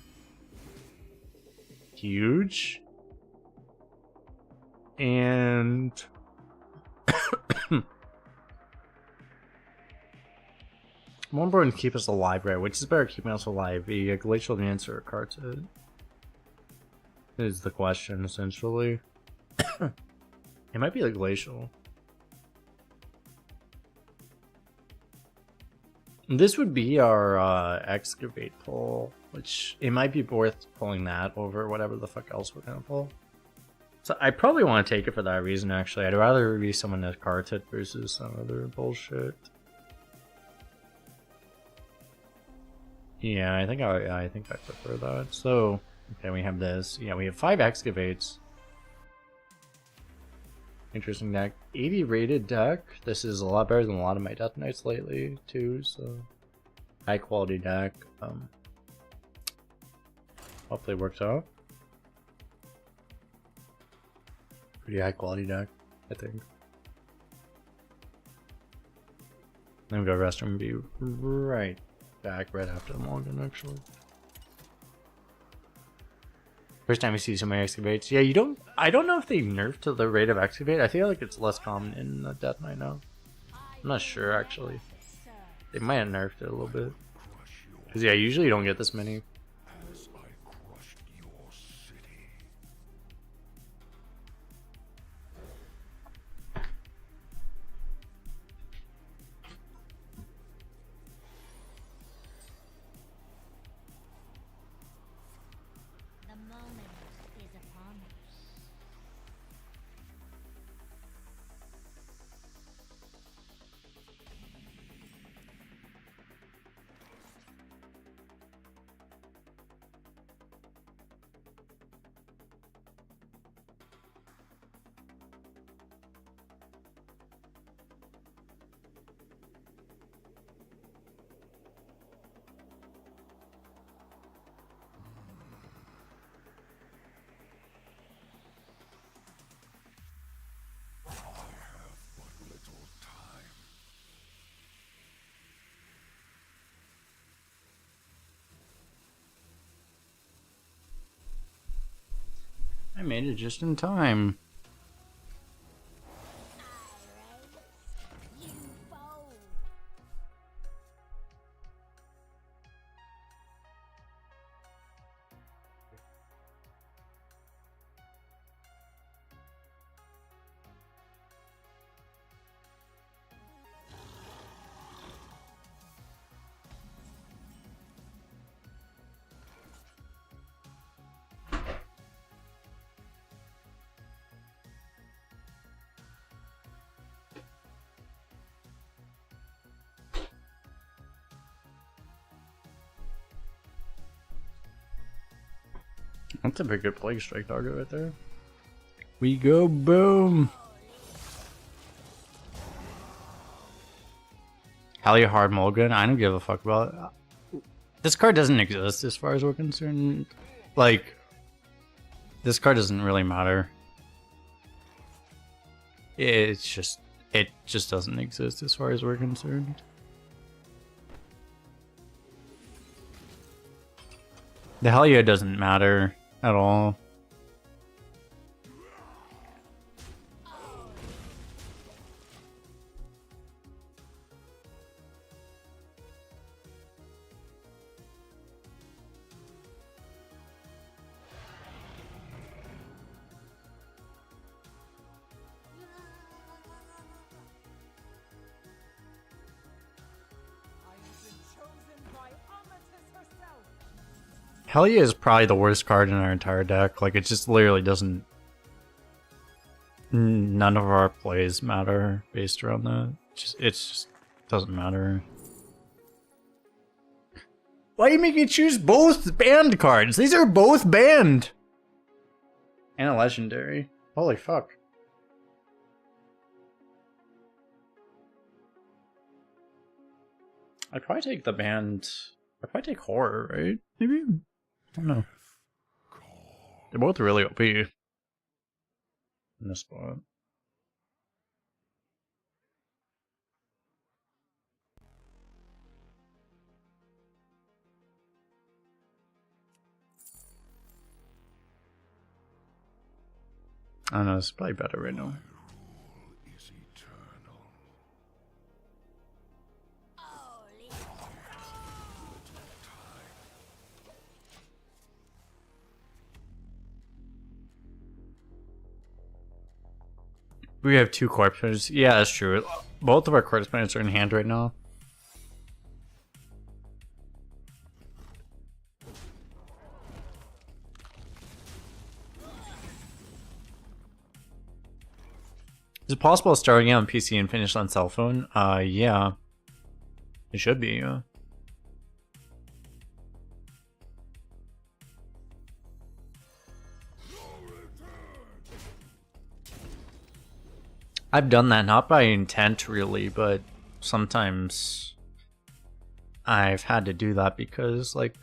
Huge. And more important to keep us alive, right? Which is better, keeping us alive? A glacial dance or a cartot? Is the question, essentially. It might be the glacial. This would be our excavate pull, which it might be worth pulling that over whatever the fuck else we're gonna pull. So I probably want to take it for that reason, actually. I'd rather be someone that cartot versus some other bullshit. Yeah, I think I prefer that. So, okay, we have this. Yeah, we have 5 excavates. Interesting deck. 80 rated deck. This is a lot better than a lot of my Death Knights lately, too, so high quality deck. Hopefully it works out. Pretty high quality deck, I think. Then we go restroom and be right back right after the mulligan, actually. First time you see so many excavates. Yeah, you don't. I don't know if they nerfed to the rate of excavate. I feel like it's less common in the Death Knight now. I'm not sure, actually. They might have nerfed it a little bit. Because, yeah, usually you don't get this many. As I crushed your city. The moment is upon us. I have but little time. I made it just in time. You fold. That's a pretty good Plague Strike target right there. We go boom! Halia Hard Mulligan, I don't give a fuck about it. This card doesn't exist as far as we're concerned. Like, this card doesn't really matter. It just doesn't exist as far as we're concerned. The Halia doesn't matter at all. I have been chosen by Only12's herself. Halia is probably the worst card in our entire deck. Like, it just literally doesn't... None of our plays matter based around that. It just doesn't matter. Why you make me choose both banned cards? These are both banned! And a legendary. Holy fuck. I'd probably take the banned... I'd probably take horror, right? Maybe? I don't know. They're both really OP in this spot. I don't know, it's probably better right now. My rule is eternal. Holy We have 2 corpse players. Yeah, that's true. Both of our corpse players are in hand right now. Is it possible starting out on PC and finish on cell phone? Yeah. It should be, yeah. I've done that, not by intent really, but sometimes I've had to do that because, like,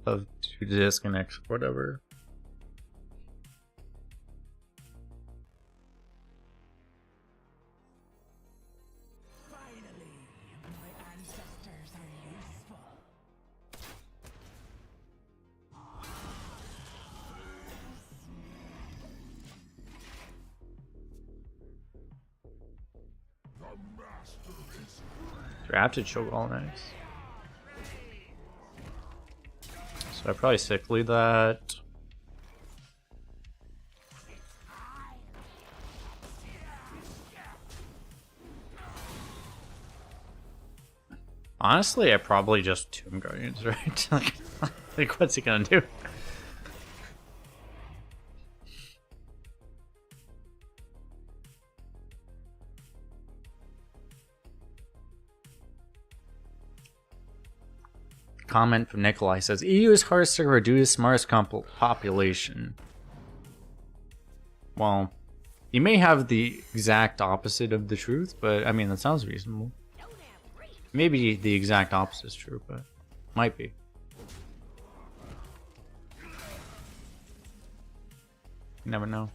of disconnects or whatever. Finally, my ancestors are useful. Do I have to choke all nice? So I probably sickly that. Honestly, I probably just Tomb Guardians, right? Like, what's he gonna do? Comment from Nikolai says, EU is hardest to reduce smartest population. Well, you may have the exact opposite of the truth, but I mean, that sounds reasonable. Maybe the exact opposite is true, but might be. You never know.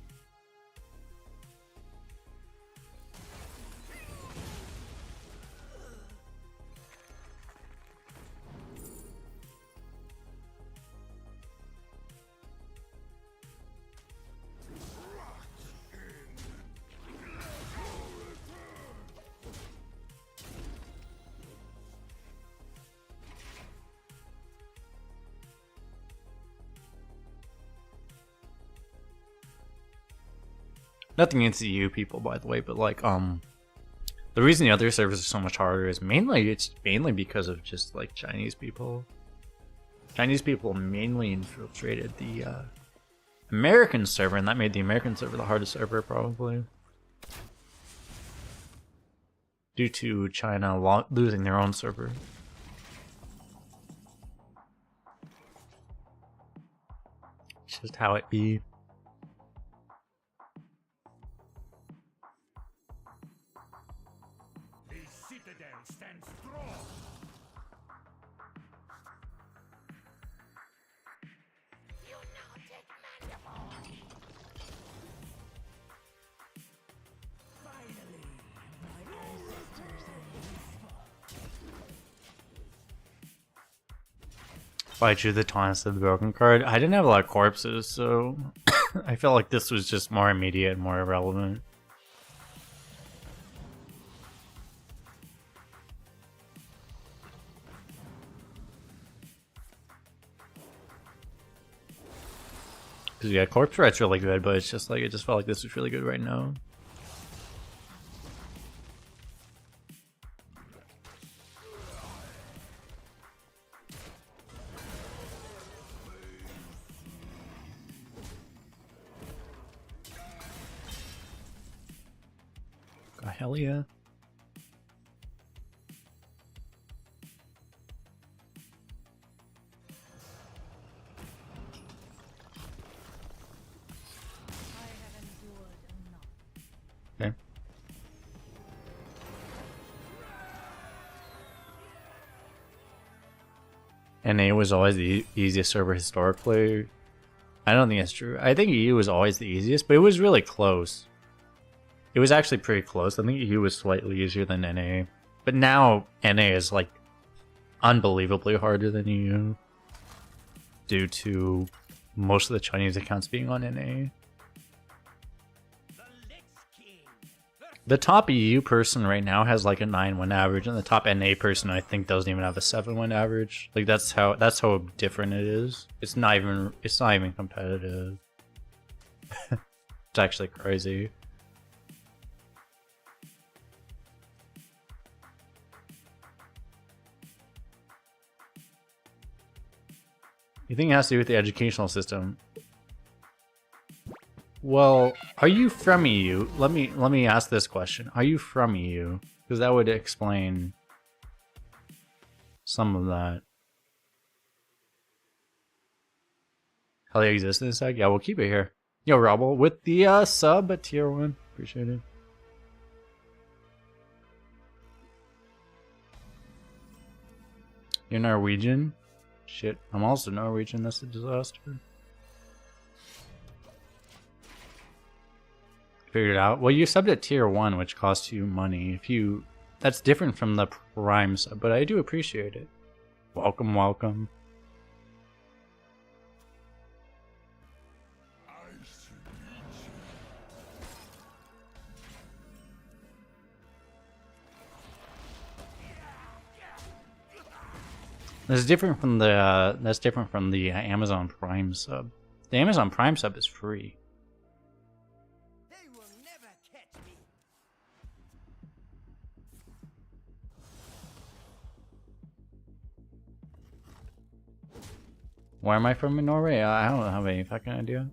Nothing against the EU people, by the way, but like, the reason the other servers are so much harder is mainly because of just like Chinese people. Chinese people mainly infiltrated the American server, and that made the American server the hardest server probably, due to China losing their own server. It's just how it be. Stand strong. You nautic mandible! Finally, my ancestors are useful. If I drew the taunts of the broken card, I didn't have a lot of corpses, so I felt like this was just more immediate and more irrelevant. Because yeah, corpse right's really good, but it's just like, it just felt like this was really good right now. Oh, hell yeah. Okay. NA was always the easiest server historically. I don't think that's true. I think EU was always the easiest, but it was really close. It was actually pretty close. I think EU was slightly easier than NA. But now NA is like unbelievably harder than EU due to most of the Chinese accounts being on NA. The top EU person right now has like a 9-win average, and the top NA person I think doesn't even have a 7-win average. Like that's how different it is. It's not even competitive. It's actually crazy. You think it has to do with the educational system? Well, are you from EU? Let me ask this question. Are you from EU? Because that would explain some of that. Hell yeah, exists in a sec? Yeah, we'll keep it here. Yo, Robble, with the sub at tier 1. Appreciate it. You're Norwegian? Shit, I'm also Norwegian. That's a disaster. Figured it out. Well, you subbed at tier 1, which costs you money. That's different from the prime sub, but I do appreciate it. Welcome, welcome. That's different from the Amazon Prime sub. The Amazon Prime sub is free. They will never catch me. Why am I from Norway? I don't have any fucking idea.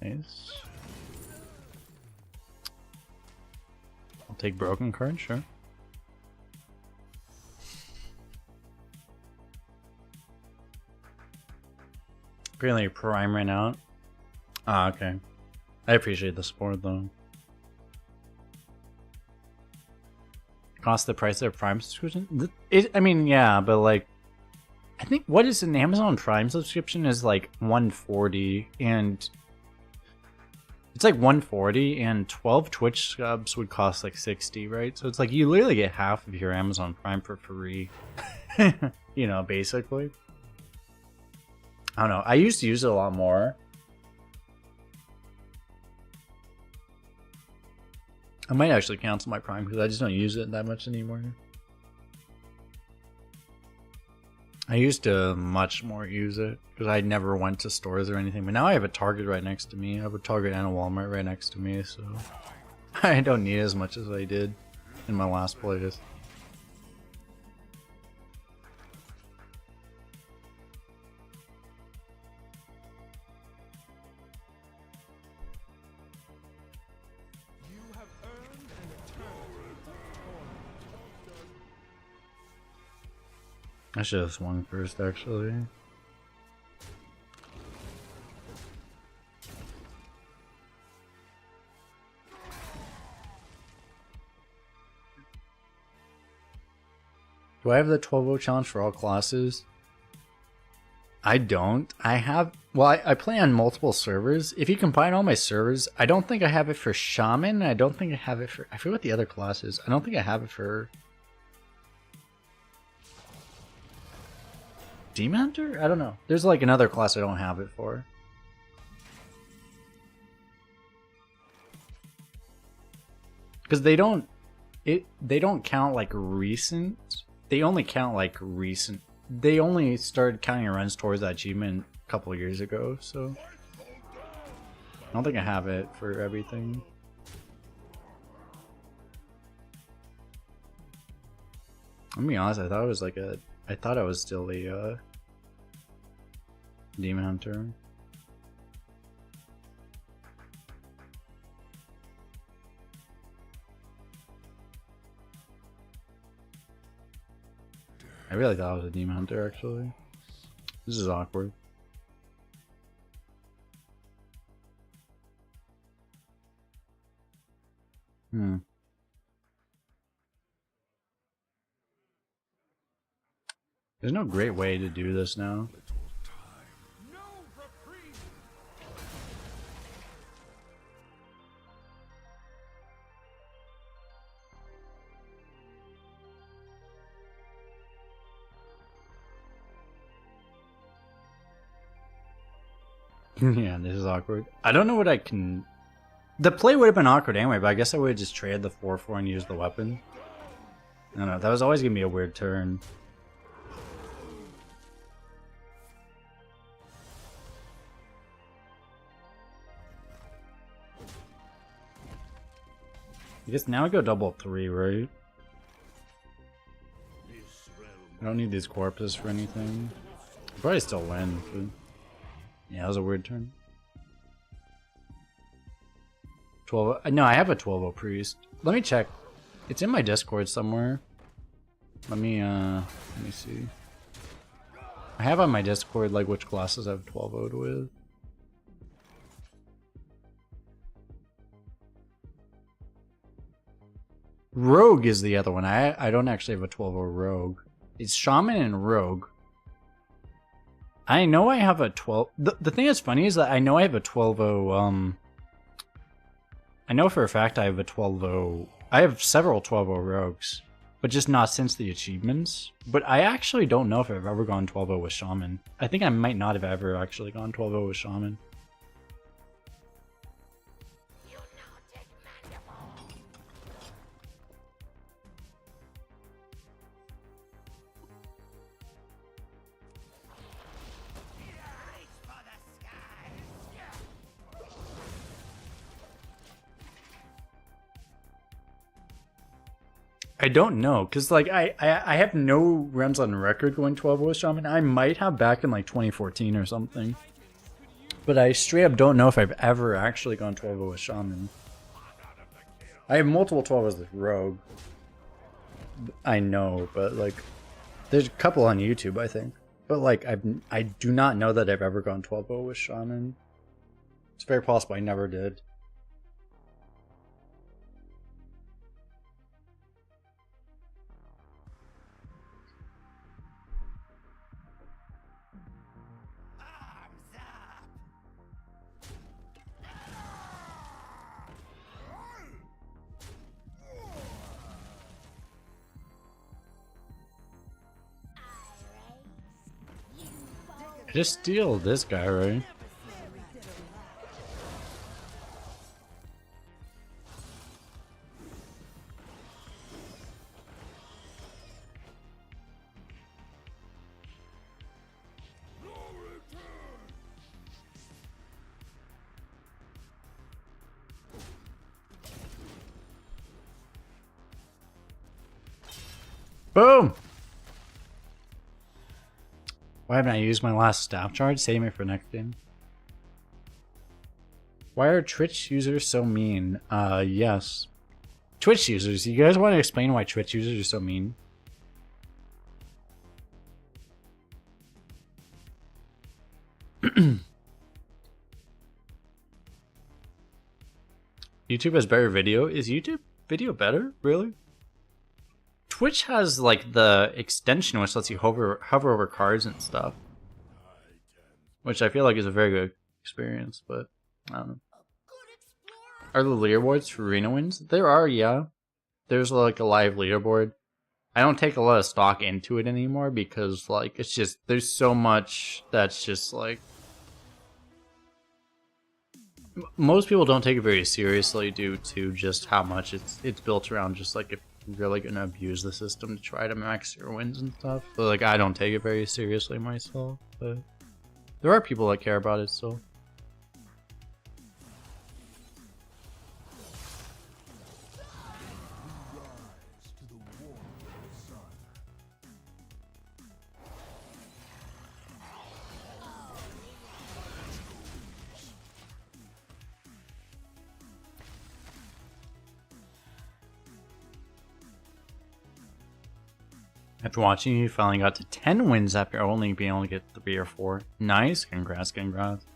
Nice. I'll take broken card, sure. Apparently prime right now. Ah, okay. I appreciate the support though. Cost the price of Prime subscription? I mean, yeah, but like, I think what is an Amazon Prime subscription is like 140, and it's like 140, and 12 Twitch subs would cost like 60, right? So it's like you literally get half of your Amazon Prime for free, you know, basically. I don't know. I used to use it a lot more. I might actually cancel my Prime because I just don't use it that much anymore. I used to much more use it because I never went to stores or anything. But now I have a Target right next to me. I have a Target and a Walmart right next to me, so I don't need as much as I did in my last playlist. I should have swung first, actually. Do I have the 12-0 challenge for all classes? I don't. I have... Well, I play on multiple servers. If you combine all my servers, I don't think I have it for Shaman. I don't think I have it for... I forget what the other class is. I don't think I have it for... Demon Hunter? I don't know. There's like another class I don't have it for. Because they don't count like recent. They only count like recent. They only started counting runs towards that achievement a couple of years ago, so I don't think I have it for everything. I'll be honest, I thought I was still a Demon Hunter. I really thought I was a Demon Hunter, actually. This is awkward. There's no great way to do this now. No reprieve. Yeah, this is awkward. I don't know what I can... The play would have been awkward anyway, but I guess I would have just traded the 4/4 and used the weapon. I don't know, that was always gonna be a weird turn. I guess now I go double 3, right? I don't need these corpses for anything. I'll probably still win, but... Yeah, that was a weird turn. 12. No, I have a 12-0 priest. Let me check. It's in my Discord somewhere. Let me see. I have on my Discord like which classes I've 12-0'd with. Rogue is the other one. I don't actually have a 12-0 rogue. It's shaman and rogue. I know I have a 12. The thing that's funny is that I know I have a 12-0. I know for a fact I have a 12-0. I have several 12-0 rogues, but just not since the achievements. But I actually don't know if I've ever gone 12-0 with shaman. I think I might not have ever actually gone 12-0 with shaman. I don't know, because like I have no runs on record going 12-0 with shaman. I might have back in like 2014 or something. But I straight up don't know if I've ever actually gone 12-0 with shaman. I have multiple 12-0s with rogue. I know, but like there's a couple on YouTube, I think. But like I do not know that I've ever gone 12-0 with shaman. It's very possible I never did. I just steal this guy, right? Boom! Why haven't I used my last staff charge? Save me for next game. Why are Twitch users so mean? Yes. Twitch users, you guys want to explain why Twitch users are so mean? YouTube has better video? Is YouTube video better? Really? Twitch has like the extension which lets you hover over cards and stuff, which I feel like is a very good experience, but I don't know. Are the leaderboards for arena wins? There are, yeah. There's like a live leaderboard. I don't take a lot of stock into it anymore because like it's just there's so much that's just like most people don't take it very seriously due to just how much it's built around just like if really gonna abuse the system to try to max your wins and stuff. But like I don't take it very seriously myself, but there are people that care about it still. After watching, you finally got to 10 wins after only being able to get 3 or 4. Nice, congrats, congrats.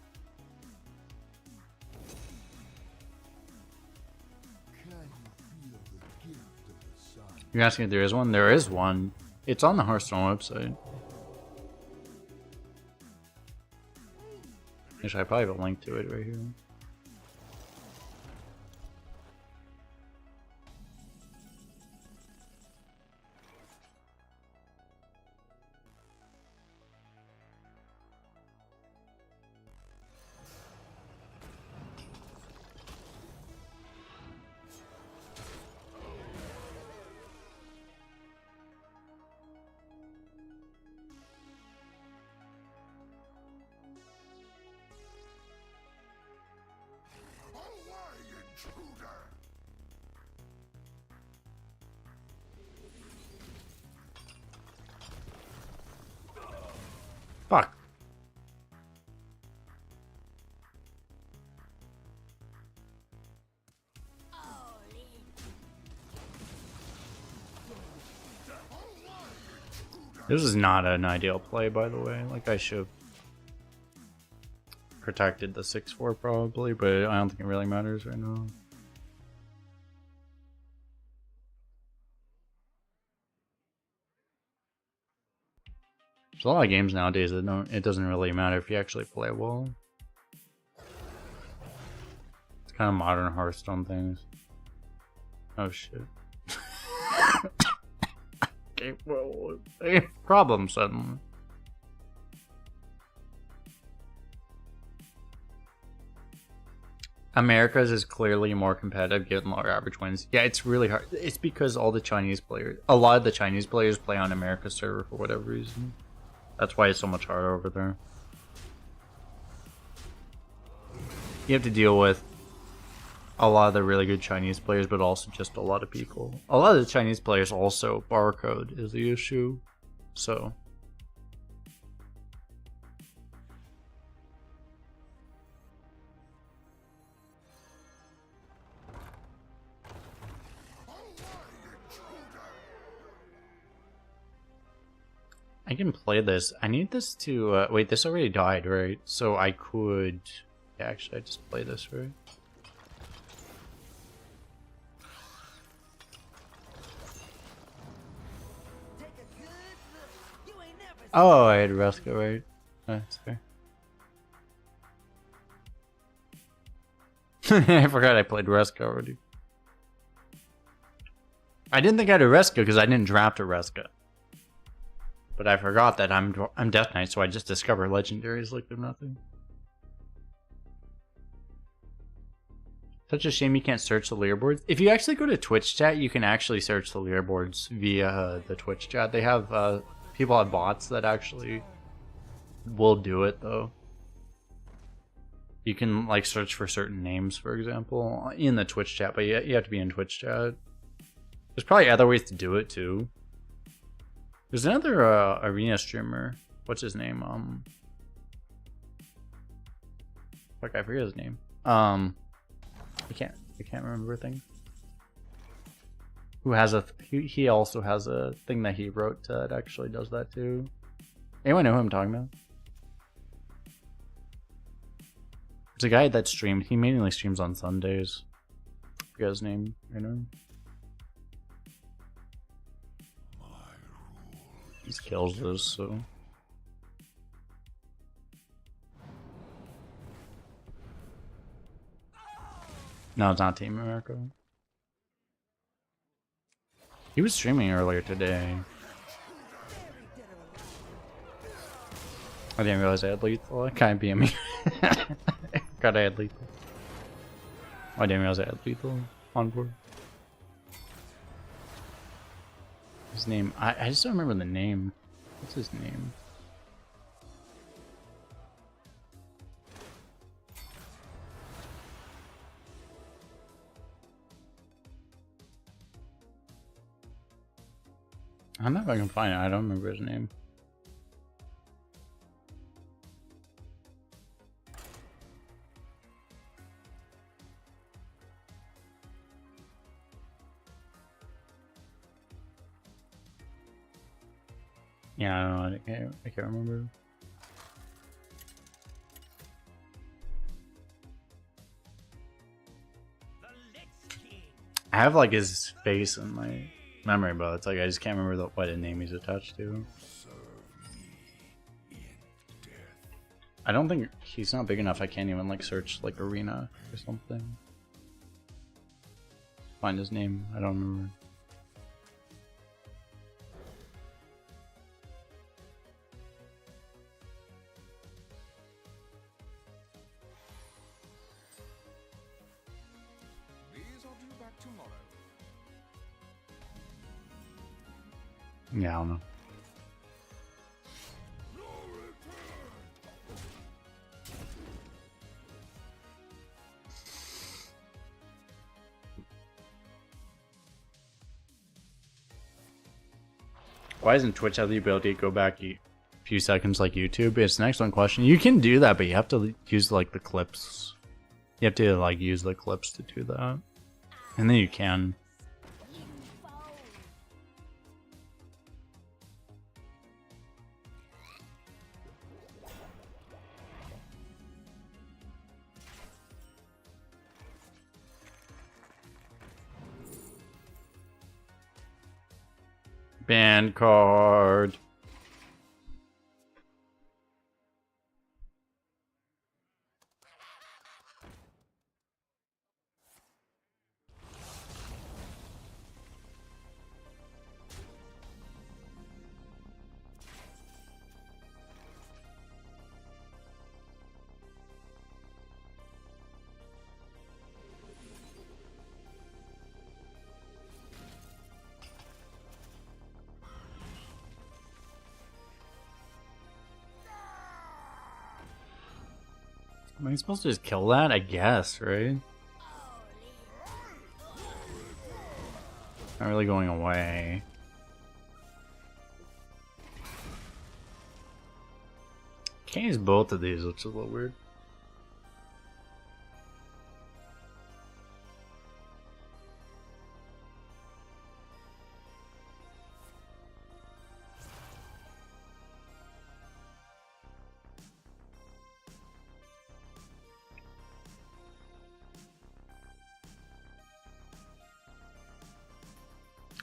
You're asking if there is one? There is one. It's on the Hearthstone website. Actually, I probably have a link to it right here. Fuck. This is not an ideal play, by the way. Like, I should have protected the 6-4 probably, but I don't think it really matters right now. There's a lot of games nowadays that it doesn't really matter if you actually play well. It's kind of modern Hearthstone things. Oh shit. Okay, well, problem suddenly. America's is clearly more competitive given lower average wins. Yeah, it's really hard. It's because all the Chinese players, a lot of the Chinese players play on America's server for whatever reason. That's why it's so much harder over there. You have to deal with a lot of the really good Chinese players, but also just a lot of people. A lot of the Chinese players also, barcode is the issue, so. I can play this. I need this to, wait, this already died, right? So I could, yeah, actually I just play this, right? Oh, I had Ruska, right? That's fair. I forgot I played Ruska already. I didn't think I had a Ruska because I didn't draft a Ruska. But I forgot that I'm Death Knight, so I just discover legendaries like they're nothing. Such a shame you can't search the leaderboards. If you actually go to Twitch chat, you can actually search the leaderboards via the Twitch chat. They have people have bots that actually will do it though. You can like search for certain names, for example, in the Twitch chat, but you have to be in Twitch chat. There's probably other ways to do it too. There's another arena streamer. What's his name? Fuck, I forget his name. I can't remember things. Who has he also has a thing that he wrote that actually does that too. Anyone know who I'm talking about? There's a guy that streamed. He mainly streams on Sundays. I forget his name. You know. He kills this, so. No, it's not Team America. He was streaming earlier today. I didn't realize I had lethal. I can't be me. I forgot I had lethal. I didn't realize I had lethal on board. His name, I just don't remember the name. What's his name? I don't know if I can find it. I don't remember his name. Yeah, I don't know. I can't remember. I have like his face in my memory, but it's like I just can't remember what name he's attached to. I don't think he's not big enough. I can't even like search like arena or something. Find his name. I don't remember. Yeah, I don't know. Why doesn't Twitch have the ability to go back few seconds like YouTube? It's an excellent question. You can do that, but you have to use like the clips. You have to like use the clips to do that. And then you can. Band card. Am I supposed to just kill that? I guess, right? Not really going away. Can't use both of these, which is a little weird.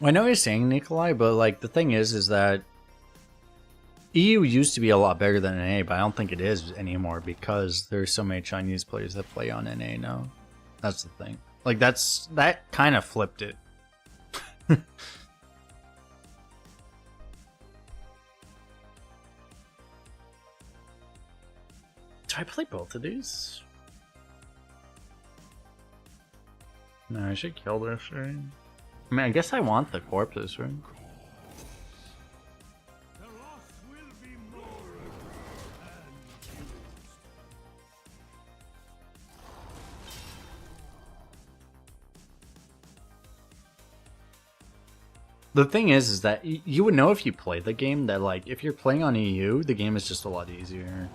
I know what you're saying, Nikolai, but like the thing is that EU used to be a lot bigger than NA, but I don't think it is anymore because there's so many Chinese players that play on NA now. That's the thing. Like that kind of flipped it. Do I play both of these? No, I should kill this, right? I mean, I guess I want the corpses, right? The loss will be more and used. The thing is that you would know if you play the game that, like, if you're playing on EU, the game is just a lot easier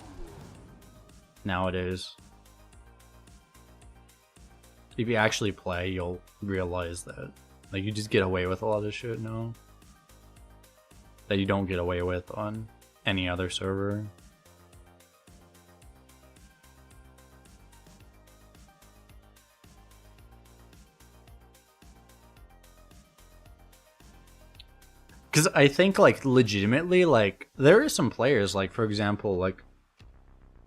nowadays. If you actually play, you'll realize that. Like, you just get away with a lot of shit now that you don't get away with on any other server. Because I think, like, legitimately, like, there are some players, like, for example, like,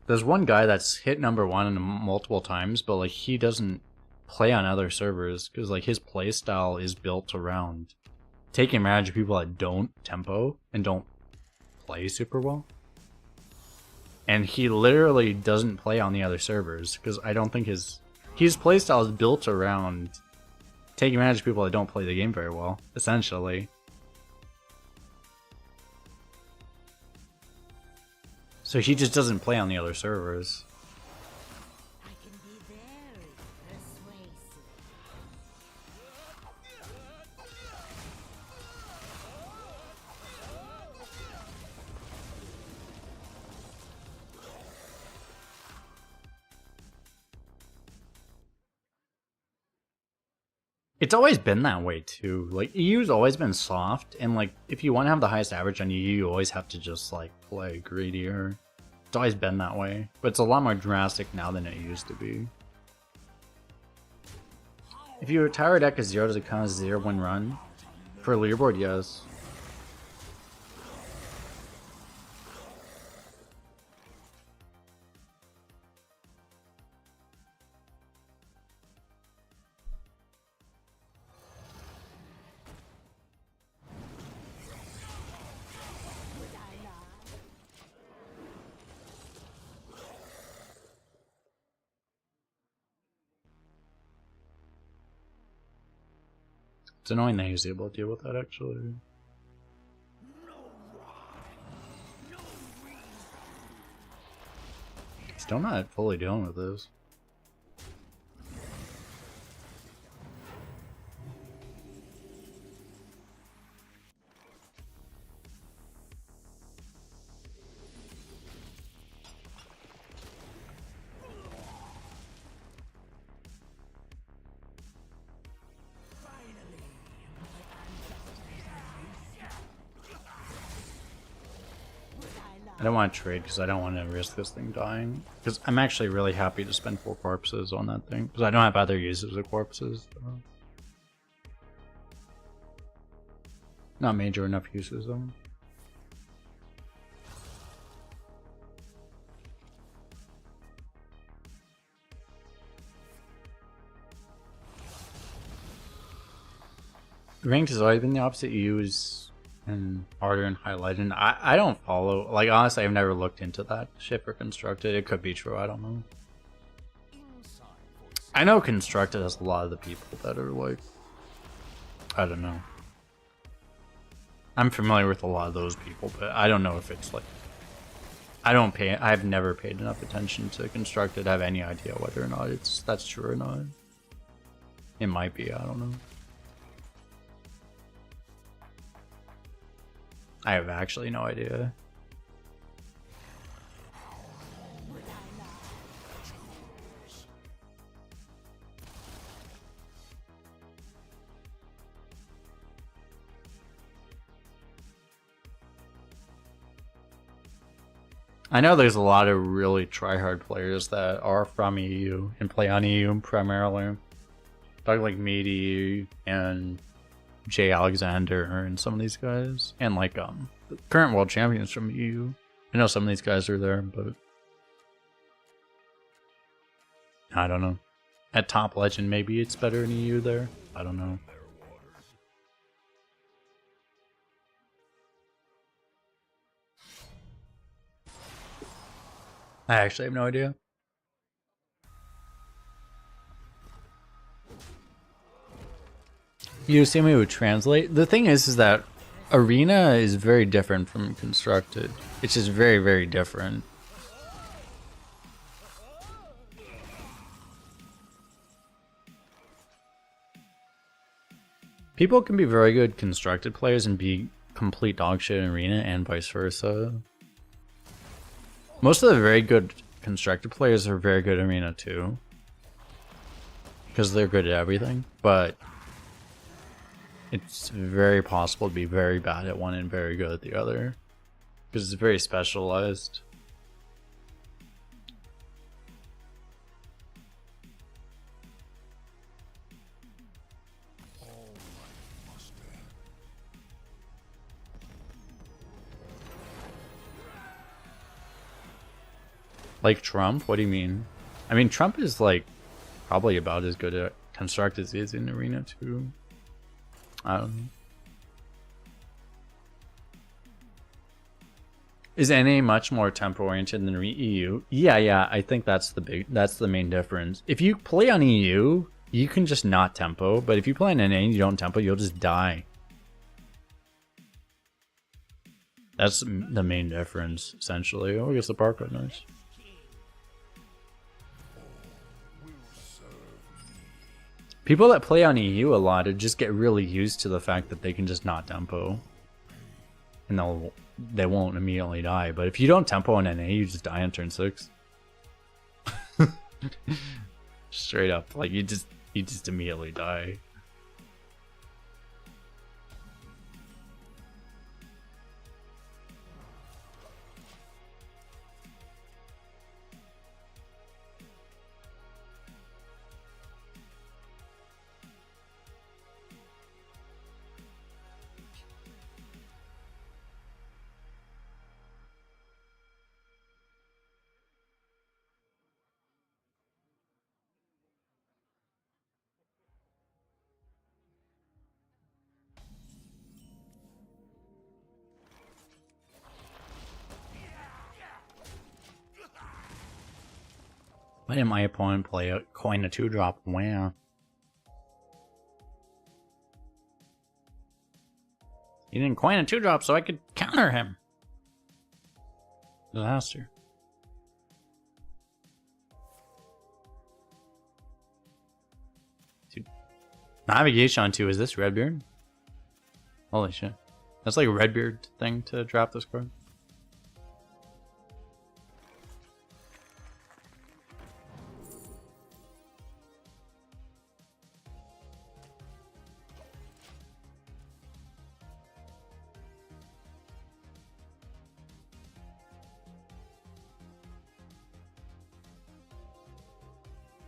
there's one guy that's hit #1 multiple times, but, like, he doesn't play on other servers because like his playstyle is built around taking advantage of people that don't tempo and don't play super well, and he literally doesn't play on the other servers because I don't think his playstyle is built around taking advantage of people that don't play the game very well, essentially. So he just doesn't play on the other servers. I can be very persuasive. It's always been that way too. Like, EU's always been soft, and like if you want to have the highest average on EU, you always have to just like play greedier. It's always been that way, but it's a lot more drastic now than it used to be. If you retire a deck as 0, does it count as a 0-win run? For a leaderboard, yes. It's annoying that he's able to deal with that, actually. Still not fully dealing with this. I don't want to trade because I don't want to risk this thing dying. Because I'm actually really happy to spend 4 corpses on that thing. Because I don't have other uses of corpses. So. Not major enough uses though. Ranked has always been the opposite. You use and harder and highlighted. And I don't follow. Like honestly, I've never looked into that shit for constructed. It could be true. I don't know. I know constructed has a lot of the people that are like, I don't know. I'm familiar with a lot of those people, but I don't know if it's like, I've never paid enough attention to constructed to have any idea whether or not that's true or not. It might be, I don't know. I have actually no idea. I know there's a lot of really try-hard players that are from EU and play on EU primarily. Talk like Meaty and Jay Alexander and some of these guys. And like the current world champions from EU. I know some of these guys are there, but I don't know. At top legend maybe it's better in EU there. I don't know. I actually have no idea. You see me would translate. The thing is that arena is very different from constructed. It's just very, very different. People can be very good constructed players and be complete dog shit in arena and vice versa. Most of the very good constructed players are very good arena too. Because they're good at everything. But it's very possible to be very bad at one and very good at the other. Because it's very specialized. Like Trump? What do you mean? I mean, Trump is like probably about as good at construct as he is in arena too. I don't know. Is NA much more tempo oriented than EU? Yeah, I think that's the main difference. If you play on EU, you can just not tempo, but if you play on NA and you don't tempo, you'll just die. That's the main difference, essentially. Oh, I guess the barcode, nice. People that play on EU a lot just get really used to the fact that they can just not tempo. And they won't immediately die. But if you don't tempo on NA, you just die on turn 6. Straight up. Like you just immediately die. Why didn't my opponent play a coin a 2-drop? Wow. He didn't coin a 2-drop so I could counter him. Disaster. Dude. Navigation on 2, is this Redbeard? Holy shit. That's like a Redbeard thing to drop this card.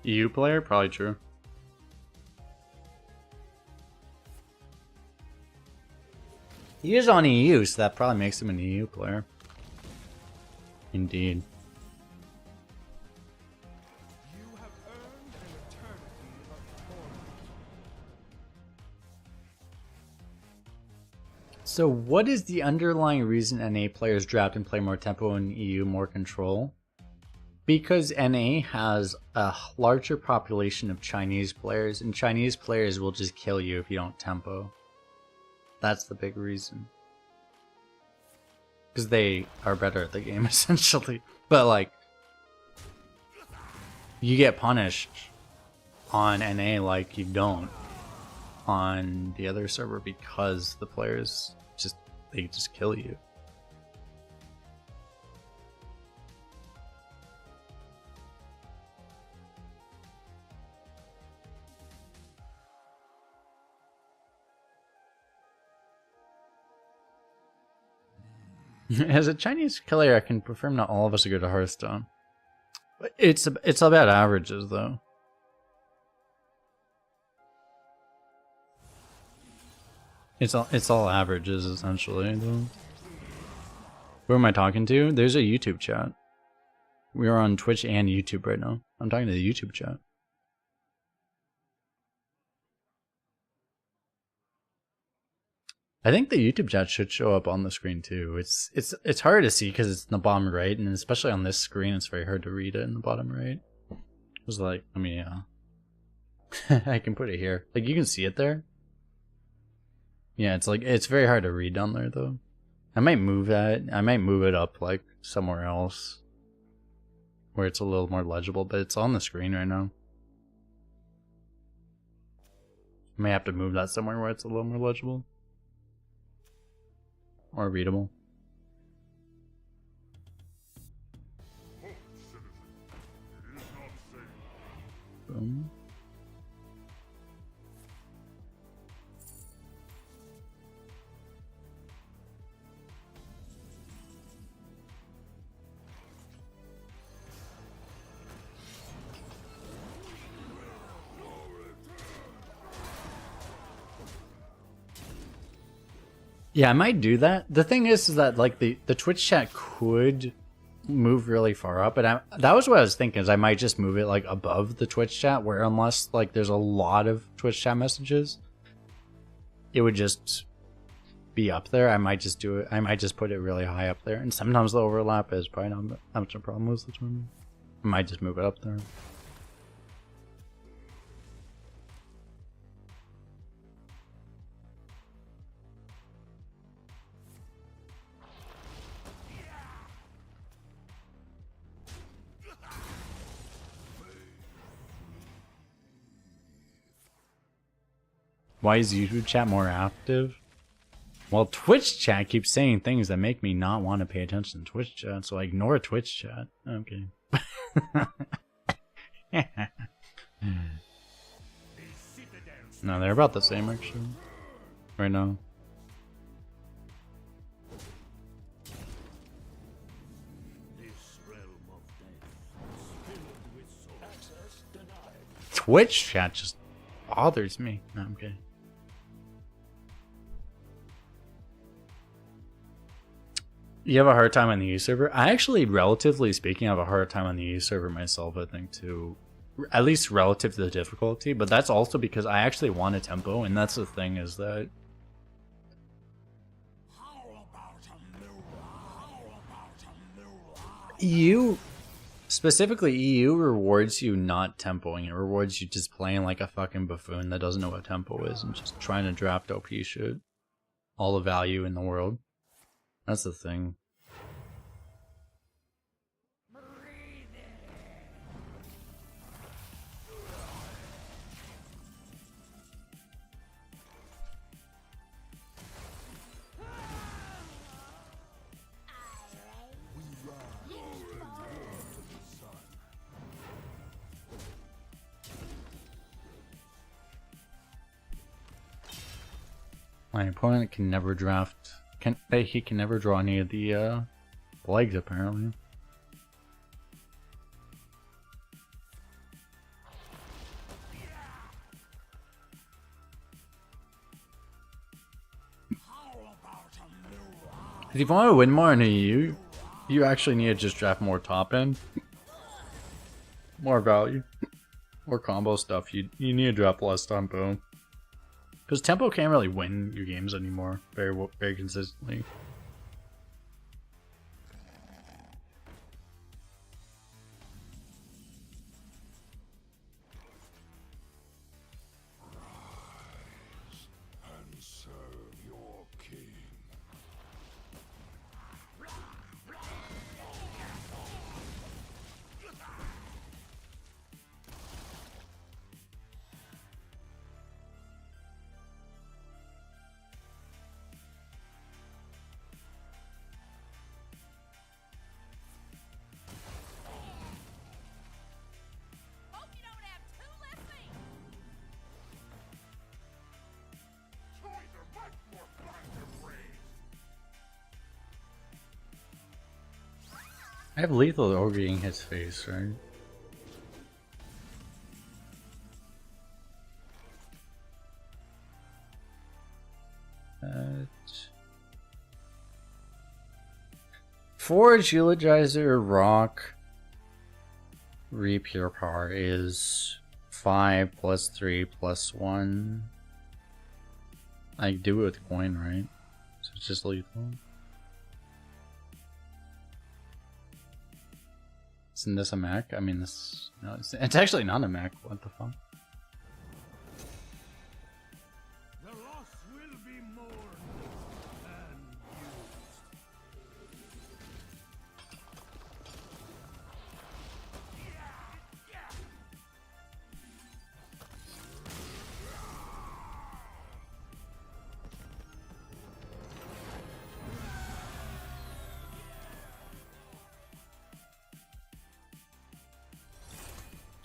EU player? Probably true. He is on EU, so that probably makes him an EU player. Indeed. You have earned an eternity of torment. So what is the underlying reason NA players draft and play more tempo and EU more control? Because NA has a larger population of Chinese players, and Chinese players will just kill you if you don't tempo. That's the big reason. Because they are better at the game, essentially. But, like, you get punished on NA like you don't on the other server because the players they just kill you. As a Chinese player, I can prefer not all of us to go to Hearthstone. But it's about averages, though. It's all averages, essentially, though. Who am I talking to? There's a YouTube chat. We are on Twitch and YouTube right now. I'm talking to the YouTube chat. I think the YouTube chat should show up on the screen too. It's hard to see because it's in the bottom right, and especially on this screen, it's very hard to read it in the bottom right. It was like, I mean, yeah. I can put it here. Like, you can see it there. Yeah, it's like, it's very hard to read down there though. I might move that. I might move it up like somewhere else where it's a little more legible, but it's on the screen right now. I may have to move that somewhere where it's a little more legible. Or readable. Boom. Yeah, I might do that. The thing is that like the Twitch chat could move really far up, but that was what I was thinking. Is I might just move it like above the Twitch chat, where unless like there's a lot of Twitch chat messages, it would just be up there. I might just do it. I might just put it really high up there, and sometimes the overlap is probably not that much of a problem most of the time. I might just move it up there. Why is YouTube chat more active? Well, Twitch chat keeps saying things that make me not want to pay attention to Twitch chat, so I ignore Twitch chat. Okay. No, they're about the same actually. Right now. Twitch chat just bothers me. No, I'm kidding. You have a hard time on the EU server? I actually, relatively speaking, have a hard time on the EU server myself, I think, too. At least relative to the difficulty, but that's also because I actually want a tempo, and that's the thing, is that... EU, specifically EU, rewards you not tempoing. It rewards you just playing like a fucking buffoon that doesn't know what tempo is and just trying to draft OP shit. All the value in the world. That's the thing. My opponent can never draft. He can never draw any of the legs, apparently. If you want to win more in EU, you actually need to just draft more top end. More value. More combo stuff. You need to draft less tempo. Because tempo can't really win your games anymore very consistently. And serve your king. Hope you don't have two left feet. Choice are much more fun to breathe. I have lethal ogreing his face, right? Forge, Eulogizer, Rock, Repure Power is 5 plus 3 plus 1. I do it with coin, right? So it's just lethal. Isn't this a mech? I mean, this. No, it's actually not a mech. What the fuck? The loss will be mourned and used.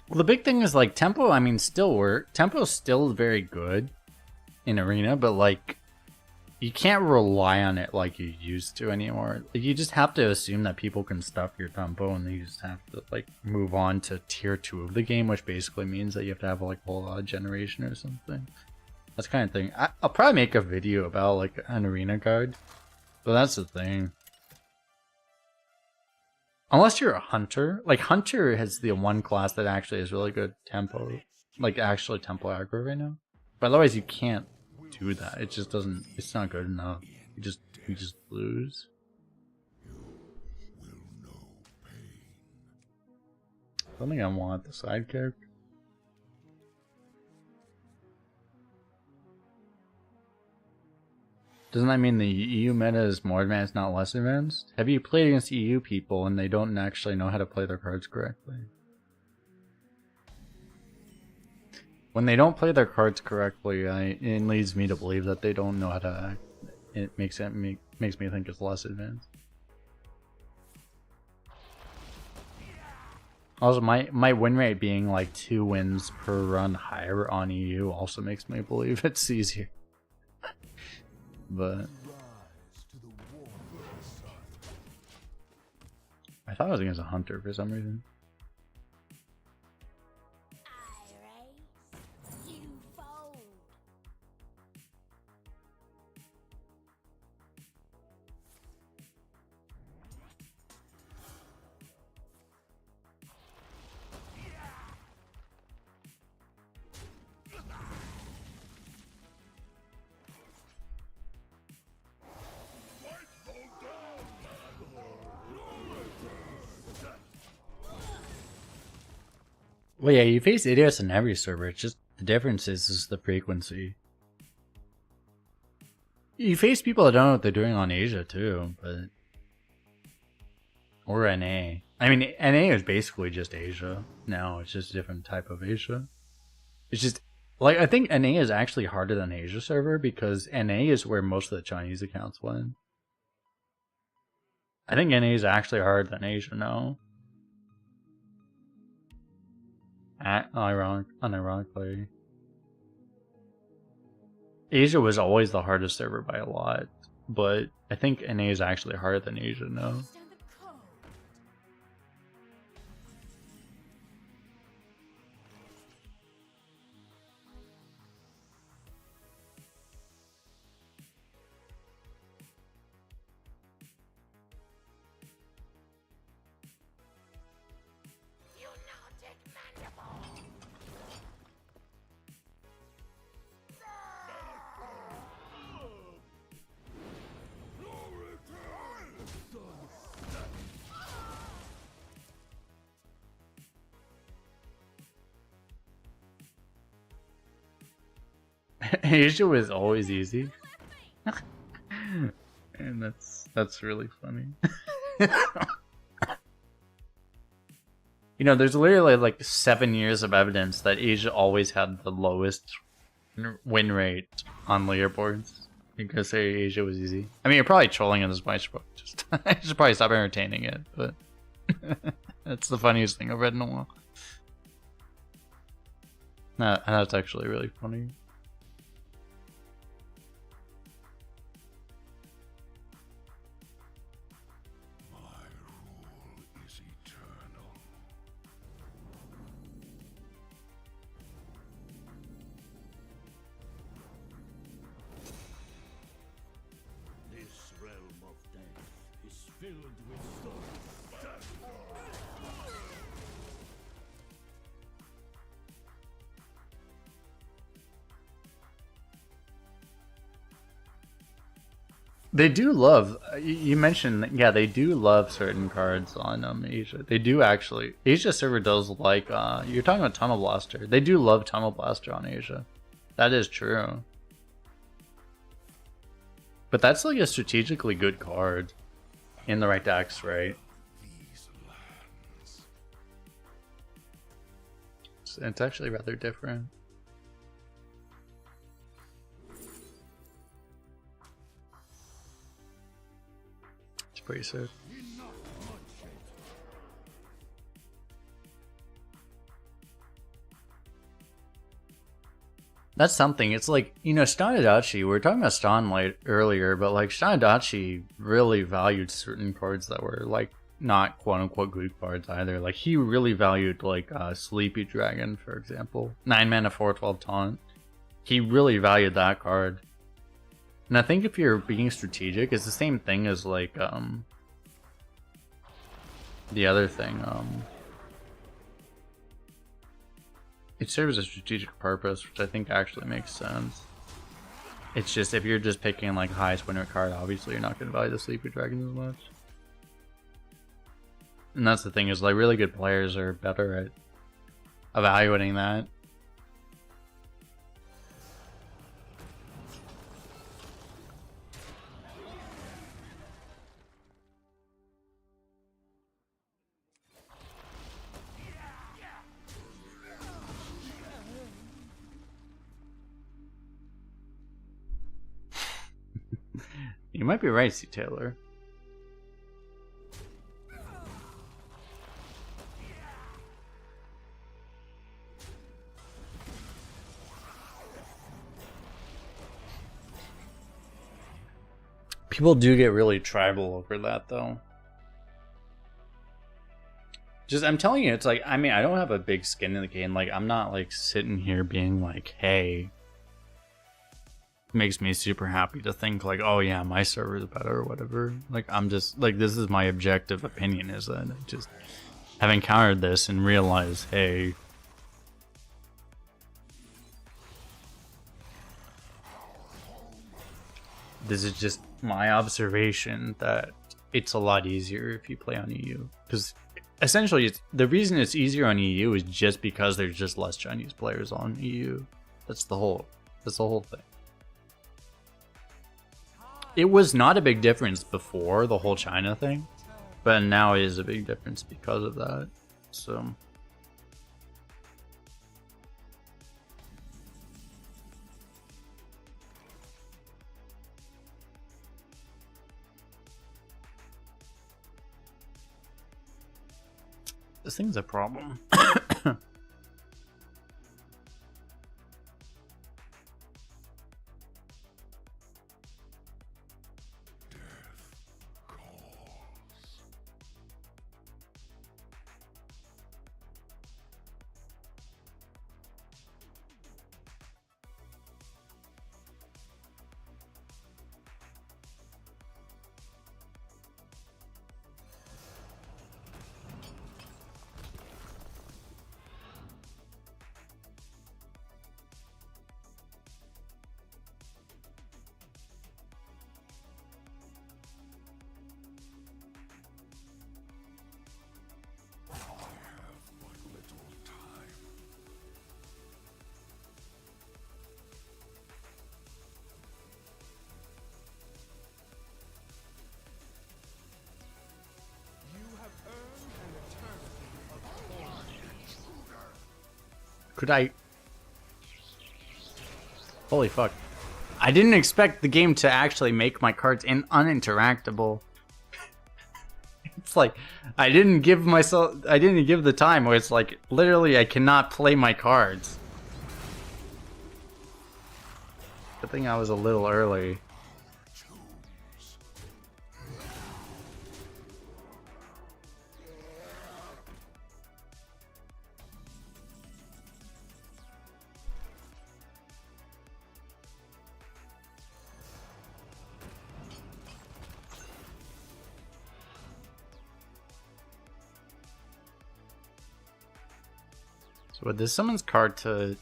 Well, the big thing is like tempo. I mean, still work. Tempo's still very good in arena, but like you can't rely on it like you used to anymore. Like, you just have to assume that people can stuff your tempo, and you just have to like move on to tier 2 of the game, which basically means that you have to have like a whole lot of generation or something. That's the kind of thing. I'll probably make a video about like an arena guide, but that's the thing. Unless you're a hunter, like hunter has the one class that actually is really good tempo, like actually tempo aggro right now. But otherwise, you can't do that. It just doesn't. It's not good enough. You just lose. Will know pain. I don't think I want the side character. Doesn't that mean the EU meta is more advanced, not less advanced? Have you played against EU people and they don't actually know how to play their cards correctly? When they don't play their cards correctly, it leads me to believe that they don't know how to act. It makes me think it's less advanced. Also, my win rate being like 2 wins per run higher on EU also makes me believe it's easier. But I thought I was against a hunter for some reason. You fold. Well, yeah, you face idiots in every server. It's just the difference is the frequency. You face people that don't know what they're doing on Asia too, but or NA. I mean, NA is basically just Asia now. It's just a different type of Asia. It's just like I think NA is actually harder than Asia server because NA is where most of the Chinese accounts win. I think NA is actually harder than Asia now. Unironically. Asia was always the hardest server by a lot, but I think NA is actually harder than Asia now. Understand the code. Asia was always easy. And that's really funny. You know, there's literally like 7 years of evidence that Asia always had the lowest win rate on leaderboards. You could say Asia was easy. I mean, you're probably trolling in this much, but just I should probably stop entertaining it. But that's the funniest thing I've read in a while. That's actually really funny. My rule is eternal. This realm of death is filled with stories. They do love. You mentioned, yeah, they do love certain cards on Asia. They do actually. Asia server does like. You're talking about Tunnel Blaster. They do love Tunnel Blaster on Asia. That is true. But that's like a strategically good card in the right decks, right? These lands. It's actually rather different. It's pretty sick. That's something. It's like, you know, Stanadachi, we were talking about Stan earlier, but like Stanadachi really valued certain cards that were like not quote unquote good cards either. Like he really valued like Sleepy Dragon, for example. 9 mana 4/12 taunt. He really valued that card. And I think if you're being strategic, it's the same thing as like the other thing. It serves a strategic purpose, which I think actually makes sense. It's just if you're just picking like highest winner card, obviously you're not going to value the Sleepy Dragon as much. And that's the thing, is like really good players are better at evaluating that. You might be right, C. Taylor. People do get really tribal over that, though. Just, I'm telling you, it's like, I mean, I don't have a big skin in the game. Like, I'm not, like, sitting here being like, hey, makes me super happy to think, like, oh, yeah, my server is better or whatever. Like, I'm just, like, this is my objective opinion, is that I just have encountered this and realized, hey, this is just my observation that it's a lot easier if you play on EU. Because essentially, the reason it's easier on EU is just because there's just less Chinese players on EU. That's the whole thing. It was not a big difference before the whole China thing, but now it is a big difference because of that. So this thing's a problem. Could I? Holy fuck. I didn't expect the game to actually make my cards uninteractable. It's like, I didn't give the time where it's like, literally I cannot play my cards. Good thing I was a little early. So with this summons card to...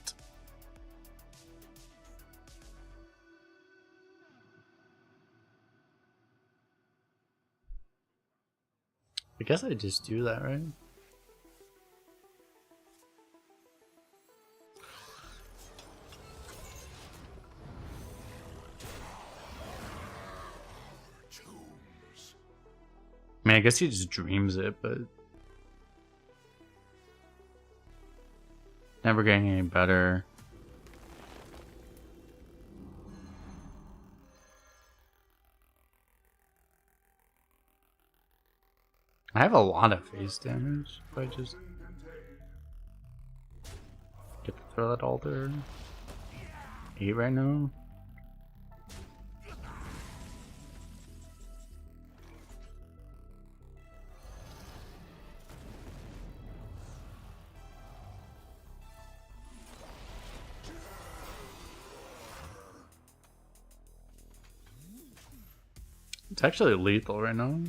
I guess I just do that, right? I mean, I guess he just dreams it, but... Never getting any better. I have a lot of face damage if I just get to throw that altar. 8 right now. It's actually lethal right now.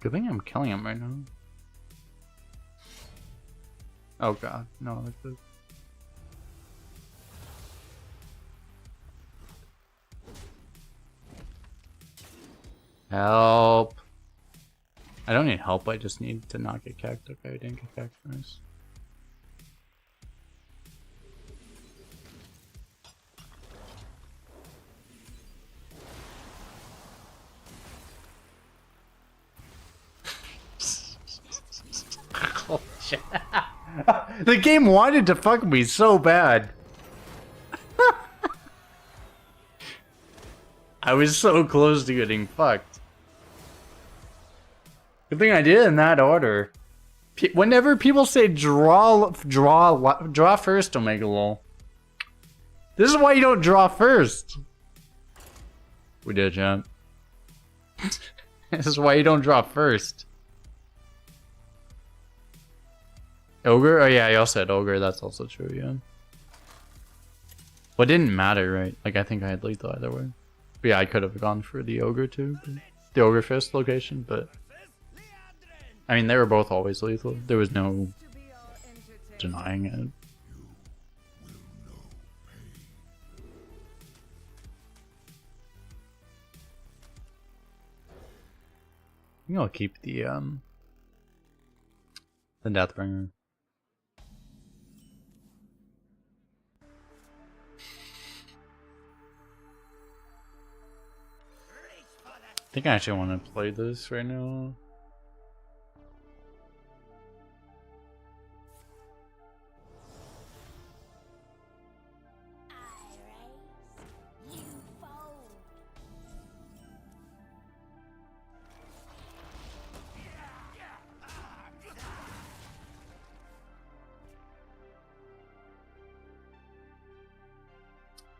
Good thing I'm killing him right now. Oh god, no, like this. Help! I don't need help, I just need to not get cacked. Okay, I didn't get cacked. Nice. Oh, shit. The game wanted to fuck me so bad. I was so close to getting fucked. Good thing I did it in that order. Whenever people say draw first, Omega Lol. This is why you don't draw first. We did, champ. This is why you don't draw first. Ogre? Oh yeah, I also had Ogre, that's also true, yeah. Well, it didn't matter, right? Like, I think I had lethal either way. But yeah, I could have gone for the Ogre too. The Ogre Fist location, but... I mean, they were both always lethal. There was no denying it. I think I'll keep the Deathbringer. I think I actually want to play this right now.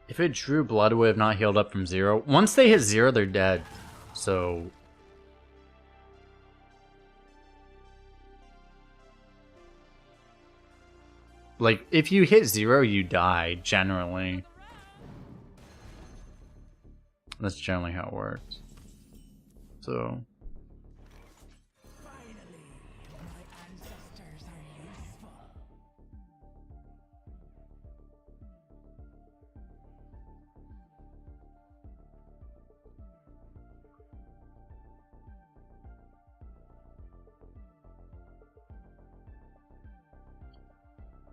If it drew blood, it would have not healed up from 0. Once they hit 0, they're dead. So... like, if you hit 0, you die, generally. That's generally how it works. So... Finally, my ancestors are useful.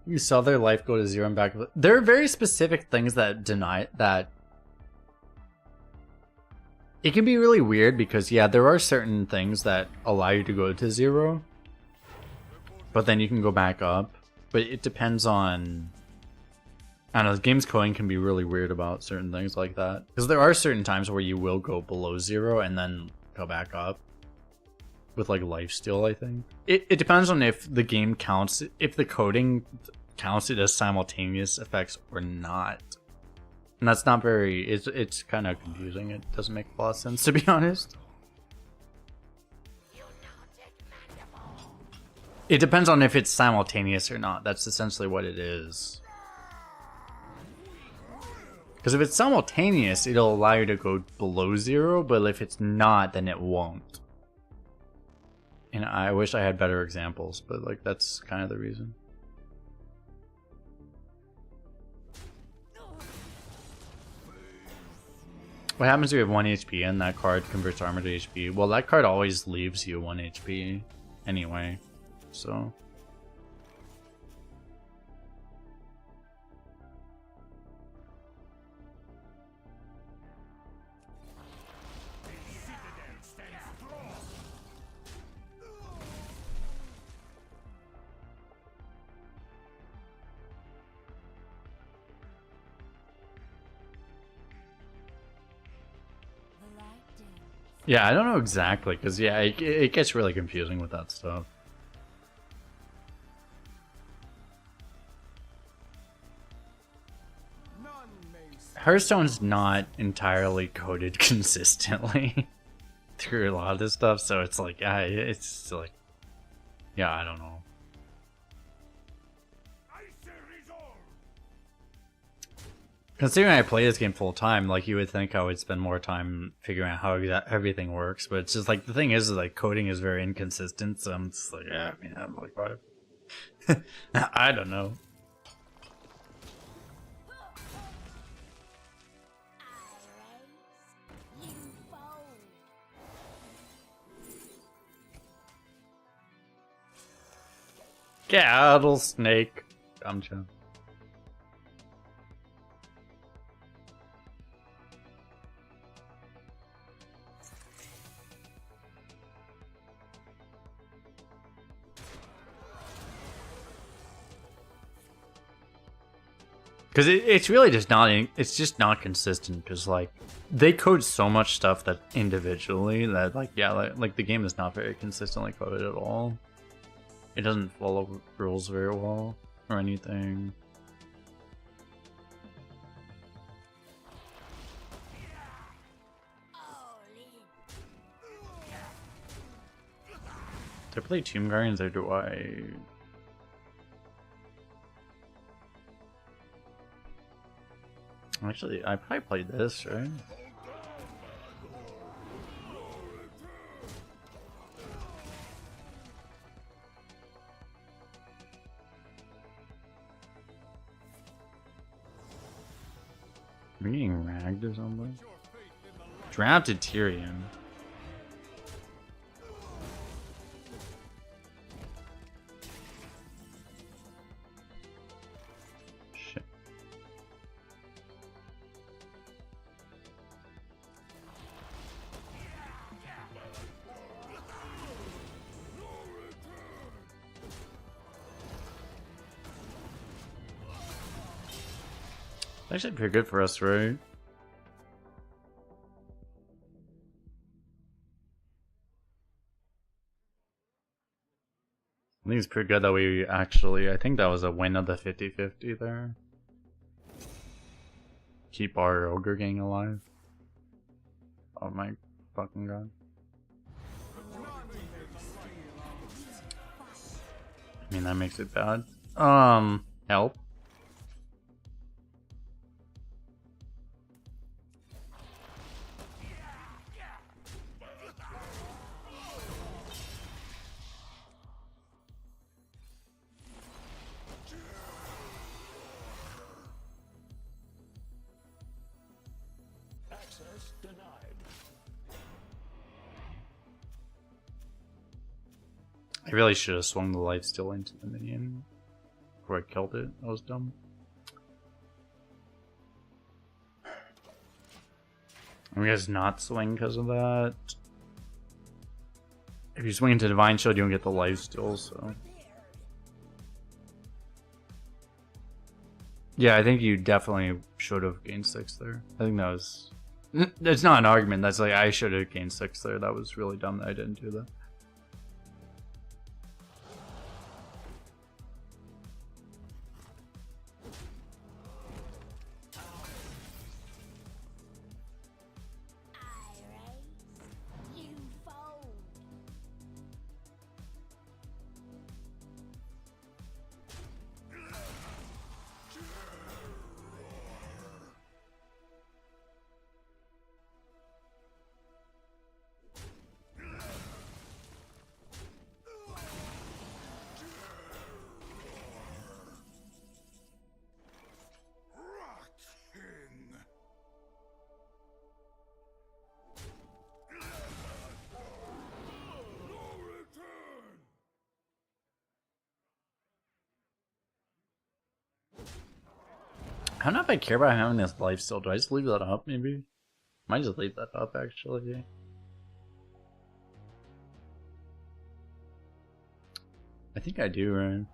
You saw their life go to 0 and back. There are very specific things that deny that. It can be really weird because, yeah, there are certain things that allow you to go to 0, but then you can go back up. But it depends on. I don't know, the game's coding can be really weird about certain things like that. Because there are certain times where you will go below 0 and then go back up. With like lifesteal, I think. It depends on if the game counts, if the coding counts it as simultaneous effects or not. And that's not very, it's kind of confusing. It doesn't make a lot of sense, to be honest. It depends on if it's simultaneous or not. That's essentially what it is. Because if it's simultaneous, it'll allow you to go below 0, but if it's not, then it won't. And I wish I had better examples, but like that's kind of the reason. What happens if you have 1 HP and that card converts armor to HP? Well, that card always leaves you 1 HP anyway, so... Yeah, I don't know exactly, because yeah, it gets really confusing with that stuff. Hearthstone's not entirely coded consistently through a lot of this stuff, so it's like, it's like, yeah, I don't know. Considering I play this game full time, like you would think I would spend more time figuring out how everything works, but it's just like the thing is like coding is very inconsistent, so I'm just like, yeah, I mean, I'm like, what? I don't know. Rattlesnake. Gotcha. Because it's really just not, it's just not consistent, because like, they code so much stuff that individually, that like, yeah, like the game is not very consistently coded at all. It doesn't follow rules very well, or anything. Do I play Tomb Guardians, or do I... Actually, I probably played this, right? Am I getting ragged or something? Drafted Tyrion. Shit. Actually pretty good for us, right? I think it's pretty good that we actually, I think that was a win of the 50-50 there. Keep our ogre gang alive. Oh my fucking god. I mean, that makes it bad. Help. Access denied. I really should have swung the lifesteal into the minion. Before I killed it. That was dumb. I'm gonna not swing because of that. If you swing into Divine Shield, you don't get the life steal, so. Yeah, I think you definitely should have gained 6 there. I think that was... It's not an argument, that's like, I should have gained 6 there. That was really dumb that I didn't do that. I don't know if I care about having this life steal. Do I just leave that up, maybe? Might just leave that up, actually. I think I do, right?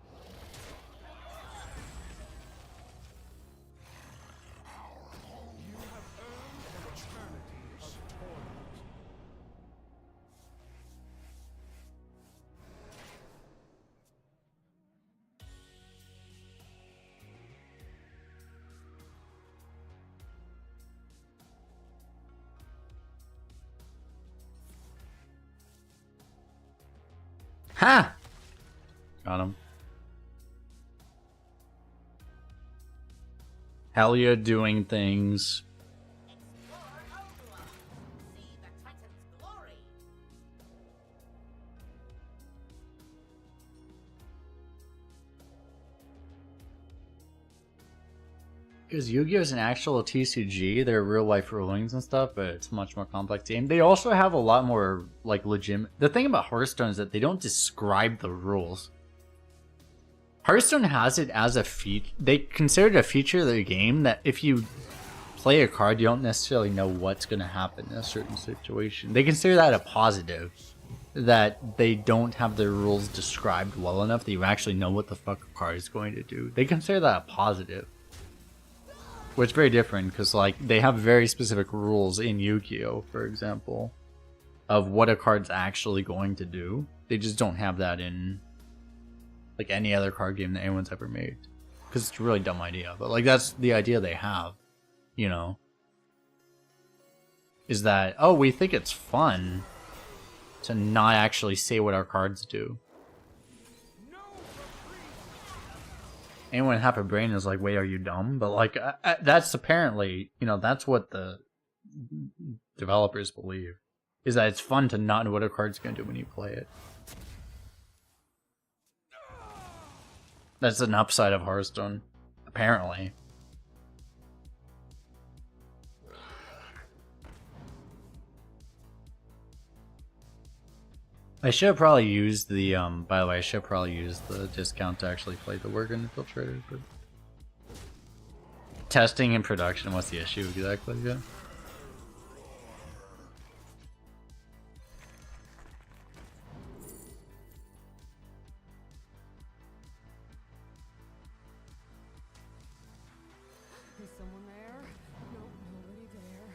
Ha! Got him. Hell yeah, doing things. Because Yu-Gi-Oh! Is an actual TCG, there are real life rulings and stuff, but it's a much more complex game. They also have a lot more, like, legitimate... The thing about Hearthstone is that they don't describe the rules. Hearthstone has it as a feature. They consider it a feature of the game that if you play a card, you don't necessarily know what's going to happen in a certain situation. They consider that a positive. That they don't have the rules described well enough that you actually know what the fuck a card is going to do. They consider that a positive. Which is very different, because like they have very specific rules in Yu-Gi-Oh! For example, of what a card's actually going to do. They just don't have that in like any other card game that anyone's ever made. Because it's a really dumb idea, but like that's the idea they have, you know. Is that, oh, we think it's fun to not actually say what our cards do. Anyone with half a brain is like, wait, are you dumb? But like, that's apparently, you know, that's what the developers believe. Is that it's fun to not know what a card's going to do when you play it. That's an upside of Hearthstone, apparently. I should have probably used the, by the way, I should have probably used the discount to actually play the Worgen Infiltrator, but... Testing and production, what's the issue exactly? Yeah. Is someone there? Nope, nobody there.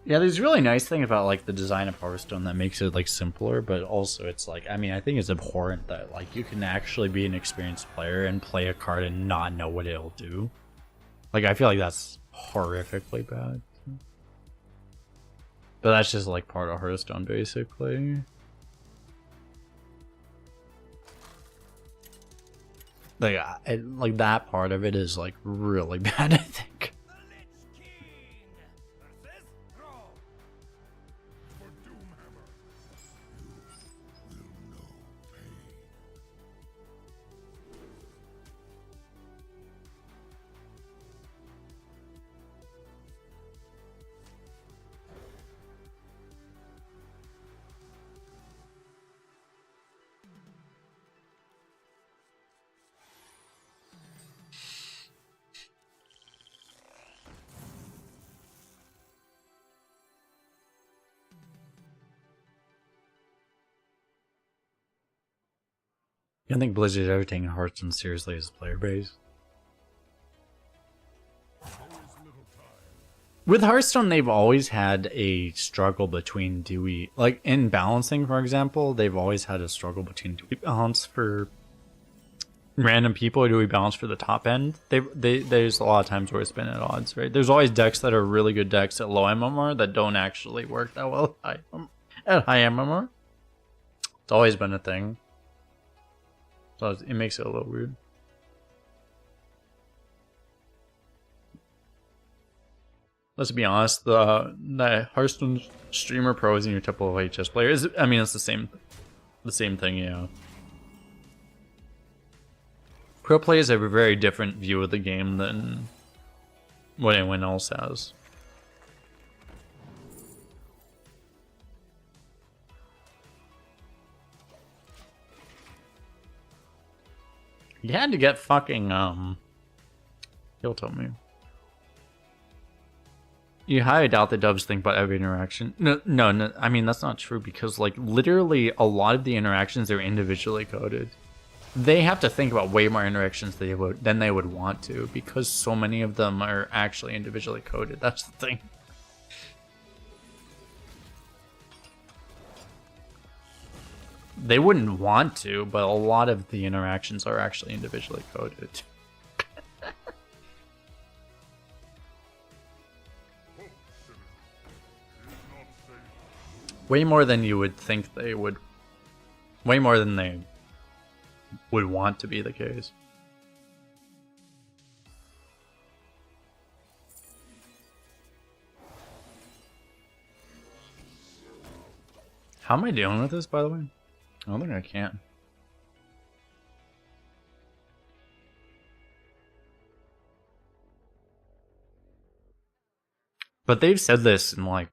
Yeah, there's a really nice thing about like the design of Hearthstone that makes it like simpler, but also it's like, I mean, I think it's abhorrent that like you can actually be an experienced player and play a card and not know what it'll do. Like I feel like that's horrifically bad. But that's just like part of Hearthstone, basically. Like, like that part of it is like really bad, I think. I don't think Blizzard's ever taken Hearthstone seriously as a player base. With Hearthstone, they've always had a struggle between do we, like in balancing, for example, they've always had a struggle between do we balance for random people or do we balance for the top end? There's a lot of times where it's been at odds, right? There's always decks that are really good decks at low MMR that don't actually work that well at high MMR. It's always been a thing. So it makes it a little weird. Let's be honest, the Hearthstone streamer pro isn't your typical HS player. I mean, it's the same thing, yeah. Pro players have a very different view of the game than what anyone else has. You had to get fucking, he'll tell me. You highly doubt the dubs think about every interaction. No, I mean, that's not true because, like, literally a lot of the interactions are individually coded. They have to think about way more interactions than they would want to because so many of them are actually individually coded. That's the thing. They wouldn't want to, but a lot of the interactions are actually individually coded. Way more than you would think they would. Way more than they would want to be the case. How am I dealing with this, by the way? I don't think I can. But they've said this in like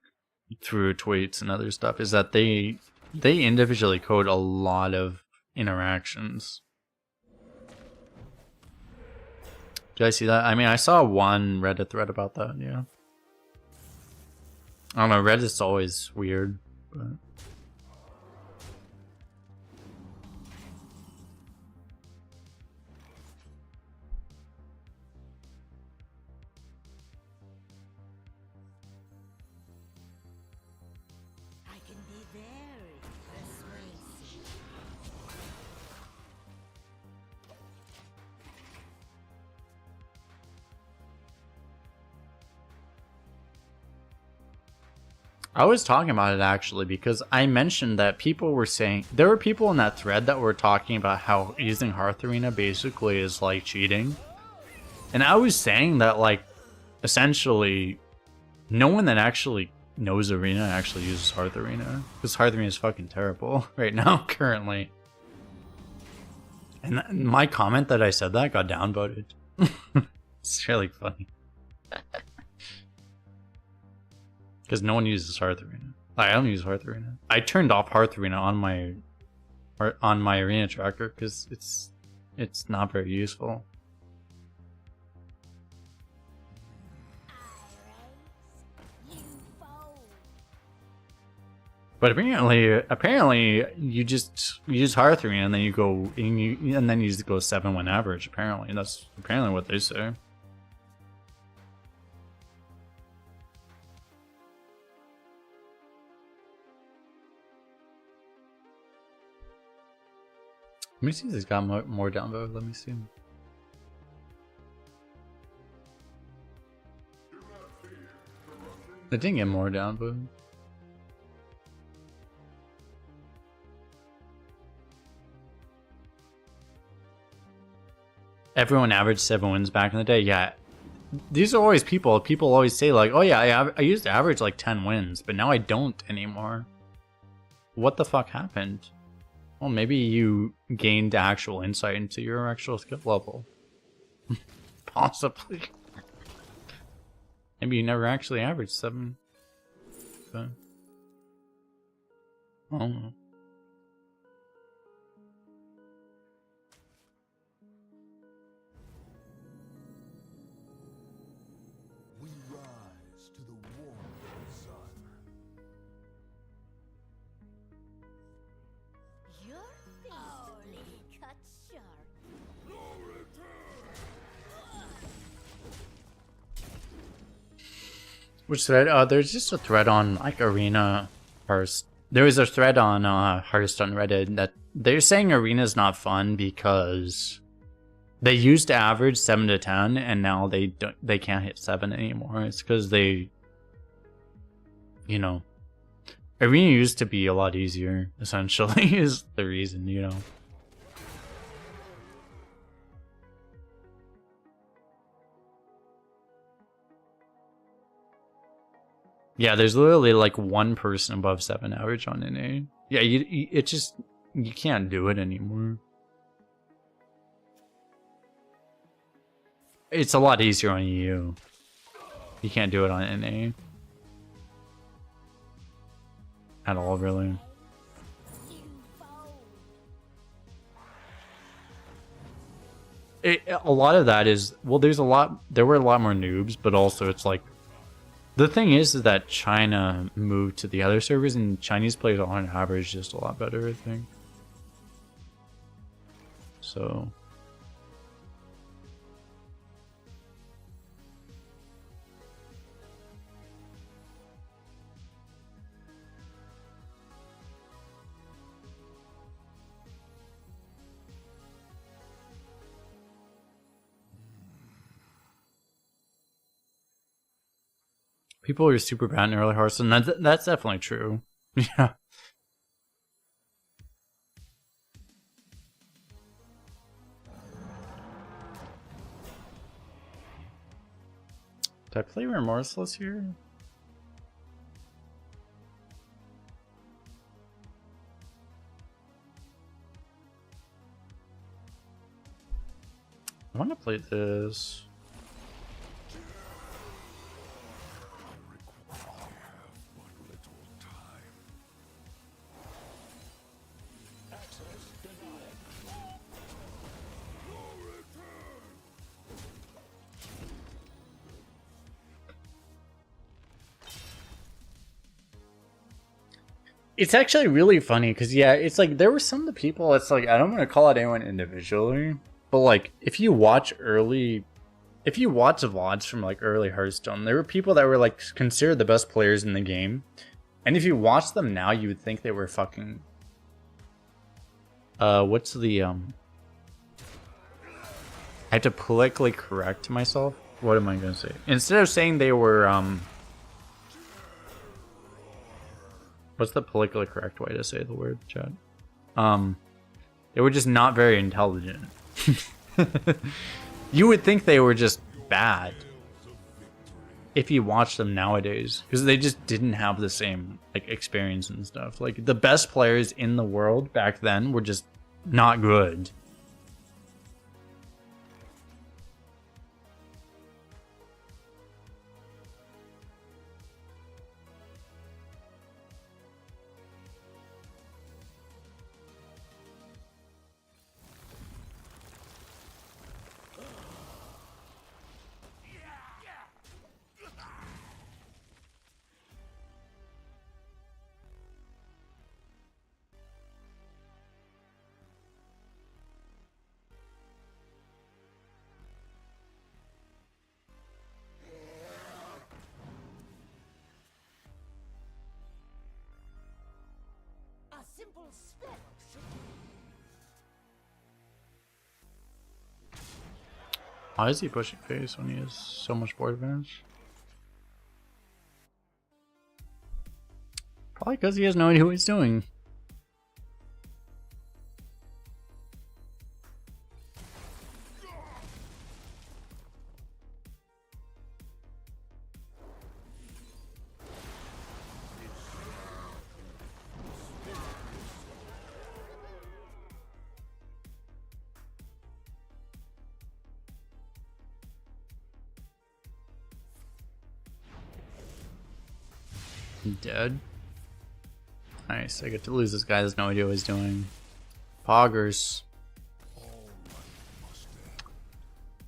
through tweets and other stuff, is that they individually code a lot of interactions. Did I see that? I mean, I saw one Reddit thread about that, yeah. I don't know, Reddit's always weird, but... I was talking about it actually because I mentioned that people were saying there were people in that thread that were talking about how using Hearth Arena basically is like cheating. And I was saying that like essentially no one that actually knows Arena actually uses Hearth Arena because Hearth Arena is fucking terrible right now currently. And my comment that I said that got downvoted. It's really funny. Because no one uses Hearth Arena. I don't use Hearth Arena. I turned off Hearth Arena on my Arena tracker because it's not very useful. But apparently you just use Hearth Arena and then you go and then you just go 7-win average. Apparently that's apparently what they say. Let me see if it's got more downvote. Let me see. It didn't get more downvote. everyone averaged 7 wins back in the day. Yeah, these are always people. People always say like, "Oh yeah, I used to average like 10 wins, but now I don't anymore." What the fuck happened? Well, maybe you gained actual insight into your actual skill level. Possibly. Maybe you never actually averaged 7. But... I don't know. We rise to the warmth of the sun. Your face only cut short. No return! Which thread? There's just a thread on like Arena Hearthstone. There was a thread on Hearthstone Reddit that they're saying Arena's not fun because they used to average 7 to 10 and now they can't hit 7 anymore. It's because they, you know, Arena used to be a lot easier. Essentially, is the reason, you know. Yeah, there's literally like 1 person above 7 average on NA. Yeah, it just, you can't do it anymore. It's a lot easier on EU. You can't do it on NA. At all, really. A lot of that is, well, there were a lot more noobs, but also it's like, the thing is that China moved to the other servers, and Chinese players on average just a lot better, I think. So... people are super bad in early Hearthstone. That's definitely true. Yeah. Did I play Remorseless here? I want to play this. It's actually really funny because, yeah, it's like there were some of the people, it's like, I don't want to call out anyone individually, but like if you watch VODs from like early Hearthstone, there were people that were like considered the best players in the game. And if you watch them now, you would think they were fucking... what's the, I have to politically correct myself. What am I going to say? Instead of saying they were, what's the politically correct way to say the word, Chad? They were just not very intelligent. You would think they were just bad if you watch them nowadays, because they just didn't have the same like experience and stuff. Like the best players in the world back then were just not good. Simple spell should Why is he pushing face when he has so much board advantage? Probably because he has no idea what he's doing. Dead. Nice. I get to lose this guy. Has no idea what he's doing. Poggers.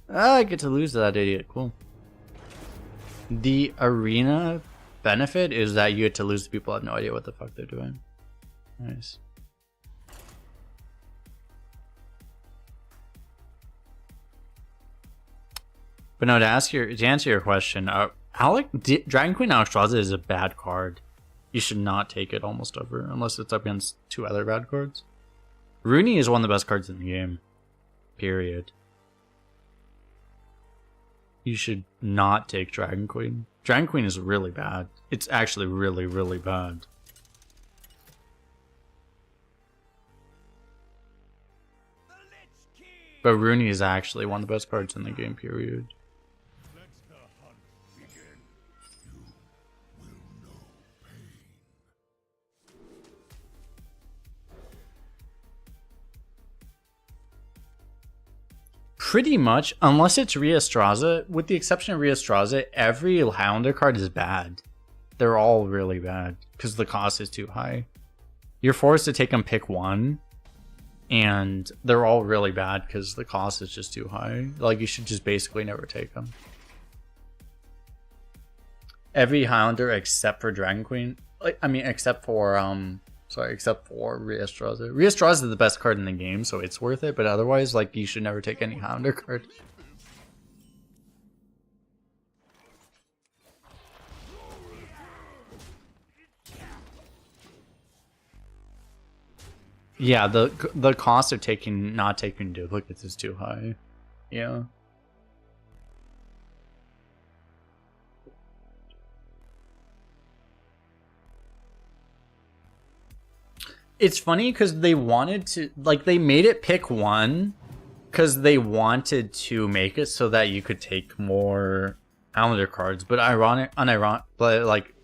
I get to lose that idiot. Cool. The arena benefit is that you get to lose the people who have no idea what the fuck they're doing. Nice. But no, to answer your question, Dragon Queen Alexstrasza is a bad card. You should not take it almost ever, unless it's up against two other bad cards. Rooney is one of the best cards in the game. Period. You should not take Dragon Queen. Dragon Queen is really bad. It's actually really, really bad. But Rooney is actually one of the best cards in the game, period. Let the hunt begin. You will know pain. Pretty much, unless it's Hearthstone, with the exception of Hearthstone, every Highlander card is bad. They're all really bad, because the cost is too high. You're forced to take them pick one, and they're all really bad because the cost is just too high. Like, you should just basically never take them. Every Highlander except for Dragon Queen, except for Hearthstone. Hearthstone is the best card in the game, so it's worth it, but otherwise, like, you should never take any Highlander card. Yeah, the cost of not taking duplicates is too high. Yeah. It's funny because they wanted to, like, they made it pick one because they wanted to make it so that you could take more Highlander cards. But but like,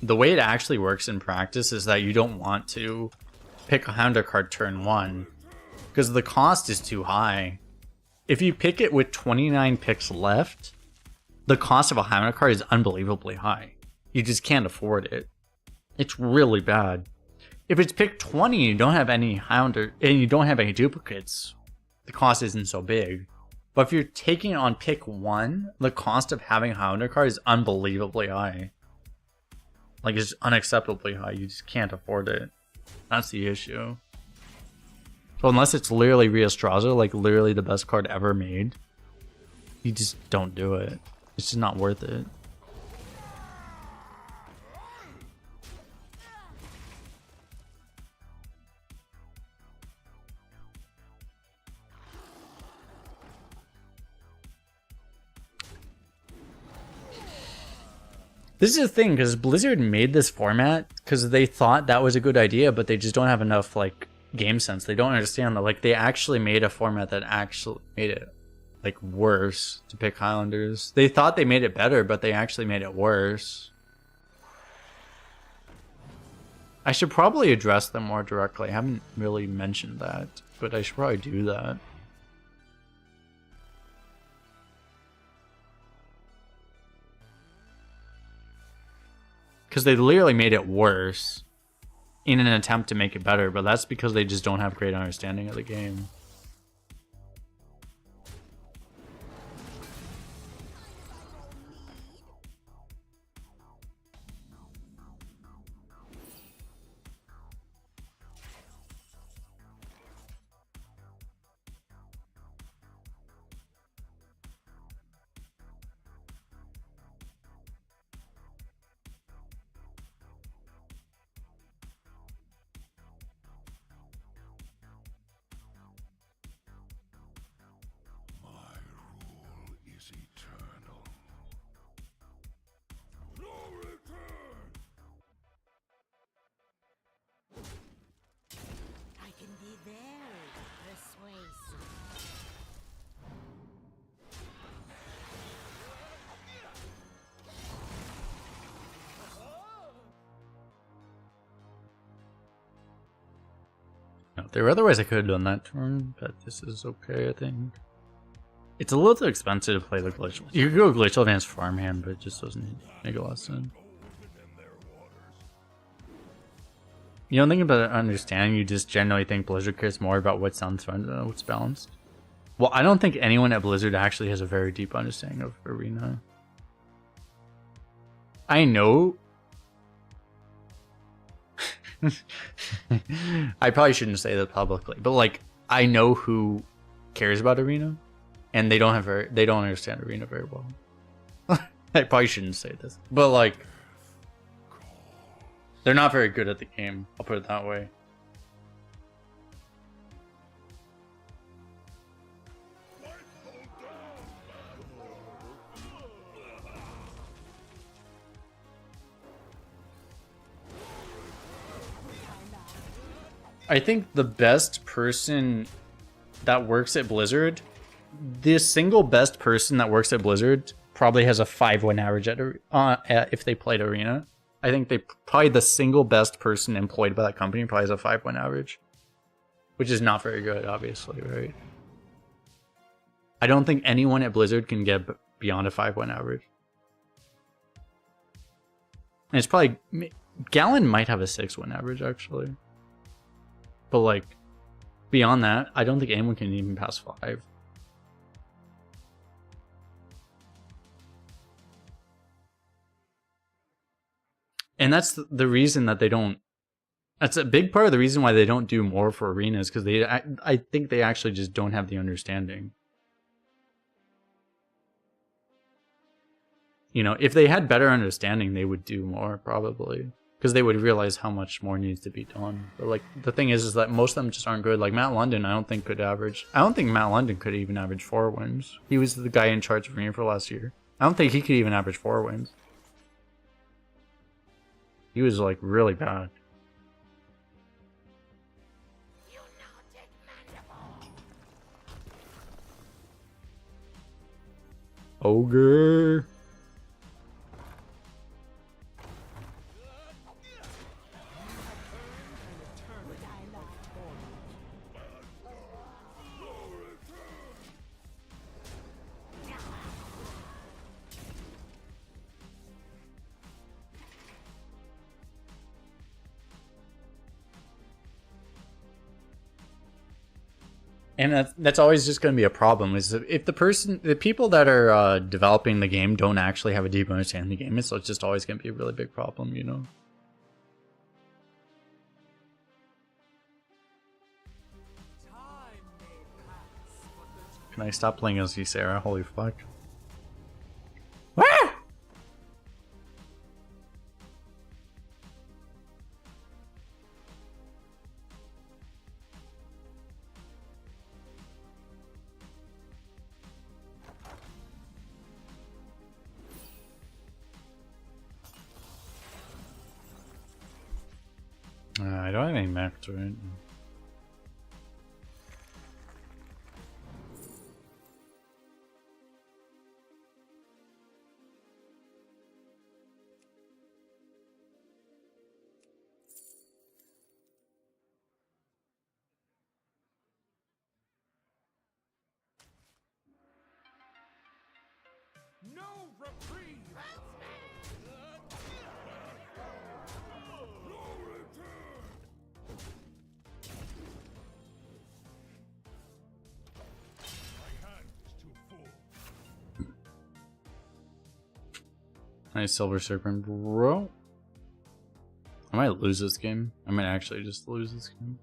the way it actually works in practice is that you don't want to pick a Highlander card turn one because the cost is too high. If you pick it with 29 picks left, the cost of a Highlander card is unbelievably high. You just can't afford it. It's really bad. If it's pick 20 and you don't have any Highlander and you don't have any duplicates, the cost isn't so big. But if you're taking it on pick one, the cost of having a Highlander card is unbelievably high. Like, it's unacceptably high. You just can't afford it. That's the issue. So unless it's literally Hearthstone, like literally the best card ever made, you just don't do it. It's just not worth it. This is the thing, because Blizzard made this format because they thought that was a good idea, but they just don't have enough, like, game sense. They don't understand that, like, they actually made a format that actually made it, like, worse to pick Highlanders. They thought they made it better, but they actually made it worse. I should probably address them more directly. I haven't really mentioned that, but I should probably do that. Because they literally made it worse in an attempt to make it better, but that's because they just don't have great understanding of the game. Otherwise I could have done that turn, but this is okay, I think. It's a little too expensive to play the glitch. You could go glitch advanced farmhand, but it just doesn't make a lot of sense. Within their waters. You don't think about understanding, you just generally think Blizzard cares more about what's on front than what's balanced. Well, I don't think anyone at Blizzard actually has a very deep understanding of Arena. I know... I probably shouldn't say that publicly, but like, I know who cares about Arena, and they don't understand Arena very well. I probably shouldn't say this, but like, they're not very good at the game, I'll put it that way. I think the best person that works at Blizzard, the single best person that works at Blizzard probably has a 5-win average at if they played Arena. I think they probably the single best person employed by that company probably has a 5-win average, which is not very good, obviously, right? I don't think anyone at Blizzard can get beyond a 5-win average. And it's probably Gallon might have a 6-win average actually. But like, beyond that, I don't think anyone can even pass 5. And that's the reason that they don't... That's a big part of the reason why they don't do more for arenas, because I think they actually just don't have the understanding. You know, if they had better understanding, they would do more, probably. Because they would realize how much more needs to be done. But like, the thing is that most of them just aren't good. Like Matt London, I don't think could average... I don't think Matt London could even average 4 wins. He was the guy in charge of Arena for last year. I don't think he could even average 4 wins. He was like really bad. Ogre. And that's always just going to be a problem, is if the people that are developing the game don't actually have a deep understanding of the game, it's just always going to be a really big problem, you know? Can I stop playing as Sarah? Holy fuck. Ah! I don't have any mech to it. No reprieve! Nice Silver Serpent, bro. I might lose this game. I might actually just lose this game.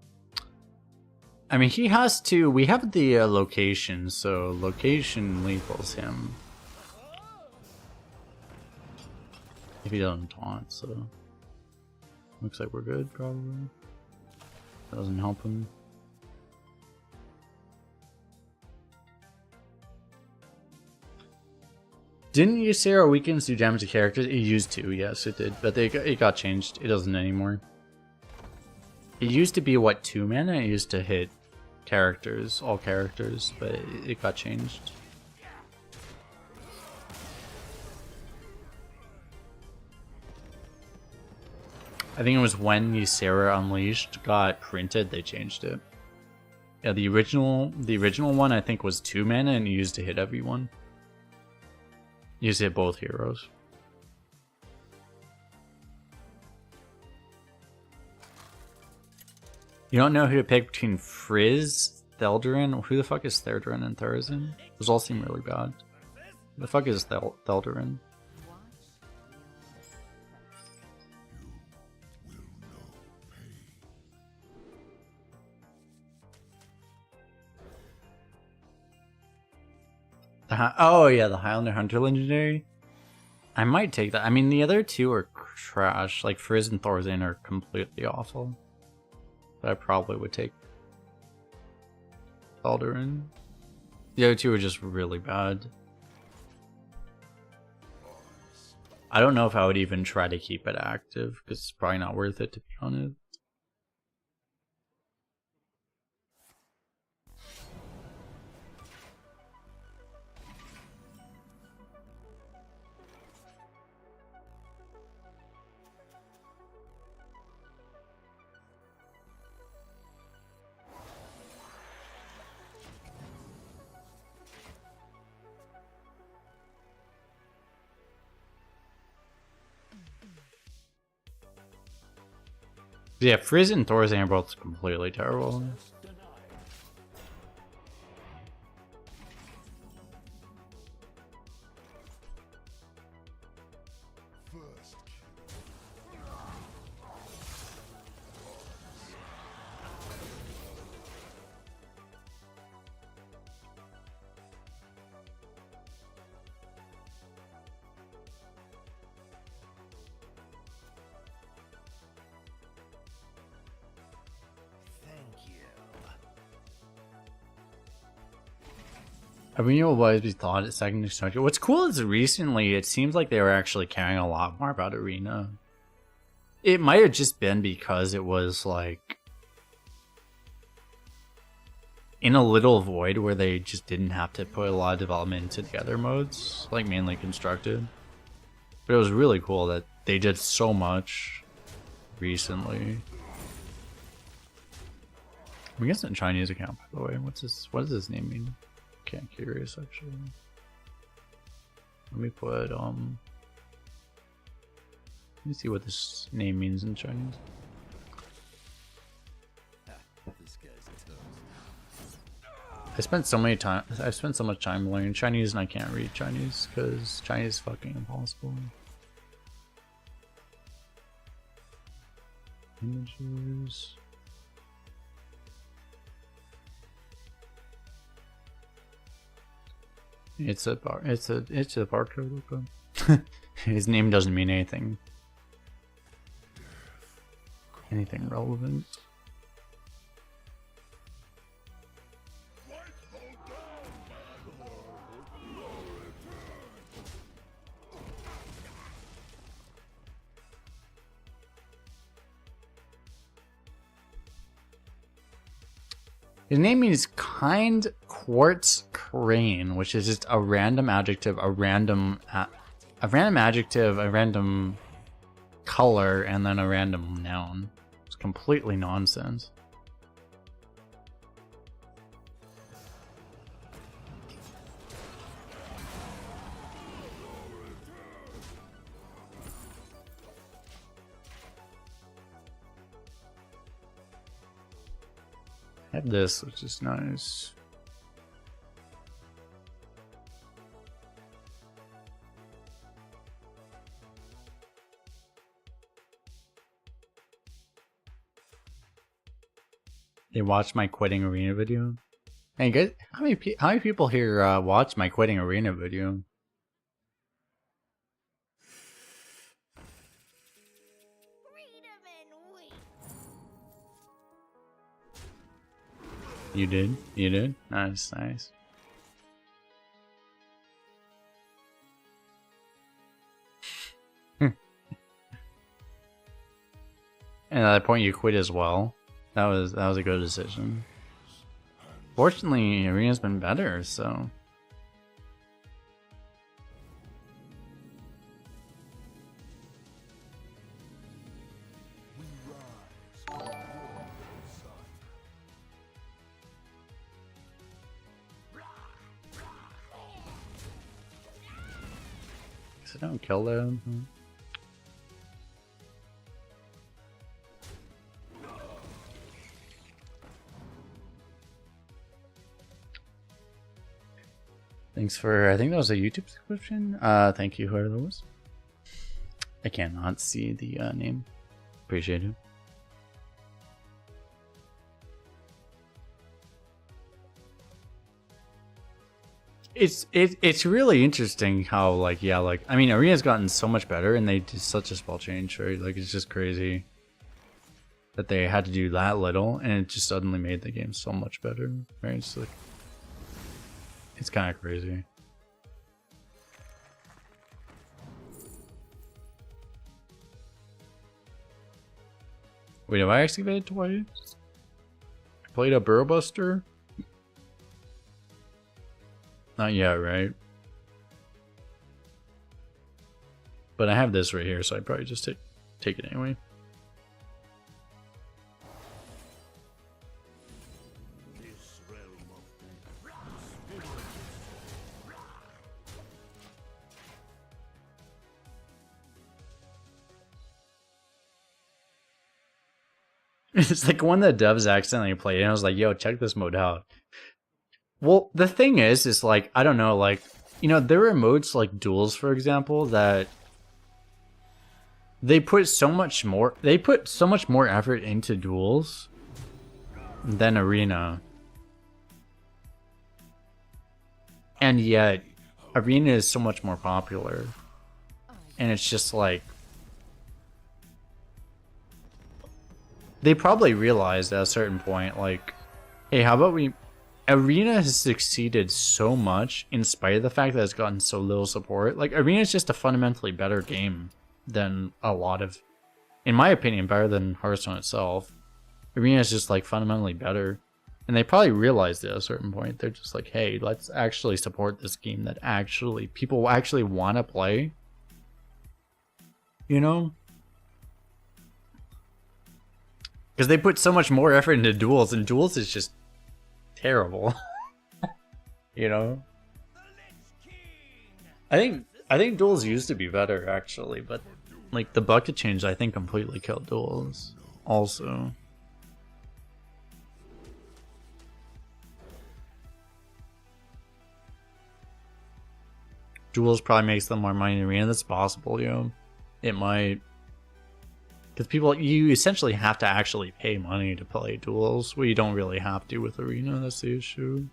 I mean, he has to... We have the location, so location lethals him. If he doesn't taunt, so... Looks like we're good, probably. Doesn't help him. Didn't Ysera weakens do damage to characters? It used to, yes it did, but it got changed. It doesn't anymore. It used to be, what, 2 mana? It used to hit characters, all characters, but it got changed. I think it was when Ysera Unleashed got printed, they changed it. Yeah, the original one I think was 2 mana and you used to hit everyone. You used to hit both heroes. You don't know who to pick between Frizz, Theldurin? Who the fuck is Theldurin and Thurzin? Those all seem really bad. Who the fuck is Theldurin? Oh yeah, the Highlander Hunter legendary. I might take that. I mean, the other two are trash. Like Frizz and Thorzan are completely awful. But I probably would take Aldurin. The other two are just really bad. I don't know if I would even try to keep it active because it's probably not worth it, to be honest. Yeah, Frizz and Thorzan are both completely terrible. Arena will always be thought at second extension. What's cool is recently it seems like they were actually caring a lot more about Arena. It might have just been because it was like in a little void where they just didn't have to put a lot of development into the other modes, like mainly constructed. But it was really cool that they did so much recently. I'm guessing a Chinese account, by the way. What does this name mean? Okay, curious actually. Let me put let me see what this name means in Chinese. I spent so much time learning Chinese and I can't read Chinese because Chinese is fucking impossible. Images. It's a barcode. Okay. His name doesn't mean anything relevant. His name means kind quartz crane, which is just a random adjective, a random adjective, a random color, and then a random noun. It's completely nonsense. I have this, which is nice. They watched my quitting arena video. Hey guys, how many people here watched my quitting arena video? You did? You did? Nice, nice. And at that point you quit as well. That was a good decision. Fortunately, Arena's been better, so. So don't kill them. Thanks for, I think that was a YouTube subscription. Thank you, whoever that was. I cannot see the name. Appreciate it. It's really interesting how, like, yeah, like, I mean, Arena's gotten so much better and they did such a small change, right? Like, it's just crazy that they had to do that little and it just suddenly made the game so much better, right? It's like, it's kind of crazy. Wait, have I excavated twice? I played a Burrow Buster? Not yet, right? But I have this right here, so I'd probably just take it anyway. This realm of death is It's like one of the devs accidentally played it and I was like, yo, check this mode out. Well, the thing is like, I don't know, like, you know, there are modes like duels, for example, that they put so much more effort into duels than Arena. And yet, Arena is so much more popular. And it's just like, they probably realized at a certain point, like, hey, how about Arena has succeeded so much in spite of the fact that it's gotten so little support. Like, Arena is just a fundamentally better game than a lot of, in my opinion, better than Hearthstone itself. Arena is just, like, fundamentally better. And they probably realized it at a certain point. They're just like, hey, let's actually support this game that actually, people actually want to play. You know? Because they put so much more effort into duels, and duels is just terrible. You know? I think duels used to be better, actually, but like the bucket change I think completely killed duels also. Duels probably makes them more money in Arena. That's possible, you know. It might. Because people, you essentially have to actually pay money to play duels. Well, you don't really have to with Arena, that's the issue.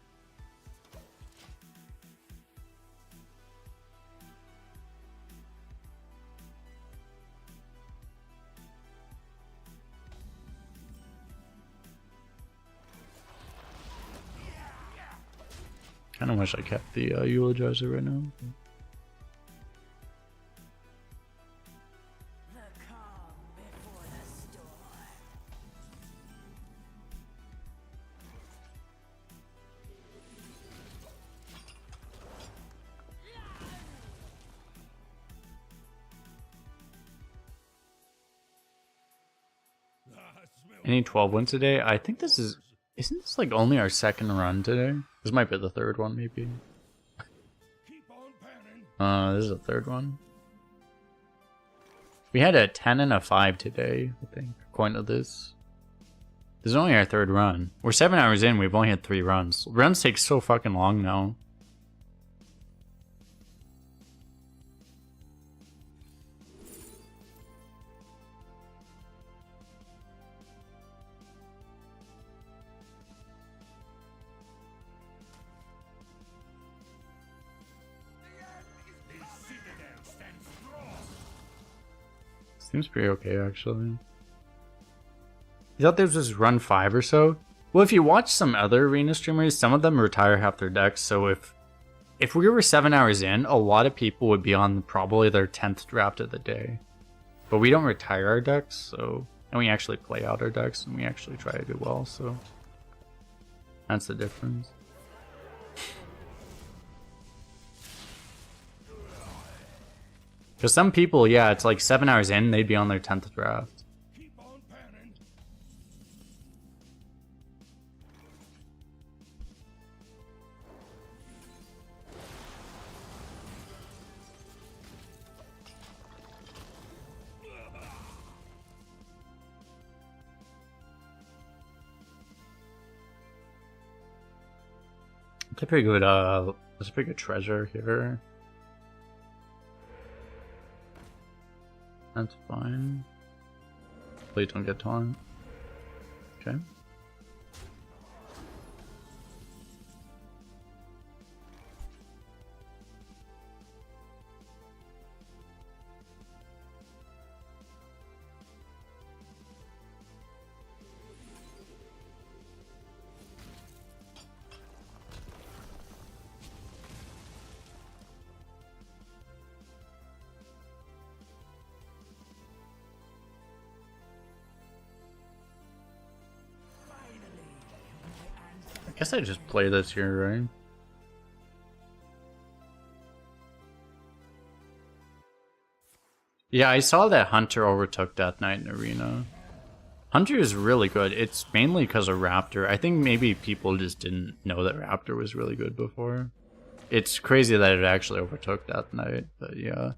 Kind of wish I kept the eulogizer right now. The calm before the storm. Any 12 wins today? I think this is... Isn't this like only our second run today? This might be the third one, maybe. This is the third one. We had a 10 and a 5 today, I think, according to this. This is only our third run. We're 7 hours in, we've only had 3 runs. Runs take so fucking long now. Seems pretty okay, actually. You thought this was run 5 or so? Well, if you watch some other Arena streamers, some of them retire half their decks, so if we were 7 hours in, a lot of people would be on probably their 10th draft of the day. But we don't retire our decks, so... And we actually play out our decks, and we actually try to do well, so... That's the difference. Because some people, yeah, it's like 7 hours in, they'd be on their 10th draft. Play pretty good Let's pick a treasure here. That's fine. Please don't get taunt. Okay. I guess I just play this here, right? Yeah, I saw that Hunter overtook Death Knight in Arena. Hunter is really good. It's mainly because of Raptor. I think maybe people just didn't know that Raptor was really good before. It's crazy that it actually overtook Death Knight, but yeah.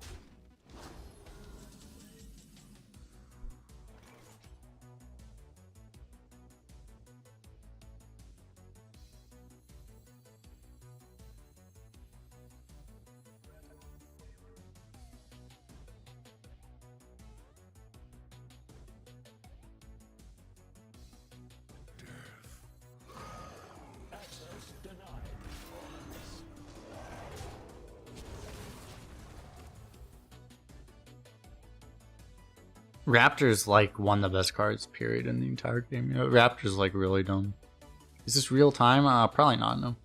Raptor's like one of the best cards, period, in the entire game. You know, Raptor's like really dumb. Is this real time? Probably not, no.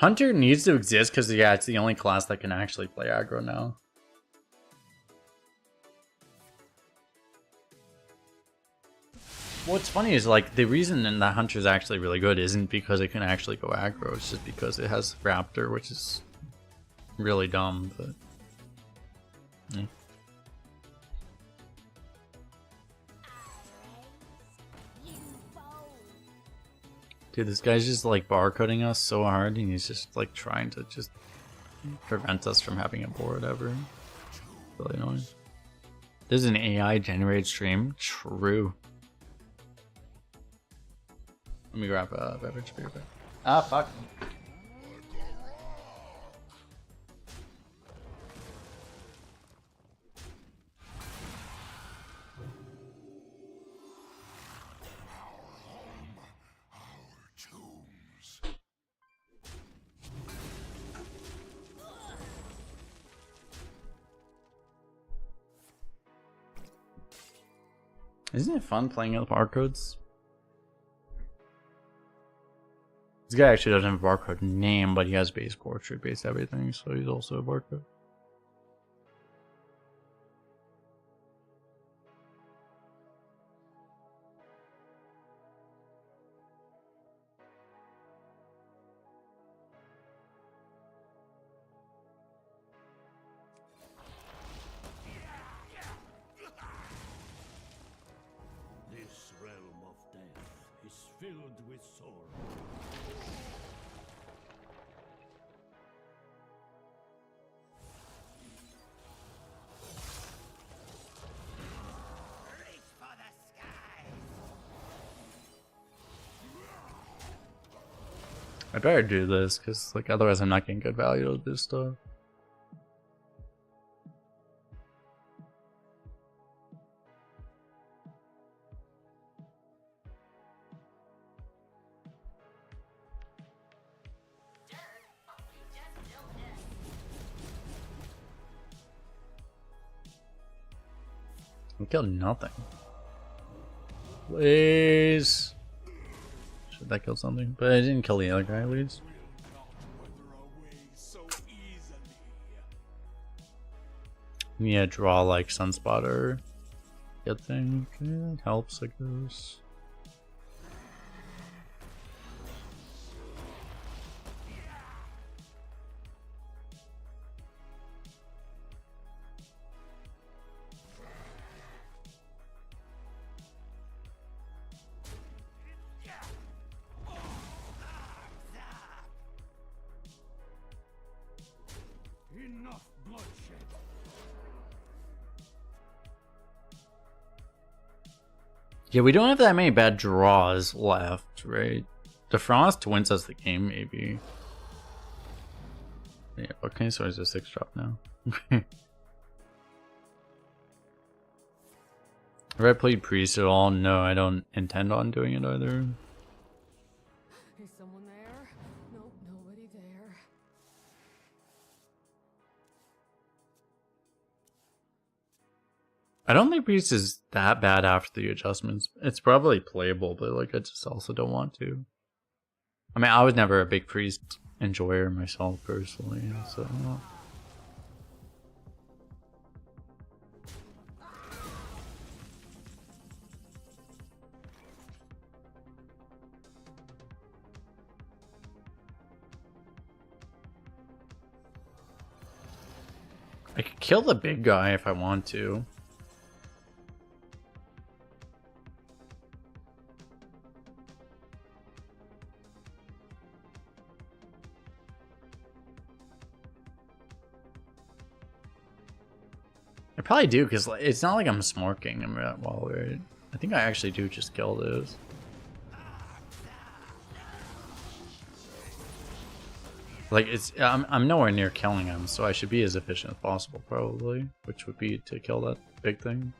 Hunter needs to exist because, yeah, it's the only class that can actually play aggro now. What's funny is, like, the reason that Hunter's actually really good isn't because it can actually go aggro, it's just because it has Raptor, which is really dumb, but... yeah. Dude, this guy's just, like, barcoding us so hard, and he's just, like, trying to just prevent us from having a board ever. Really annoying. This is an AI-generated stream? True. Let me grab a beverage beer. Ah, fuck. Isn't it fun playing with barcodes? This guy actually doesn't have a barcode name, but he has base portrait, base everything, so he's also a barcode. This realm of death is filled with sorrow. I better do this, because like otherwise I'm not getting good value of this stuff. I killed nothing. Please. Should that kill something? But I didn't kill the other guy at least. Yeah, draw like Sunspotter. Good thing. Yeah, it helps, I guess. Enough bloodshed. Yeah, we don't have that many bad draws left, right? The Frost wins us the game, maybe. Yeah, okay, so it's a 6-drop now. Have I played Priest at all? No, I don't intend on doing it either. Is someone there? Nope, nobody there. I don't think Priest is that bad after the adjustments. It's probably playable, but like I just also don't want to. I mean, I was never a big Priest enjoyer myself personally, so. I could kill the big guy if I want to. I probably do, because it's not like I'm smorking him while we're... I think I actually do just kill this. Like, I'm nowhere near killing him, so I should be as efficient as possible, probably. Which would be to kill that big thing.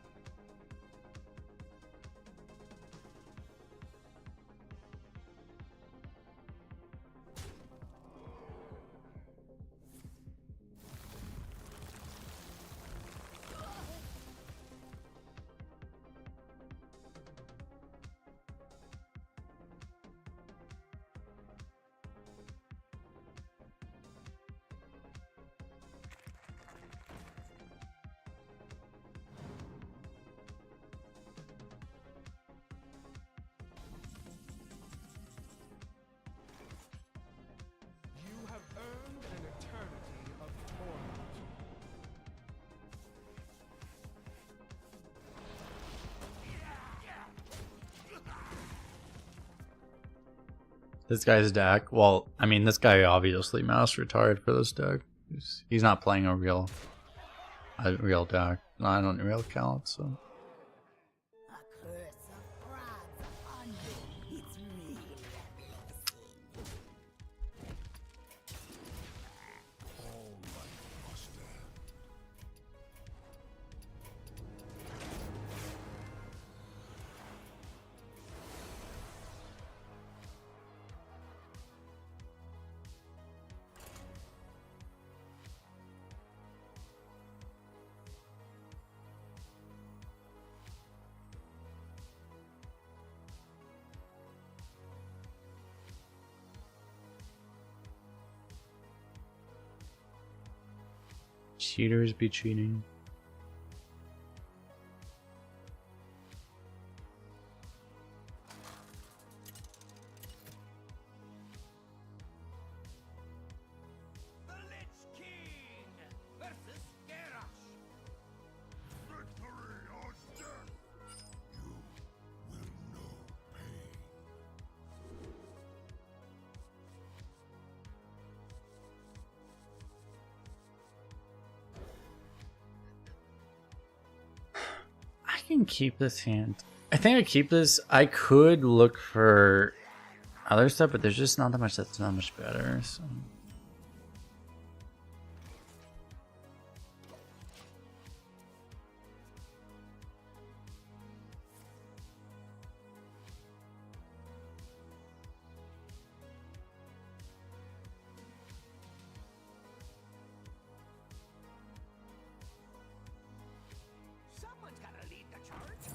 You have earned an eternity of torment. This guy's deck, well, I mean, this guy obviously mouse retired for this deck. He's not playing a real deck. No, I don't real count, so. A curse of frogs upon you. It's really a blessing. All life must end. Cheaters be cheating. The Lich King versus Garrosh. Victory or death! You will know pain. I can keep this hand. I think I keep this. I could look for other stuff, but there's just not that much that's not much better, so. Someone's gotta lead the charge.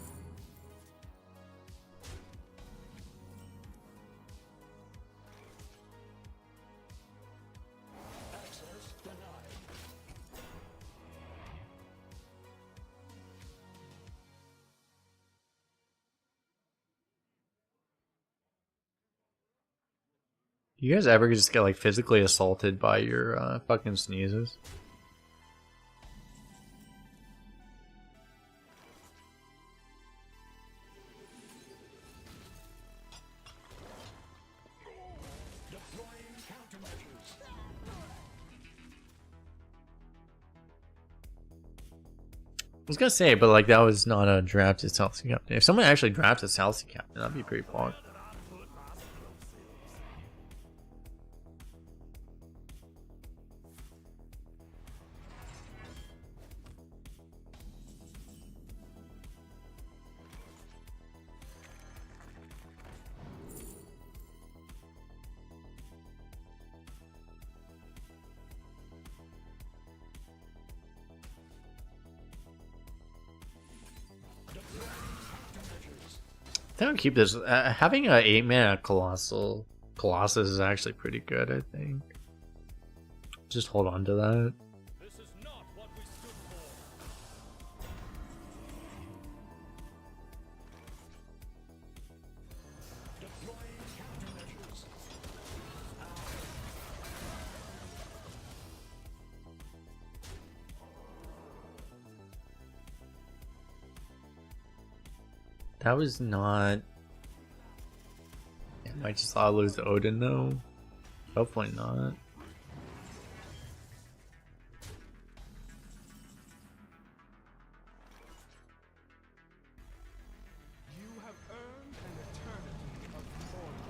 Access denied. You guys ever just get like physically assaulted by your fucking sneezes? Deploying countermeasures. was gonna say, but like that was not a drafted Celtic captain. If someone actually drafted Celtic captain, that'd be pretty pog. I think I'll keep this. Having a 8-mana Colossus is actually pretty good, I think. Just hold on to that. This is not what we stood for. That was not... Damn, I just thought I lose to Odin though. Hopefully not. You have earned an eternity of mourning.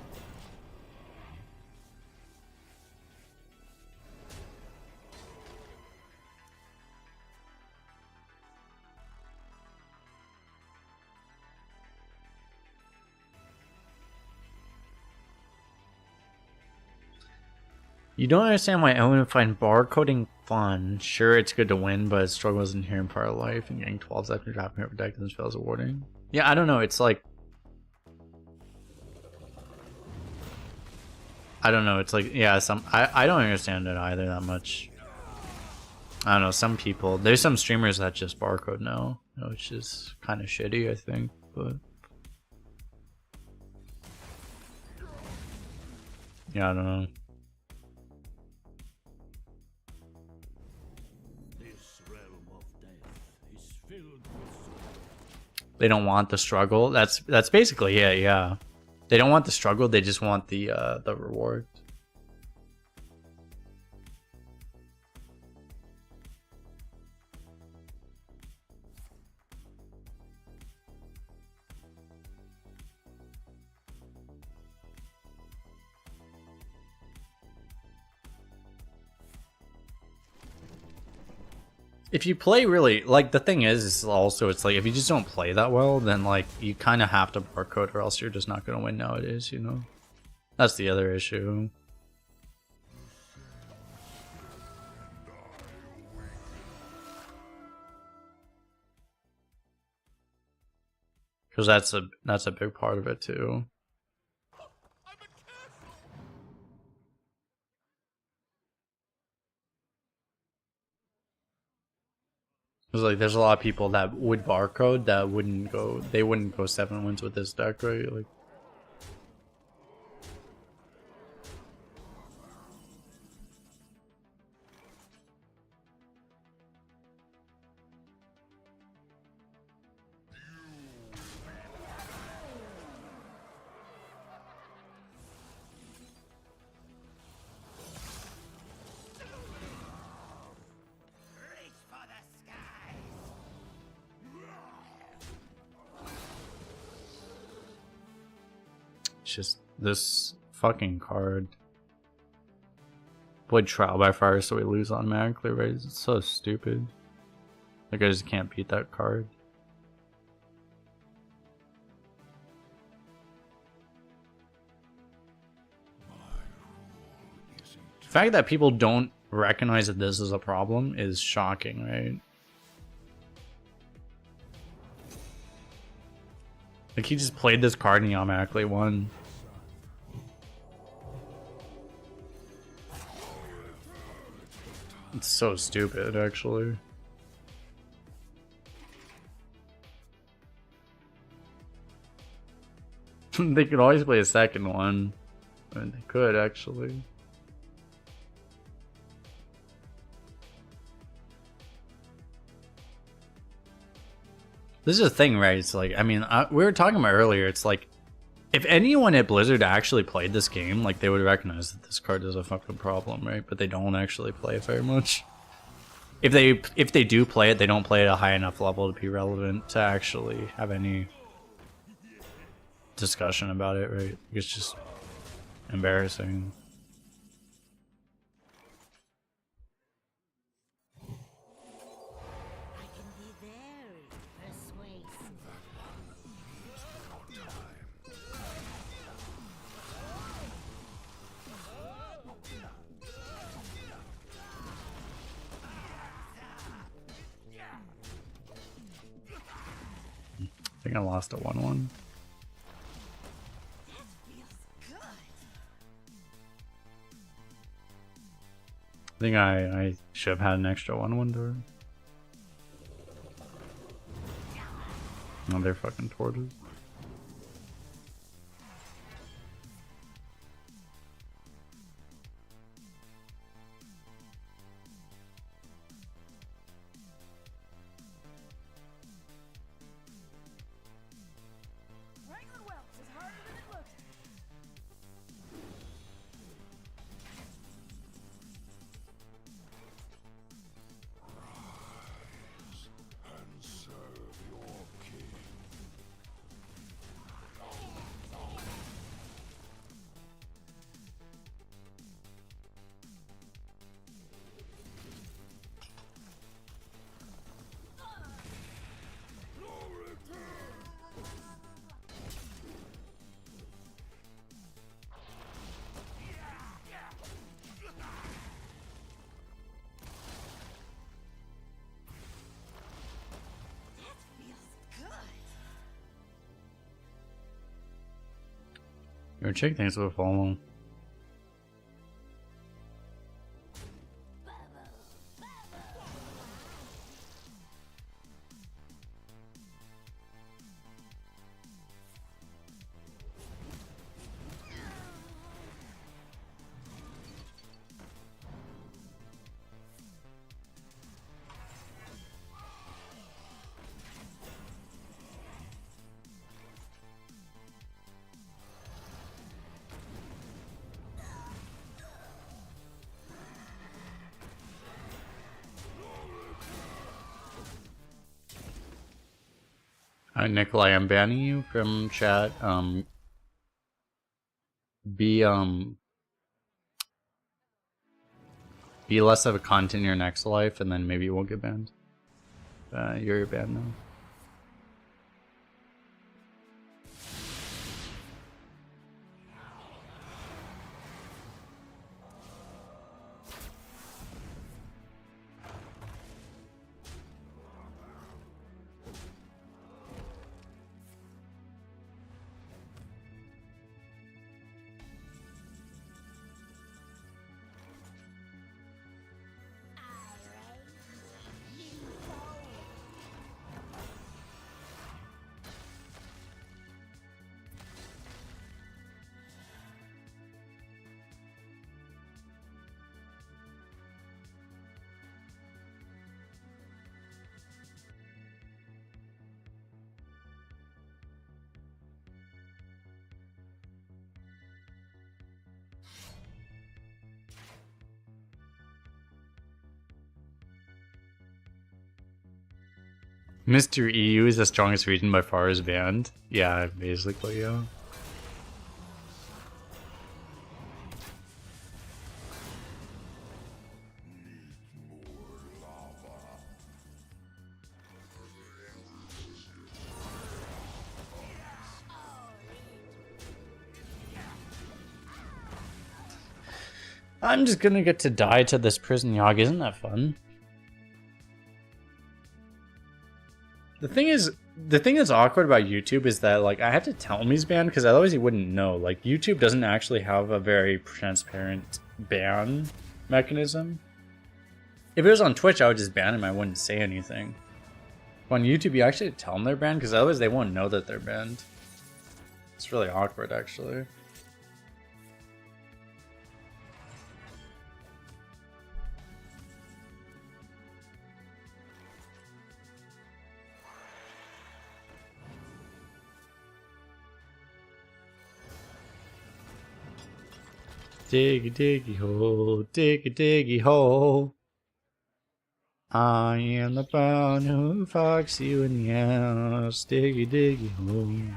You don't understand why I want to find barcoding fun. Sure, it's good to win, but struggle is inherent part of life, and getting 12s after dropping it protected and fails rewarding. Yeah, I don't know. It's like... I don't know. It's like, yeah, I don't understand it either that much. I don't know. Some people... There's some streamers that just barcode now, which is kind of shitty, I think, but... Yeah, I don't know. This realm of death is filled with They don't want the struggle. That's basically it, yeah. They don't want the struggle, they just want the reward. If you play really, like, the thing is also, it's like, if you just don't play that well, then, like, you kind of have to barcode or else you're just not going to win nowadays, you know? That's the other issue. Because that's a big part of it, too. Because like, there's a lot of people that would barcode that wouldn't go. They wouldn't go 7 wins with this deck, right? Like, Reach for the skies! it's just this fucking card. Played Trial by Fire, so we lose automatically, right? It's so stupid. Like, I just can't beat that card. The fact that people don't recognize that this is a problem is shocking, right? Like, he just played this card and he automatically won. It's so stupid, actually. They could always play a second one. I mean, they could, actually. This is a thing, right? It's like, I mean, we were talking about earlier, it's like, if anyone at Blizzard actually played this game, like, they would recognize that this card is a fucking problem, right? But they don't actually play it very much. if they do play it, they don't play at a high enough level to be relevant to actually have any discussion about it, right? It's just embarrassing. I can be very persuasive. I think I lost a 1-1. I think I should have had an extra 1-1 door. Oh, they're fucking tortoise. Wrangling whelps is harder than it looks. And serve your king. Your chick thinks we'll follow. Nikolai, I'm banning you from chat. Be less of a cunt in your next life, and then maybe you won't get banned. You're banned now. Mr. EU is the strongest region by far is banned. Yeah, basically, yeah. I'm just gonna get to die to this prison yog. Isn't that fun? The thing that's awkward about YouTube is that, like, I have to tell him he's banned because otherwise he wouldn't know. Like, YouTube doesn't actually have a very transparent ban mechanism. If it was on Twitch, I would just ban him. I wouldn't say anything. But on YouTube, you actually tell them they're banned because otherwise they won't know that they're banned. It's really awkward, actually. Diggy diggy hole, diggy diggy hole. I am the brown who fucks you in the ass. Diggy diggy home.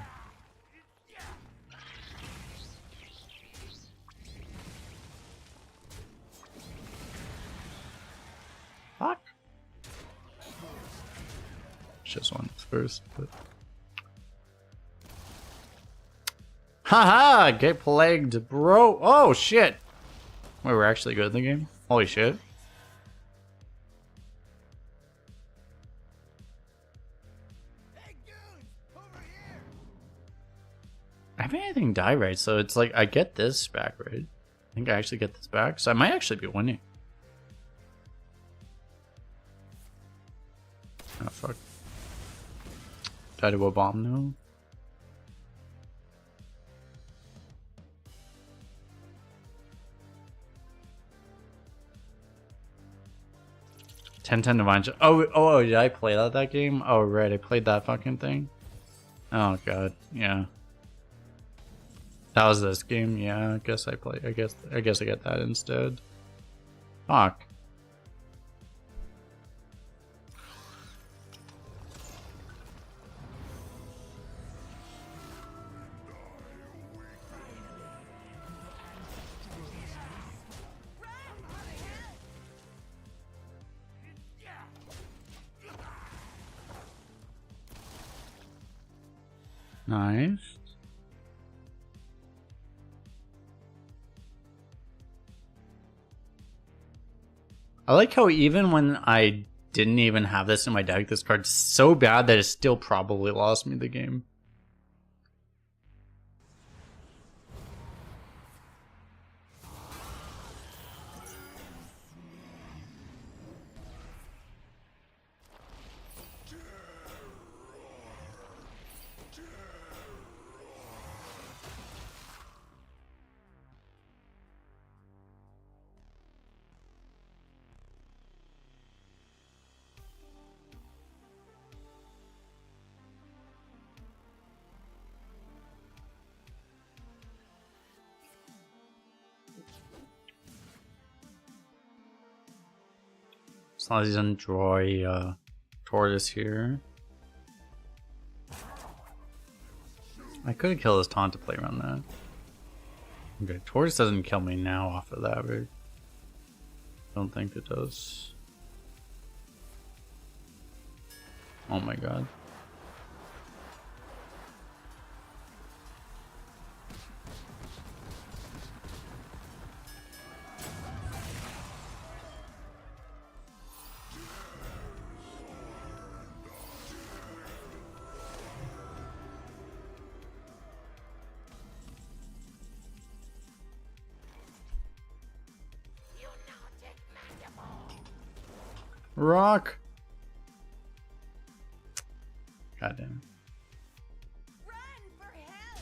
Fuck. Just one first, but. Haha! Get plagued, bro! Oh shit! Wait, we're actually good in the game? Holy shit. I haven't anything die right, so it's like I get this back, right? I think I actually get this back, so I might actually be winning. Oh fuck. Died to a bomb now. Ten Divine. Oh, did I play that game? Oh, right, I played that fucking thing. Oh god, yeah. That was this game. Yeah, I guess I play. I guess I get that instead. Fuck. Nice. I like how even when I didn't even have this in my deck, this card's so bad that it still probably lost me the game. As long as he doesn't draw a tortoise here. I could have killed his taunt to play around that. Okay, tortoise doesn't kill me now off of that, right? Don't think it does. Oh my god. Rock. God damn. Run for help!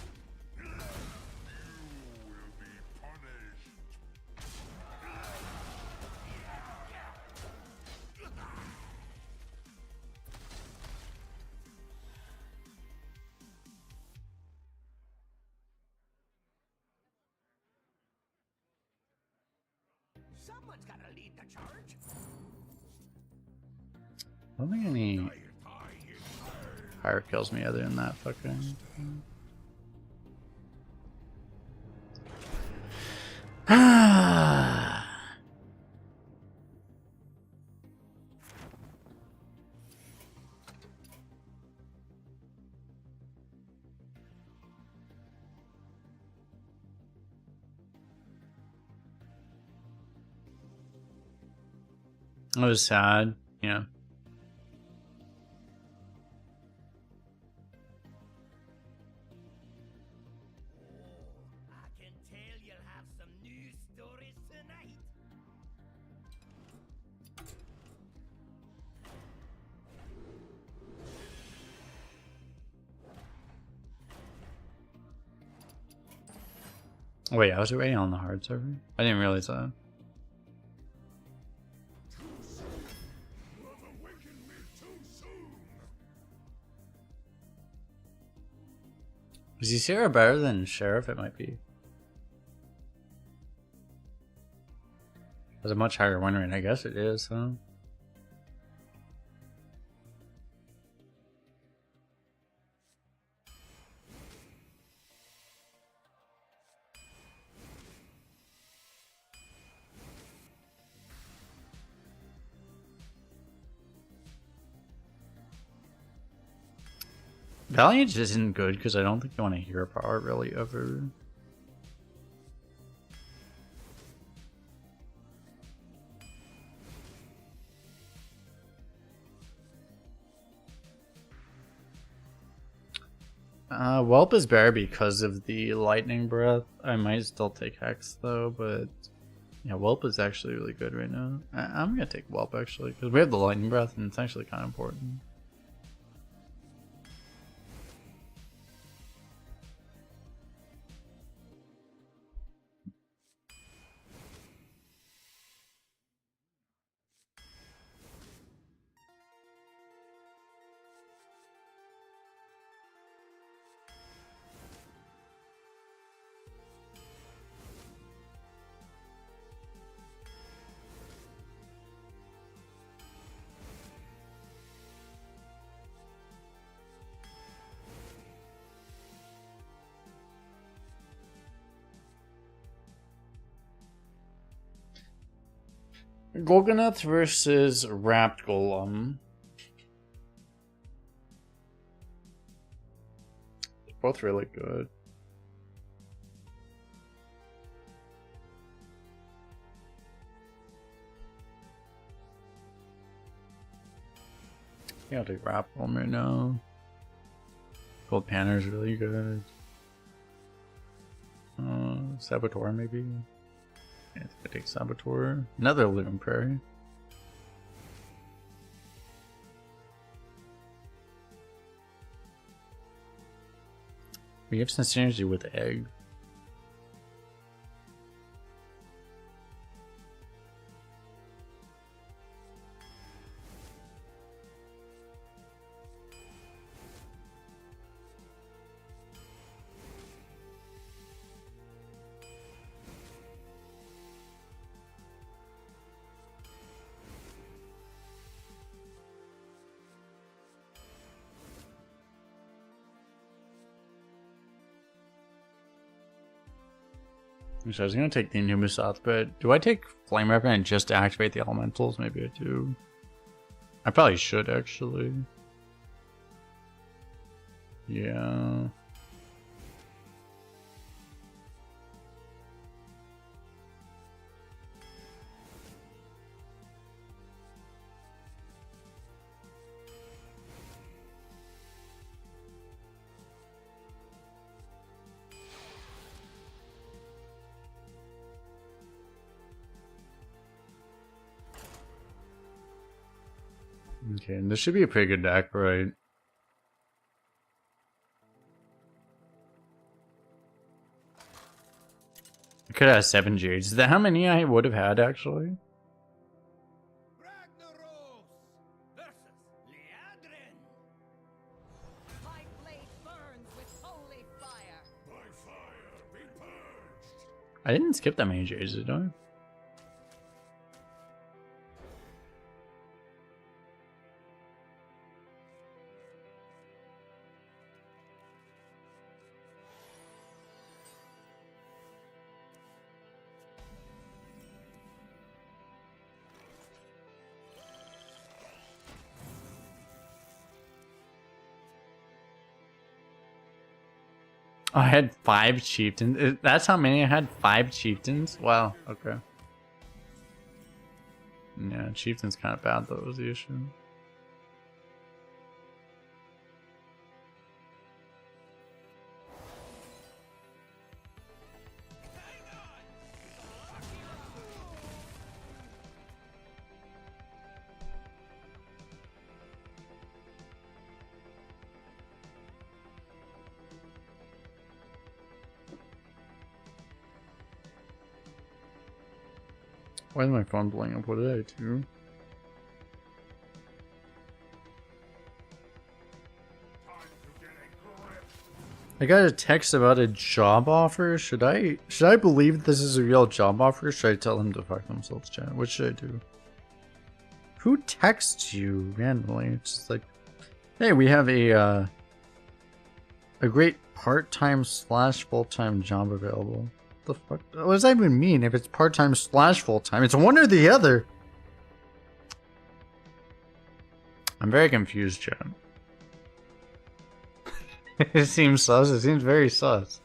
You will be punished. Someone's gotta lead the charge. I don't think any fire kills me other than that fucking. It was sad, yeah. I can tell you'll have some new stories tonight. Wait, I was already on the hard server? I didn't realize that. Is Ysera better than Sheriff? It might be. Has a much higher win rate, I guess it is, huh? Valiant just isn't good because I don't think you want to hero power really ever. Whelp is better because of the lightning breath. I might still take Hex though, but yeah, Whelp is actually really good right now. I'm gonna take Whelp actually because we have the lightning breath and it's actually kind of important. Golgonath versus Wrapped Golem. They're both really good. Yeah, I'll take Wrapped Golem right now. Gold Panner's really good. Saboteur maybe. I think I take Saboteur. Another Living Prairie. We have some synergy with Egg. So I was gonna take the Numisoth, but do I take Flame Weapon and just activate the elementals? Maybe I do. I probably should actually. Yeah. Okay, and this should be a pretty good deck, right? I could have 7 Jades. Is that how many I would have had, actually? Ragnaros versus Liadrin. My blade burns with holy fire. By fire be purged. I didn't skip that many Jades, did I? Oh, I had 5 chieftains. That's how many I had? 5 chieftains? Wow, okay. Yeah, chieftain's kind of bad, though, was the issue. Why is my phone blowing up? What did I do? I got a text about a job offer. Should I believe this is a real job offer? Or should I tell them to fuck themselves, chat? What should I do? Who texts you randomly? It's just like, hey, we have a great part-time / full-time job available. The fuck? What does that even mean? If it's part-time / full-time, it's one or the other. I'm very confused, chat. It seems sus. It seems very sus.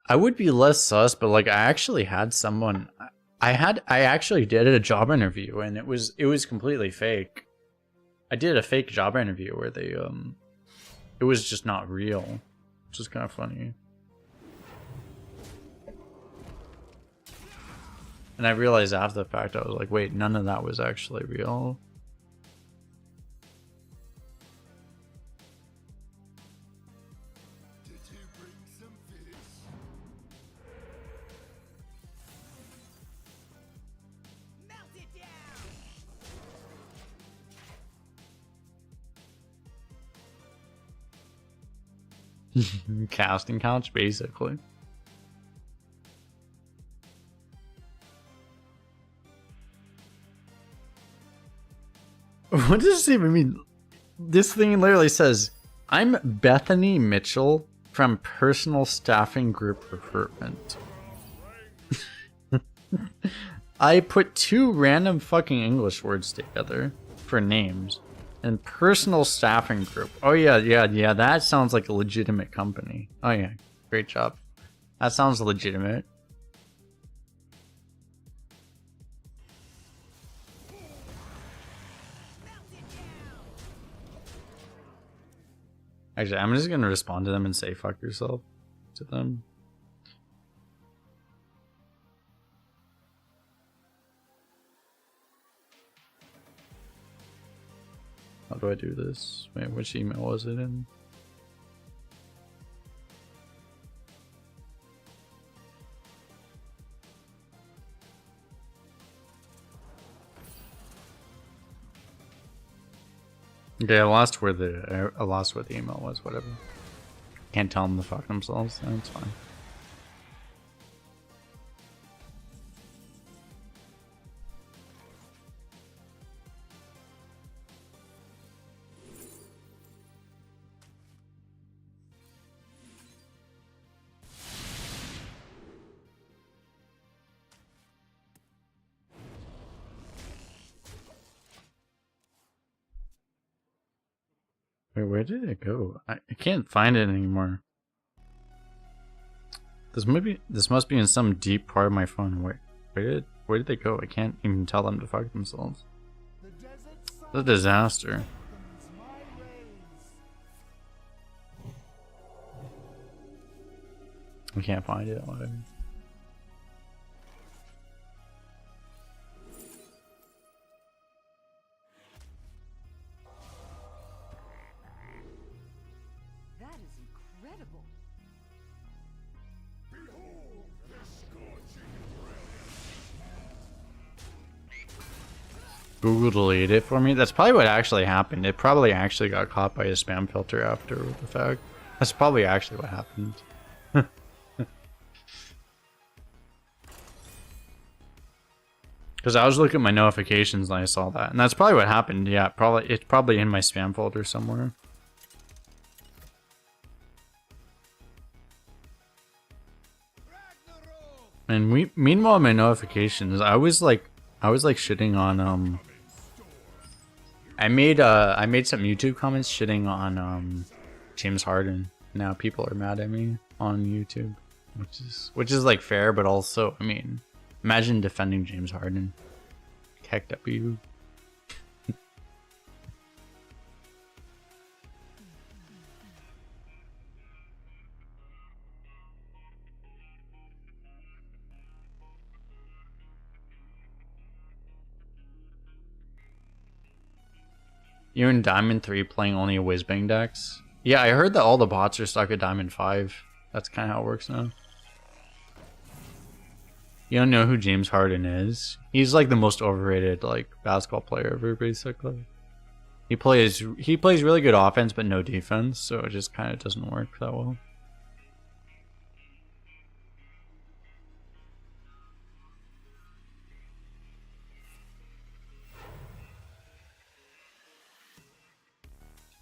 I would be less sus, but like I actually had someone. I actually did a job interview, and it was completely fake. I did a fake job interview where they it was just not real, which is kind of funny. And I realized after the fact, I was like, wait, none of that was actually real. Did you bring some fish? Melt it down! Casting couch, basically. What does this even mean? This thing literally says, I'm Bethany Mitchell from Personal Staffing Group Recruitment. I put two random fucking English words together for names. And Personal Staffing Group. Oh yeah, that sounds like a legitimate company. Oh yeah, great job. That sounds legitimate. Actually, I'm just gonna respond to them and say fuck yourself to them. How do I do this? Wait, which email was it in? Okay, I lost where the email was. Whatever. Can't tell them to fuck themselves. That's fine. Wait, where did it go? I can't find it anymore. This must be in some deep part of my phone. Where did they go? I can't even tell them to fuck themselves. It's a disaster. I can't find it. Whatever. That is incredible. Behold the scorching Google deleted it for me. That's probably what actually happened. It probably actually got caught by a spam filter after the fact. That's probably actually what happened. Because I was looking at my notifications and I saw that, and that's probably what happened. Yeah, it's probably in my spam folder somewhere. And meanwhile, my notifications, I was like shitting on I made some YouTube comments shitting on James Harden. Now people are mad at me on YouTube, which is like fair, but also, I mean, imagine defending James Harden. Heck W. You're in Diamond 3 playing only a Whizbang decks? Yeah, I heard that all the bots are stuck at Diamond 5. That's kind of how it works now. You don't know who James Harden is? He's like the most overrated like basketball player ever, basically. He plays really good offense but no defense, so it just kind of doesn't work that well.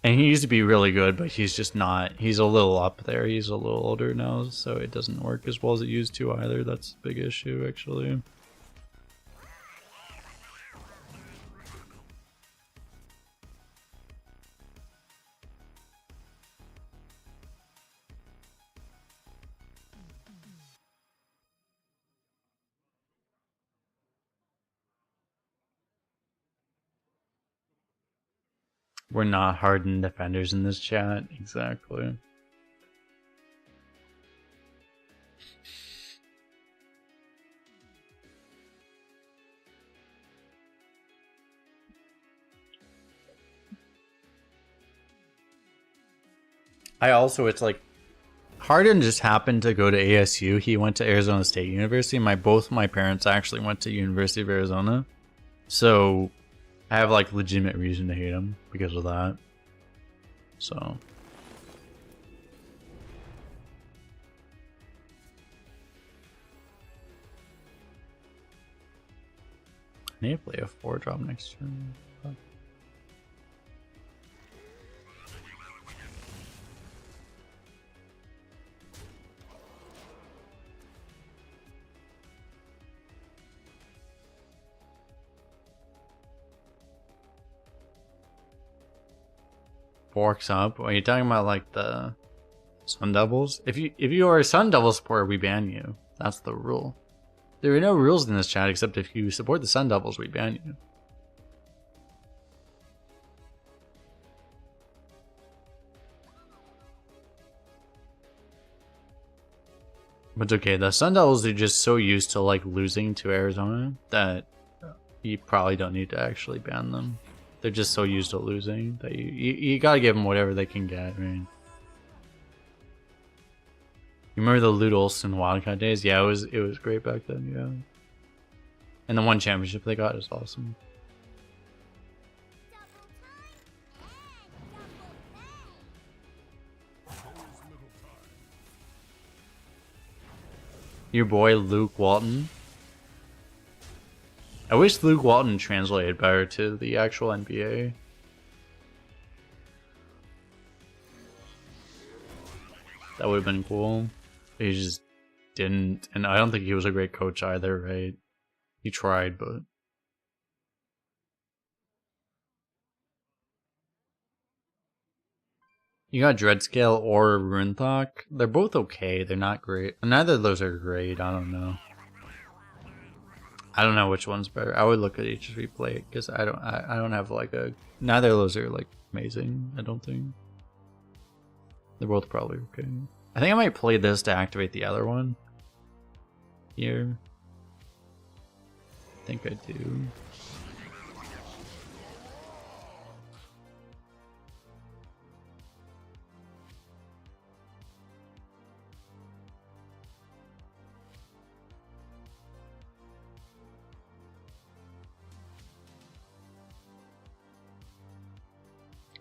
And he used to be really good, but he's just not. He's a little up there. He's a little older now, so it doesn't work as well as it used to either. That's a big issue, actually. We're not hardened defenders in this chat. Exactly. It's like Harden just happened to go to ASU. He went to Arizona State University. Both my parents actually went to University of Arizona. So I have like legitimate reason to hate him because of that. So I need to play a 4-drop next turn. Forks up. Are you talking about like the Sun Devils? If you are a Sun Devil supporter, we ban you. That's the rule. There are no rules in this chat except if you support the Sun Devils, we ban you. But it's okay. The Sun Devils are just so used to like losing to Arizona that you probably don't need to actually ban them. They're just so used to losing that you gotta give them whatever they can get. I mean, you remember the Lute Olson Wildcat days? Yeah, it was great back then. Yeah, and the one championship they got is awesome. Your boy Luke Walton. I wish Luke Walton translated better to the actual NBA. That would have been cool. He just didn't, and I don't think he was a great coach either, right? He tried, but... You got Dreadscale or Runethawk. They're both okay. They're not great. Neither of those are great. I don't know. I don't know which one's better. I would look at each replay because I don't have like a. Neither of those are like amazing. I don't think. They're both probably okay. I think I might play this to activate the other one. Here. I think I do.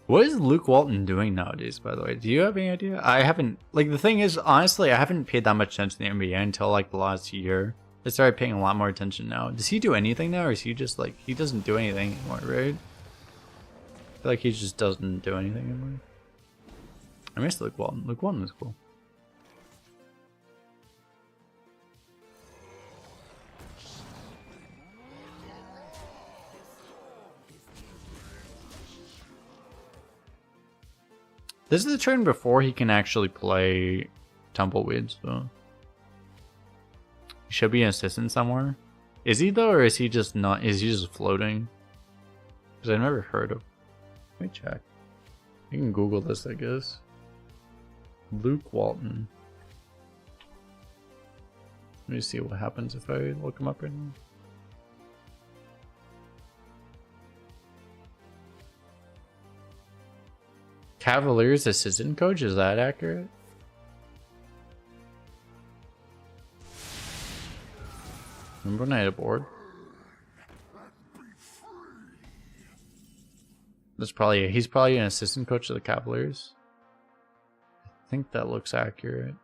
What is Luke Walton doing nowadays, by the way? Do you have any idea? I haven't, like, the thing is, honestly, I haven't paid that much attention to the NBA until, like, the last year. I started paying a lot more attention now. Does he do anything now, or is he just, like, he doesn't do anything anymore, right? I feel like he just doesn't do anything anymore. I miss Luke Walton. Luke Walton was cool. This is the turn before he can actually play Tumbleweed, so he should be an assistant somewhere. Is he though, or is he just not? Is he just floating? Because I've never heard of. Let me check. You can Google this, I guess. Luke Walton. Let me see what happens if I look him up right now. Cavaliers assistant coach, is that accurate? Remember when I had a board? That's probably, he's probably an assistant coach of the Cavaliers. I think that looks accurate.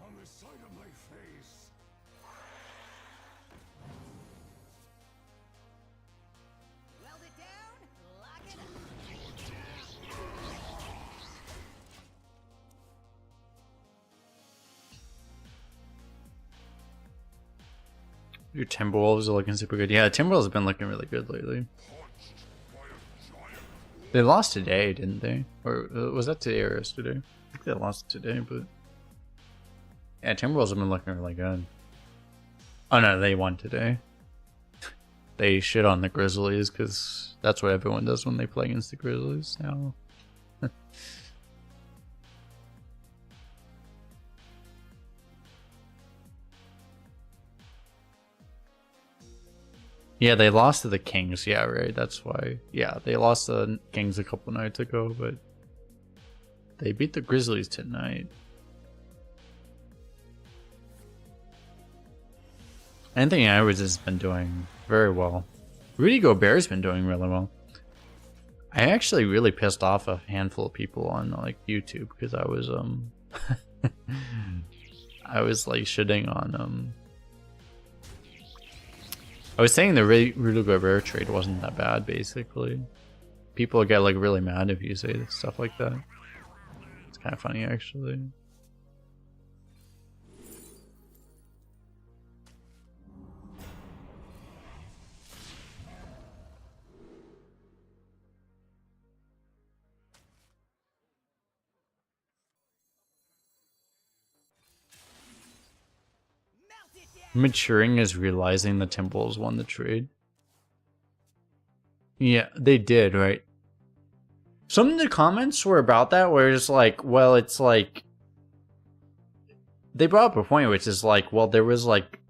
On the side of my face. Weld it down, lock it up. Your Timberwolves are looking super good. Yeah, Timberwolves have been looking really good lately. They lost today, didn't they? Or was that today or yesterday? I think they lost today, but yeah, Timberwolves have been looking really good. Oh no, they won today. They shit on the Grizzlies because that's what everyone does when they play against the Grizzlies now. Yeah, they lost to the Kings. Yeah, right. That's why. Yeah, they lost to the Kings a couple nights ago, but they beat the Grizzlies tonight. Anthony Edwards has been doing very well. Rudy Gobert's been doing really well. I actually really pissed off a handful of people on like YouTube because I was I was like shitting on I was saying the Rudy Gobert trade wasn't that bad, basically. People get like really mad if you say stuff like that. It's kind of funny, actually. Maturing is realizing the Timberwolves won the trade. Yeah, they did, right? Some of the comments were about that, where it's like, well, it's like... They brought up a point, which is like, well, there was like...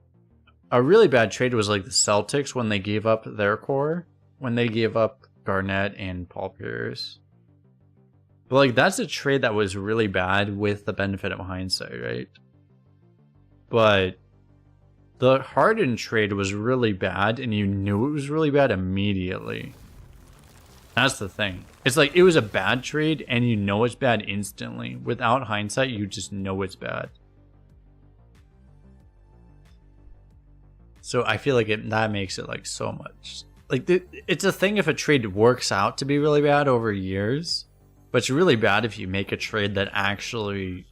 A really bad trade was like the Celtics when they gave up their core. When they gave up Garnett and Paul Pierce. But like, that's a trade that was really bad with the benefit of hindsight, right? But... the Harden trade was really bad, and you knew it was really bad immediately. That's the thing. It's like, it was a bad trade, and you know it's bad instantly. Without hindsight, you just know it's bad. So I feel like that makes it like so much. Like, it's a thing if a trade works out to be really bad over years, but it's really bad if you make a trade that actually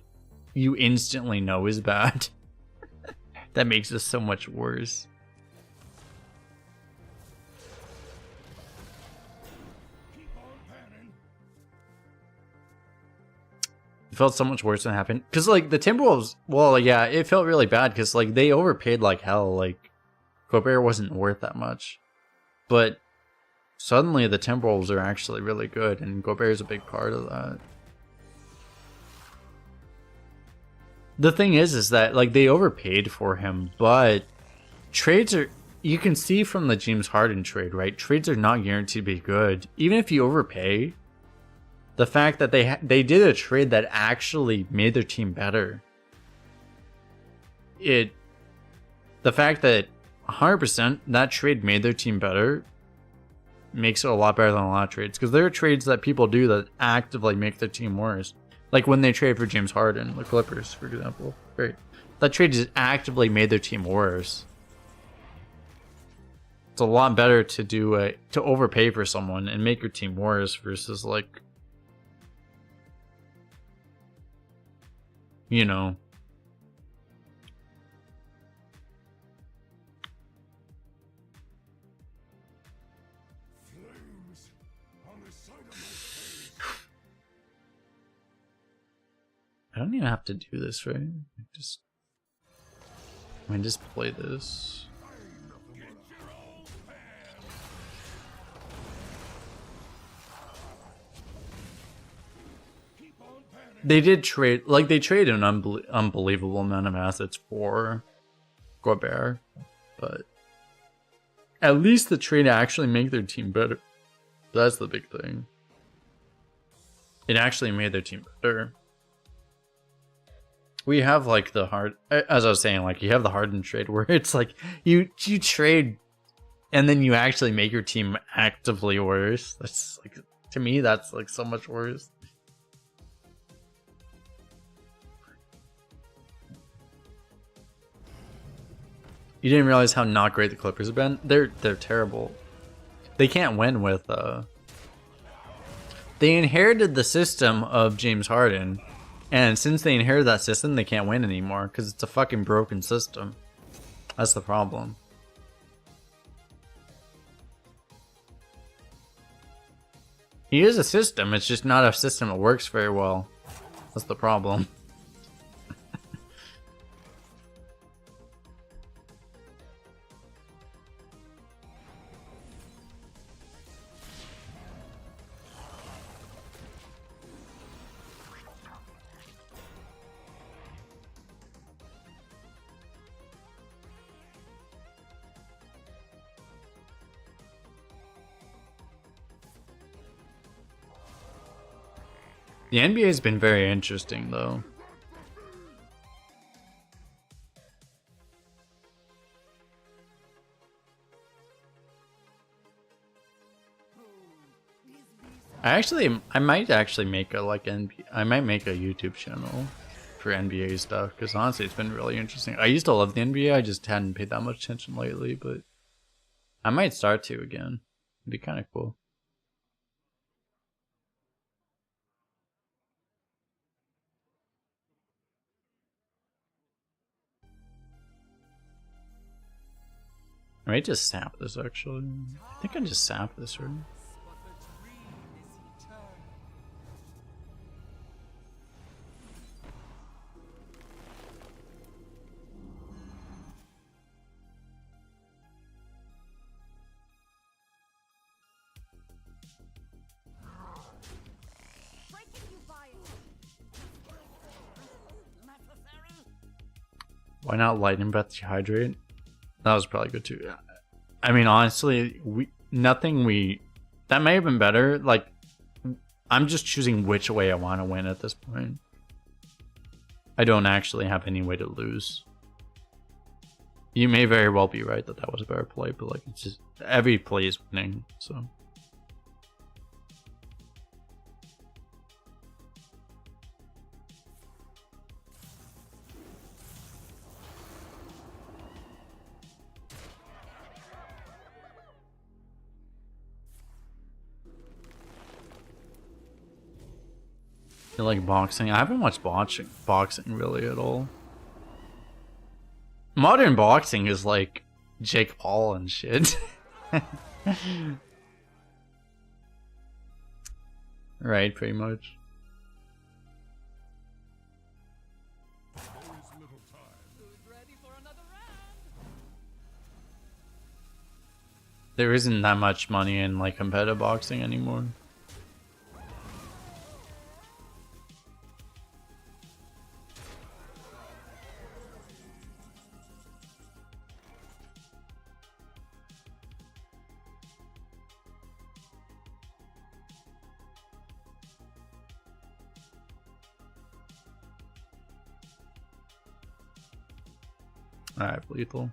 you instantly know is bad. That makes this so much worse. It felt so much worse than happened. Because, like, the Timberwolves, well, yeah, it felt really bad because, like, they overpaid like hell. Like, Gobert wasn't worth that much. But suddenly the Timberwolves are actually really good, and Gobert's a big part of that. The thing is that, like, they overpaid for him, but trades are... You can see from the James Harden trade, right? Trades are not guaranteed to be good. Even if you overpay, the fact that they did a trade that actually made their team better. The fact that 100% that trade made their team better makes it a lot better than a lot of trades. Because there are trades that people do that actively make their team worse. Like when they trade for James Harden, the Clippers, for example. Right. That trade just actively made their team worse. It's a lot better to do to overpay for someone and make your team worse versus like, you know. Flames on the side of my face. I don't even have to do this, right? I just play this. They did trade, like, they traded an unbelievable amount of assets for Gobert, but at least the trade actually made their team better. That's the big thing. It actually made their team better. We have like the as I was saying, like you have the Harden trade where it's like you trade and then you actually make your team actively worse. That's like, to me, that's like so much worse. You didn't realize how not great the Clippers have been? They're terrible. They can't win with They inherited the system of James Harden, and since they inherited that system, they can't win anymore because it's a fucking broken system. That's the problem. He is a system, it's just not a system that works very well. That's the problem. The NBA has been very interesting, though. I might actually make a I might make a YouTube channel for NBA stuff because honestly, it's been really interesting. I used to love the NBA, I just hadn't paid that much attention lately, but I might start to again. It'd be kind of cool. I might just sap this actually. I think I just sap this, right? But the dream is eternal. Why not lightning breath dehydrate? That was probably good too. I mean, honestly, that may have been better. Like, I'm just choosing which way I want to win at this point. I don't actually have any way to lose. You may very well be right that that was a better play, but like, it's just every play is winning, so. You like boxing? I haven't watched boxing really at all. Modern boxing is like Jake Paul and shit. Right, pretty much. There isn't that much money in like competitive boxing anymore. Alright, lethal.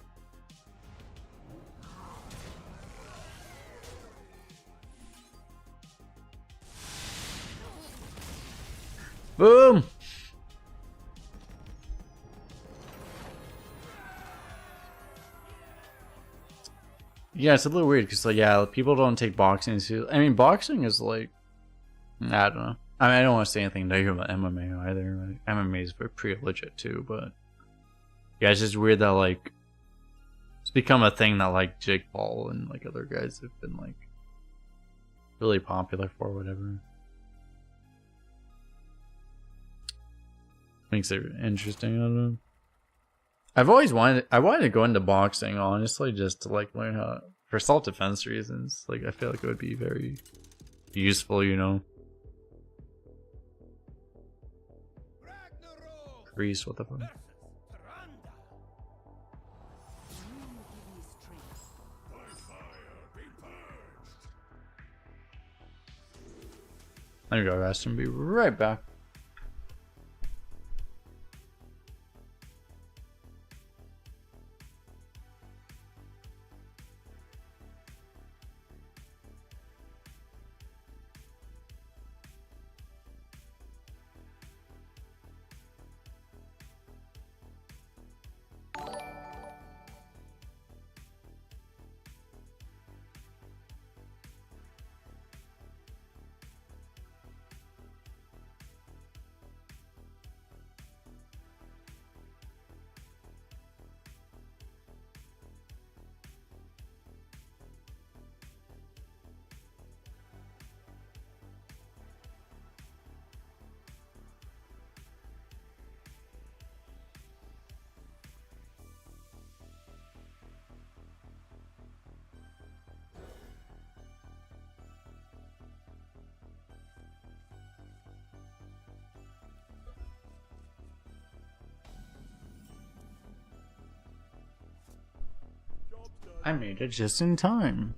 Boom! Yeah, it's a little weird because, like, yeah, people don't take boxing seriously. I mean, boxing is like, I don't know. I mean, I don't want to say anything negative about MMA either. Like, MMA is pretty legit too, but yeah, it's just weird that like it's become a thing that like Jake Paul and like other guys have been like really popular for, whatever. Makes it interesting. I don't know. I wanted to go into boxing, honestly, just to like learn how, for self-defense reasons. Like, I feel like it would be very useful, you know. Grease, what the fuck? Let me go rest and be right back. I made it just in time.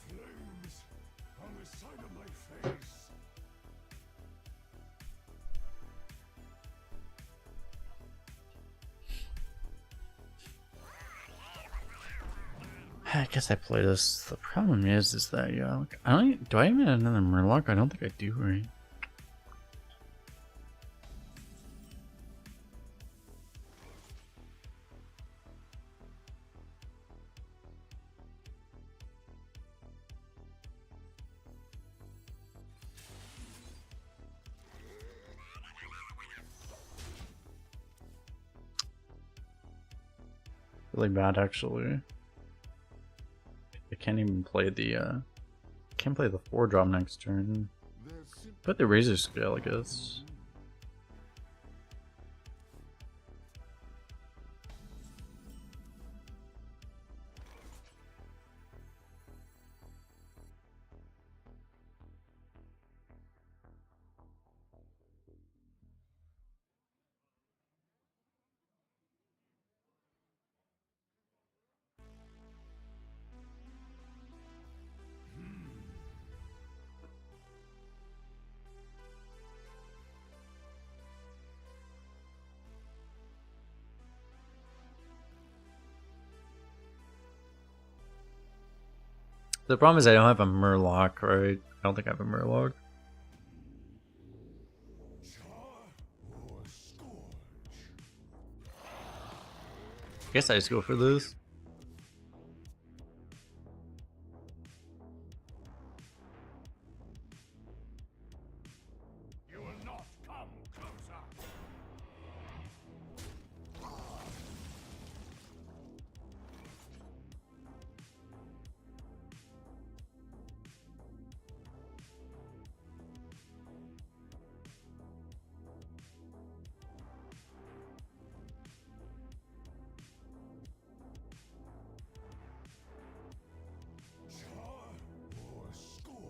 Flames on the side of my face. I guess I play this. The problem is that yeah, I don't. Do I even have another Murloc? I don't think I do, right? Really bad, actually. I can't even play the can't play the 4-drop next turn. But the Razor Scale, I guess. The problem is I don't have a Murloc, right? I don't think I have a Murloc. I guess I just go for this. You will not come closer. Char or scourge.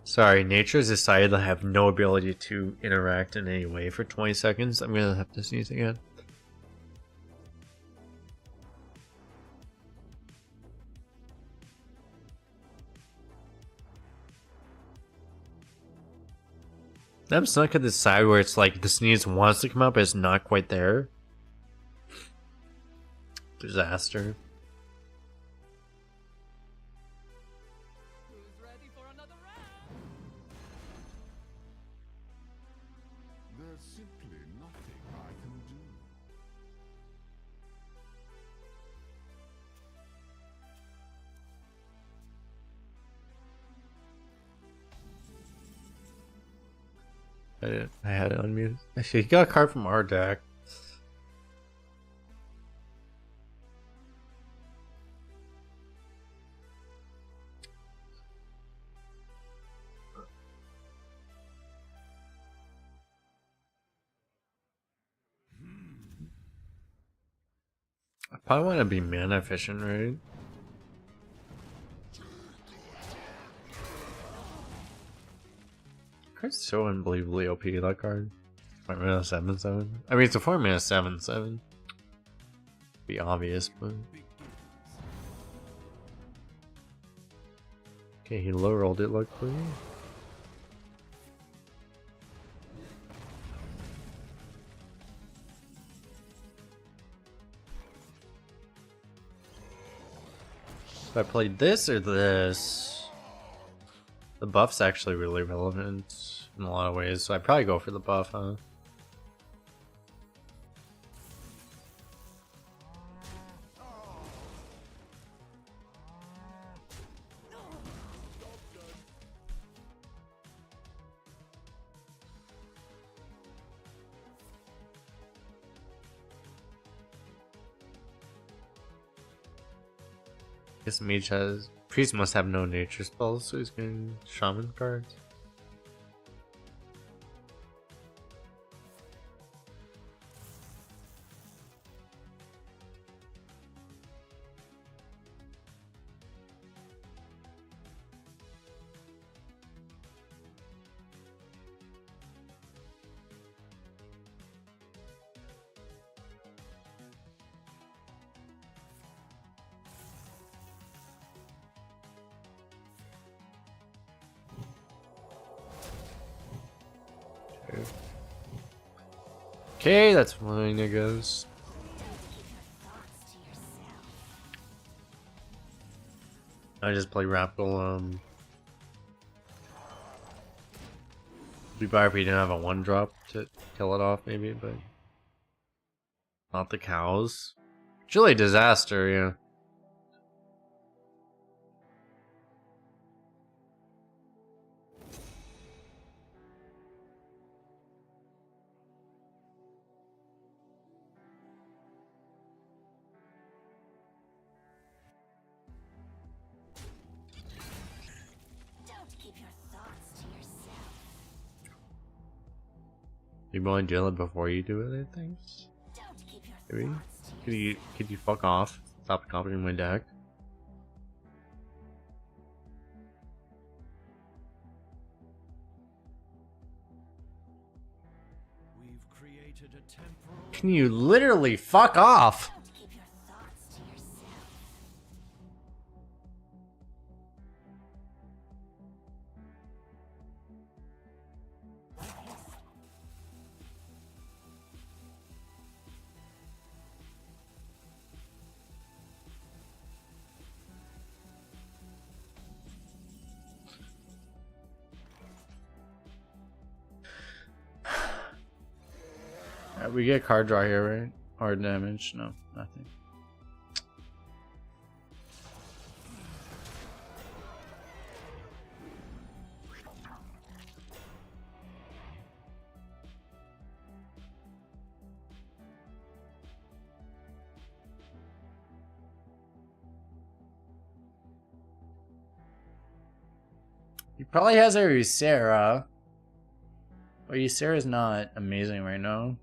Sorry, nature's decided I have no ability to interact in any way for 20 seconds. I'm gonna have to sneeze again. I'm stuck at this side where it's like the sneeze wants to come out, but it's not quite there. Disaster. Who's ready for another round? There's simply nothing I can do. I had it unmuted. Actually, he got a card from our deck. I probably want to be mana efficient, right? Card's so unbelievably OP, that card. 4 mana 7/7. I mean, it's a 4 mana 7/7. Be obvious, but. Okay, he low rolled it luckily. If I played this or this, the buff's actually really relevant in a lot of ways, so I'd probably go for the buff, huh? Guess mage has priest must have no nature spells, so he's getting shaman cards. Okay, that's fine, I guess. I just play Rapple. It'd be better if we didn't have a 1-drop to kill it off, maybe, but not the cows. It's really a disaster, yeah. Don't keep your thoughts to yourself. You want to deal it before you do it, I think. Don't keep your Maybe. thoughts to yourself. Could you fuck off? Stop copying my deck. We've created a temporal. Can you literally fuck off? Don't keep your thoughts to yourself. We get card draw here, right? Or damage? No, nothing. He probably has a Ysera. But Ysera's not amazing right now.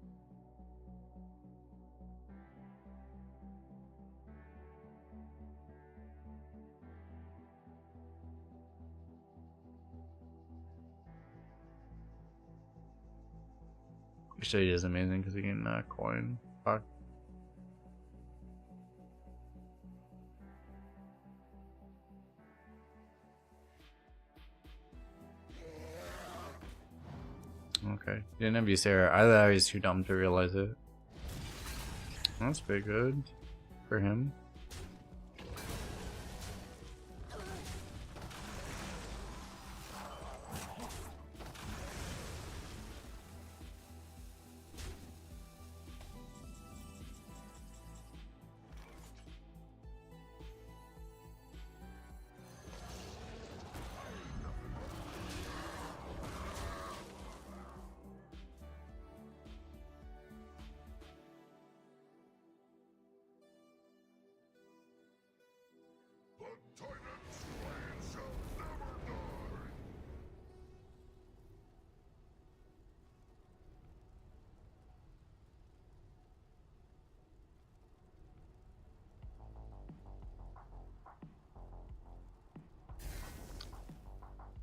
Actually, it is amazing because he can coin. Fuck. Okay, he didn't have Ysera. I thought he was too dumb to realize it. That's pretty good for him.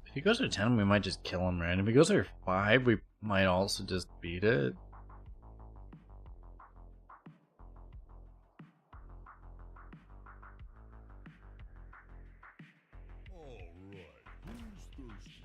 If he goes to 10, we might just kill him, right? If he goes to 5, we might also just beat it. Alright, who's thirsty?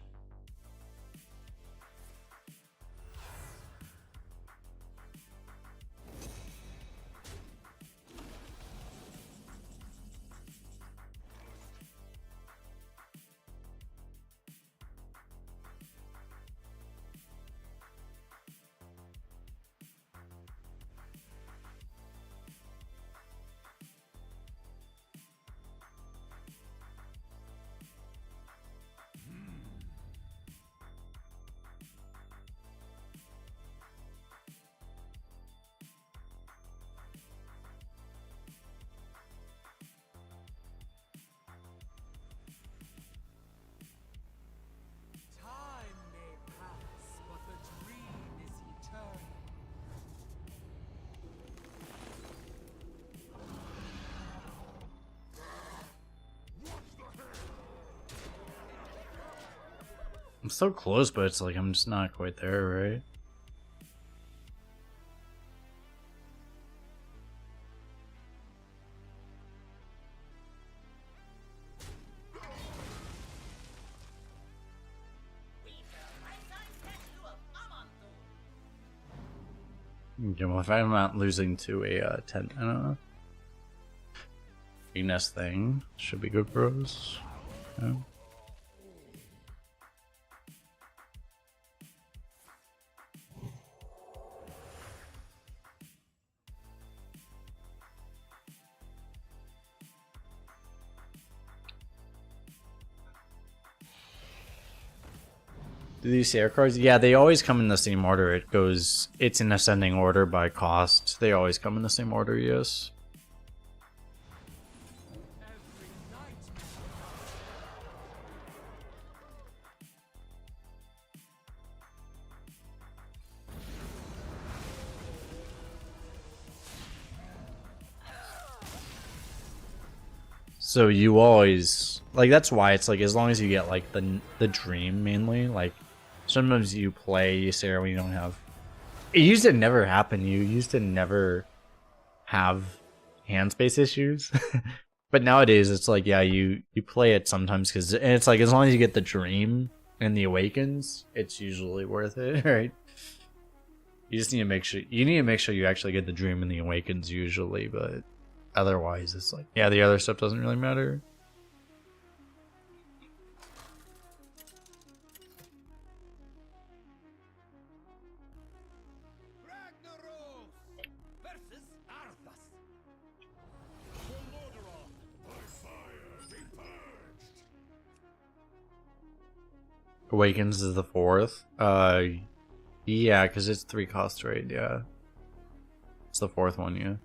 I'm so close, but it's like I'm just not quite there, right? Okay, well, if I'm not losing to a 10, I don't know. Ignis thing should be good for us. Yeah. Do these air cards? Yeah, they always come in the same order. It's in ascending order by cost. They always come in the same order, yes. So you always like, that's why it's like, as long as you get like the dream mainly, like sometimes you play Sarah when you don't have, it used to never happen. You used to never have hand space issues. But nowadays it's like, yeah, you play it sometimes because, and it's like, as long as you get the dream and the awakens, it's usually worth it, right? You just need to make sure you actually get the dream and the awakens usually, but otherwise it's like, yeah, the other stuff doesn't really matter. Ragnaros versus Arthas. Awakens is the 4th. Yeah, because it's 3 costs, right? Yeah. It's the 4th one, yeah.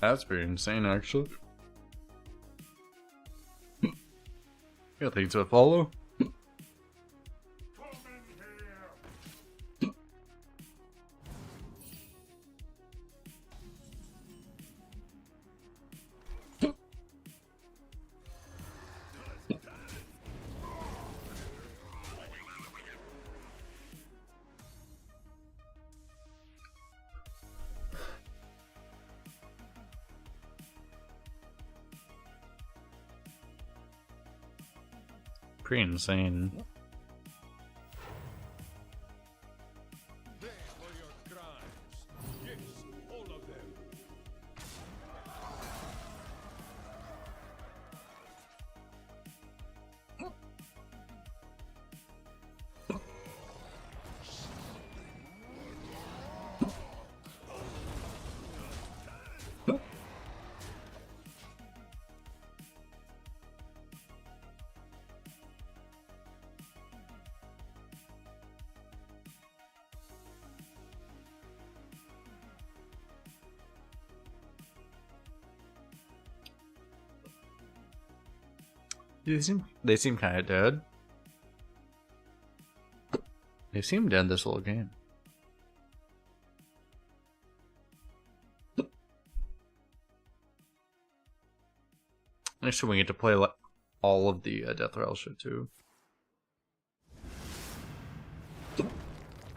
That's pretty insane, actually. Got things to follow. Pretty insane. They were your crimes. Yes, all of them. They seem kind of dead. They seem dead this whole game. Next time we get to play all of the Death Rattle shit too.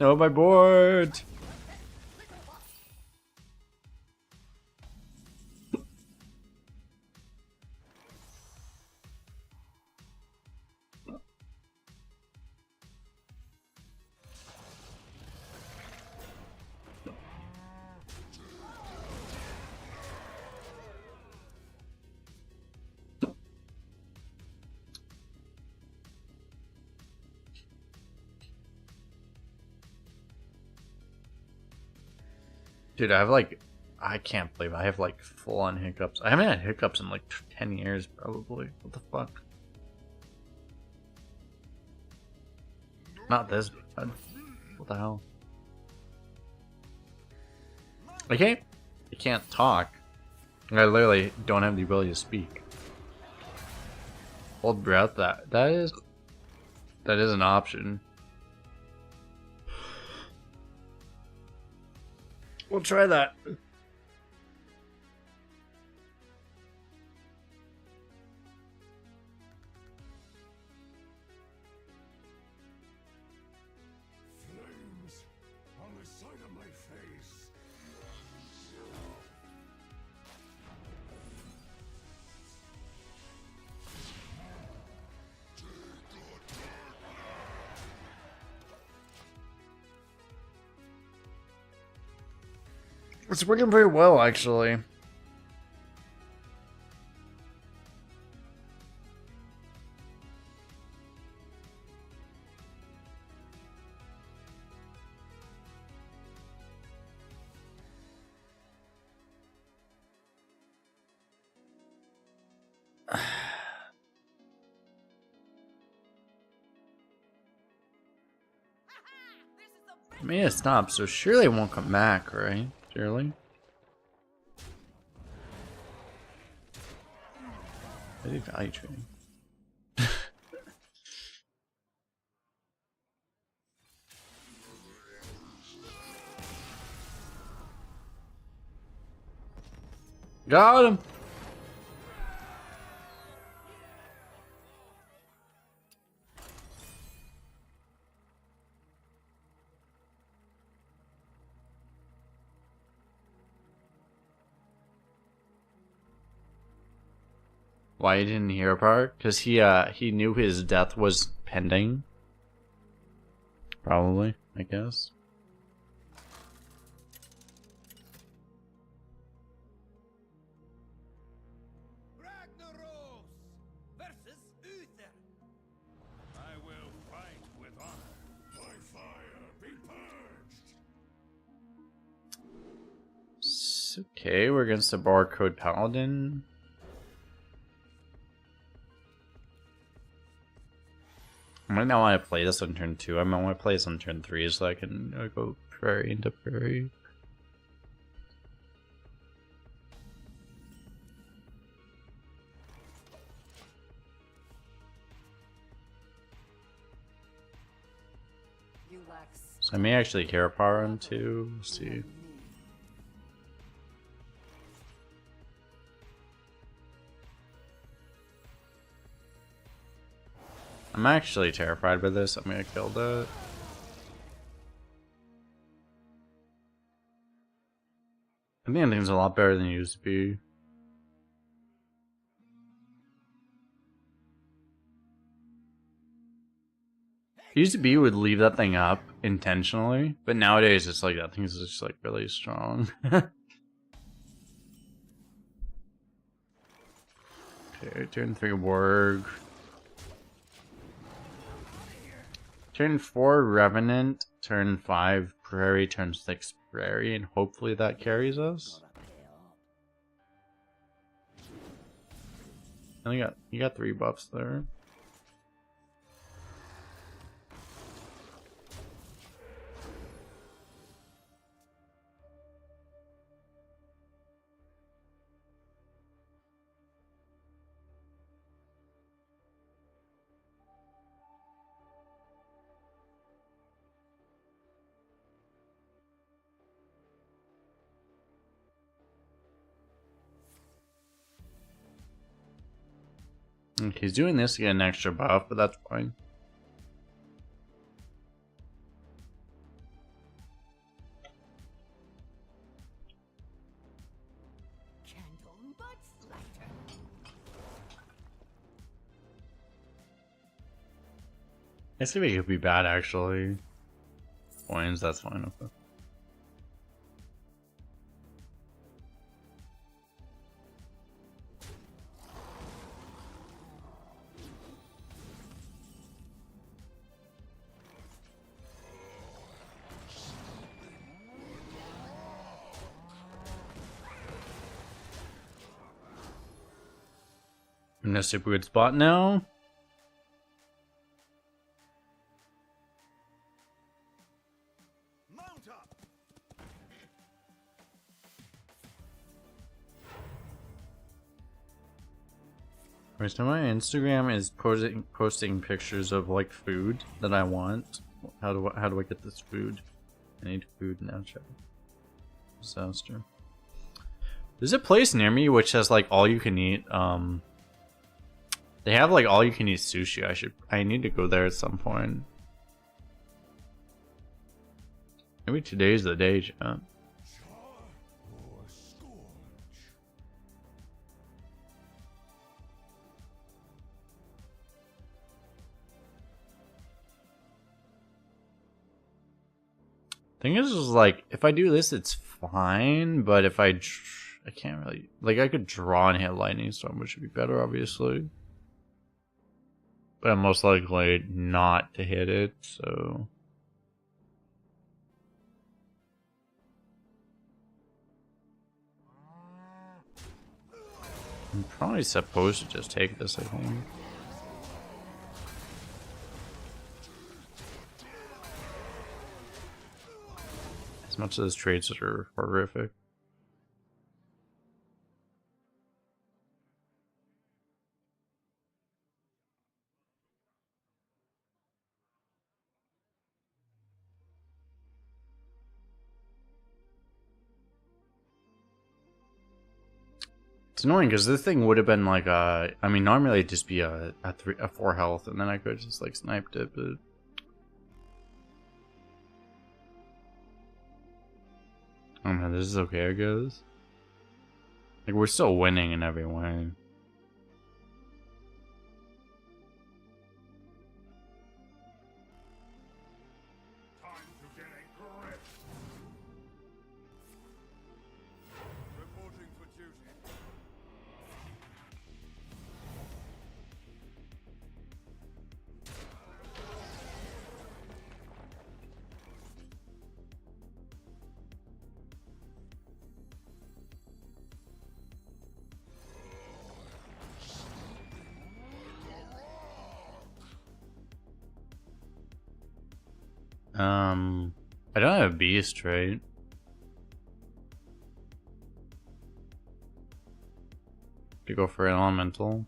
Oh, my board! Dude, I have like, I can't believe I have like full on hiccups. I haven't had hiccups in like 10 years probably. What the fuck? Not this bad. What the hell? I can't talk. I literally don't have the ability to speak. Hold breath, that is an option. We'll try that. Flames on the side of my face. It's working pretty well, actually. I mean, it stopped, so surely it won't come back, right? Surely? I do value trading. Got him! Why he didn't hear part? Because he knew his death was pending. Probably, I guess. Ragnaros versus Uther. I will fight with honor. By fire, be purged. Okay, we're against a barcode paladin. I might not want to play this on turn 2. I might want to play this on turn 3 so I can go prairie into prairie. So I may actually hero power on 2. Let's see. I'm actually terrified by this. I'm gonna kill that. I think things a lot better than it used to be. It used to be you would leave that thing up intentionally, but nowadays it's like that thing is just like really strong. Okay, turn 3 Warg. Turn 4 Revenant, turn 5 Prairie, turn 6 Prairie, and hopefully that carries us. And you got 3 buffs there. He's doing this to get an extra buff, but that's fine. Candle butts lighter. I see it could be bad actually. Coins, that's fine. Okay. I'm in a super good spot now. Mount up. Right, so my Instagram is posting pictures of like food that I want. How do I get this food? I need food now, chat. Disaster. There's a place near me which has like all you can eat. They have like all you can eat sushi. I need to go there at some point. Maybe today's the day, chat. Char or scorch? Thing is like if I do this, it's fine. But if I can't really like I could draw and hit lightning storm, which would be better, obviously. But I'm most likely not to hit it, so. I'm probably supposed to just take this, I think. As much as trades are horrific. It's annoying because this thing would have been like a. I mean, normally it'd just be a 4 health, and then I could have just like sniped it, but. Oh man, this is okay, I guess. Like, we're still winning in every way. Time to get a grip. Reporting for duty. I don't have a beast, right? To go for an elemental.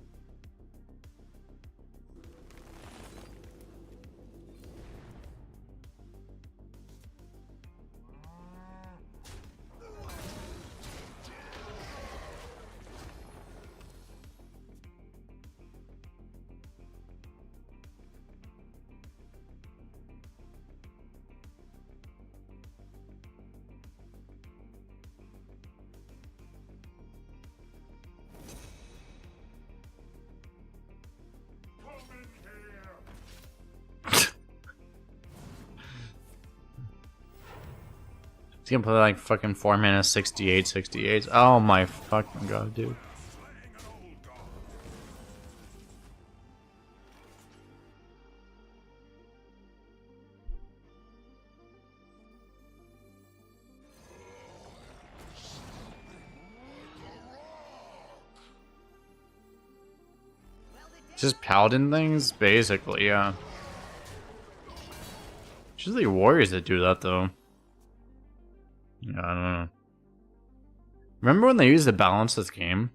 He's gonna play like fucking 4 mana 68. Oh my fucking god, dude. Just paladin things? Basically, yeah. It's usually warriors that do that though. Yeah, I don't know. Remember when they used to balance this game?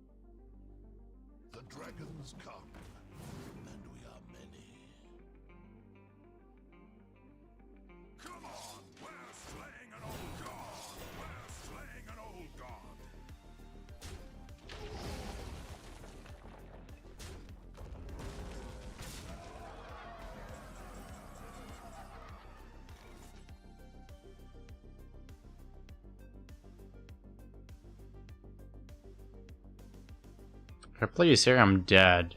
The dragons come, and we are many. Come on, we're slaying an old god. We're slaying an old god. If I play this here, I'm dead.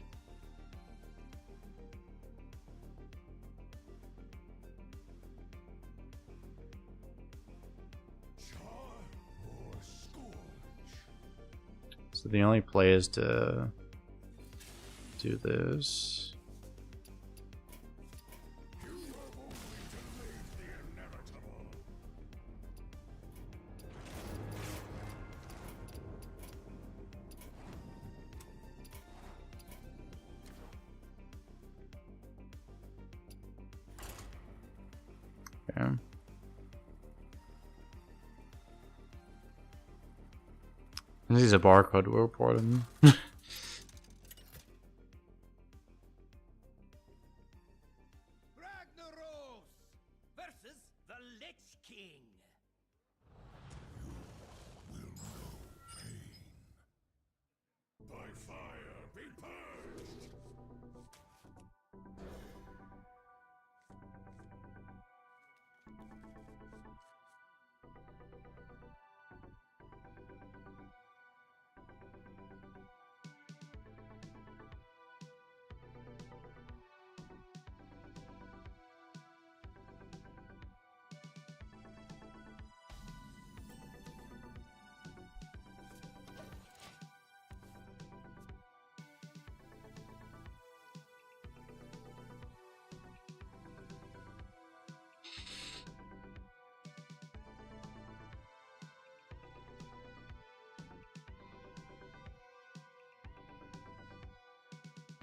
Char or scorch? So the only play is to do this. You have only delayed the inevitable. This is a barcode we're reporting. Ragnaros versus the Lich King. By fire, be purged!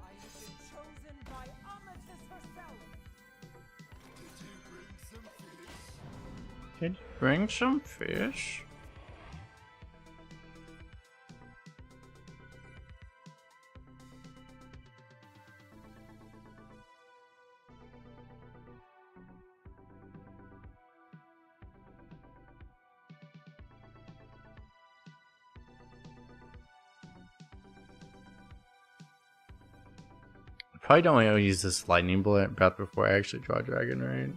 I have been chosen by Amatis herself. Did you bring some fish? Probably don't want to use this lightning breath before I actually draw dragon, right?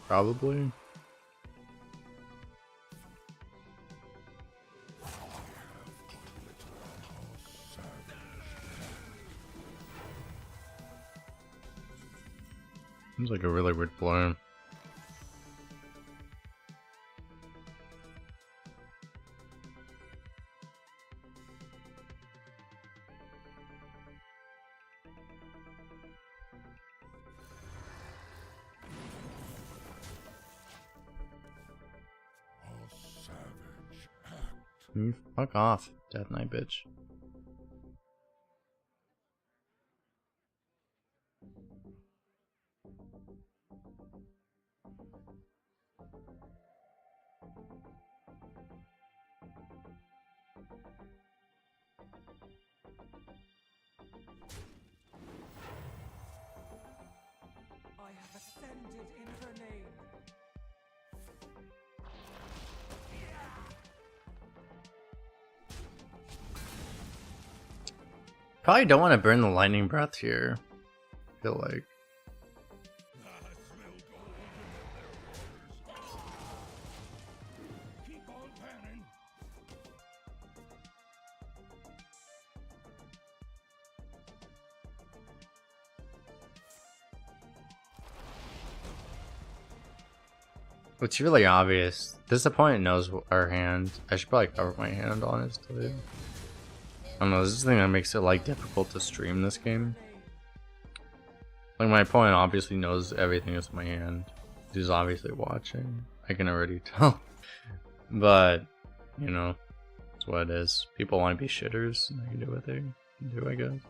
Probably. Seems like a really weird play. Fuck off, Death Knight bitch. I have ascended in her name. Probably don't want to burn the lightning breath here. I feel like. I smell gold in their waters. Keep on panning. It's really obvious. This opponent knows our hand. I should probably cover my hand, honestly. I don't know, this is the thing that makes it like difficult to stream this game. Like my opponent obviously knows everything is in my hand. He's obviously watching. I can already tell. But, you know, it's what it is. People want to be shitters, and I can do what they do, I guess.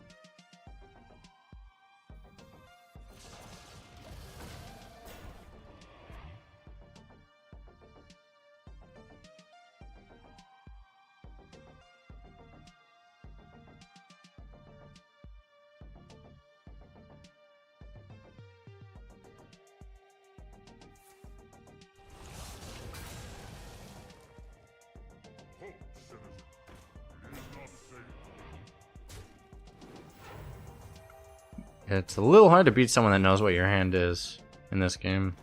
It's a little hard to beat someone that knows what your hand is in this game.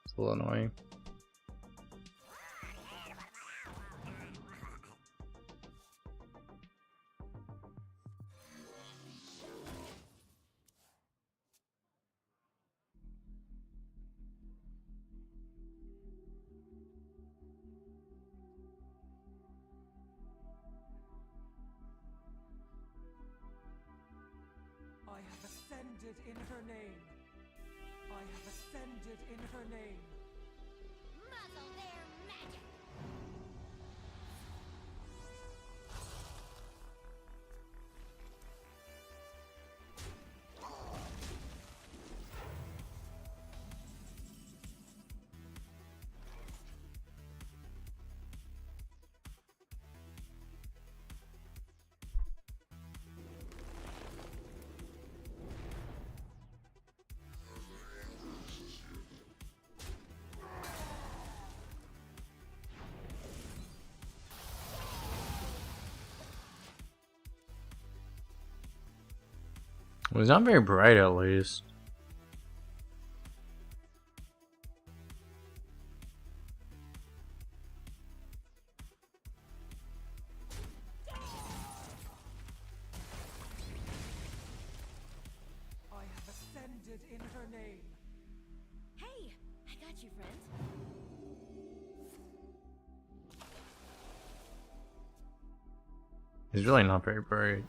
It's a little annoying. I have ascended in her name. I have ascended in her name. Muzzle their magic. It was not very bright, at least. I have ascended in her name. Hey, I got you, friend. It's really not very bright.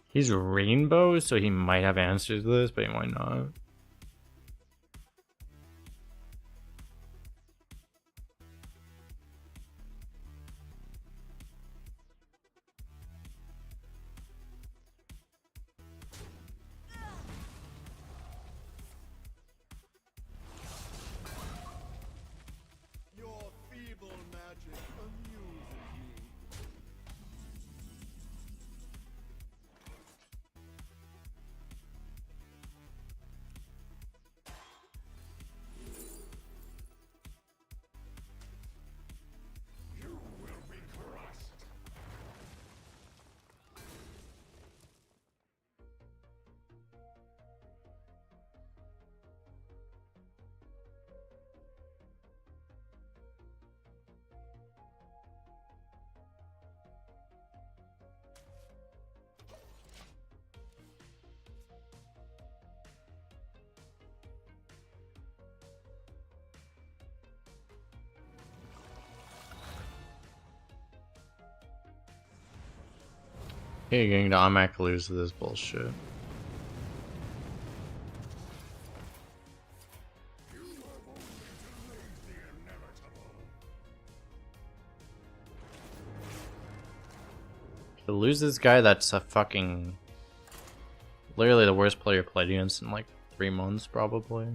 He's rainbow, so he might have answers to this, but he might not. Your feeble magic amuses me. You will be crushed. Okay, getting to automatic lose to this bullshit. To lose this guy, that's a fucking... literally the worst player played against in like 3 months, probably.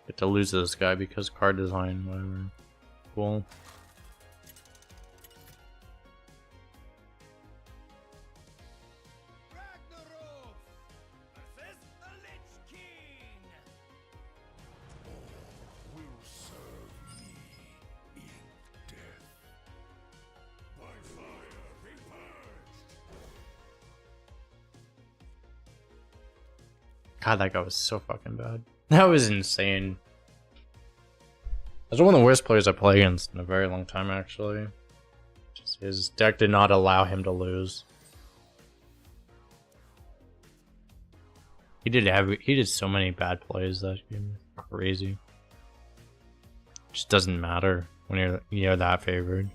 Get to lose this guy because card design, whatever. Cool. Ragnaros versus the Lich King. Will serve me in death. By fire be purged. God, that guy was so fucking bad. That was insane. That's one of the worst players I play against in a very long time, actually. Just his deck did not allow him to lose. He did so many bad plays that game. Crazy. Just doesn't matter when you're that favored.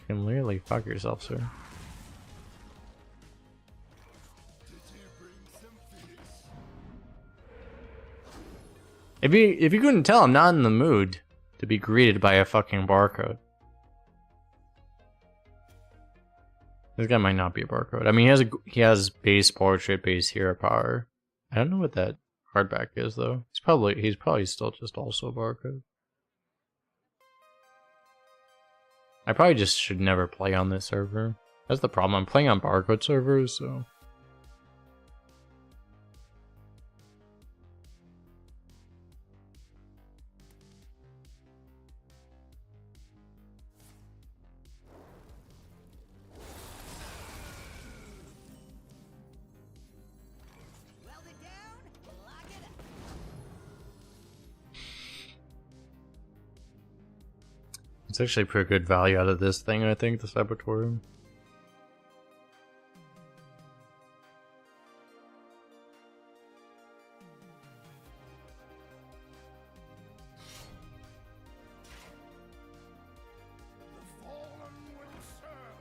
You can literally fuck yourself, sir. Did you bring some fish? If you couldn't tell, I'm not in the mood to be greeted by a fucking barcode. This guy might not be a barcode. I mean, he has base portrait, base hero power. I don't know what that hardback is though. He's probably still just also a barcode. I probably just should never play on this server. That's the problem. I'm playing on barcode servers, so. Weld it down, lock it up. It's actually pretty good value out of this thing, I think, the Sabotorium. The fallen will serve.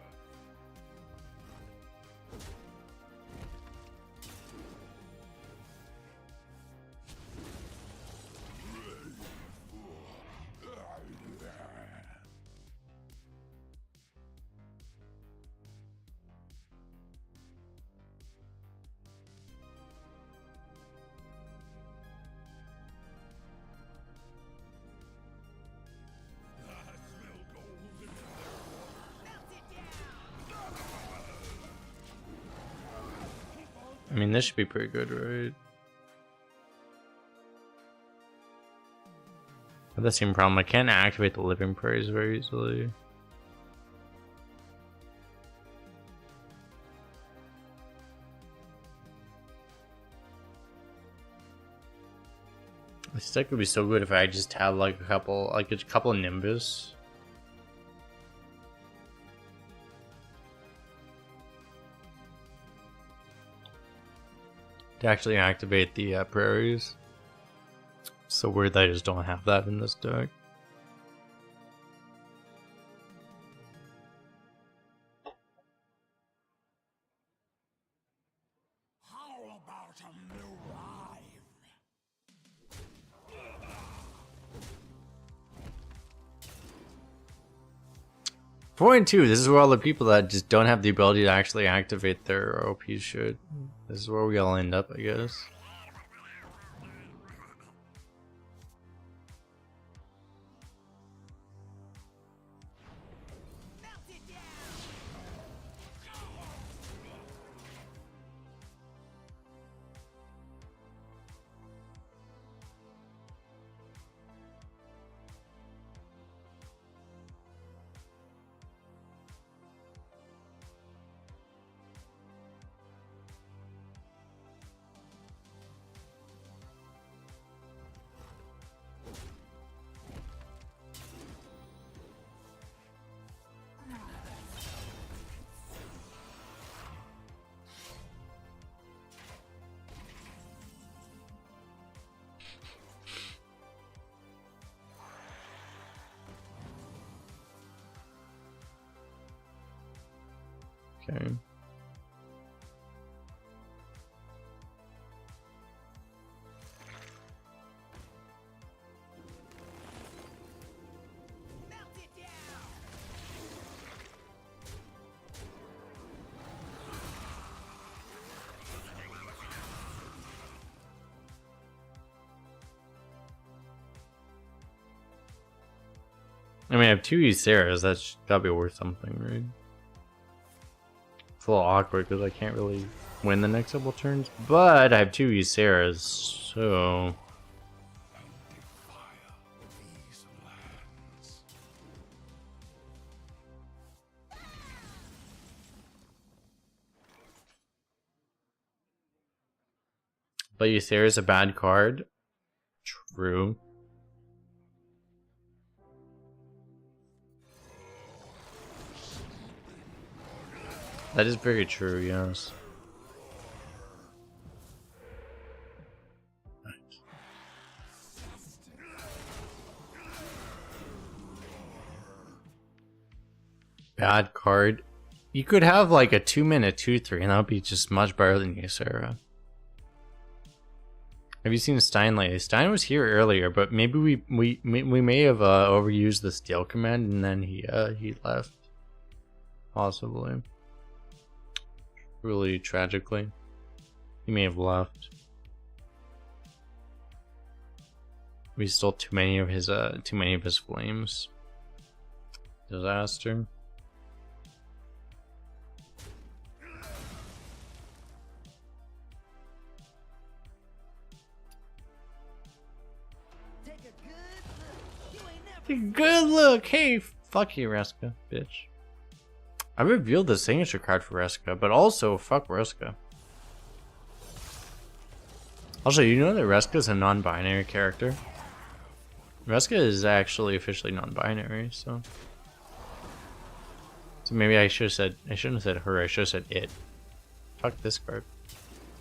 I mean, this should be pretty good, right? But the same problem, I can't activate the living praise very easily. This deck would be so good if I just had like a couple Nimbus. To actually activate the prairies. So weird that I just don't have that in this deck. How about a new rhyme? 4 and 2, this is where all the people that just don't have the ability to actually activate their OP should. This is where we all end up, I guess. Okay. I mean, I have 2 Ysera's, that's gotta be worth something, right? It's a little awkward because I can't really win the next couple turns, but I have 2 Ysera's, so... These lands. But Ysera's a bad card. True. That is very true, yes. Bad card. You could have like a 2-minute 2/3, and that would be just much better than Ysera. Have you seen Stein lately? Stein was here earlier, but maybe we may have overused the steal command, and then he left. Possibly. Really tragically, he may have left. We stole too many of his flames. Disaster. Take a good look. You ain't never Take a good look. Hey, fuck you, Reska, bitch. I revealed the signature card for Reska, but also fuck Reska. Also, you know that Reska is a non-binary character? Reska is actually officially non-binary, so maybe I shouldn't have said her, I should have said it. Fuck this card.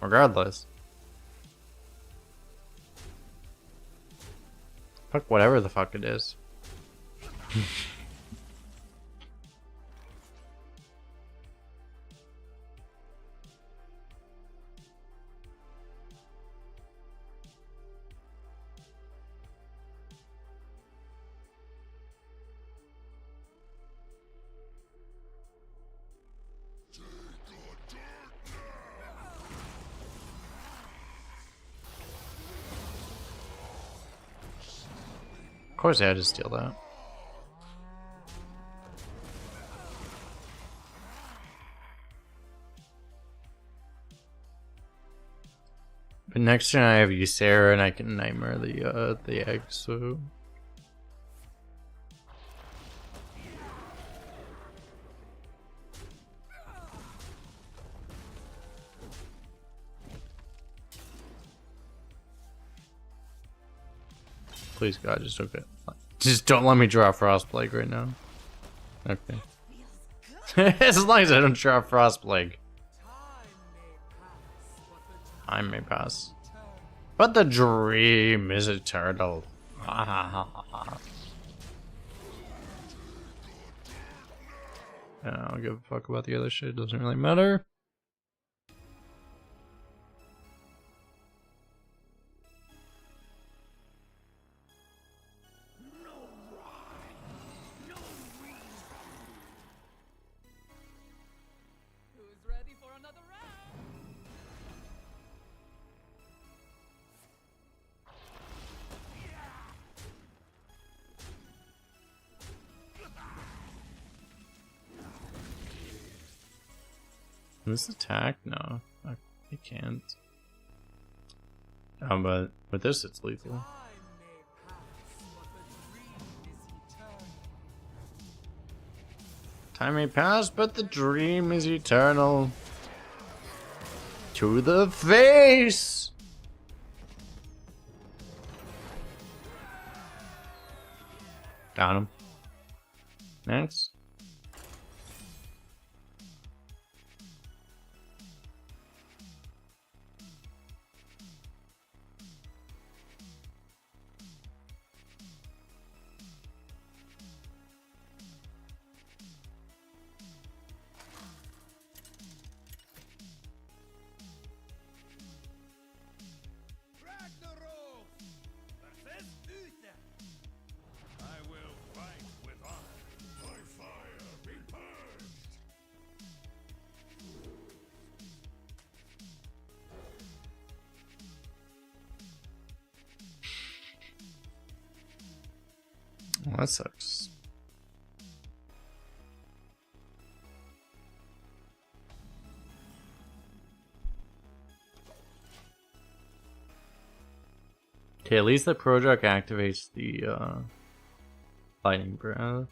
Regardless. Fuck whatever the fuck it is. Of course I had to steal that. Next turn I have Ysera and I can Nightmare the egg, so... Please God, just don't let me draw Frostplague right now. Okay. As long as I don't draw Frostplague. Time may pass, but the dream is eternal. I don't give a fuck about the other shit, it doesn't really matter. Can this attack? No, it can't. But with this, it's lethal. Time may pass, but the dream is eternal. To the face! Got him. Next. Well, that sucks. Okay, at least the Prodrug activates the Lightning Breath.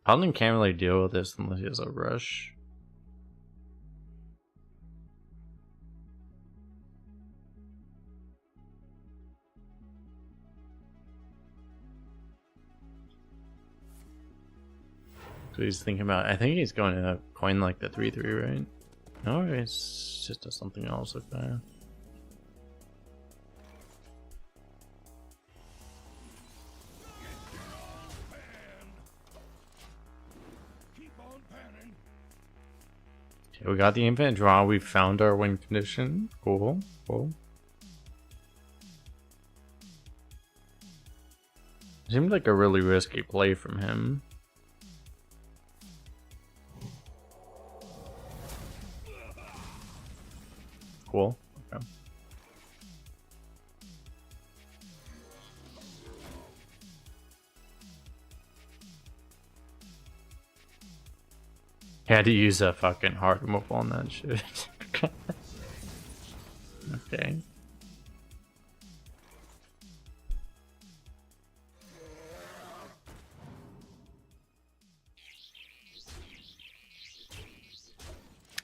Paladin can't really deal with this unless he has a rush. So he's thinking about, I think he's going to coin like the 3/3, right? No, it's just does something else, okay. Okay, we got the infinite draw, we found our win condition. Cool, cool. Seemed like a really risky play from him. Cool. Okay. Had to use a fucking hard removal on that shit. Okay.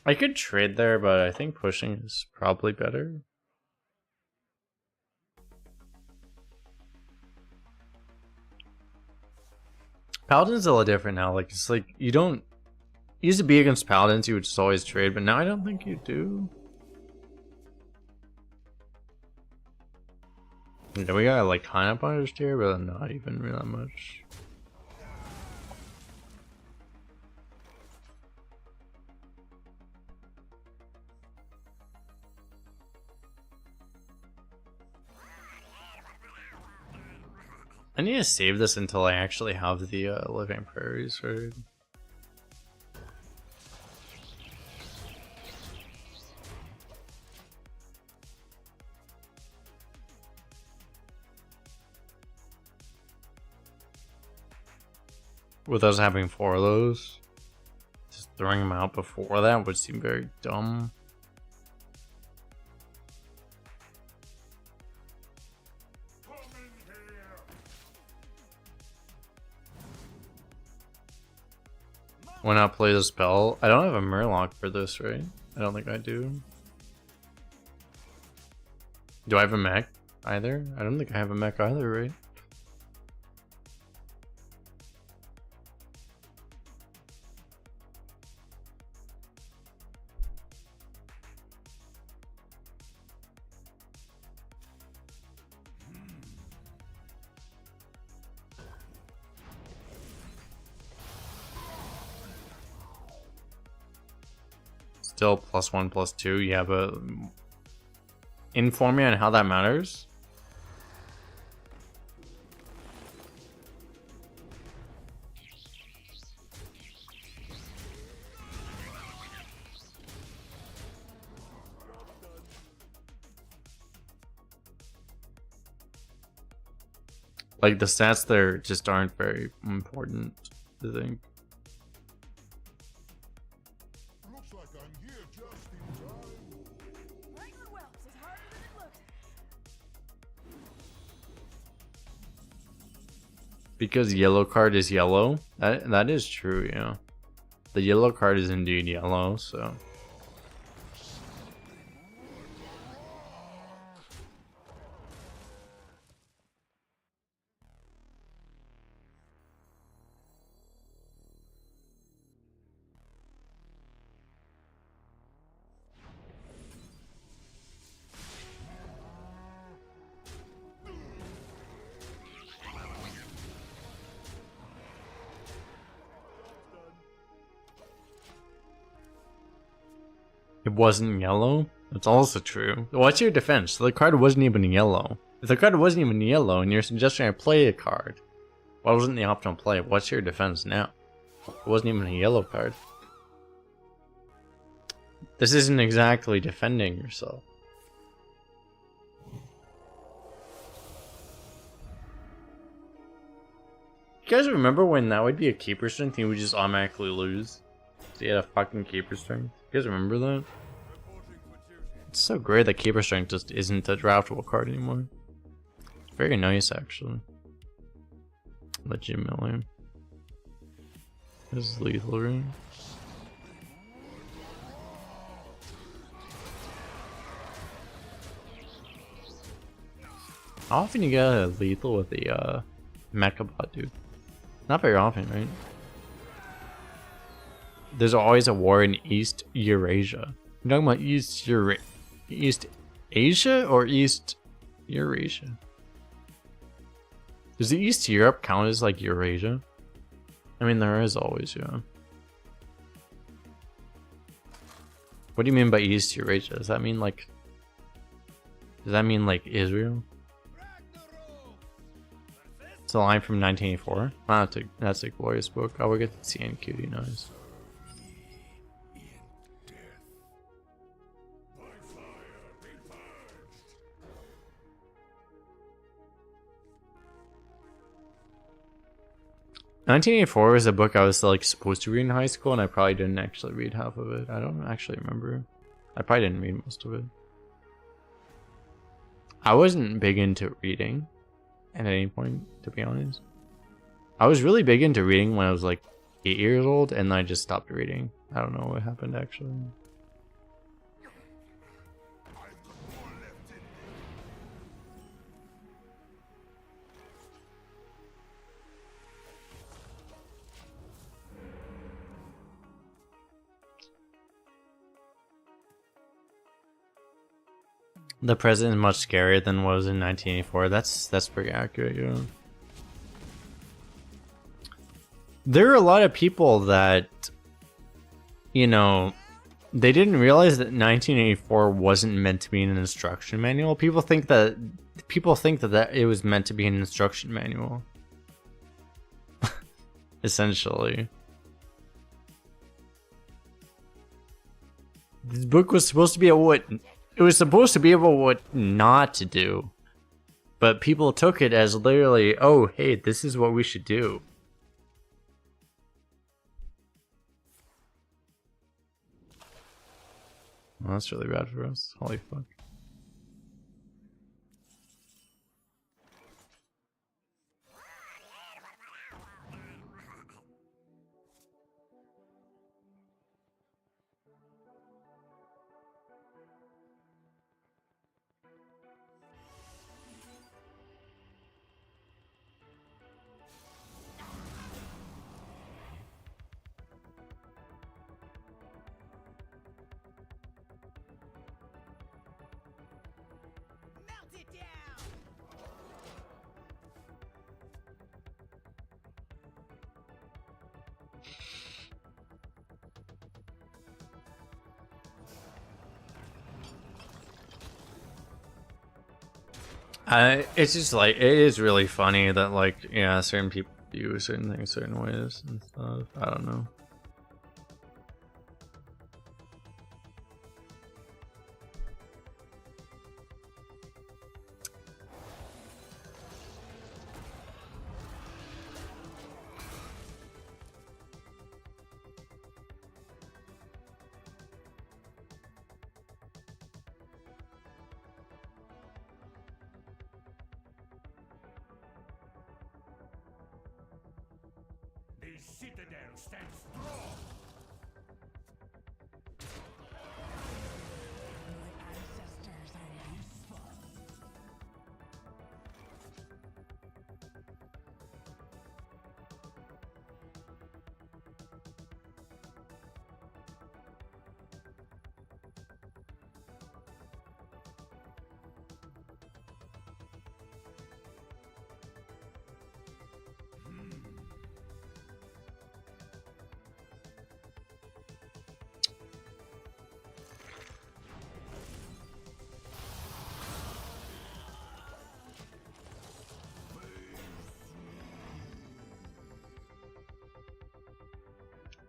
I could trade there, but I think pushing is probably better. Paladin's a little different now. Like, it's like you don't used to be against Paladins, you would just always trade, but now I don't think you do. Yeah, we got like kind of punished here, but not even really that much. I need to save this until I actually have the Living Prairies, right? with us having 4 of those. Just throwing them out before that would seem very dumb. Why not play the spell? I don't have a Murloc for this, right? I don't think I do. Do I have a mech either? I don't think I have a mech either, right? Still +1/+2, yeah, but inform me on how that matters. Like the stats there just aren't very important, I think. Looks like I'm here just in time. Regular whelps is harder than it looks. Because yellow card is yellow. That is true, yeah. The yellow card is indeed yellow, so. It wasn't yellow? That's also true. What's your defense? The card wasn't even yellow. If the card wasn't even yellow and you're suggesting I play a card, why wasn't the optional play? What's your defense now? It wasn't even a yellow card. This isn't exactly defending yourself. You guys remember when that would be a keeper strength and you would just automatically lose? So you had a fucking keeper strength. You guys remember that? It's so great that keeper strength just isn't a draftable card anymore. It's very nice, actually. Legitimately. This is lethal ring. How often you get a lethal with the mecha bot, dude? Not very often, right? There's always a war in East Eurasia. You're talking about East Asia or East Eurasia? Does the East Europe count as like Eurasia? I mean, there is always, yeah. What do you mean by East Eurasia? Does that mean like Israel? It's a line from 1984. Wow, that's a glorious book. I will get to see cutie nice. 1984 was a book I was like supposed to read in high school, and I probably didn't actually read half of it. I don't actually remember. I probably didn't read most of it. I wasn't big into reading at any point, to be honest. I was really big into reading when I was like 8 years old, and I just stopped reading. I don't know what happened actually. The present is much scarier than was in 1984. That's pretty accurate, yeah. There are a lot of people that, you know, they didn't realize that 1984 wasn't meant to be an instruction manual. People think that it was meant to be an instruction manual. Essentially. This book was supposed to be what not to do. But people took it as literally, oh, hey, this is what we should do. Well, that's really bad for us. Holy fuck. Melt it down! It's just like, it is really funny that, like, yeah, certain people view certain things certain ways and stuff. I don't know. The citadel stands strong. My ancestors are useful.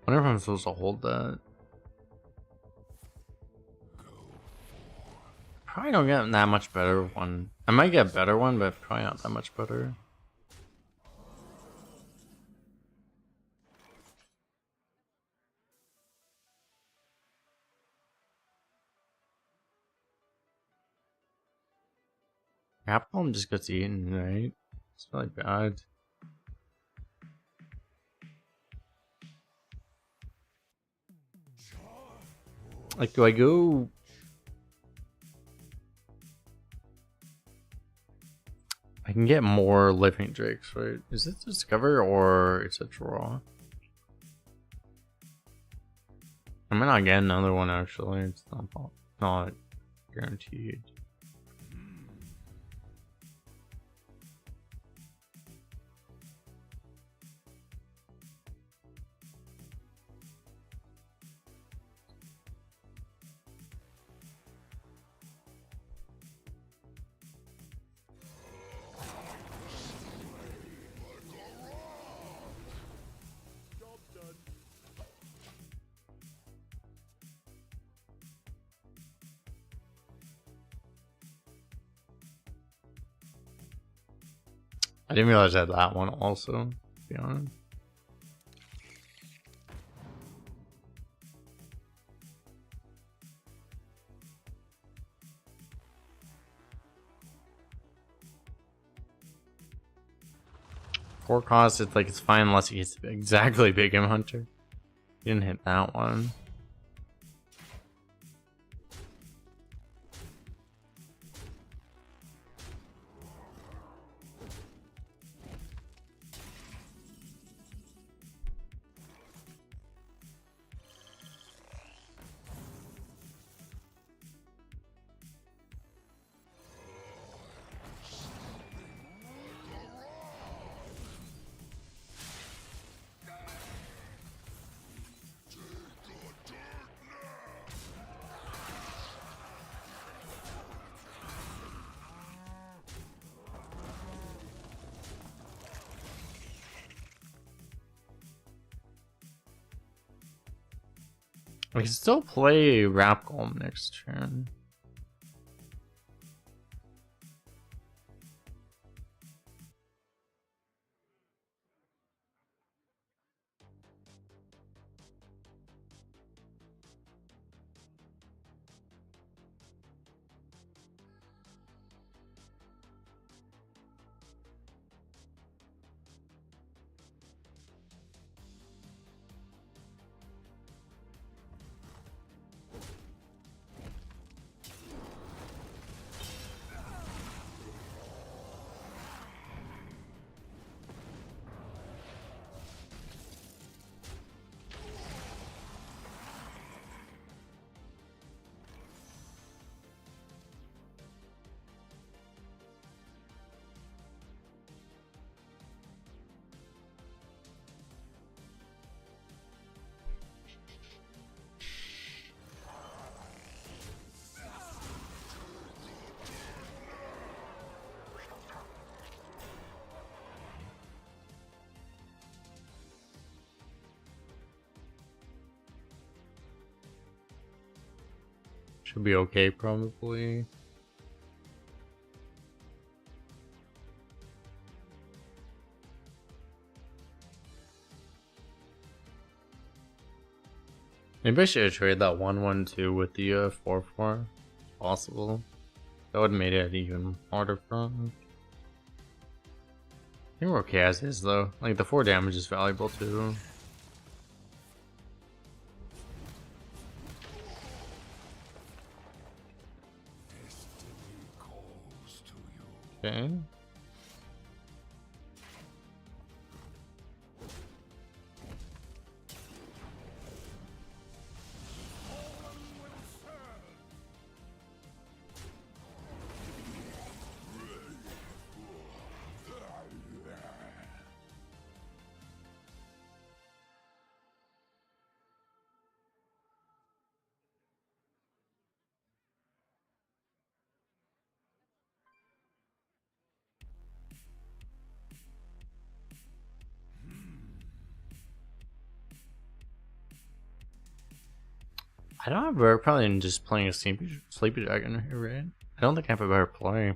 I wonder if I'm supposed to hold that. Probably don't get that much better one. I might get a better one, but probably not that much better. Napalm just gets eaten, right? It's really bad. Like, do I go? I can get more living drakes, right? Is it discover or it's a draw? I might not get another one actually. It's not guaranteed. I didn't realize I had that one also, to be honest. Core cost, it's like it's fine unless he hits exactly Big M Hunter. He didn't hit that one. We can still play Rap Golem next turn. Should be okay, probably. Maybe I should trade that 1-1-2 with the 4-4. Possible. That would have made it even harder for us. I think we're okay as is though. Like the 4 damage is valuable too. Destiny calls to you. Okay. I don't have better probably than just playing a sleepy dragon here, right? I don't think I have a better play.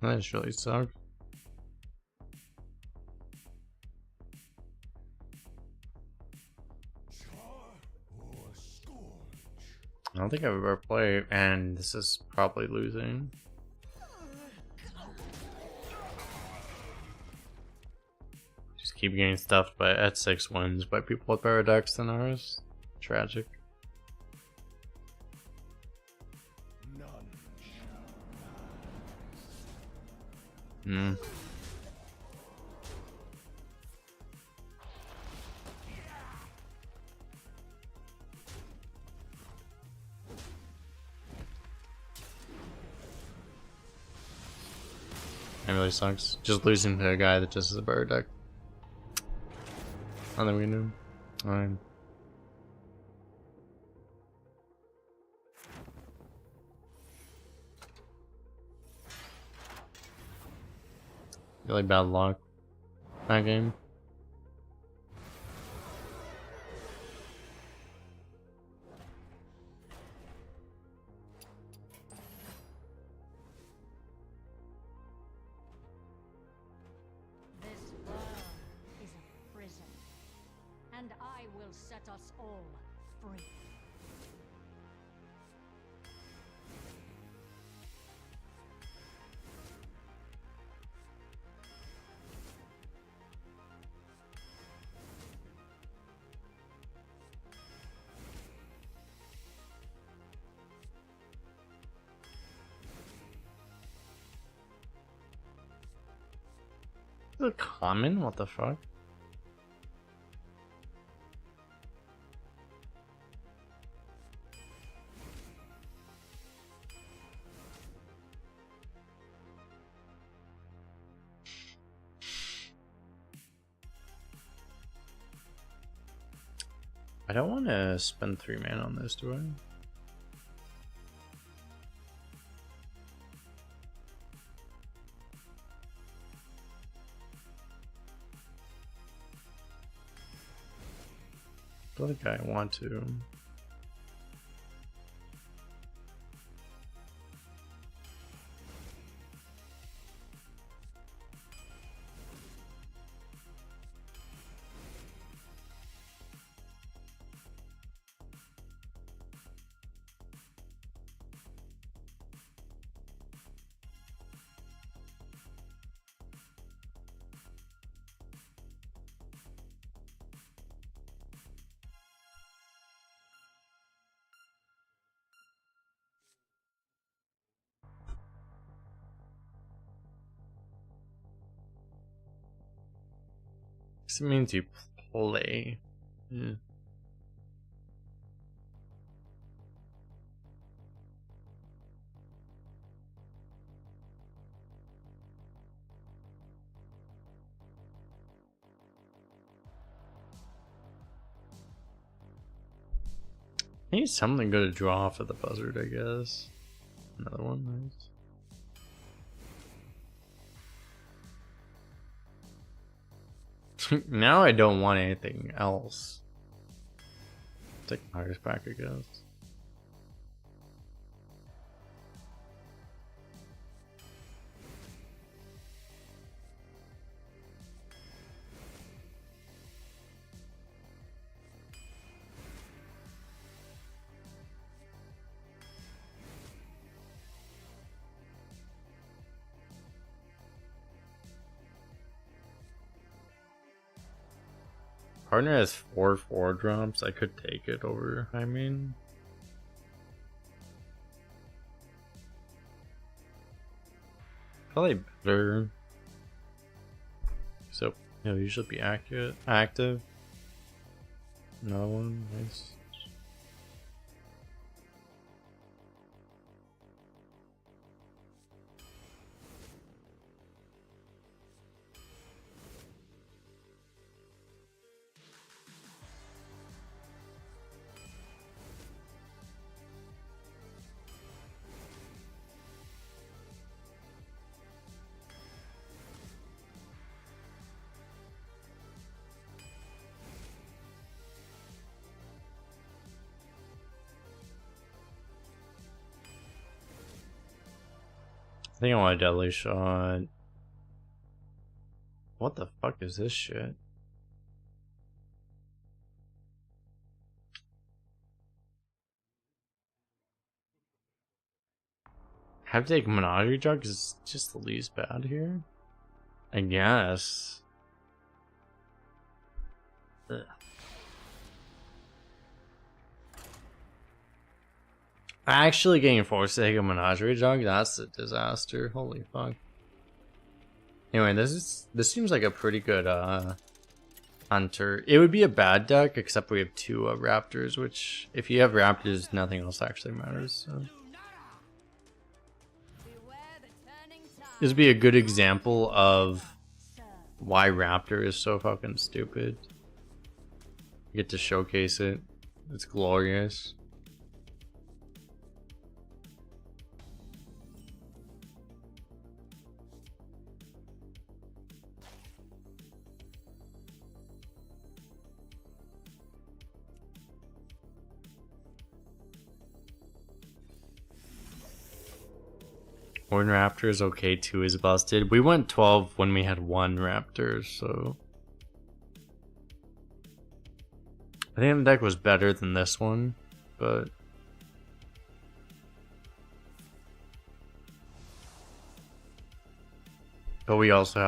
That just really sucks. I don't think I have a better play, and this is probably losing. Just keep getting stuffed by at 6 wins by people with better decks than ours. Tragic. Hmm. It really sucks. Just losing to a guy that just has a better deck. Nothing we can do. Alright. Really bad luck that game. This world is a prison, and I will set us all free. Is it common? What the fuck? I don't want to spend 3 mana on this, do I? I feel like I want to. This means you play. Yeah. I need something good to draw off of the buzzard, I guess. Another one, nice. Now I don't want anything else. Take Myers back, I guess. Partner has 4/4 drops. I could take it over. I mean, probably better. So he'll usually be active. No one. Nice. I think I want a deadly shot. What the fuck is this shit? Have to take Menagerie Jar because it's just the least bad here? I guess. Ugh. Actually getting forced to take a Menagerie Jug, that's a disaster. Holy fuck. Anyway, this seems like a pretty good hunter. It would be a bad deck, except we have 2 raptors, which if you have raptors, nothing else actually matters. So. This would be a good example of why Raptor is so fucking stupid. You get to showcase it. It's glorious. One raptor is okay, 2 is busted. We went 12 when we had 1 raptor, so I think the deck was better than this one, but we also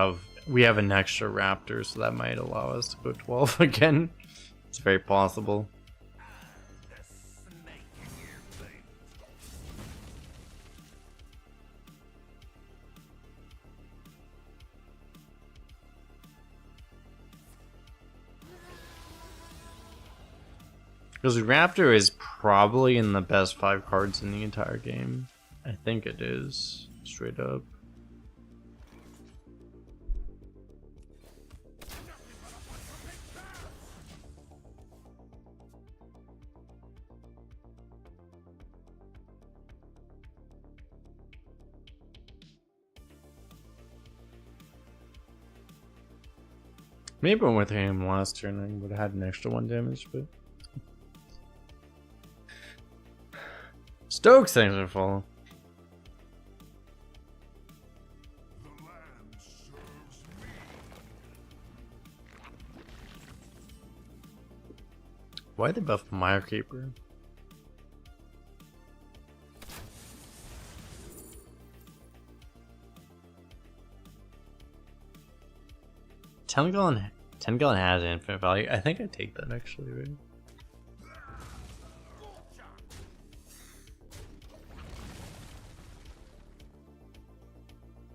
have an extra raptor, so that might allow us to go 12 again. It's very possible. Because Raptor is probably in the best 5 cards in the entire game. I think it is, straight up. Maybe I went with him last turn, I would have had an extra 1 damage, but Stokes things are full. The land serves me. Why they buff Mire Keeper? Ten gallon has infinite value. I think I take that actually, right?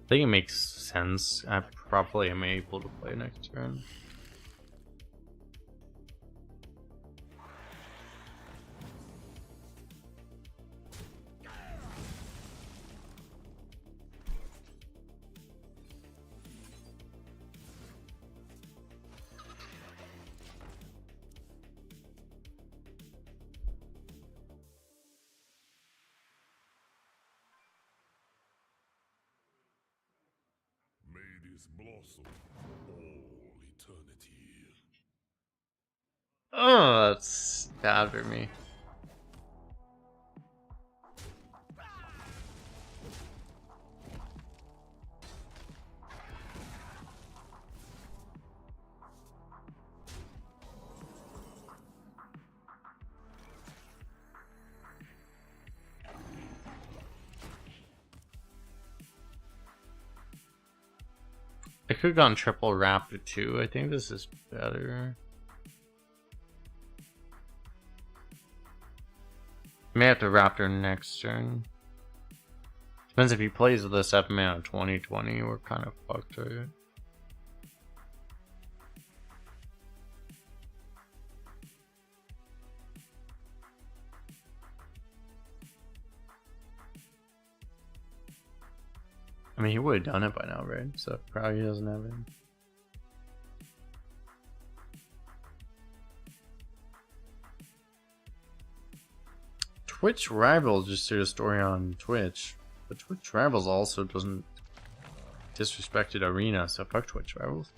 I think it makes sense. I probably am able to play next turn. Blossom for all eternity. Oh, that's bad for me. I could have gone triple raptor too. I think this is better. May have to raptor next turn. Depends if he plays with this F man of 2020. We're kind of fucked, right? I mean, he would have done it by now, right? So probably doesn't have it. Twitch Rivals just did a story on Twitch, but Twitch Rivals also doesn't disrespected Arena, so fuck Twitch Rivals.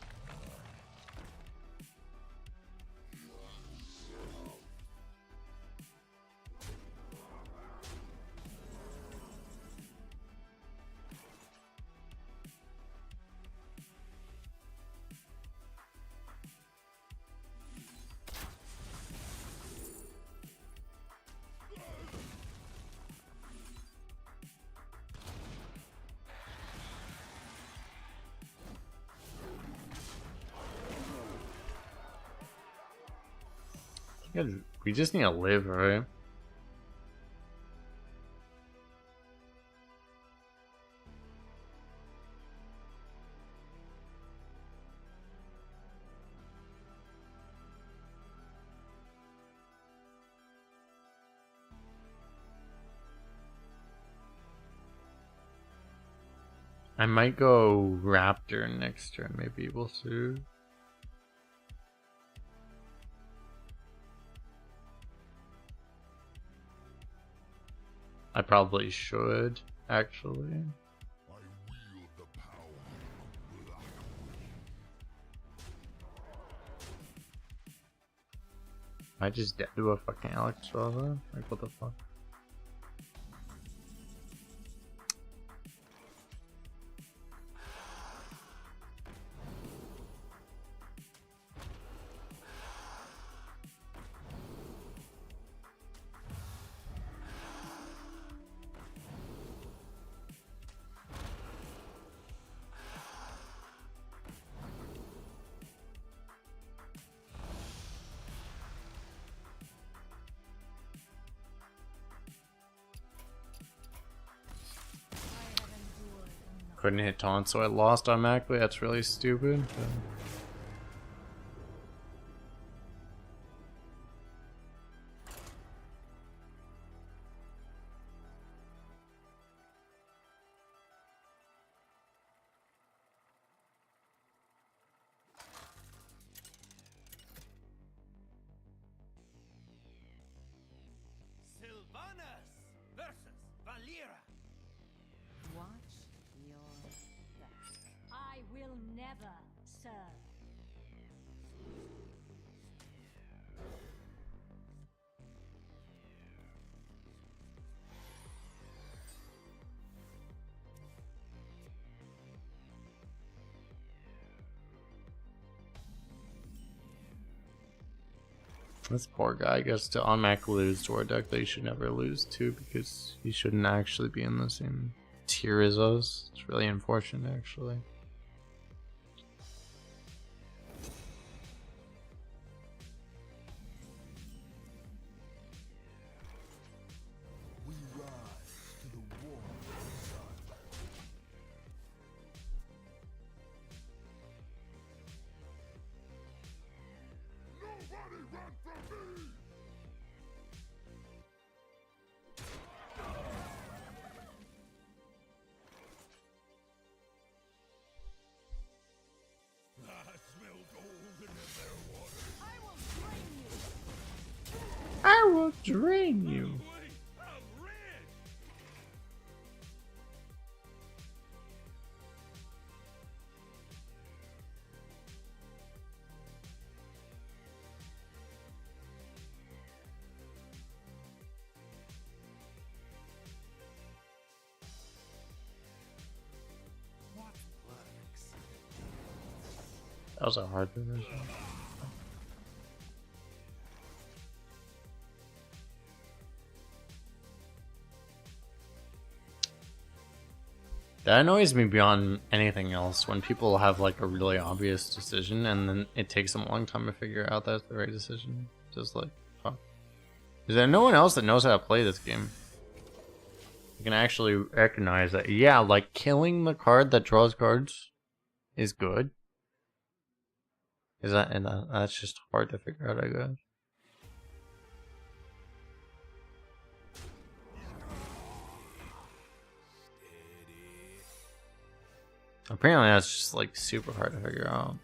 We just need to live, right? I might go Raptor next turn, maybe we'll see. I probably should, actually. I wield the power of black. I just dead to a fucking Alex Strava? Like, what the fuck? Couldn't hit taunt, so I lost automatically. That's really stupid. But... Sylvanas versus Valera. Watch your back. I will never serve. This poor guy gets to automatically lose to our deck that he should never lose to because he shouldn't actually be in the same tier as us. It's really unfortunate, actually. We rise to the warm sun. Nobody run from me! I smell gold in their water. I will drain you. Wait, I'm rich! That was a hard decision. That annoys me beyond anything else when people have like a really obvious decision and then it takes them a long time to figure out that's the right decision. Just like, fuck. Is there no one else that knows how to play this game? You can actually recognize that, yeah, like killing the card that draws cards is good. Is that, and that's just hard to figure out, I guess. Apparently that's just like super hard to figure out.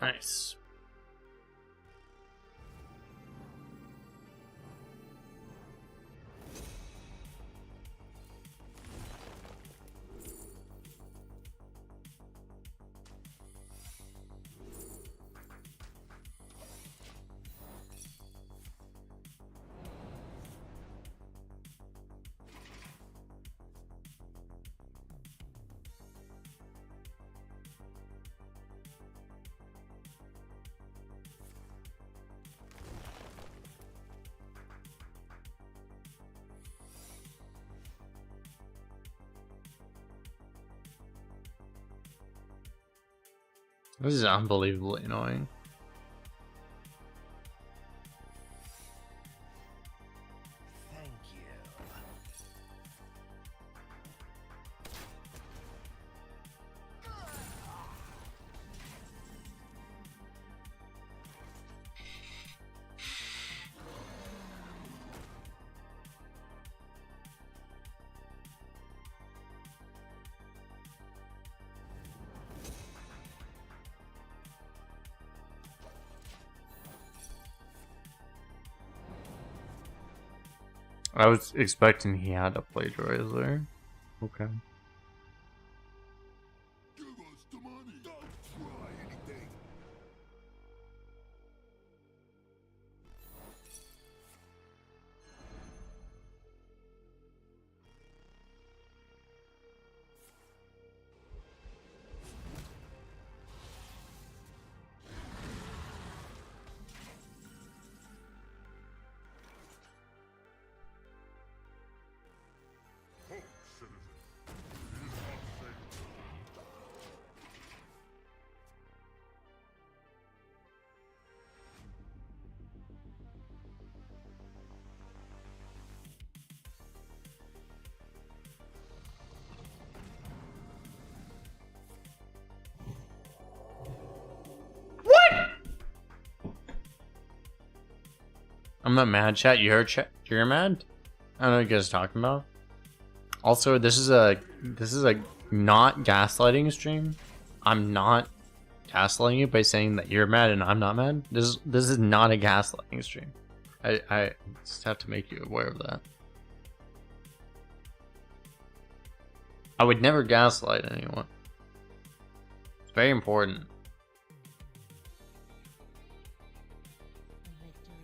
Nice. This is unbelievably annoying. Thank you. I was expecting he had a plagiarize there. Okay. Give us the money. Don't try anything. I'm not mad, chat. You heard chat? You're mad? I don't know what you guys are talking about. Also, this is a not gaslighting stream. I'm not gaslighting you by saying that you're mad and I'm not mad. This is not a gaslighting stream. I just have to make you aware of that. I would never gaslight anyone. It's very important. Victory is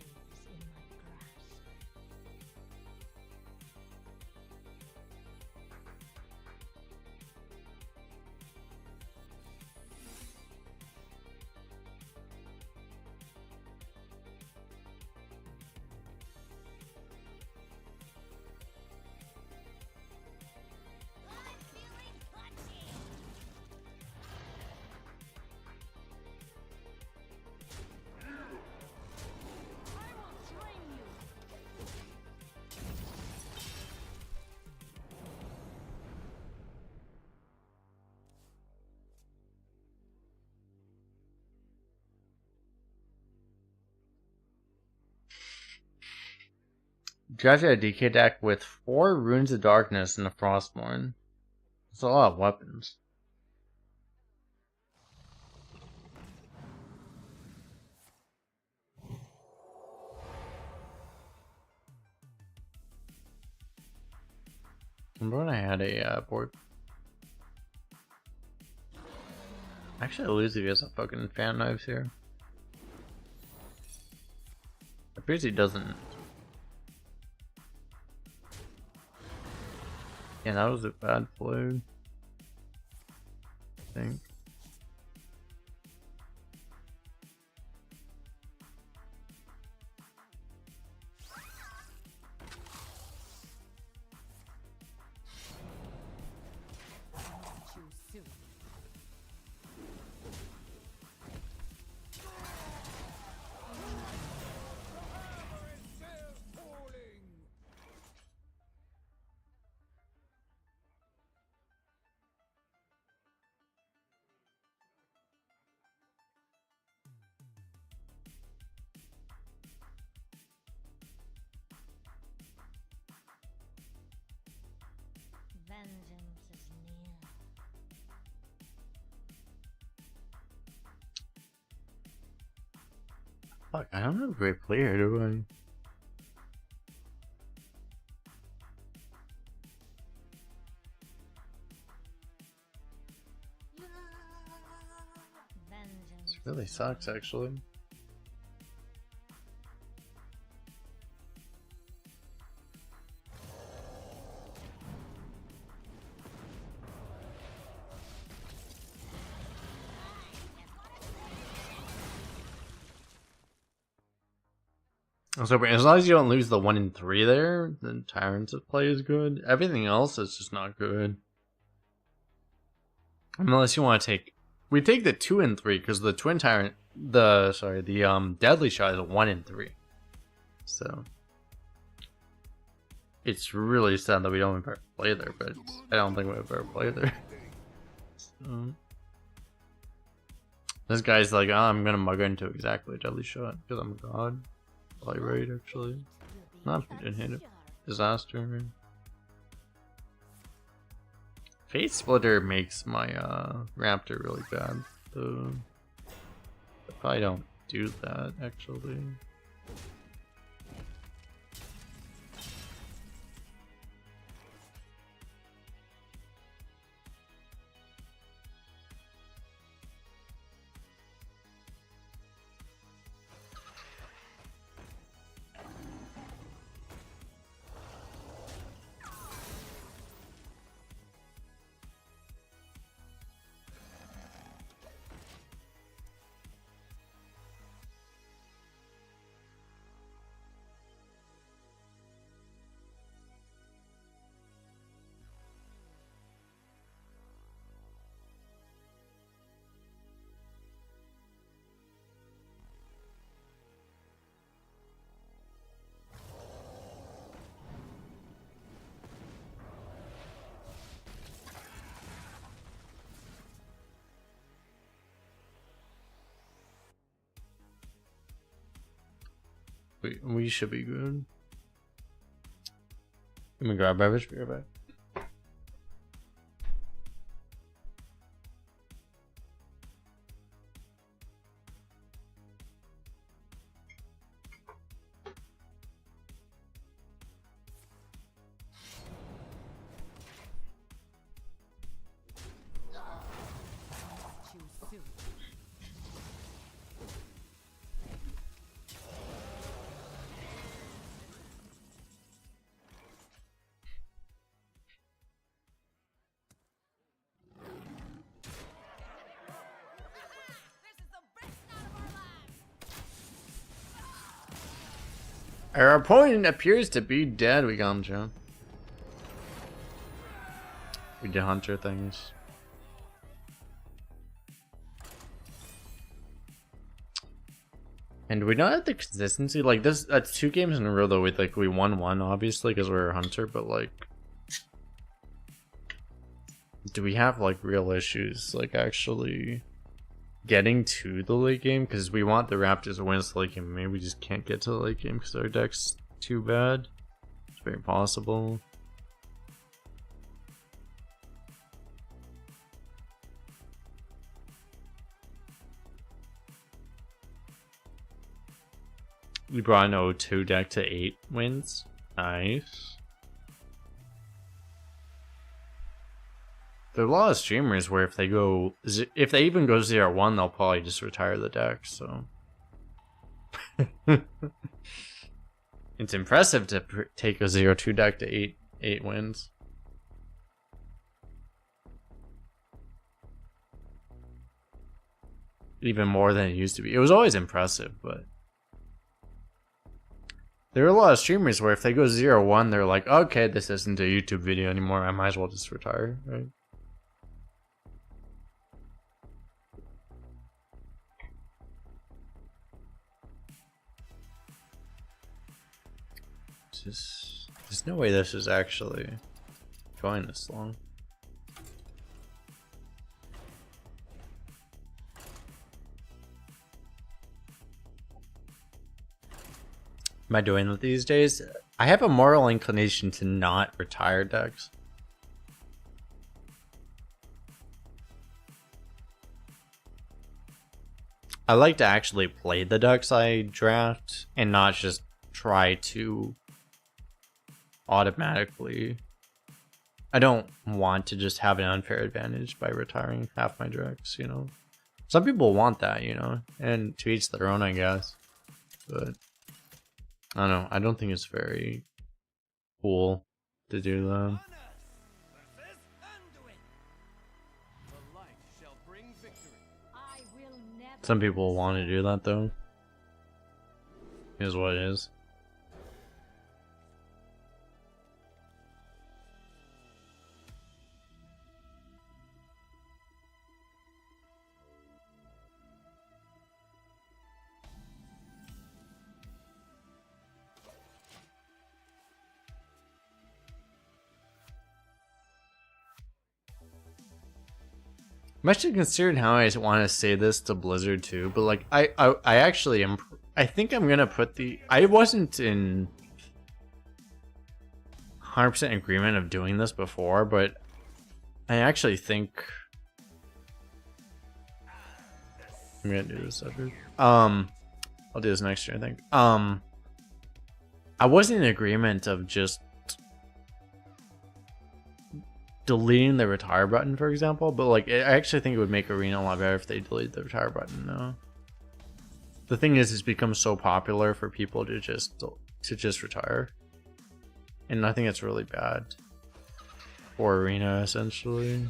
in my grasp. I'm feeling punchy. I will train you. Judge a DK deck with 4 Runes of Darkness and a Frostmourne. That's a lot of weapons. Remember when I had a board? Actually, I lose if he has a fucking fan knives here. Appears he doesn't. Yeah, that was a bad play. I think. Vengeance is near. Fuck, I don't have a great player, do I? Vengeance. This really sucks, actually. So as long as you don't lose the 1 and 3 there, then Tyrant's play is good. Everything else is just not good. Unless you want to take, we take the 2 and 3 because the Twin Tyrant, the Deadly Shot is a 1 and 3. So it's really sad that we don't ever play there, but I don't think we ever play there. So, this guy's like, oh, I'm gonna mug into exactly Deadly Shot because I'm a god. Probably right, actually. Not if we didn't hit it. Disaster. Fate Splitter makes my Raptor really bad, so I probably don't do that, actually. We should be good. Let me grab beverage, be right back. Our opponent appears to be dead. We got him, Joe. We did Hunter things. And we don't have the consistency. Like this, that's 2 games in a row though. We won 1 obviously because we're a Hunter, but like, do we have like real issues like actually getting to the late game? Because we want the Raptors to win this late game. Maybe we just can't get to the late game because our deck's too bad. It's very possible. We brought an 0-2 deck to 8 wins. Nice. There are a lot of streamers where if they even go 0-1, they'll probably just retire the deck. So it's impressive to take a 0-2 deck to 8 wins. Even more than it used to be. It was always impressive, but there are a lot of streamers where if they go 0-1, they're like, okay, this isn't a YouTube video anymore. I might as well just retire, right? There's no way this is actually going this long. Am I doing it these days? I have a moral inclination to not retire decks. I like to actually play the decks I draft and not just try to automatically. I don't want to just have an unfair advantage by retiring half my decks, you know. Some people want that, you know, and to each their own, I guess. But I don't know. I don't think it's very cool to do that. Some people want to do that though. Is what it is. I'm actually considering how I want to say this to Blizzard too, but like I actually am. I think I'm gonna put the. I wasn't in 100% agreement of doing this before, but I actually think I'm gonna do this after. I'll do this next year, I think. I wasn't in agreement of just deleting the retire button, for example, but like I actually think it would make Arena a lot better if they delete the retire button now. The thing is, it's become so popular for people to just retire, and I think it's really bad for Arena essentially.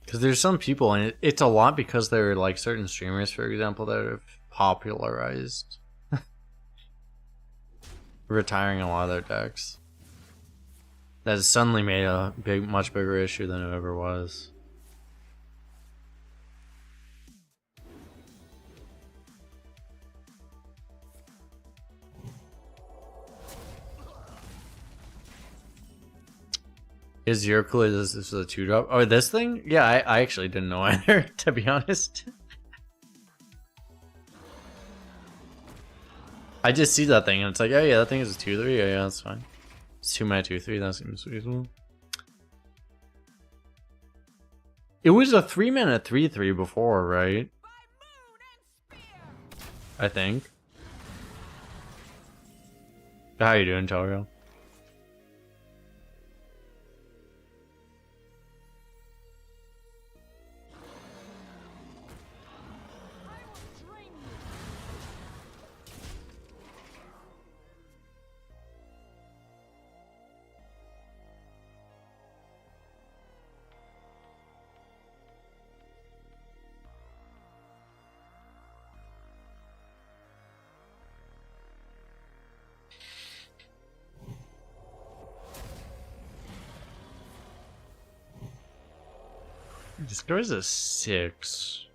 Because there's some people, and it's a lot because there are like certain streamers, for example, that have popularized retiring a lot of their decks. That has suddenly made a much bigger issue than it ever was. Is your clue this is a 2-drop? Oh, this thing? Yeah, I actually didn't know either, to be honest. I just see that thing and it's like, oh yeah, that thing is a 2/3. Yeah, that's fine. It's 2 mana 2/3. That seems reasonable. It was a 3 mana 3/3 before, right? I think. How you doing, Telrio? This guy's a 6.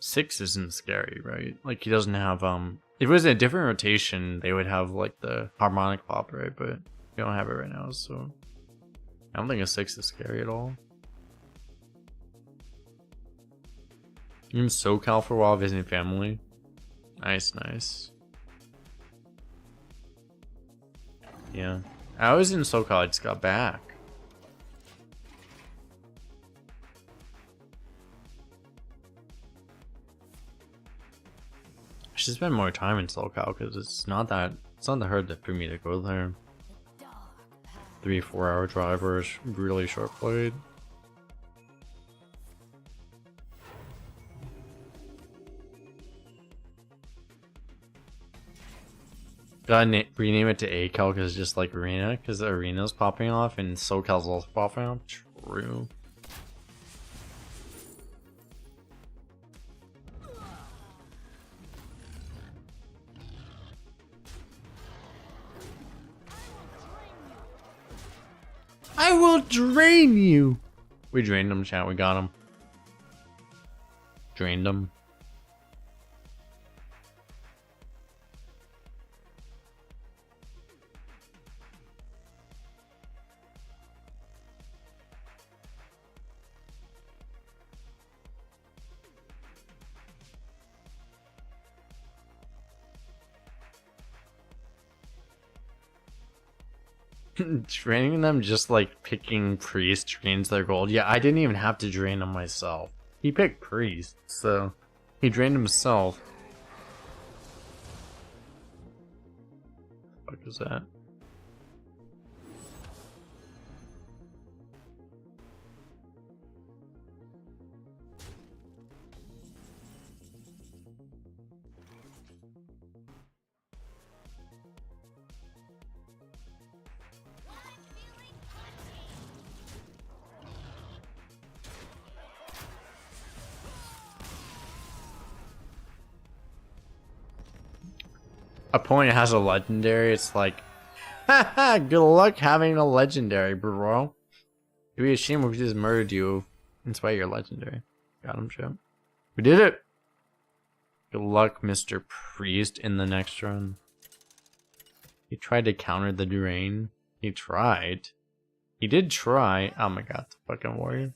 6 isn't scary, right? Like he doesn't have if it was a different rotation, they would have like the harmonic pop, right? But we don't have it right now, so I don't think a 6 is scary at all. Even SoCal for a while visiting family. Nice, nice. Yeah. I was in SoCal, I just got back. I should spend more time in SoCal because it's not that hard for me to go there. 3-4 hour drive or really short flight. Gotta rename it to ACal because it's just like Arena, because the Arena's popping off and SoCal's also popping off. True. I will drain you! We drained him, chat. We got him. Drained him. Draining them just like picking priest drains their gold. Yeah, I didn't even have to drain them myself. He picked priest, so he drained himself. What the fuck is that? Opponent has a legendary, it's like, haha, good luck having a legendary, bro. It'd be a shame if we just murdered you in spite of your legendary. Got him, champ. We did it! Good luck, Mr. Priest, in the next run. He tried to counter the drain. He tried. He did try. Oh my god, the fucking warrior.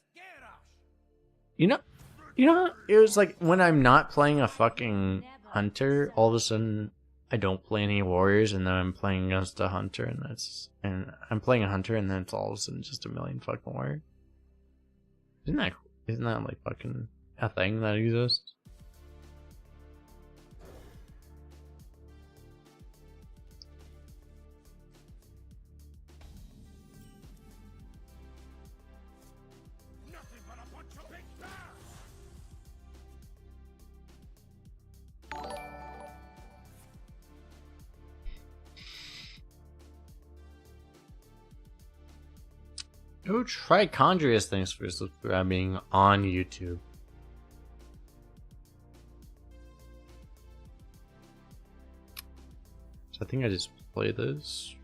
You know, it was like when I'm not playing a fucking hunter, all of a sudden I don't play any warriors, and then I'm playing against a hunter, and I'm playing a hunter, and then it's all of a sudden just a million fucking warriors. Isn't that like fucking a thing that exists? Nothing but a bunch of big bears! Go try Chondrius. Thanks for subscribing on YouTube. So I think I just play this.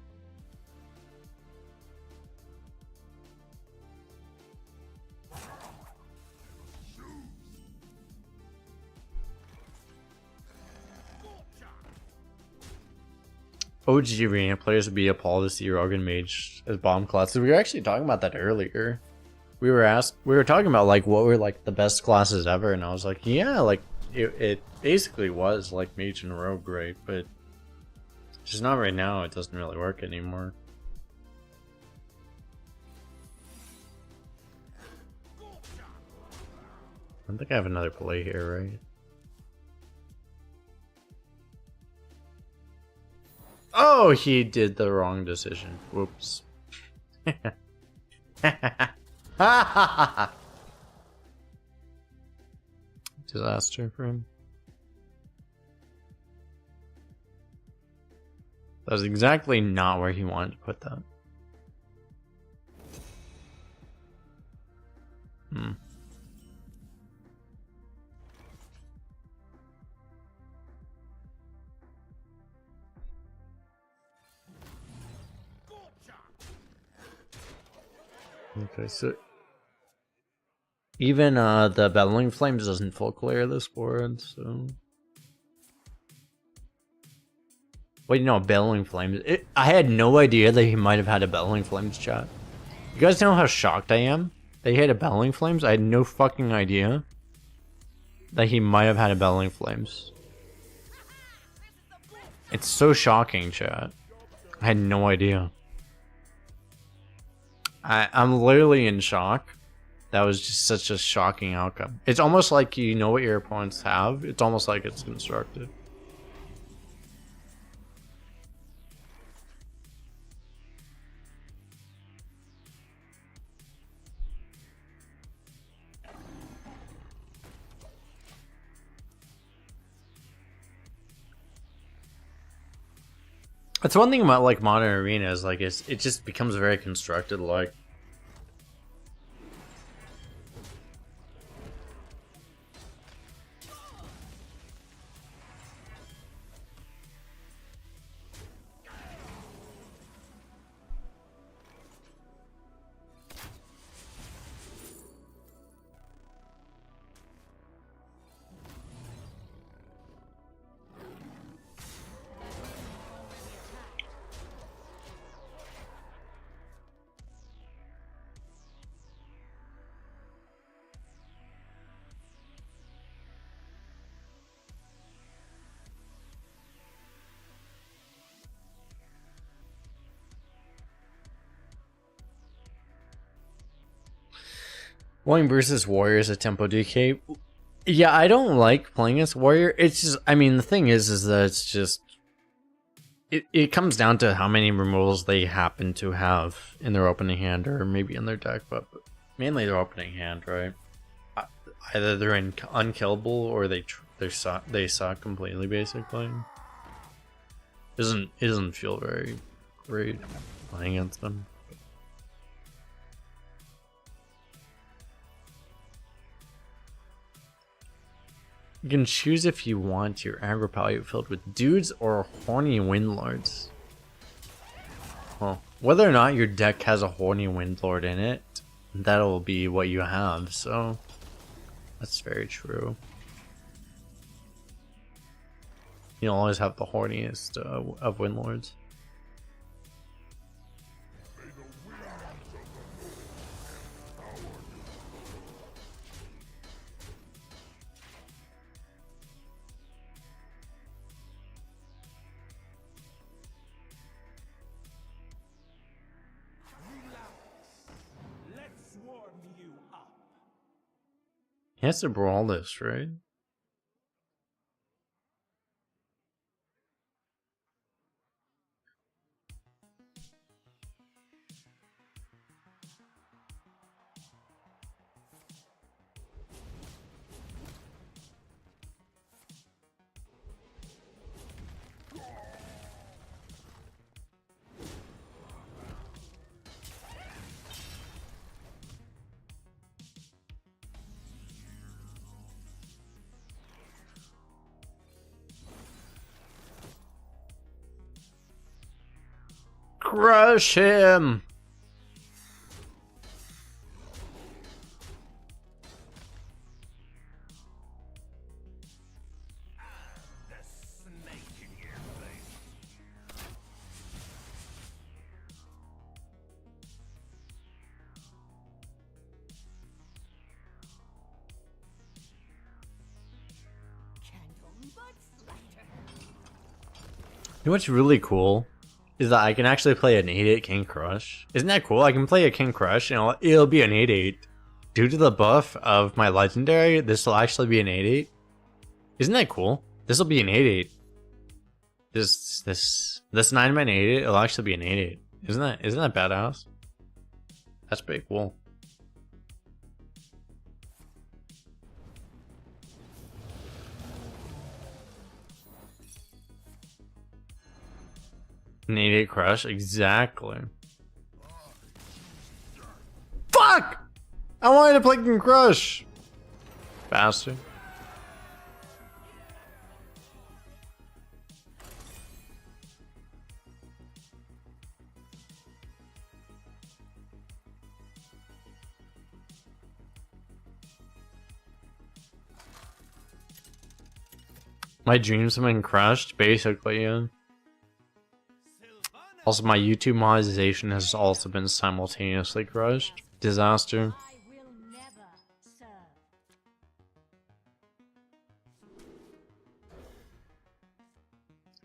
OG arena players would be appalled to see Rogan Mage as bomb classes. We were actually talking about that earlier. We were talking about like what were like the best classes ever, and I was like, yeah, like it basically was like Mage and Rogue, right? But just not right now. It doesn't really work anymore. I don't think I have another play here, right? Oh, he did the wrong decision. Whoops. Disaster for him. That was exactly not where he wanted to put that. Okay, so even the Battling Flames doesn't full clear this board, so wait, no, Battling Flames. I had no idea that he might have had a Battling Flames, chat. You guys know how shocked I am that he had a Battling Flames? I had no fucking idea that he might have had a Battling Flames. It's so shocking, chat. I had no idea. I'm literally in shock. That was just such a shocking outcome. It's almost like you know what your opponents have. It's almost like it's constructed. That's one thing about like modern arenas, like it just becomes very constructed. Like Going versus Warrior is a tempo DK. Yeah, I don't like playing as Warrior. It's just, I mean, the thing is that it's just, it comes down to how many removals they happen to have in their opening hand or maybe in their deck, but mainly their opening hand, right? Either they're unkillable or they suck completely, basically. It doesn't feel very great playing against them. You can choose if you want your aggro palette filled with dudes or horny windlords. Well, whether or not your deck has a horny windlord in it, that'll be what you have, so that's very true. You'll always have the horniest of windlords. He has to brawl this, right? Crush him! You know what's really cool is that I can actually play an 8/8 King Crush. Isn't that cool? I can play a King Crush and it'll be an 8/8. Due to the buff of my legendary, this will actually be an 8/8. Isn't that cool? This will be an 8/8. This 9-man 8/8, it'll actually be an 8/8. Isn't that badass? That's pretty cool. An 8/8 Crush, exactly. Fuck! I wanted to play King Crush! Bastard. My dreams have been crushed, basically, yeah. Also, my YouTube monetization has also been simultaneously crushed. Disaster. I will never serve.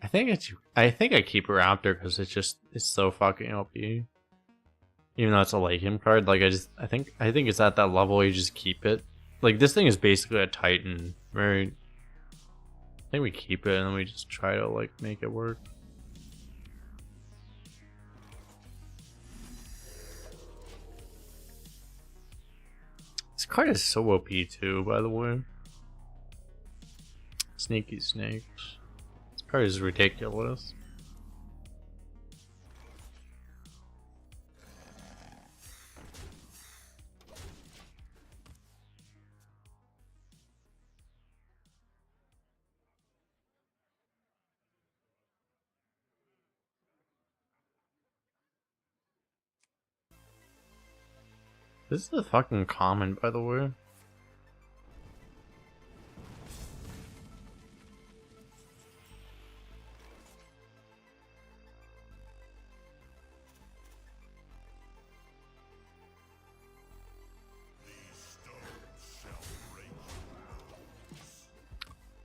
I think I keep a Raptor because it's so fucking OP. Even though it's a late game card, like I think it's at that level you just keep it. Like this thing is basically a Titan, right? I think we keep it and then we just try to like make it work. This card is so OP too, by the way. Sneaky snakes. This card is ridiculous. This is a fucking common, by the way.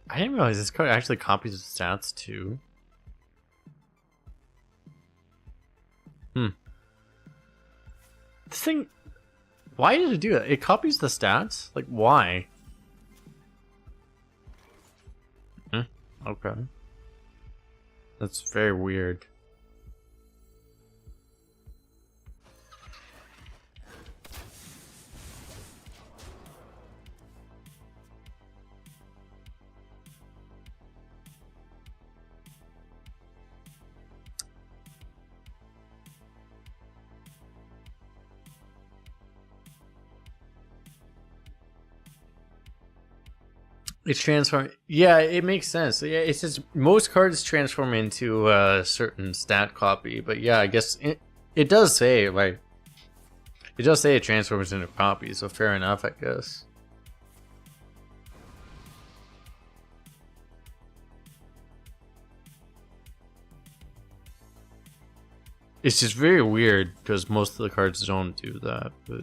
I didn't realize this card actually copies the stats too. This thing, why did it do that? It copies the stats? Like, why? Okay. That's very weird. It's transform. Yeah, it makes sense. Yeah, it says most cards transform into a certain stat copy, but yeah, I guess it does say like it does say it transforms into a copy, so fair enough, I guess. It's just very weird because most of the cards don't do that, but.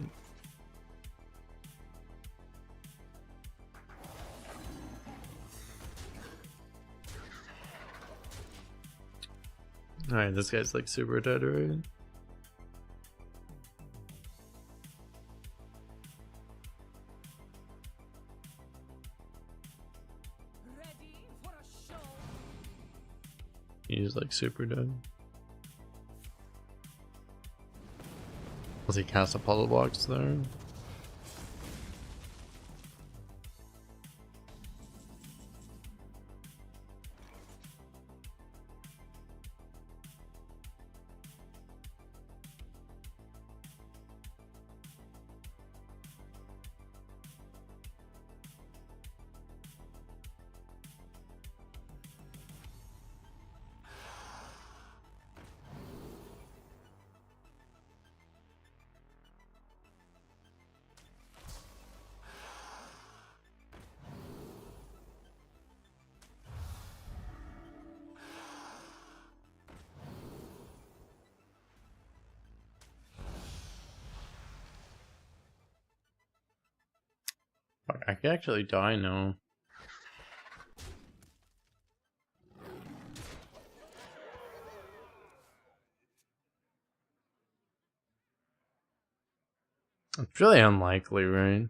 Alright, this guy's like super dead, right? Ready for a show? He's like super dead. Does he cast a puzzle box there? Fuck, I could actually die now. It's really unlikely, right?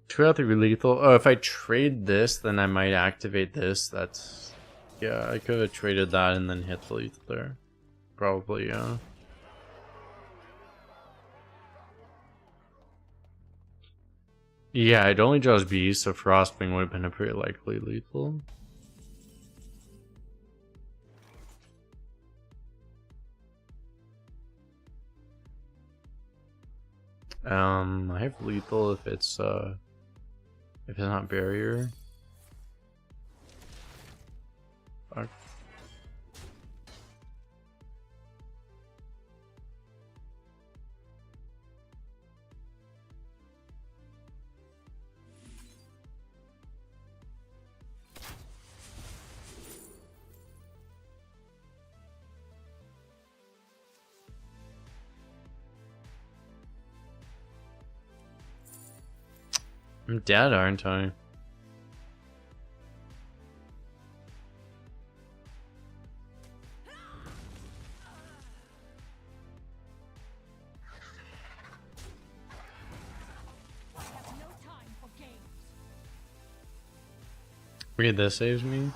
Two out of 3 lethal. Oh, if I trade this, then I might activate this. That's... Yeah, I could have traded that and then hit the lethal there. Probably, yeah. Yeah, it only draws bees, so Frostwing would have been a pretty likely lethal. I have lethal if it's not barrier. Fuck. I'm dead, aren't I? I have no time for games. Wait, this saves me?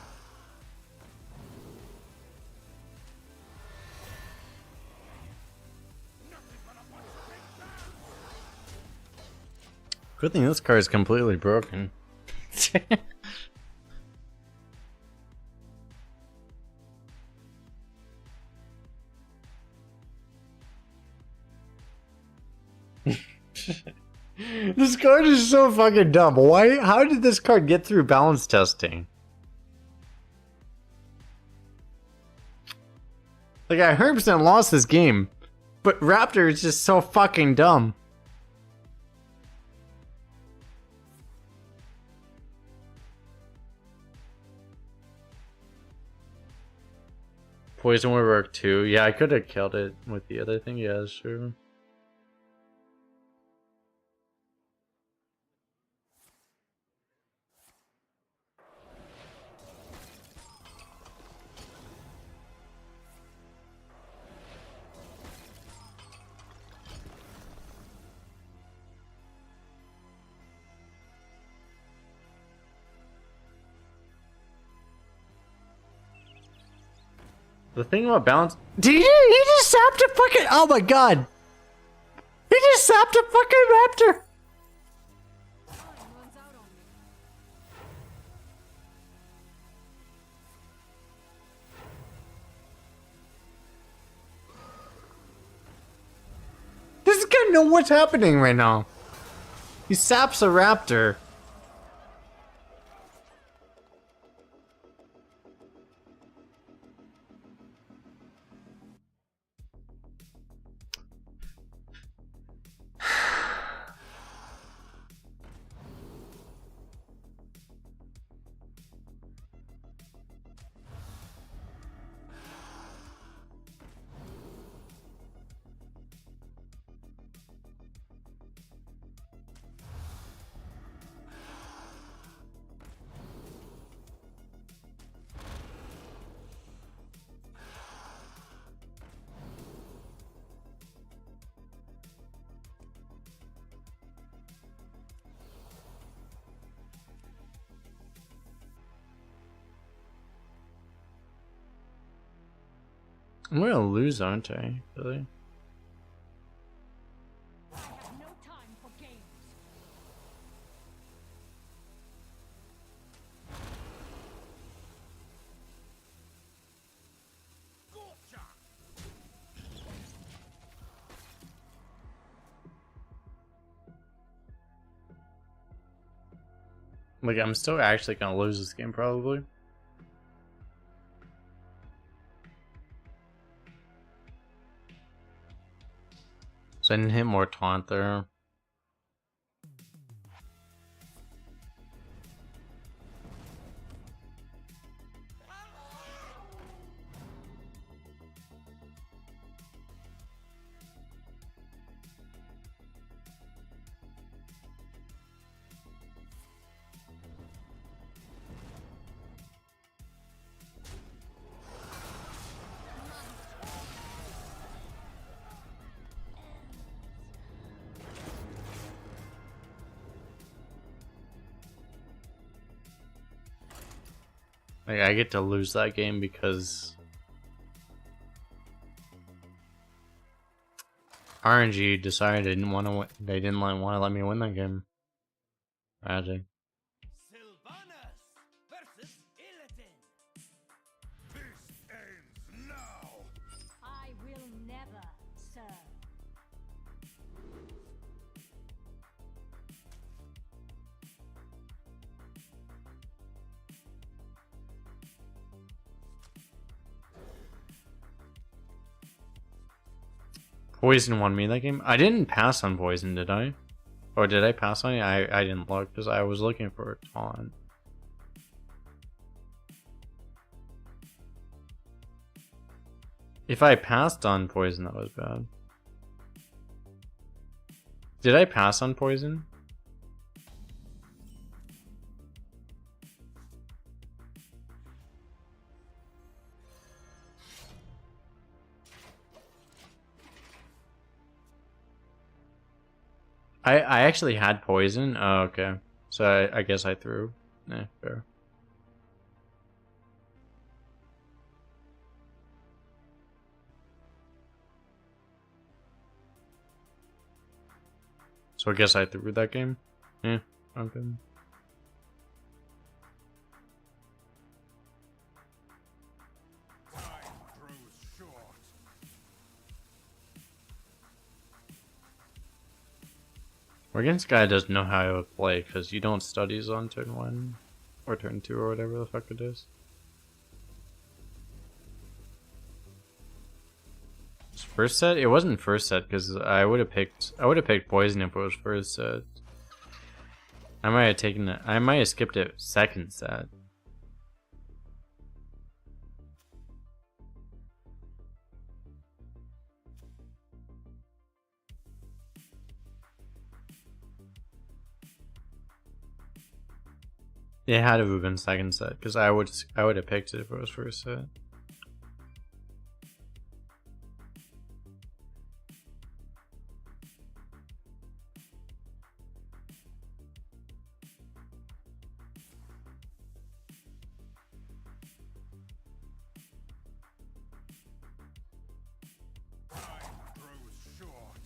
Good thing this card is completely broken. This card is so fucking dumb. Why? How did this card get through balance testing? Like, I 100% lost this game, but Raptor is just so fucking dumb. Poison would work too. Yeah, I could have killed it with the other thing. Yeah, sure. The thing about balance. Did he just sapped a fucking. Oh my god! He just sapped a fucking raptor! Time runs out on me. This guy know what's happening right now. He saps a raptor. I'm gonna lose, aren't I? Really? I have no time for games. Like, I'm still actually gonna lose this game, probably. So I didn't hit more taunt there. Like, I get to lose that game because RNG decided they didn't want to. They didn't want to let me win that game. Tragic. Sylvanas versus Illidan. This ends now! I will never serve. Poison won me that game. I didn't pass on Poison, did I? Or did I pass on it? I didn't look because I was looking for a taunt. If I passed on Poison, that was bad. Did I pass on Poison? I actually had poison. Oh, okay. So I guess I threw. Fair. So I guess I threw that game. Yeah. Okay. Time grows short. Morgan's guy doesn't know how to play because you don't studies on turn 1 or turn 2 or whatever the fuck it is. First set? It wasn't first set because I would have picked poison if it was first set. I might have taken it. I might have skipped it second set. It had to have been second set because I would have picked it if it was first set. Time grows short.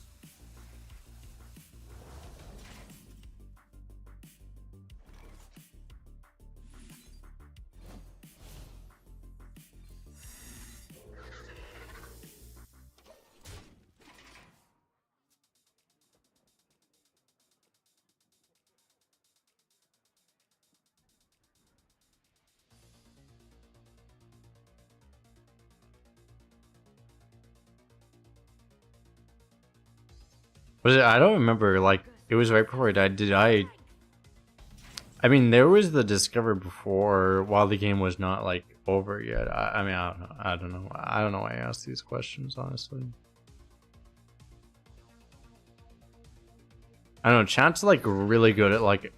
Was it? I don't remember. Like it was right before I died. Did I? I mean, there was the discover before while the game was not like over yet. I mean, I don't know. I don't know. I don't know why I asked these questions, honestly. I don't know. Chat's like really good at like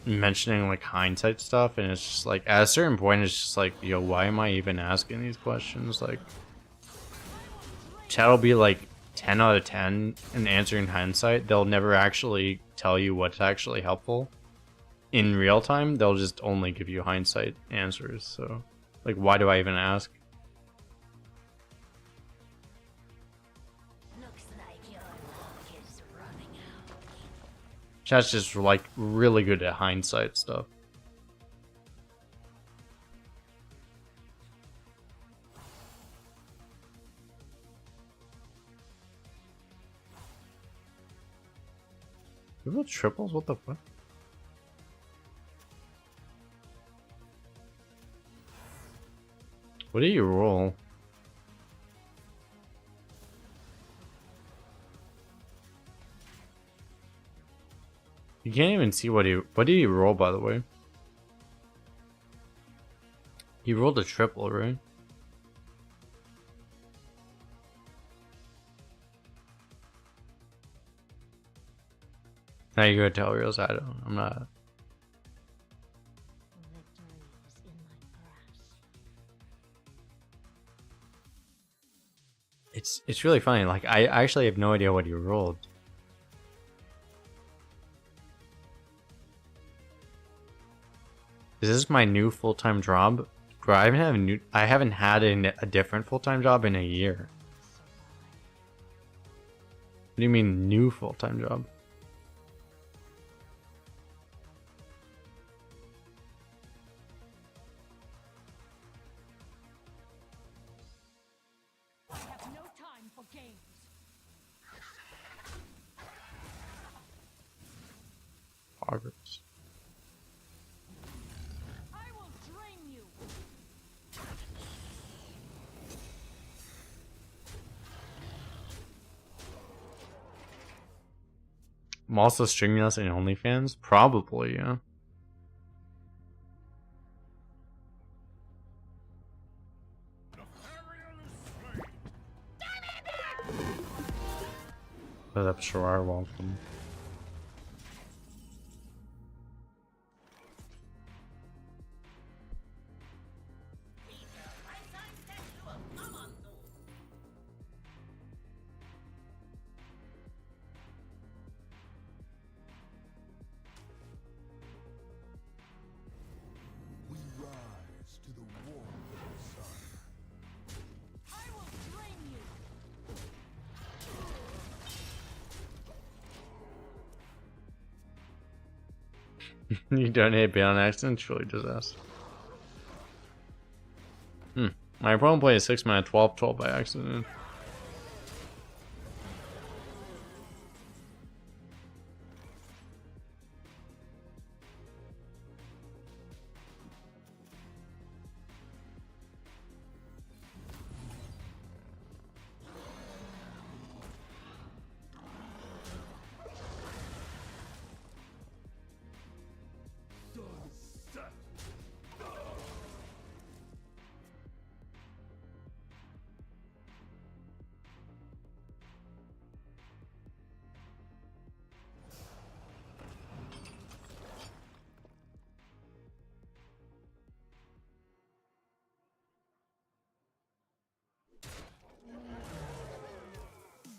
mentioning like hindsight stuff, and it's just like at a certain point, it's just like, yo, why am I even asking these questions? Like, chat will be like 10 out of 10 in answering hindsight. They'll never actually tell you what's actually helpful. In real time, they'll just only give you hindsight answers. So, like, why do I even ask? Looks like your luck is running out. Chat's just like really good at hindsight stuff. People triples? What the fuck? What do you roll? You can't even see what did he roll, by the way? He rolled a triple, right? Now you go tell reals. I'm not. Victory is in my grasp. It's really funny. Like I actually have no idea what he rolled. Is this my new full-time job? Bro, I haven't had a different full-time job in a year. What do you mean new full-time job? I have no time for games. Progress. I will drain you. I'm also streaming this in OnlyFans? Probably, yeah. What up, Sharar? Welcome. You donate bait on accident, truly disaster. My opponent played 6 mana 12/12 by accident.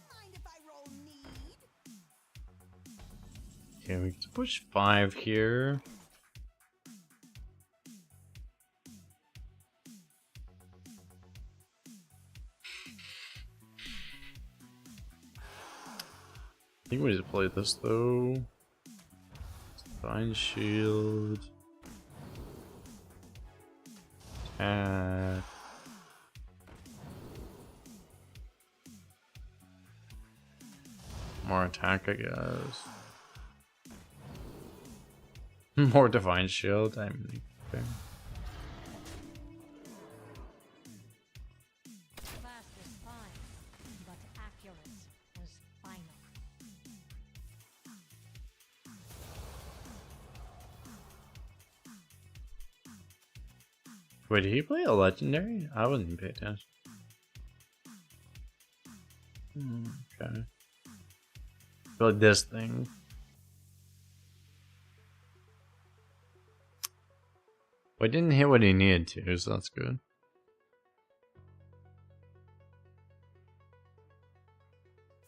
Mind if I roll need? Okay, we can push 5 here. I think we just play this though. Divine Shield. Attack. More attack, I guess. More Divine Shield. I mean, okay. Fast is fine, but accurate was final. Wait, did he play a legendary? I wasn't even paying attention. Okay. I feel like this thing. Well, he didn't hit what he needed to, so that's good.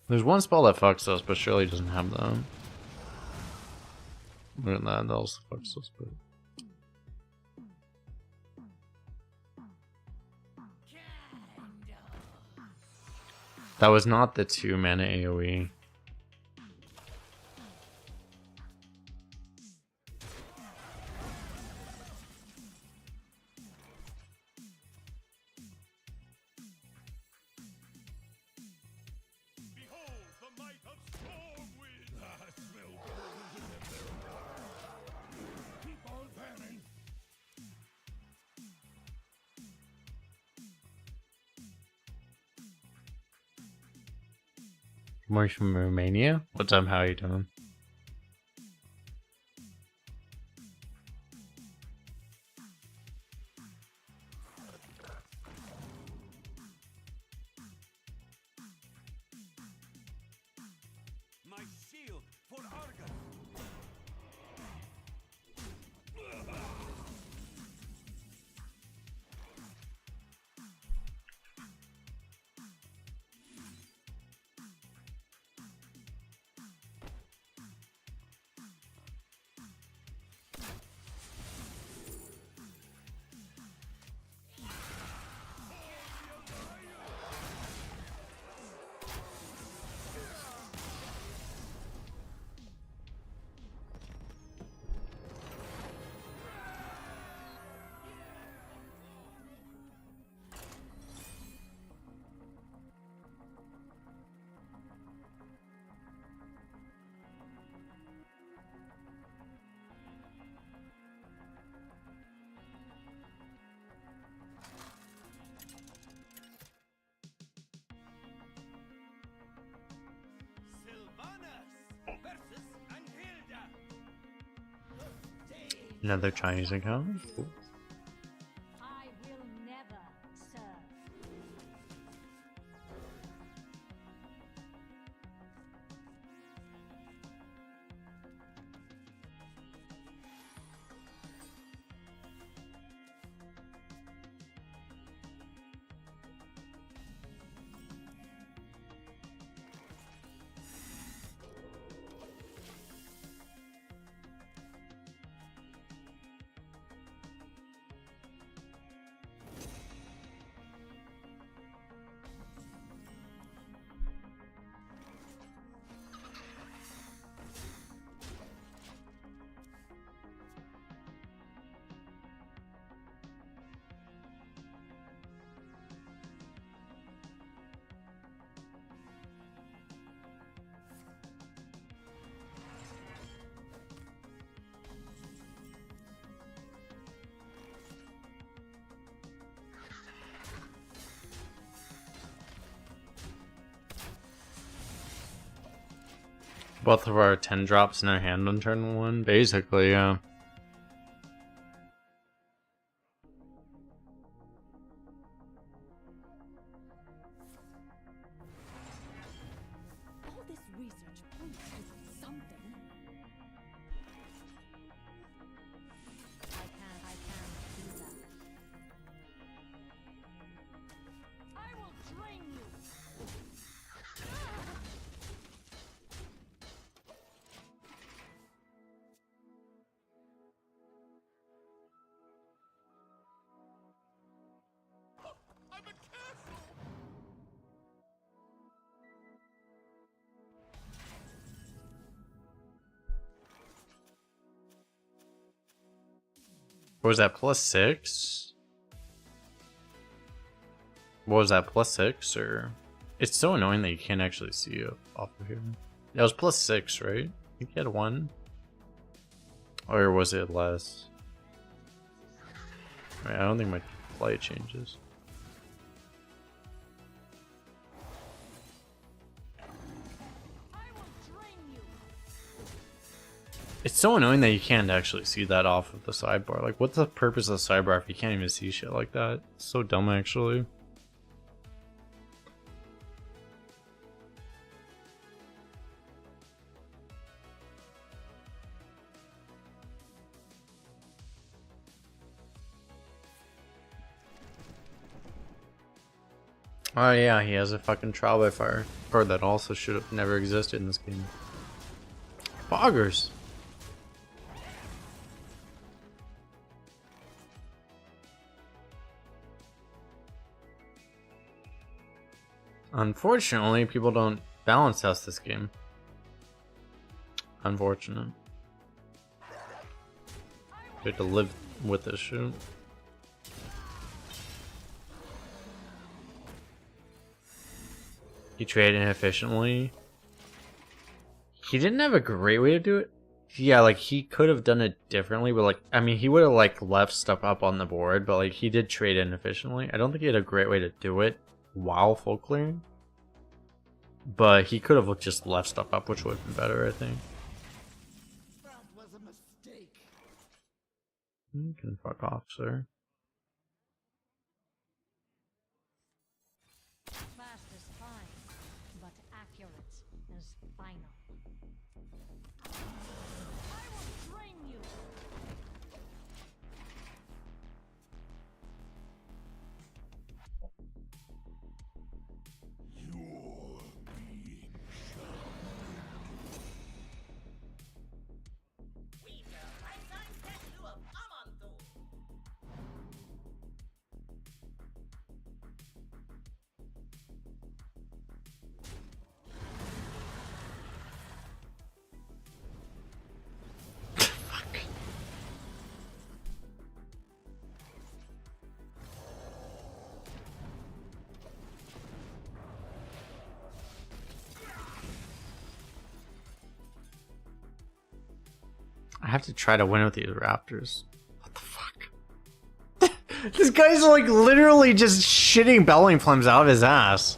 There's one spell that fucks us, but surely doesn't have them. Other than that also fucks us, but... That was not the 2 mana AoE. Behold the might of Stormwind! I smell gold in their Keep on panning! More from Romania? What's up, how are you doing? My shield for Argus! Sylvanas versus Anhilda! Another Chinese account? Cool. I will never serve. Both of our 10 drops in our hand on turn 1, basically, yeah. All this research points to something. I can't do that. I will train you. What was that, +6? What was that, +6 or? It's so annoying that you can't actually see it off of here. That was +6, right? I think you had 1. Or was it less? I don't think my play changes. It's so annoying that you can't actually see that off of the sidebar. Like, what's the purpose of the sidebar if you can't even see shit like that? It's so dumb, actually. Oh yeah, he has a fucking trial by fire card that also should have never existed in this game. Boggers. Unfortunately, people don't balance house this game. Unfortunate. You have to live with this shit. He traded inefficiently. He didn't have a great way to do it. Yeah, like, he could have done it differently, but, like, I mean, he would have, like, left stuff up on the board, but, like, he did trade inefficiently. I don't think he had a great way to do it while full clearing. But he could have just left stuff up, which would have been better, I think. That was a mistake. You can fuck off, sir. Fast is fine, but accurate is final. I will train you. I have to try to win with these Raptors. What the fuck? This guy's like literally just shitting belling flames out of his ass.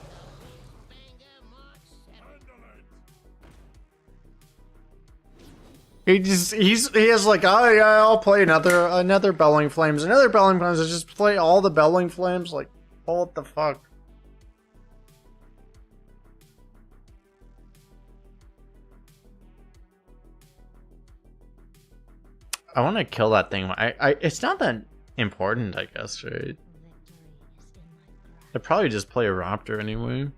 He has like, oh yeah, I'll play another belling flames, another belling flames. I just play all the belling flames. Like, what the fuck? I want to kill that thing. It's not that important, I guess, right? Victory is in my grasp. I'd probably just play a Raptor anyway.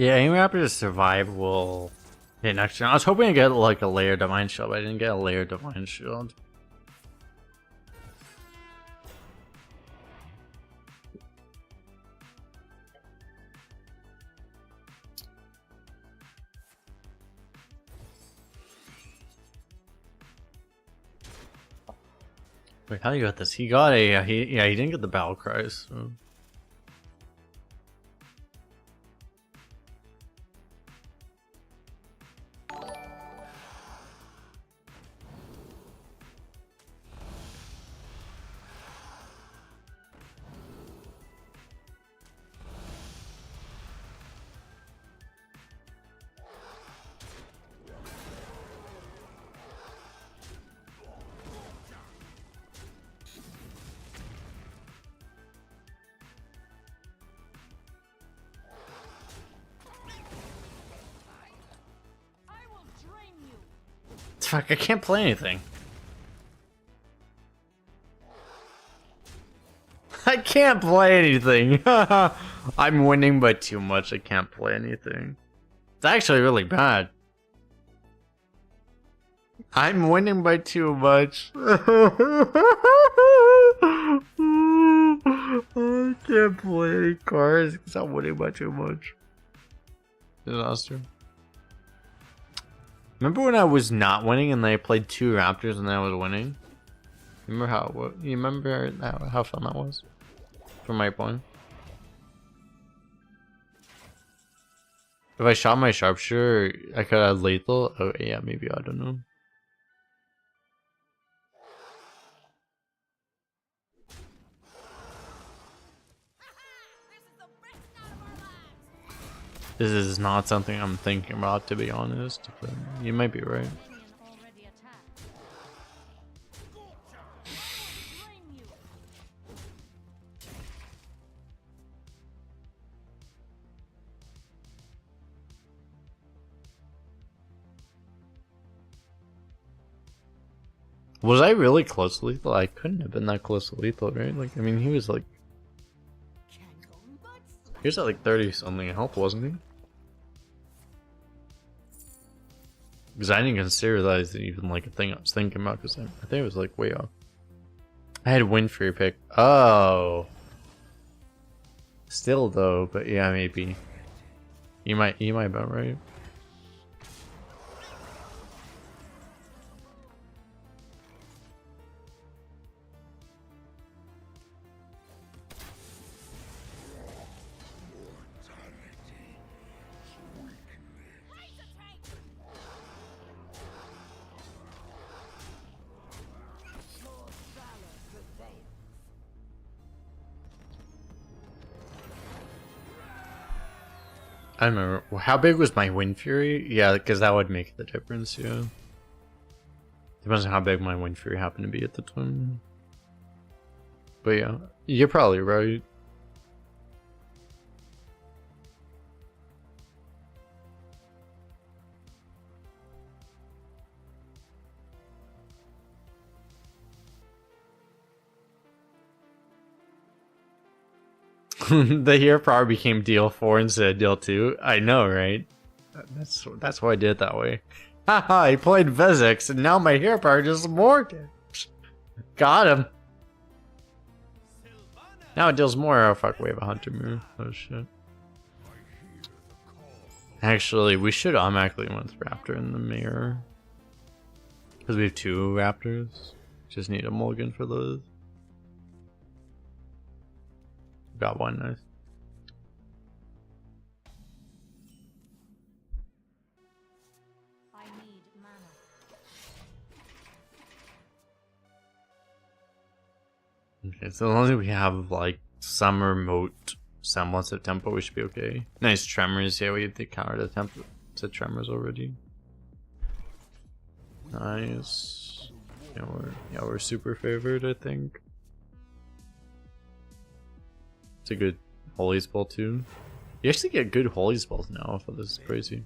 Yeah, any raptor to survive will hit next turn. I was hoping to get like a layer divine shield, but I didn't get a layer divine shield. Wait, how do you got this? He got a he didn't get the battle cries. So. Fuck, I can't play anything. I can't play anything. I'm winning by too much. I can't play anything. It's actually really bad. I'm winning by too much. I can't play any cards because I'm winning by too much. Disaster. Remember when I was not winning and I played 2 raptors and then I was winning? Remember how you remember how fun that was? From my point. If I shot my sharpshooter, I could have lethal. Oh yeah, maybe, I don't know. This is not something I'm thinking about, to be honest. But you might be right. Was I really close to lethal? I couldn't have been that close to lethal, right? Like, I mean, he was like... He was at like 30 something health, wasn't he? Because I didn't consider that as even like a thing I was thinking about, because I think it was like way off. I had win for your pick. Oh. Still though, but yeah, maybe. You might be right. I don't remember. How big was my Wind Fury? Yeah, because that would make the difference, yeah. Depends on how big my Wind Fury happened to be at the time. But yeah, you're probably right. The hero power became deal 4 instead of deal 2. I know, right? That's why I did it that way. Haha, I played Vezix and now my hero power does more damage. Got him. Now it deals more. Oh fuck, we have a hunter move. Oh shit. Actually, we should automatically win with Raptor in the mirror. Because we have 2 Raptors. Just need a mulligan for those. Got one, nice. I need mana. Okay, so as long as we have like some remote semblance of tempo, we should be okay. Nice tremors, yeah, we have the counter to tempo to tremors already. Nice. Yeah, we're super favored, I think. It's a good holy spell too. You actually get good holy spells now, so this is crazy.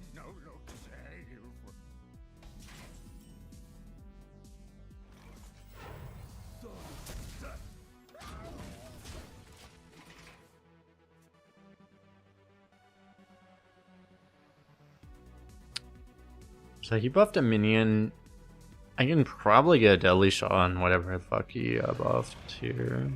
So he buffed a minion. I can probably get a deadly shot on whatever the fuck he buffed here.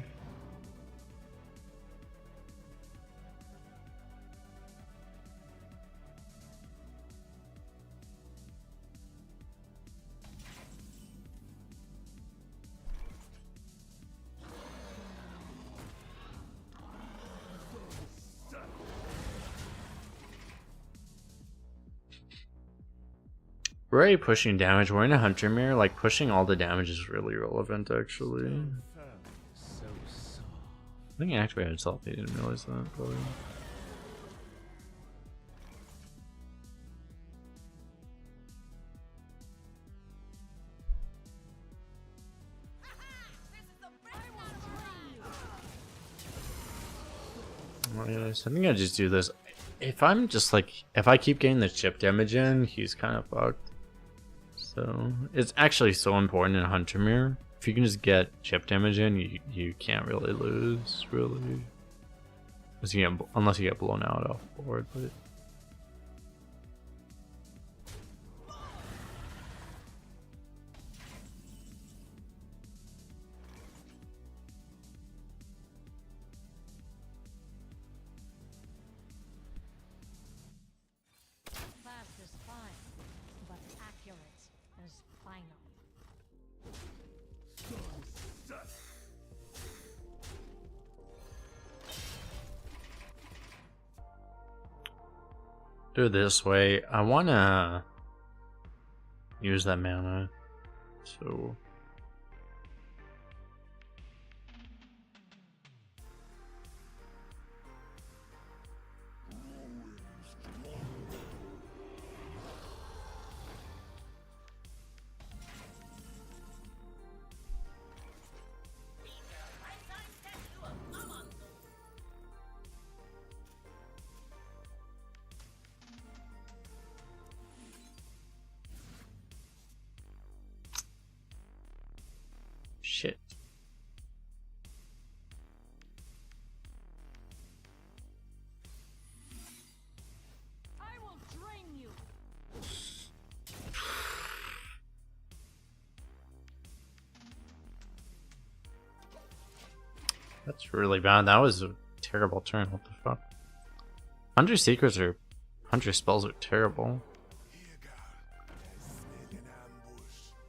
We're already pushing damage. We're in a hunter mirror. Like, pushing all the damage is really relevant, actually. So soft. I think he activated itself. He didn't realize that, probably. Oh, yes. I think I just do this. If I'm just like, if I keep getting the chip damage in, he's kind of fucked. So it's actually so important in Hunter Mirror. If you can just get chip damage in, you can't really lose, really. Unless you get blown out off board, but. Fast is fine, but accurate is final. Do it this way. I wanna use that mana. So shit. I will drain you. That's really bad. That was a terrible turn. What the fuck? Hunter secrets or hunter spells are terrible.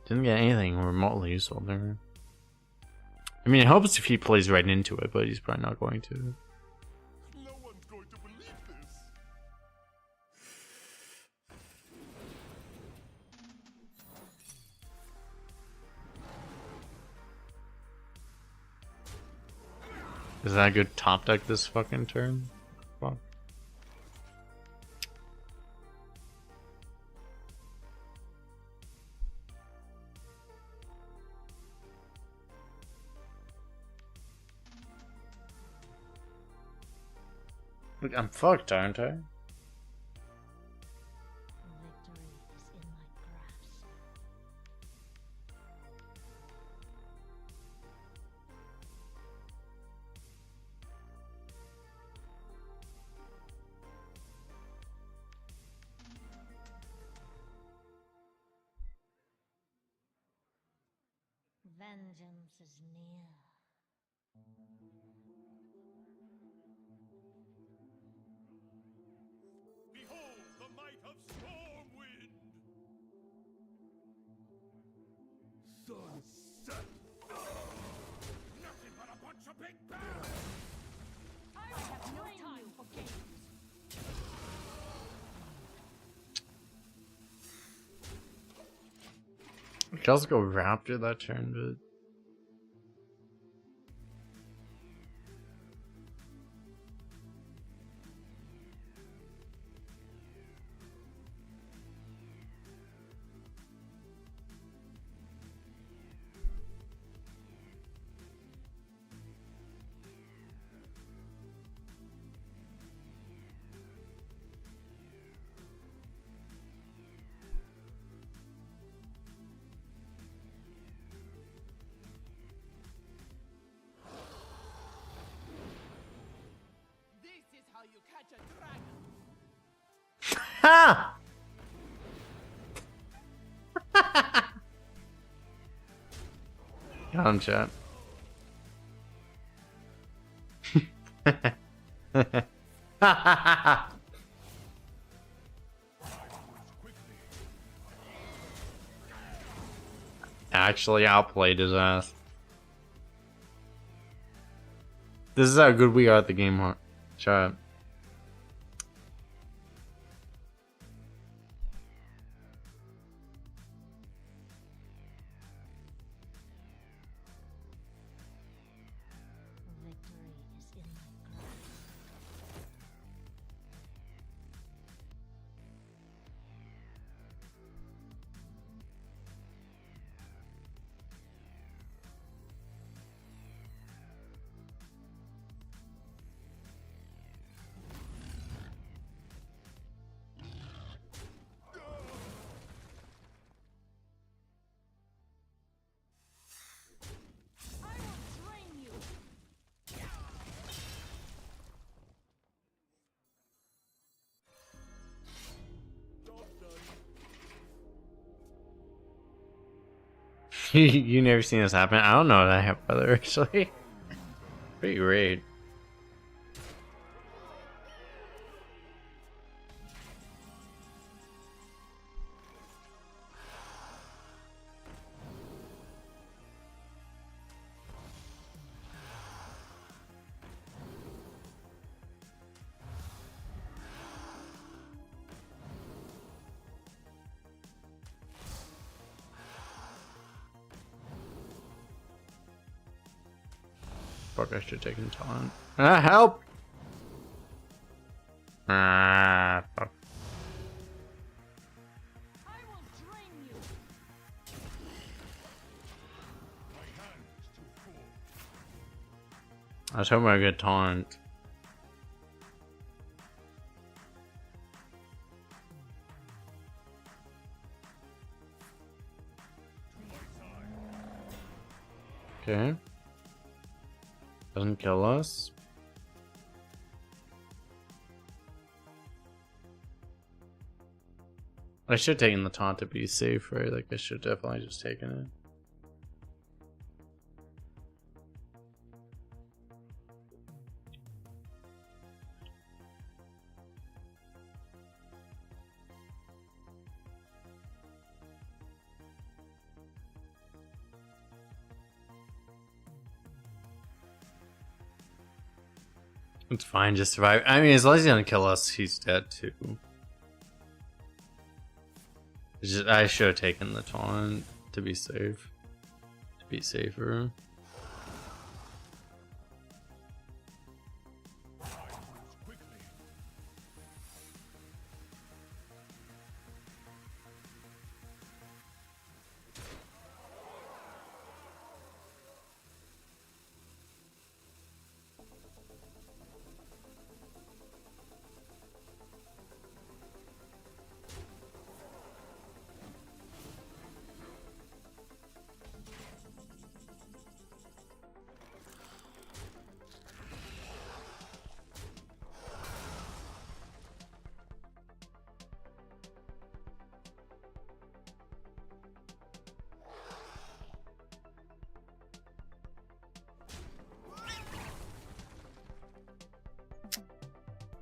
Didn't get anything remotely useful there. I mean, it helps if he plays right into it, but he's probably not going to. No one's going to believe this. Is that a good top deck this fucking turn? Fuck. Look, I'm fucked, aren't I? Victory is in my grasp. Vengeance is near. Behold the might of Stormwind! Sunset! Nothing but a bunch of big bears! I have no time for games. I could also go Raptor that turn, but. This is how you catch a dragon. Ha! Got him, chat. Actually outplayed his ass. This is how good we are at the game, huh? Chat. Victory is in my grasp. I will train you. You never seen this happen? I don't know that happened, brother, actually. Pretty great. Fuck, I should have taken taunt. Ah, help! Ah, fuck. I will train you. I was hoping I could taunt. Okay. Doesn't kill us. I should have taken the taunt to be safe, right? Like, I should have definitely just taken it. It's fine, just survive. I mean, as long as he doesn't kill us, he's dead too. It's just, I should have taken the taunt to be safe. To be safer.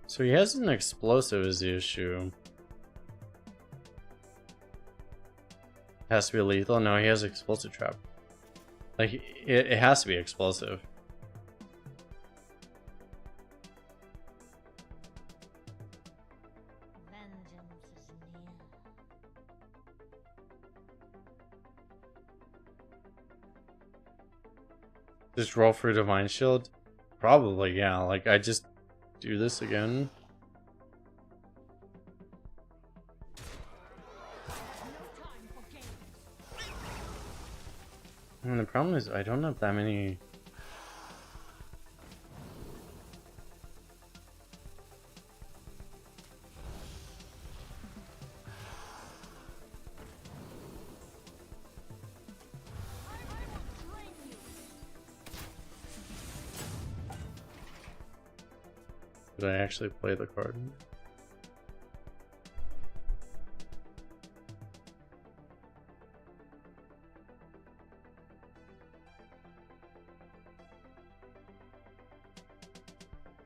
So he has an explosive is the issue. Has to be lethal? No, he has explosive trap. Like, it has to be explosive. Vengeance is near. Just roll for Divine Shield? Probably, yeah. Like, I just do this again. No time for games. I mean, the problem is I don't have that many. Did I actually play the card?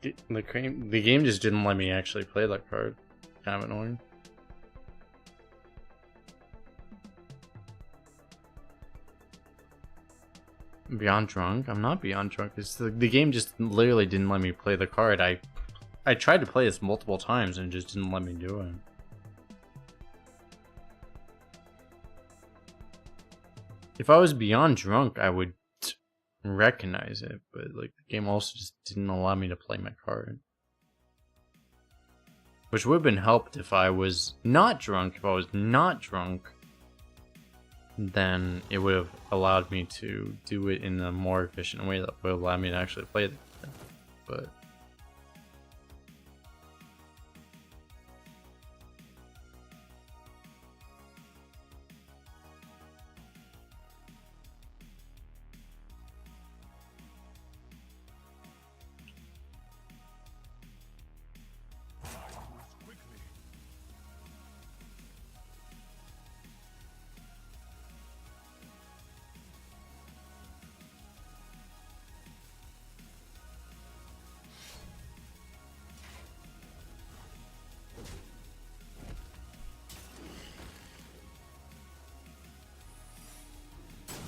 The game just didn't let me actually play that card. Kind of annoying. Beyond drunk? I'm not beyond drunk. It's the game just literally didn't let me play the card. I tried to play this multiple times and it just didn't let me do it. If I was beyond drunk, I would recognize it, but like the game also just didn't allow me to play my card. Which would have been helped if I was not drunk. If I was not drunk, then it would have allowed me to do it in a more efficient way that would allow me to actually play it. But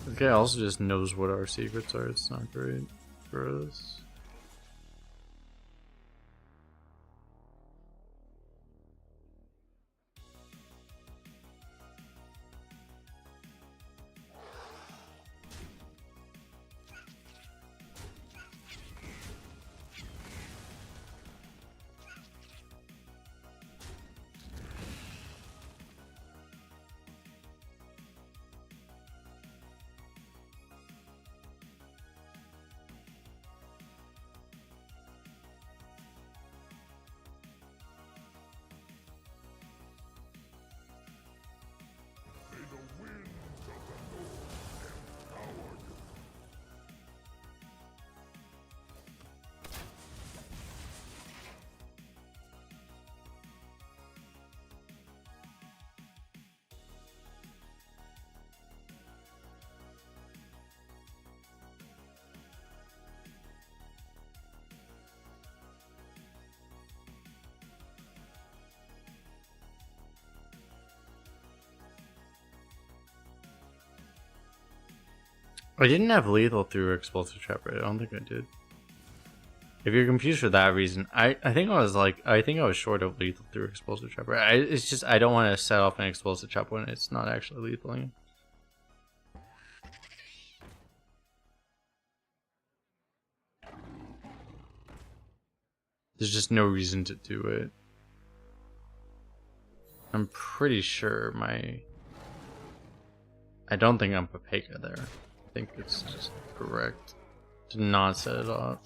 this guy also just knows what our secrets are. It's not great for us. I didn't have lethal through explosive trap, right? I don't think I did. If you're confused for that reason, I think I was short of lethal through explosive trap. Right? It's just I don't want to set off an explosive trap when it's not actually lethal. There's just no reason to do it. I'm pretty sure I don't think I'm Papeka there. I think it's just correct to not set it off.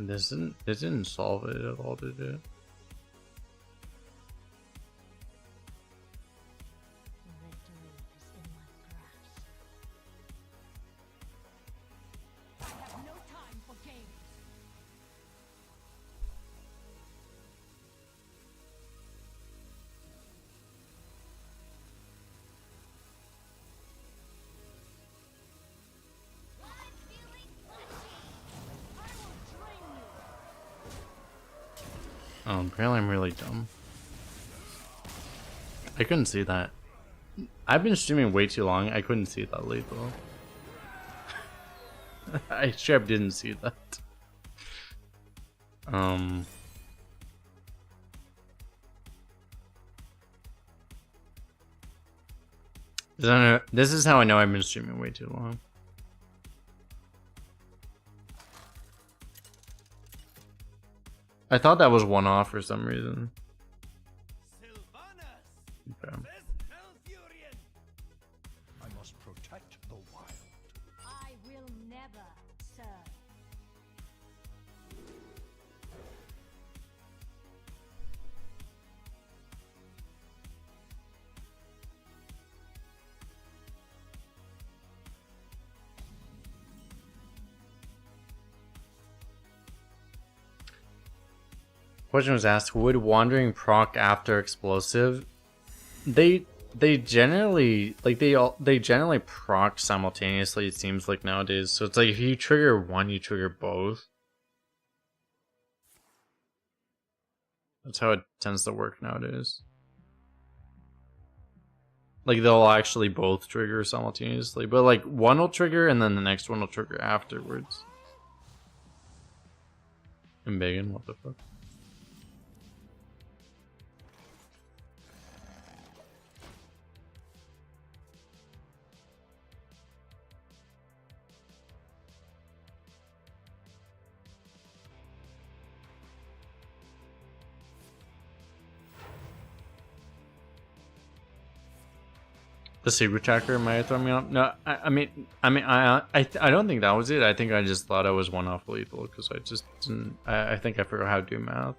This didn't solve it at all, did it? Oh, apparently I'm really dumb. I couldn't see that. I've been streaming way too long. I couldn't see that lethal. I straight up didn't see that. This is how I know I've been streaming way too long. I thought that was one off for some reason. Okay. I must protect the wild. I will never, sir. Question was asked: would wandering proc after explosive? They generally they generally proc simultaneously. It seems like nowadays. So it's like if you trigger one, you trigger both. That's how it tends to work nowadays. Like they'll actually both trigger simultaneously, but like one will trigger and then the next one will trigger afterwards. And Megan, what the fuck? The super tracker might throw me off. No, I don't think that was it. I think I just thought I was one off lethal because I just didn't. I think I forgot how to do math.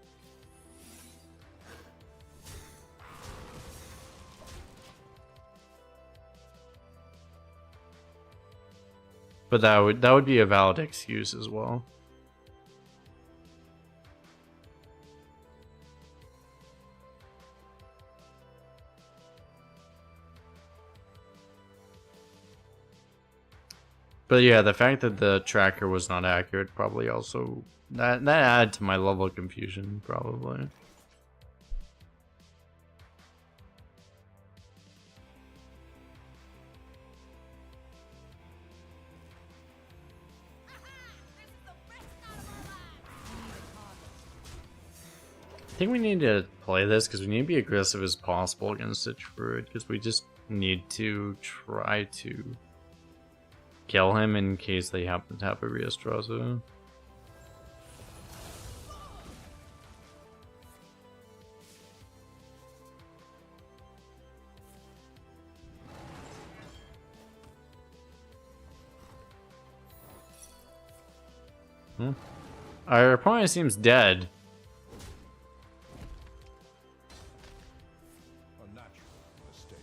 But that would be a valid excuse as well. But yeah, the fact that the tracker was not accurate probably also that added to my level of confusion probably. I think we need to play this because we need to be aggressive as possible against the druid because we just need to try to kill him in case they happen to have a Riastraza. Our opponent seems dead. A natural mistake.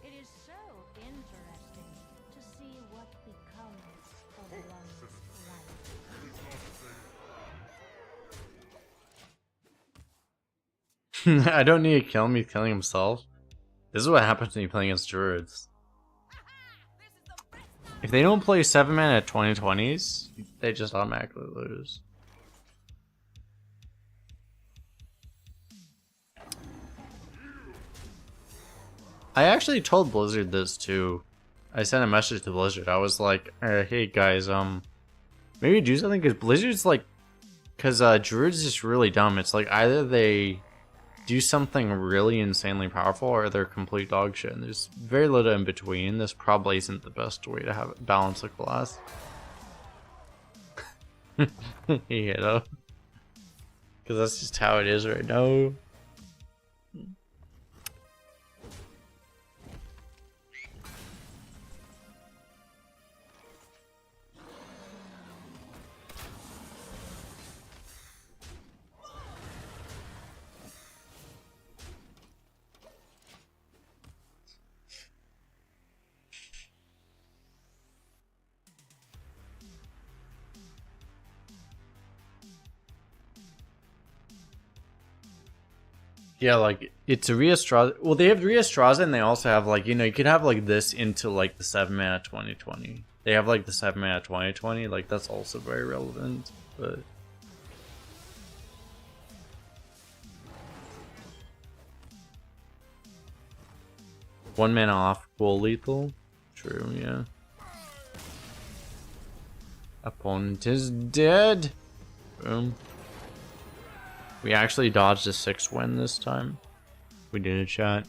It is so interesting to see what becomes of one's life. I don't need to kill him, he's killing himself. This is what happens when you play against druids. If they don't play 7 mana at 2020s, they just automatically lose. I actually told Blizzard this too. I sent a message to Blizzard. I was like, hey guys, maybe do something because Blizzard's like, because Druid's just really dumb. It's like either they do something really insanely powerful or they're complete dog shit. And there's very little in between. This probably isn't the best way to have balance a class. You know, because that's just how it is right now. Yeah, like it's a Riastraza. Well, they have Riastraza, and they also have like, you know, you could have like this into like the 7 mana 2020. They have like the 7 mana 2020. Like that's also very relevant, but. One mana off, full lethal. True, yeah. Opponent is dead. Boom. We actually dodged a 6 win this time. We did a chat.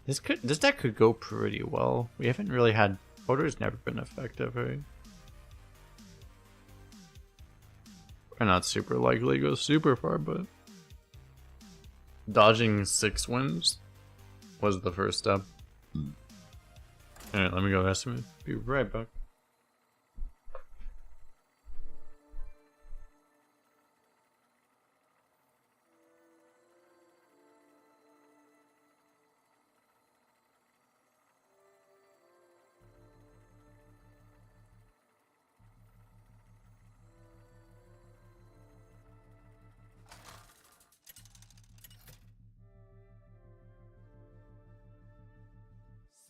This deck could go pretty well. We haven't really had Order's never been effective, right? We're not super likely to go super far, but dodging 6 wins was the first step. Alright, let me go estimate. Be right back.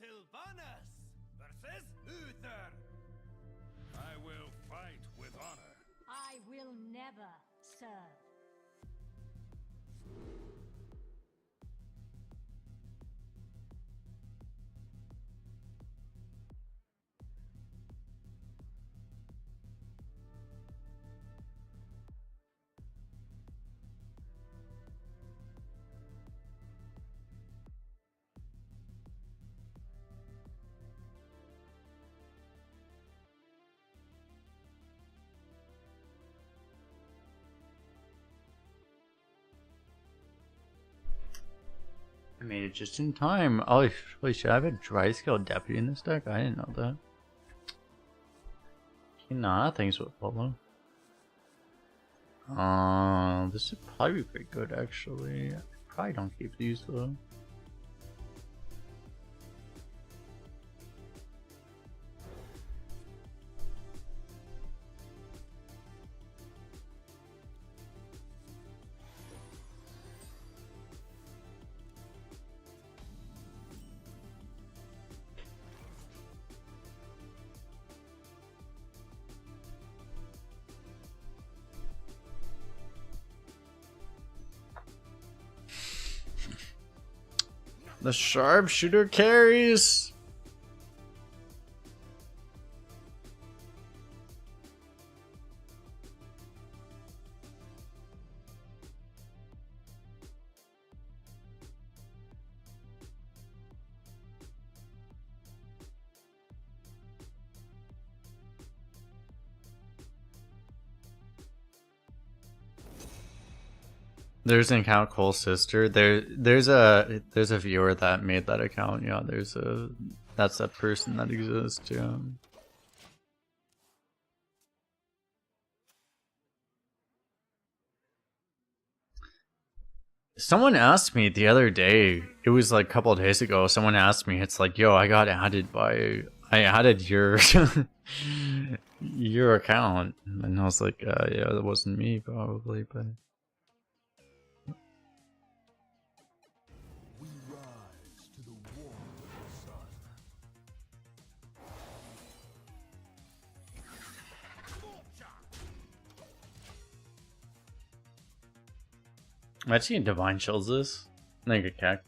Sylvanas versus Uther. I will fight with honor. I will never serve. I made it just in time. Oh, wait, should I have a dry scale deputy in this deck? I didn't know that. Nah, things would follow. This would probably be pretty good actually. I probably don't keep these though. The sharpshooter carries. There's an account Kolst sister. There's a viewer that made that account. Yeah, that's that person that exists. Yeah. Someone asked me the other day. It was like a couple of days ago. Someone asked me. It's like, yo, I added your your account, and I was like, yeah, that wasn't me probably, but. We rise to the warmth of the sun. Imagine Divine Shields this. Nigga cack.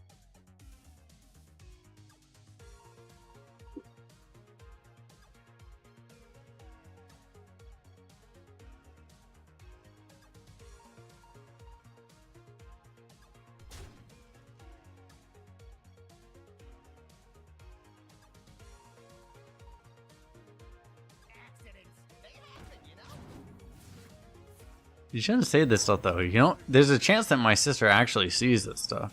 Accidents, they happen, you know? You shouldn't say this stuff though. You know, there's a chance that my sister actually sees this stuff.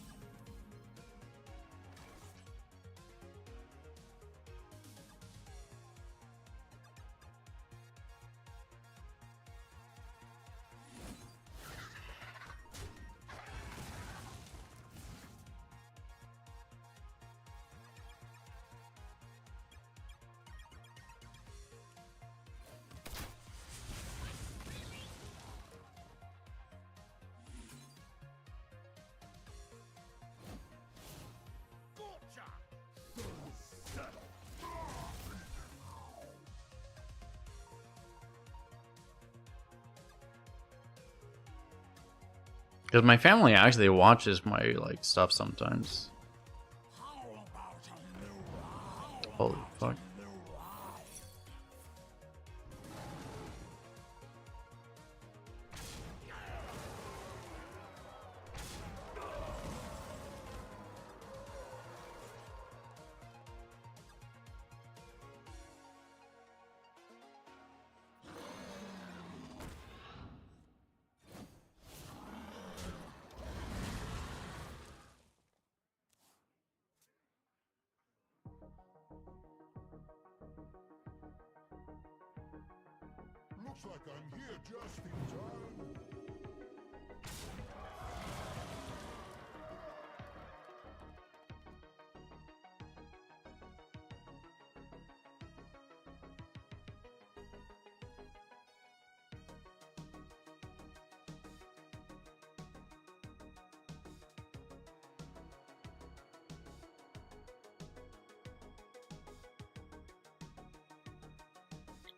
Because my family actually watches my like stuff sometimes. Holy fuck. like I'm here just in time.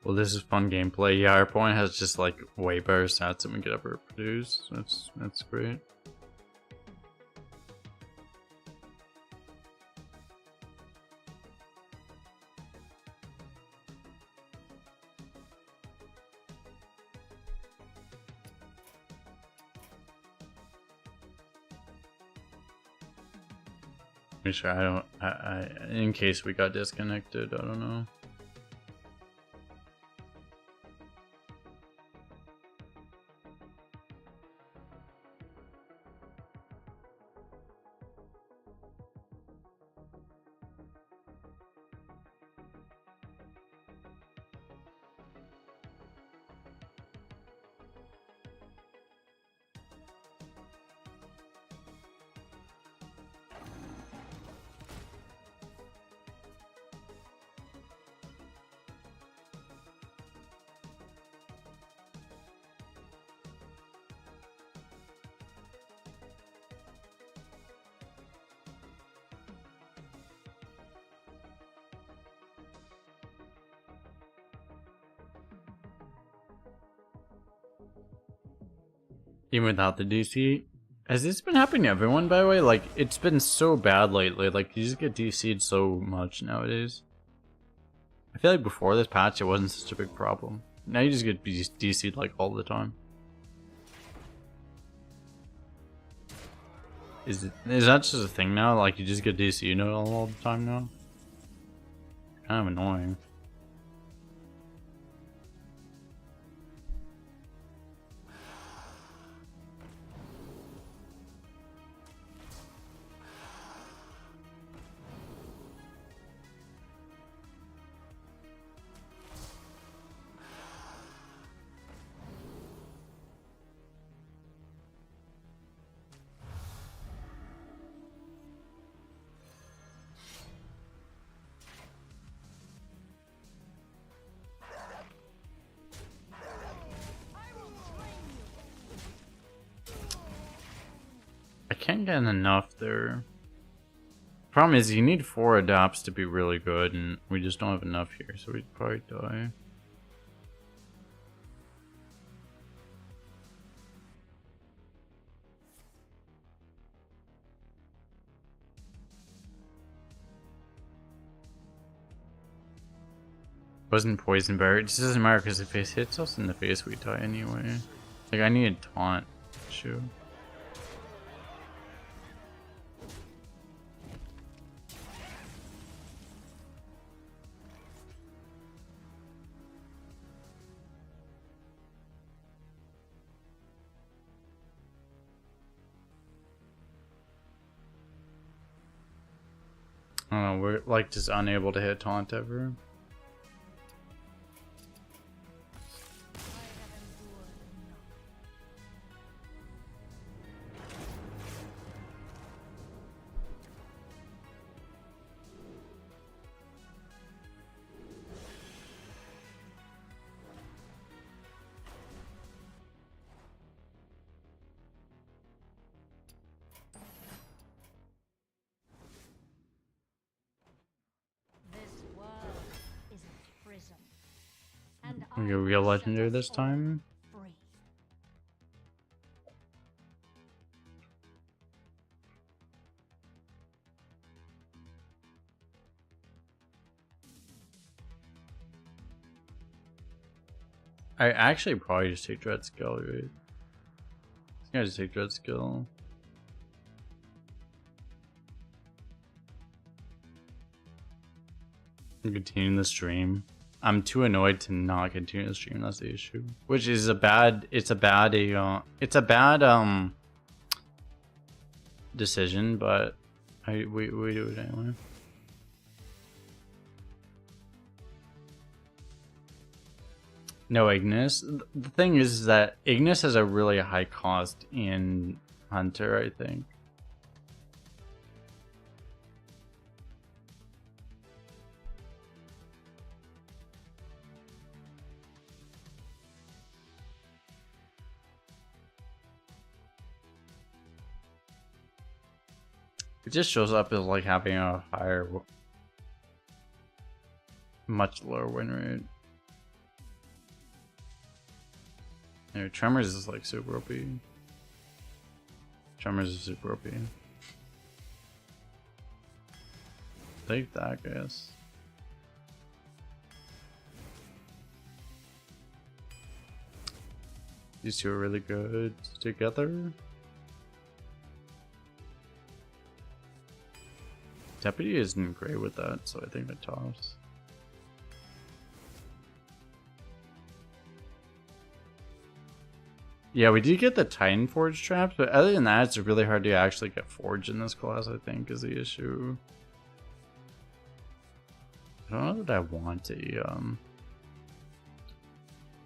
Well, this is fun gameplay. Yeah, our opponent has just like way better stats than we could ever produce. That's great. Make sure I don't. In case we got disconnected, I don't know. Even without the DC. Has this been happening to everyone, by the way? Like, it's been so bad lately. Like, you just get DC'd so much nowadays. I feel like before this patch, it wasn't such a big problem. Now you just get DC'd, like, all the time. Is that just a thing now? Like, you just get DC'd all the time now? Kind of annoying. I can't get enough there. Problem is, you need 4 adapts to be really good, and we just don't have enough here, so we'd probably die. Wasn't poison barrier. It just doesn't matter because if it hits us in the face, we die anyway. Like, I need a taunt. Shoot. I don't know, we're like just unable to hit taunt ever. We get real legendary this time. I actually probably just take Dread Skill, right? I think I just take Dread Skill. I'm continuing the stream. I'm too annoyed to not continue the stream. That's the issue. Which is a bad. It's a bad decision, but we do it anyway. No Ignis. The thing is that Ignis has a really high cost in Hunter, I think. It just shows up as like having a higher, much lower win rate. Anyway, Tremors is like super OP. Tremors is super OP. Take that, I guess. These two are really good together. Deputy isn't great with that, so I think that tops. Yeah, we did get the Titan Forge traps, but other than that, it's really hard to actually get Forge in this class, I think, is the issue. I don't know that I want a,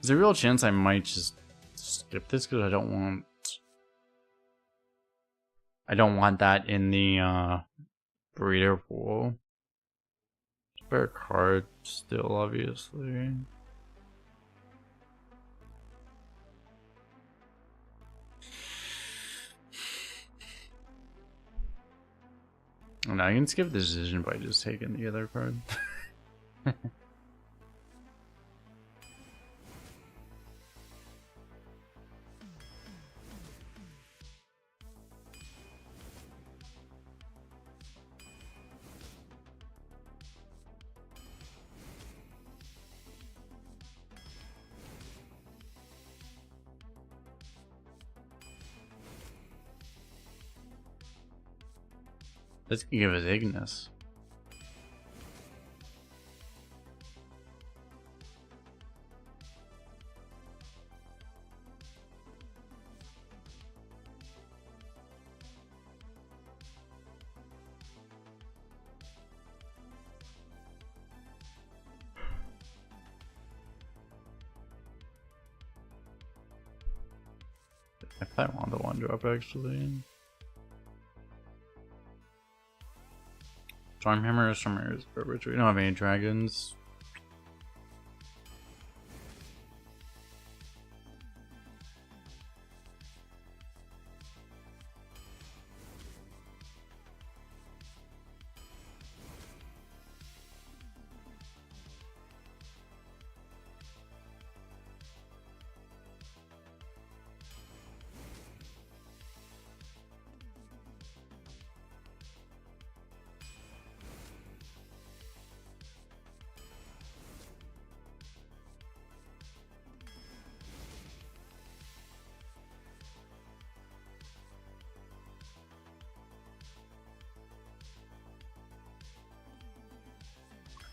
there's a real chance I might just skip this because I don't want that in the, breeder pool. Better card still, obviously. And I can skip the decision by just taking the other card. Let's give us Ignis. I probably want the one drop actually. Stormhammer, for which we don't have any dragons.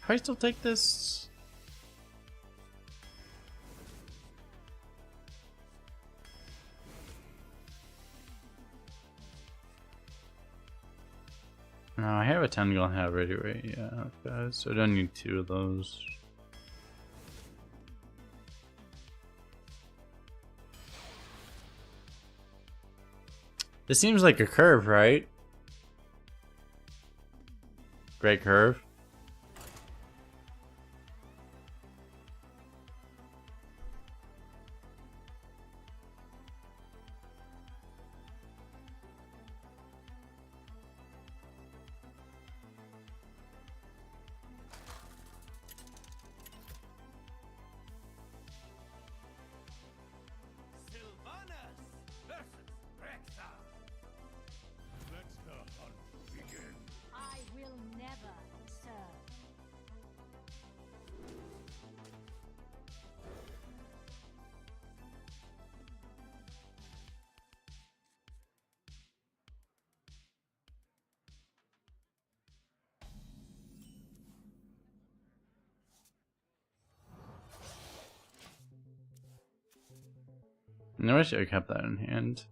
Can I still take this? No, I have a 10 gun head ready, right? Yeah, okay, so I don't need two of those. This seems like a curve, right? Great curve. I will never serve. I wish I kept that in hand.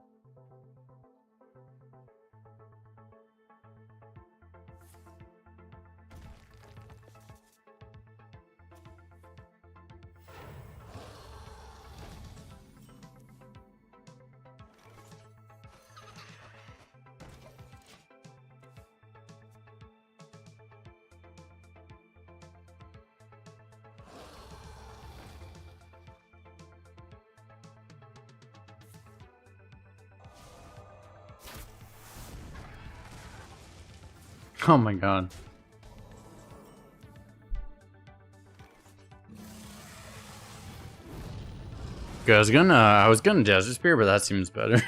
Oh my god. Okay, I was gonna Desert Spear, but that seems better.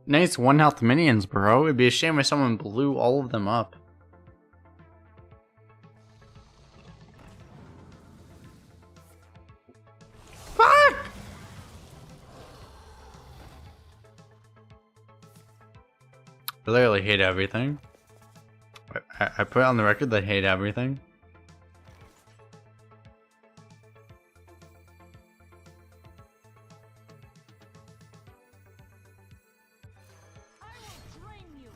Nice 1 health minions, bro. It'd be a shame if someone blew all of them up. Fuck! I literally hate everything. I put on the record that I hate everything. I will drain you.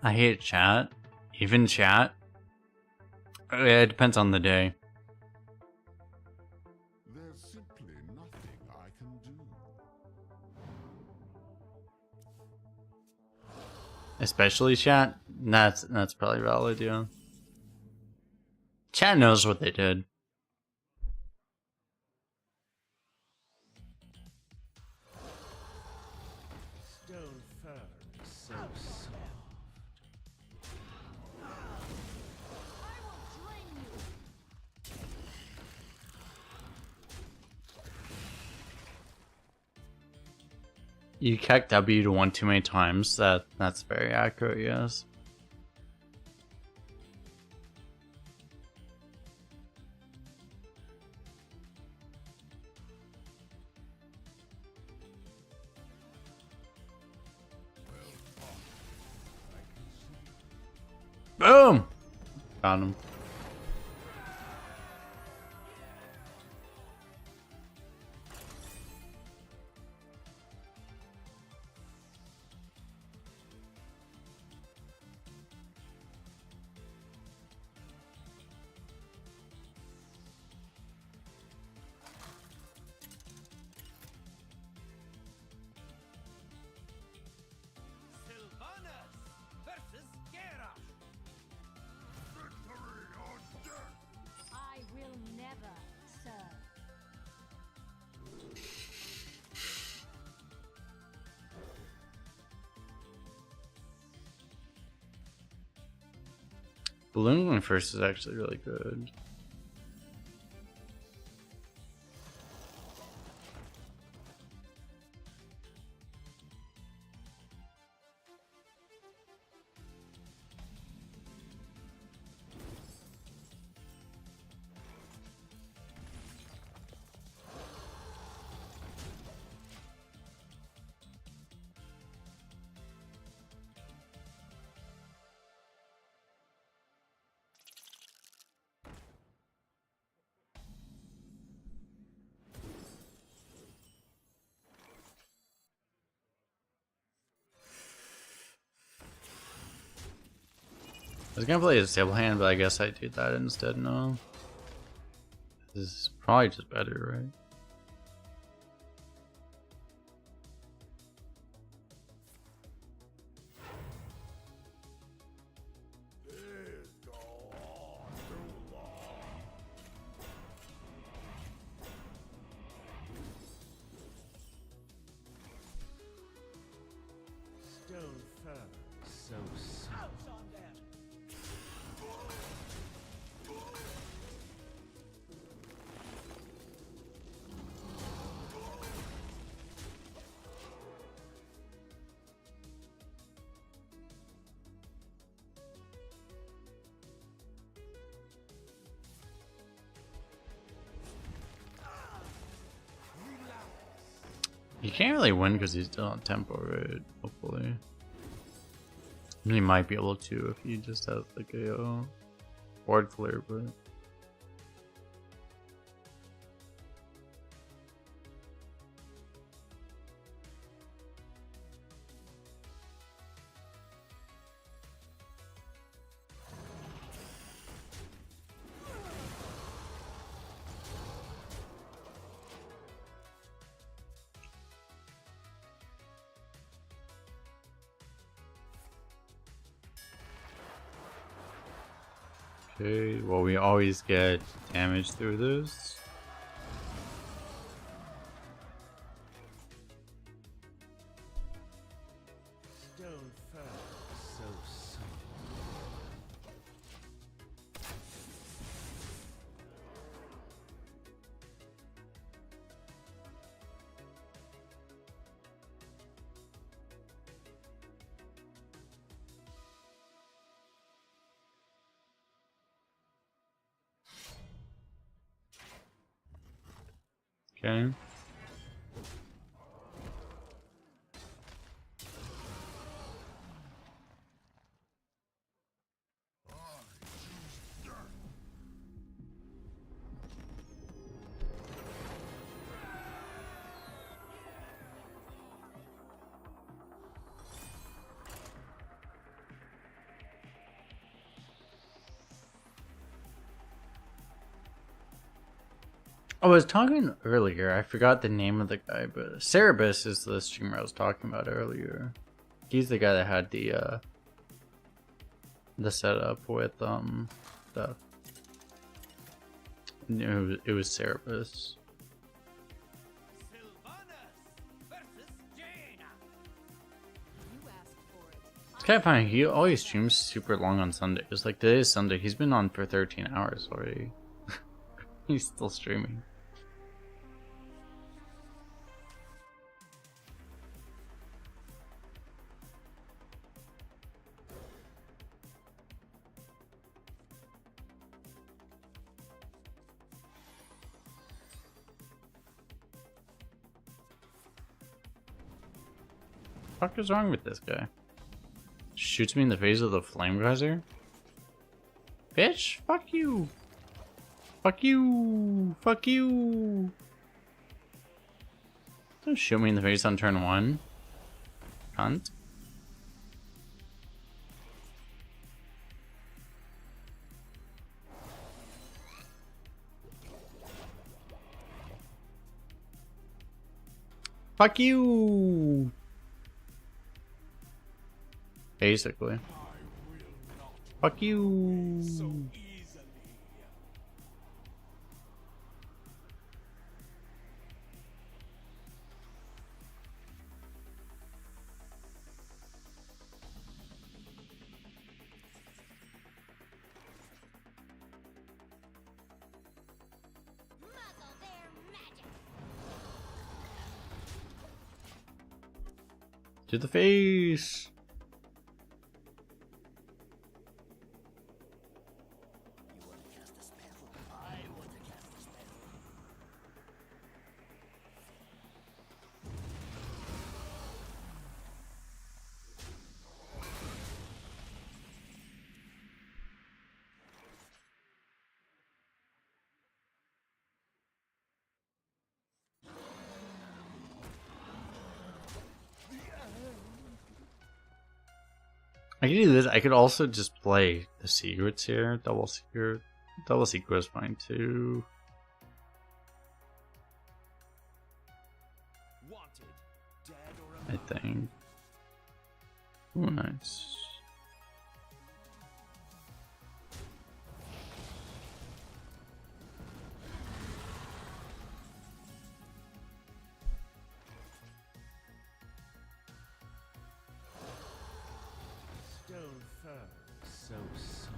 I hate chat. Even chat. It depends on the day. There's simply nothing I can do. Especially chat. That's probably valid, yeah. Chat knows what they did. Stone fur is so soft. I will drain you. You kept W to 1 too many times. That's very accurate, yes. Boom! Found him. Sylvanas versus Garrosh. Victory or death! I will never serve. Balloon going first is actually really good. I was gonna play a stable hand, but I guess I do that instead. No, this is probably just better, right? This go on too long. Stone fur is so soft. Ouch on them. He can't really win because he's still on tempo, right? Hopefully. I mean, he might be able to if he just has like a board clear, but. Okay, well we always get damage through this. Stone firm, so soft. Okay. I was talking earlier, I forgot the name of the guy, but Cerebus is the streamer I was talking about earlier. He's the guy that had the setup with the it was Cerebus. It's kind of funny, he always streams super long on Sundays. Like today is Sunday, he's been on for 13 hours already. He's still streaming. What the fuck is wrong with this guy? Shoots me in the face with a flame geyser? Bitch, fuck you! Fuck you! Fuck you! Don't shoot me in the face on turn 1. Cunt. Fuck you! Basically. Fuck you! Muzzle their magic. To the face! You want to cast a spell? I want to cast a spell. I could do this. I could also just play the secrets here. Double secret is fine too. Wanted, dead or I alive. think. Ooh, nice. Stone firm, so soft.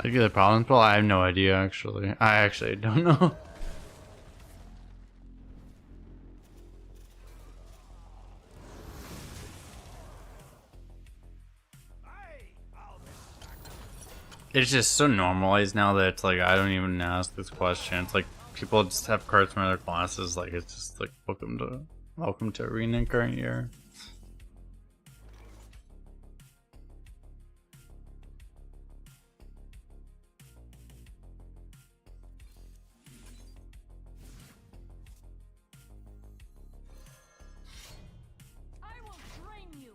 I get the problem. Well, I have no idea actually. I actually don't know. It's just so normalized now that it's like I don't even ask this question. It's like people just have cards from other classes. Like it's just like welcome to Arena current year. I will drain you.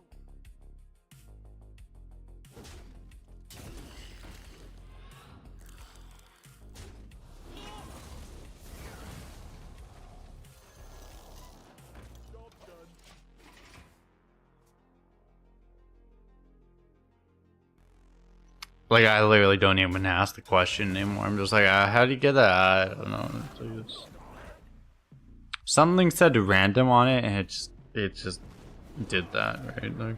Like I literally don't even ask the question anymore. I'm just like, how do you get that? I don't know. Something said random on it, and it just did that, right? Like.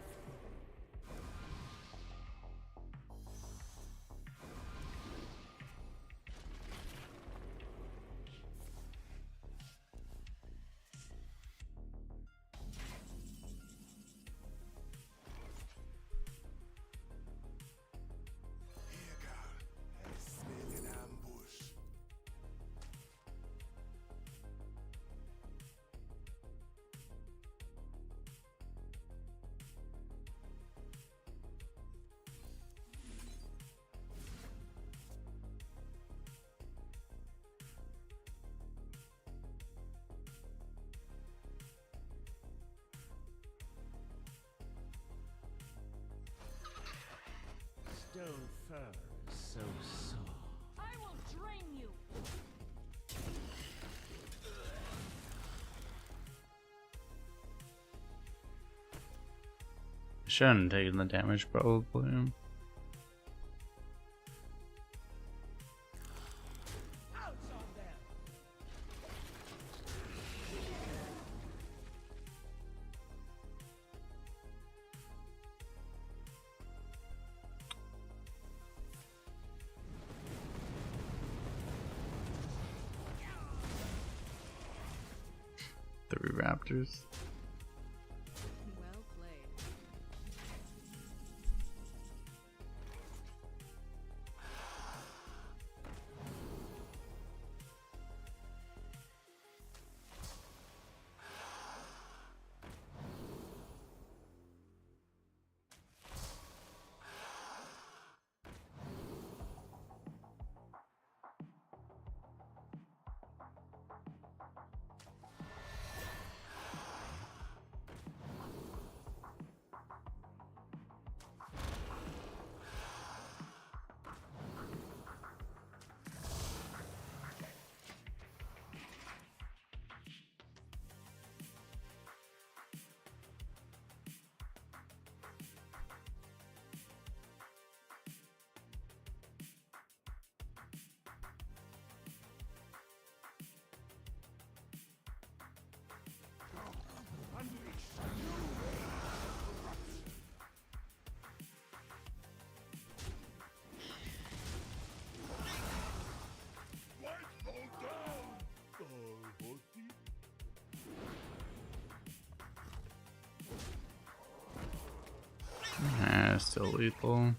Stone fur is so soft. I will drain you. Shouldn't have taken the damage probably. Three raptors. Well played. Still lethal.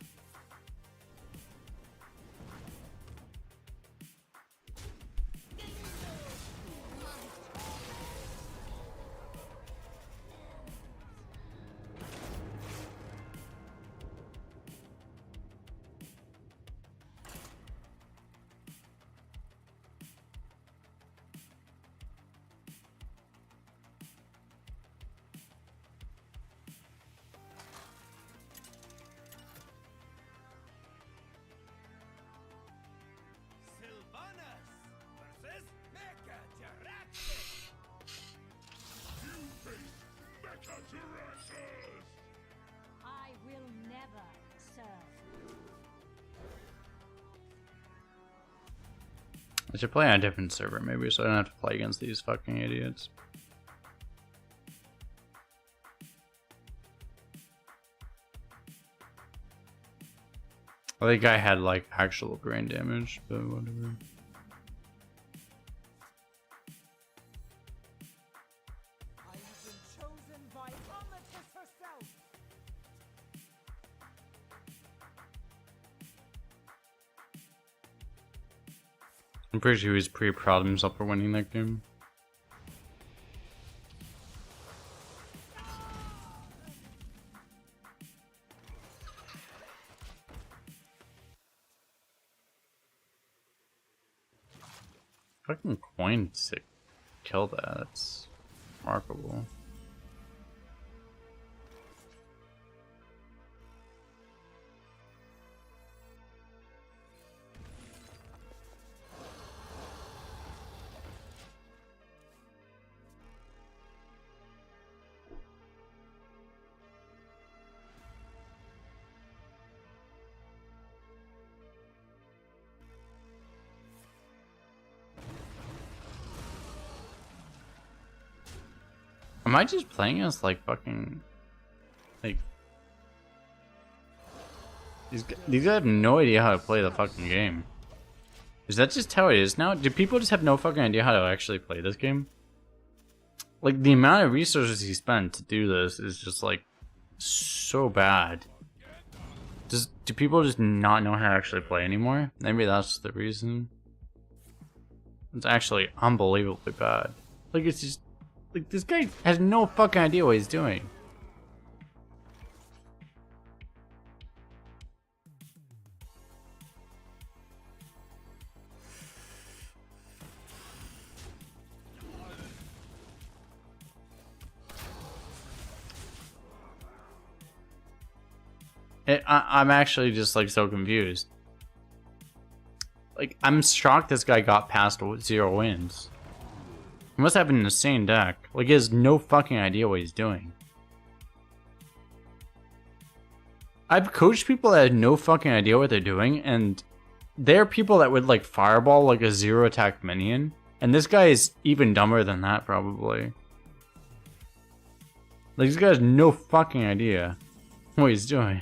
I will never serve. I should play on a different server maybe so I don't have to play against these fucking idiots. Well, the guy had like actual brain damage, but whatever. I have been chosen by Only12's herself. I'm pretty sure he was pretty proud of himself for winning that game. Fucking coin to kill that. That's remarkable. Am I just playing as like fucking like these guys have no idea how to play the fucking game? Is that just how it is now? Do people just have no fucking idea how to actually play this game? Like the amount of resources he spent to do this is just like so bad. Do people just not know how to actually play anymore? Maybe that's the reason. It's actually unbelievably bad. Like it's just like this guy has no fucking idea what he's doing. I'm actually just like so confused. Like I'm shocked this guy got past 0 wins. He must have an insane deck. Like he has no fucking idea what he's doing. I've coached people that had no fucking idea what they're doing, and there are people that would like fireball like a 0 attack minion, and this guy is even dumber than that probably. Like this guy has no fucking idea what he's doing.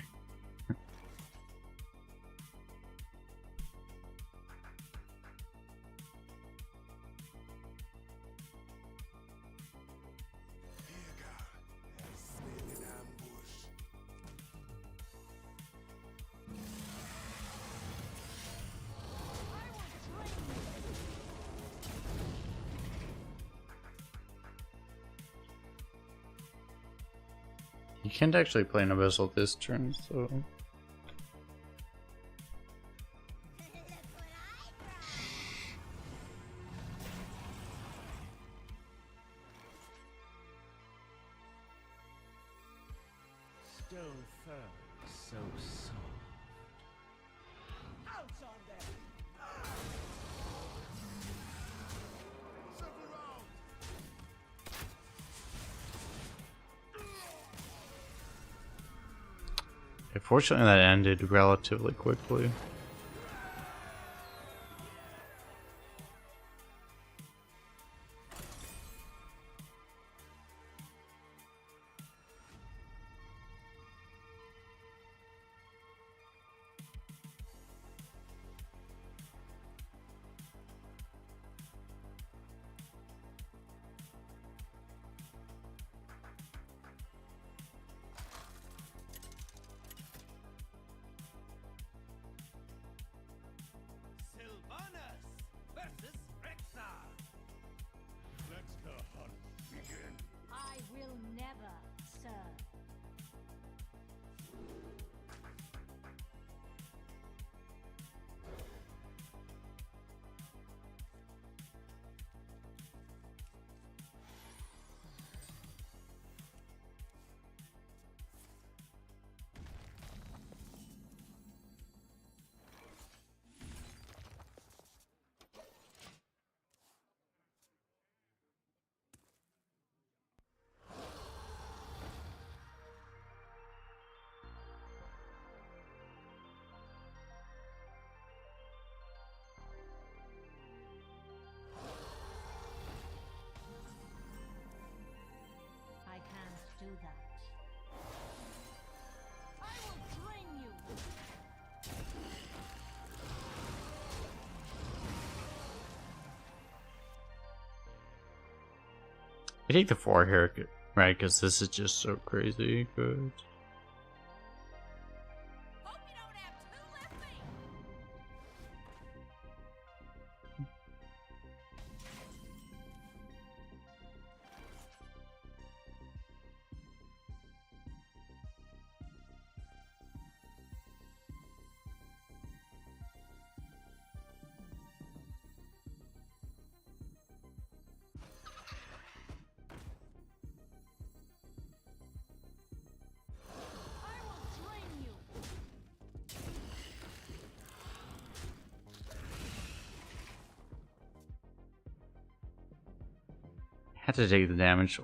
You can't actually play an Abyssal this turn, so... Stone firm, so soft. Ouch on them! Fortunately that ended relatively quickly. I take the 4 here, right? Because this is just so crazy good. Hope you don't have two left feet. I will drain you. Had to take the damage.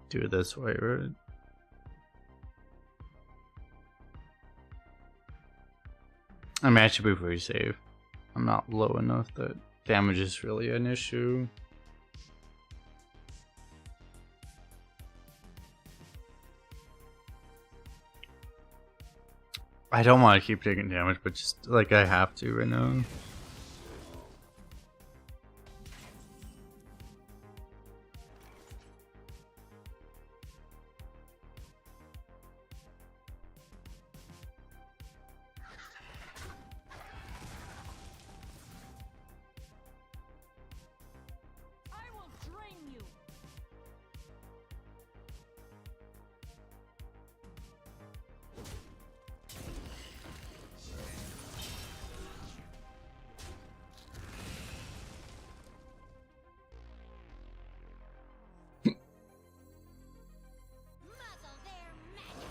Do it this way, right? I mean, I should be pretty safe. I'm not low enough that damage is really an issue. I don't want to keep taking damage, but just like I have to right now. I will drain you. Muzzle their magic.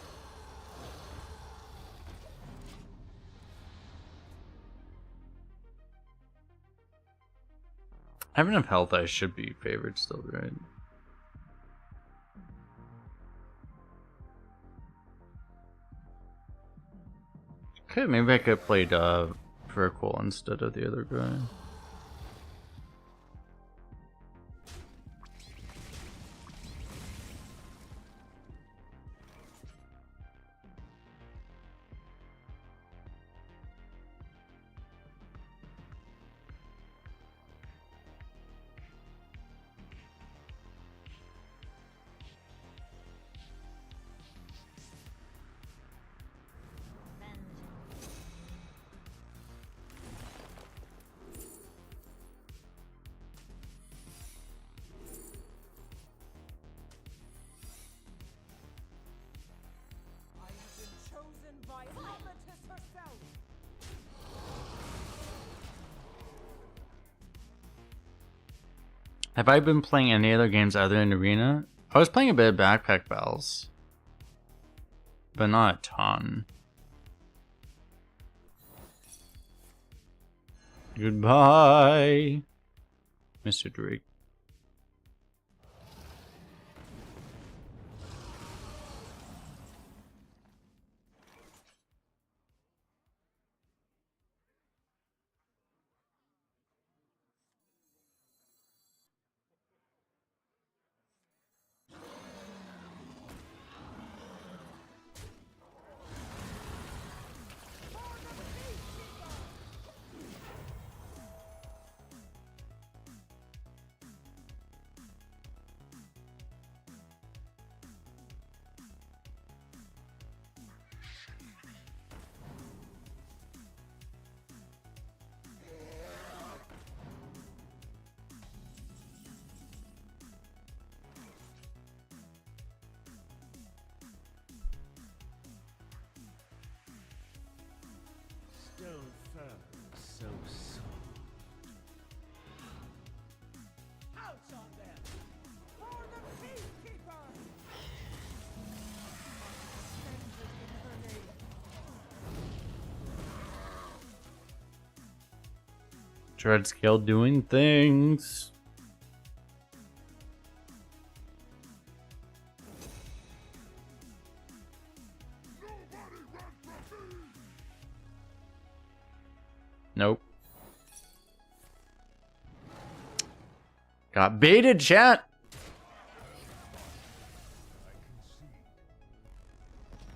I have enough health. I should be favored still, right? Okay, maybe I could have played Verquil instead of the other guy. Vengeance. I have been chosen by Only12's herself. Have I been playing any other games other than Arena? I was playing a bit of Backpack Battles, but not a ton. Goodbye, Mr. Drake. Stone firm, so soft. Ouch on them. For the Peacekeeper. Vengeance in her name. Dread Scale doing things. Nope. Got baited, chat.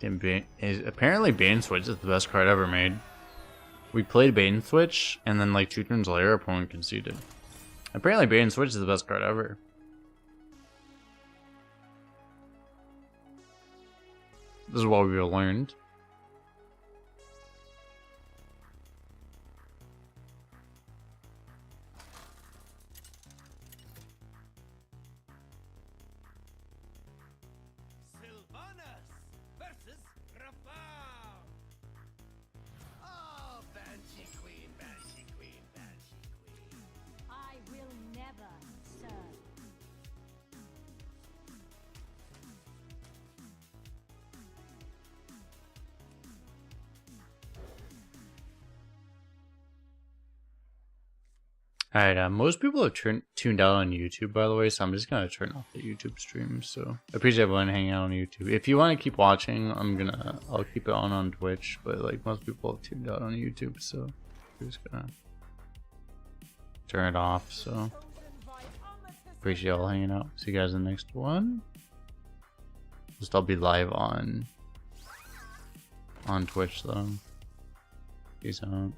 Apparently Bane Switch is the best card ever made. We played Bane Switch, and then like 2 turns later, opponent conceded. Apparently Bane Switch is the best card ever. This is what we've learned. Sylvanas versus Rafal. Oh, Banshee Queen, Banshee Queen, Banshee Queen. I will never serve. Alright, most people have tuned out on YouTube, by the way, so I'm just gonna turn off the YouTube stream. So I appreciate everyone hanging out on YouTube. If you want to keep watching, I'll keep it on Twitch, but like most people have tuned out on YouTube, so we're just gonna turn it off. So appreciate y'all hanging out. See you guys in the next one. I'll be live on Twitch though. Peace out.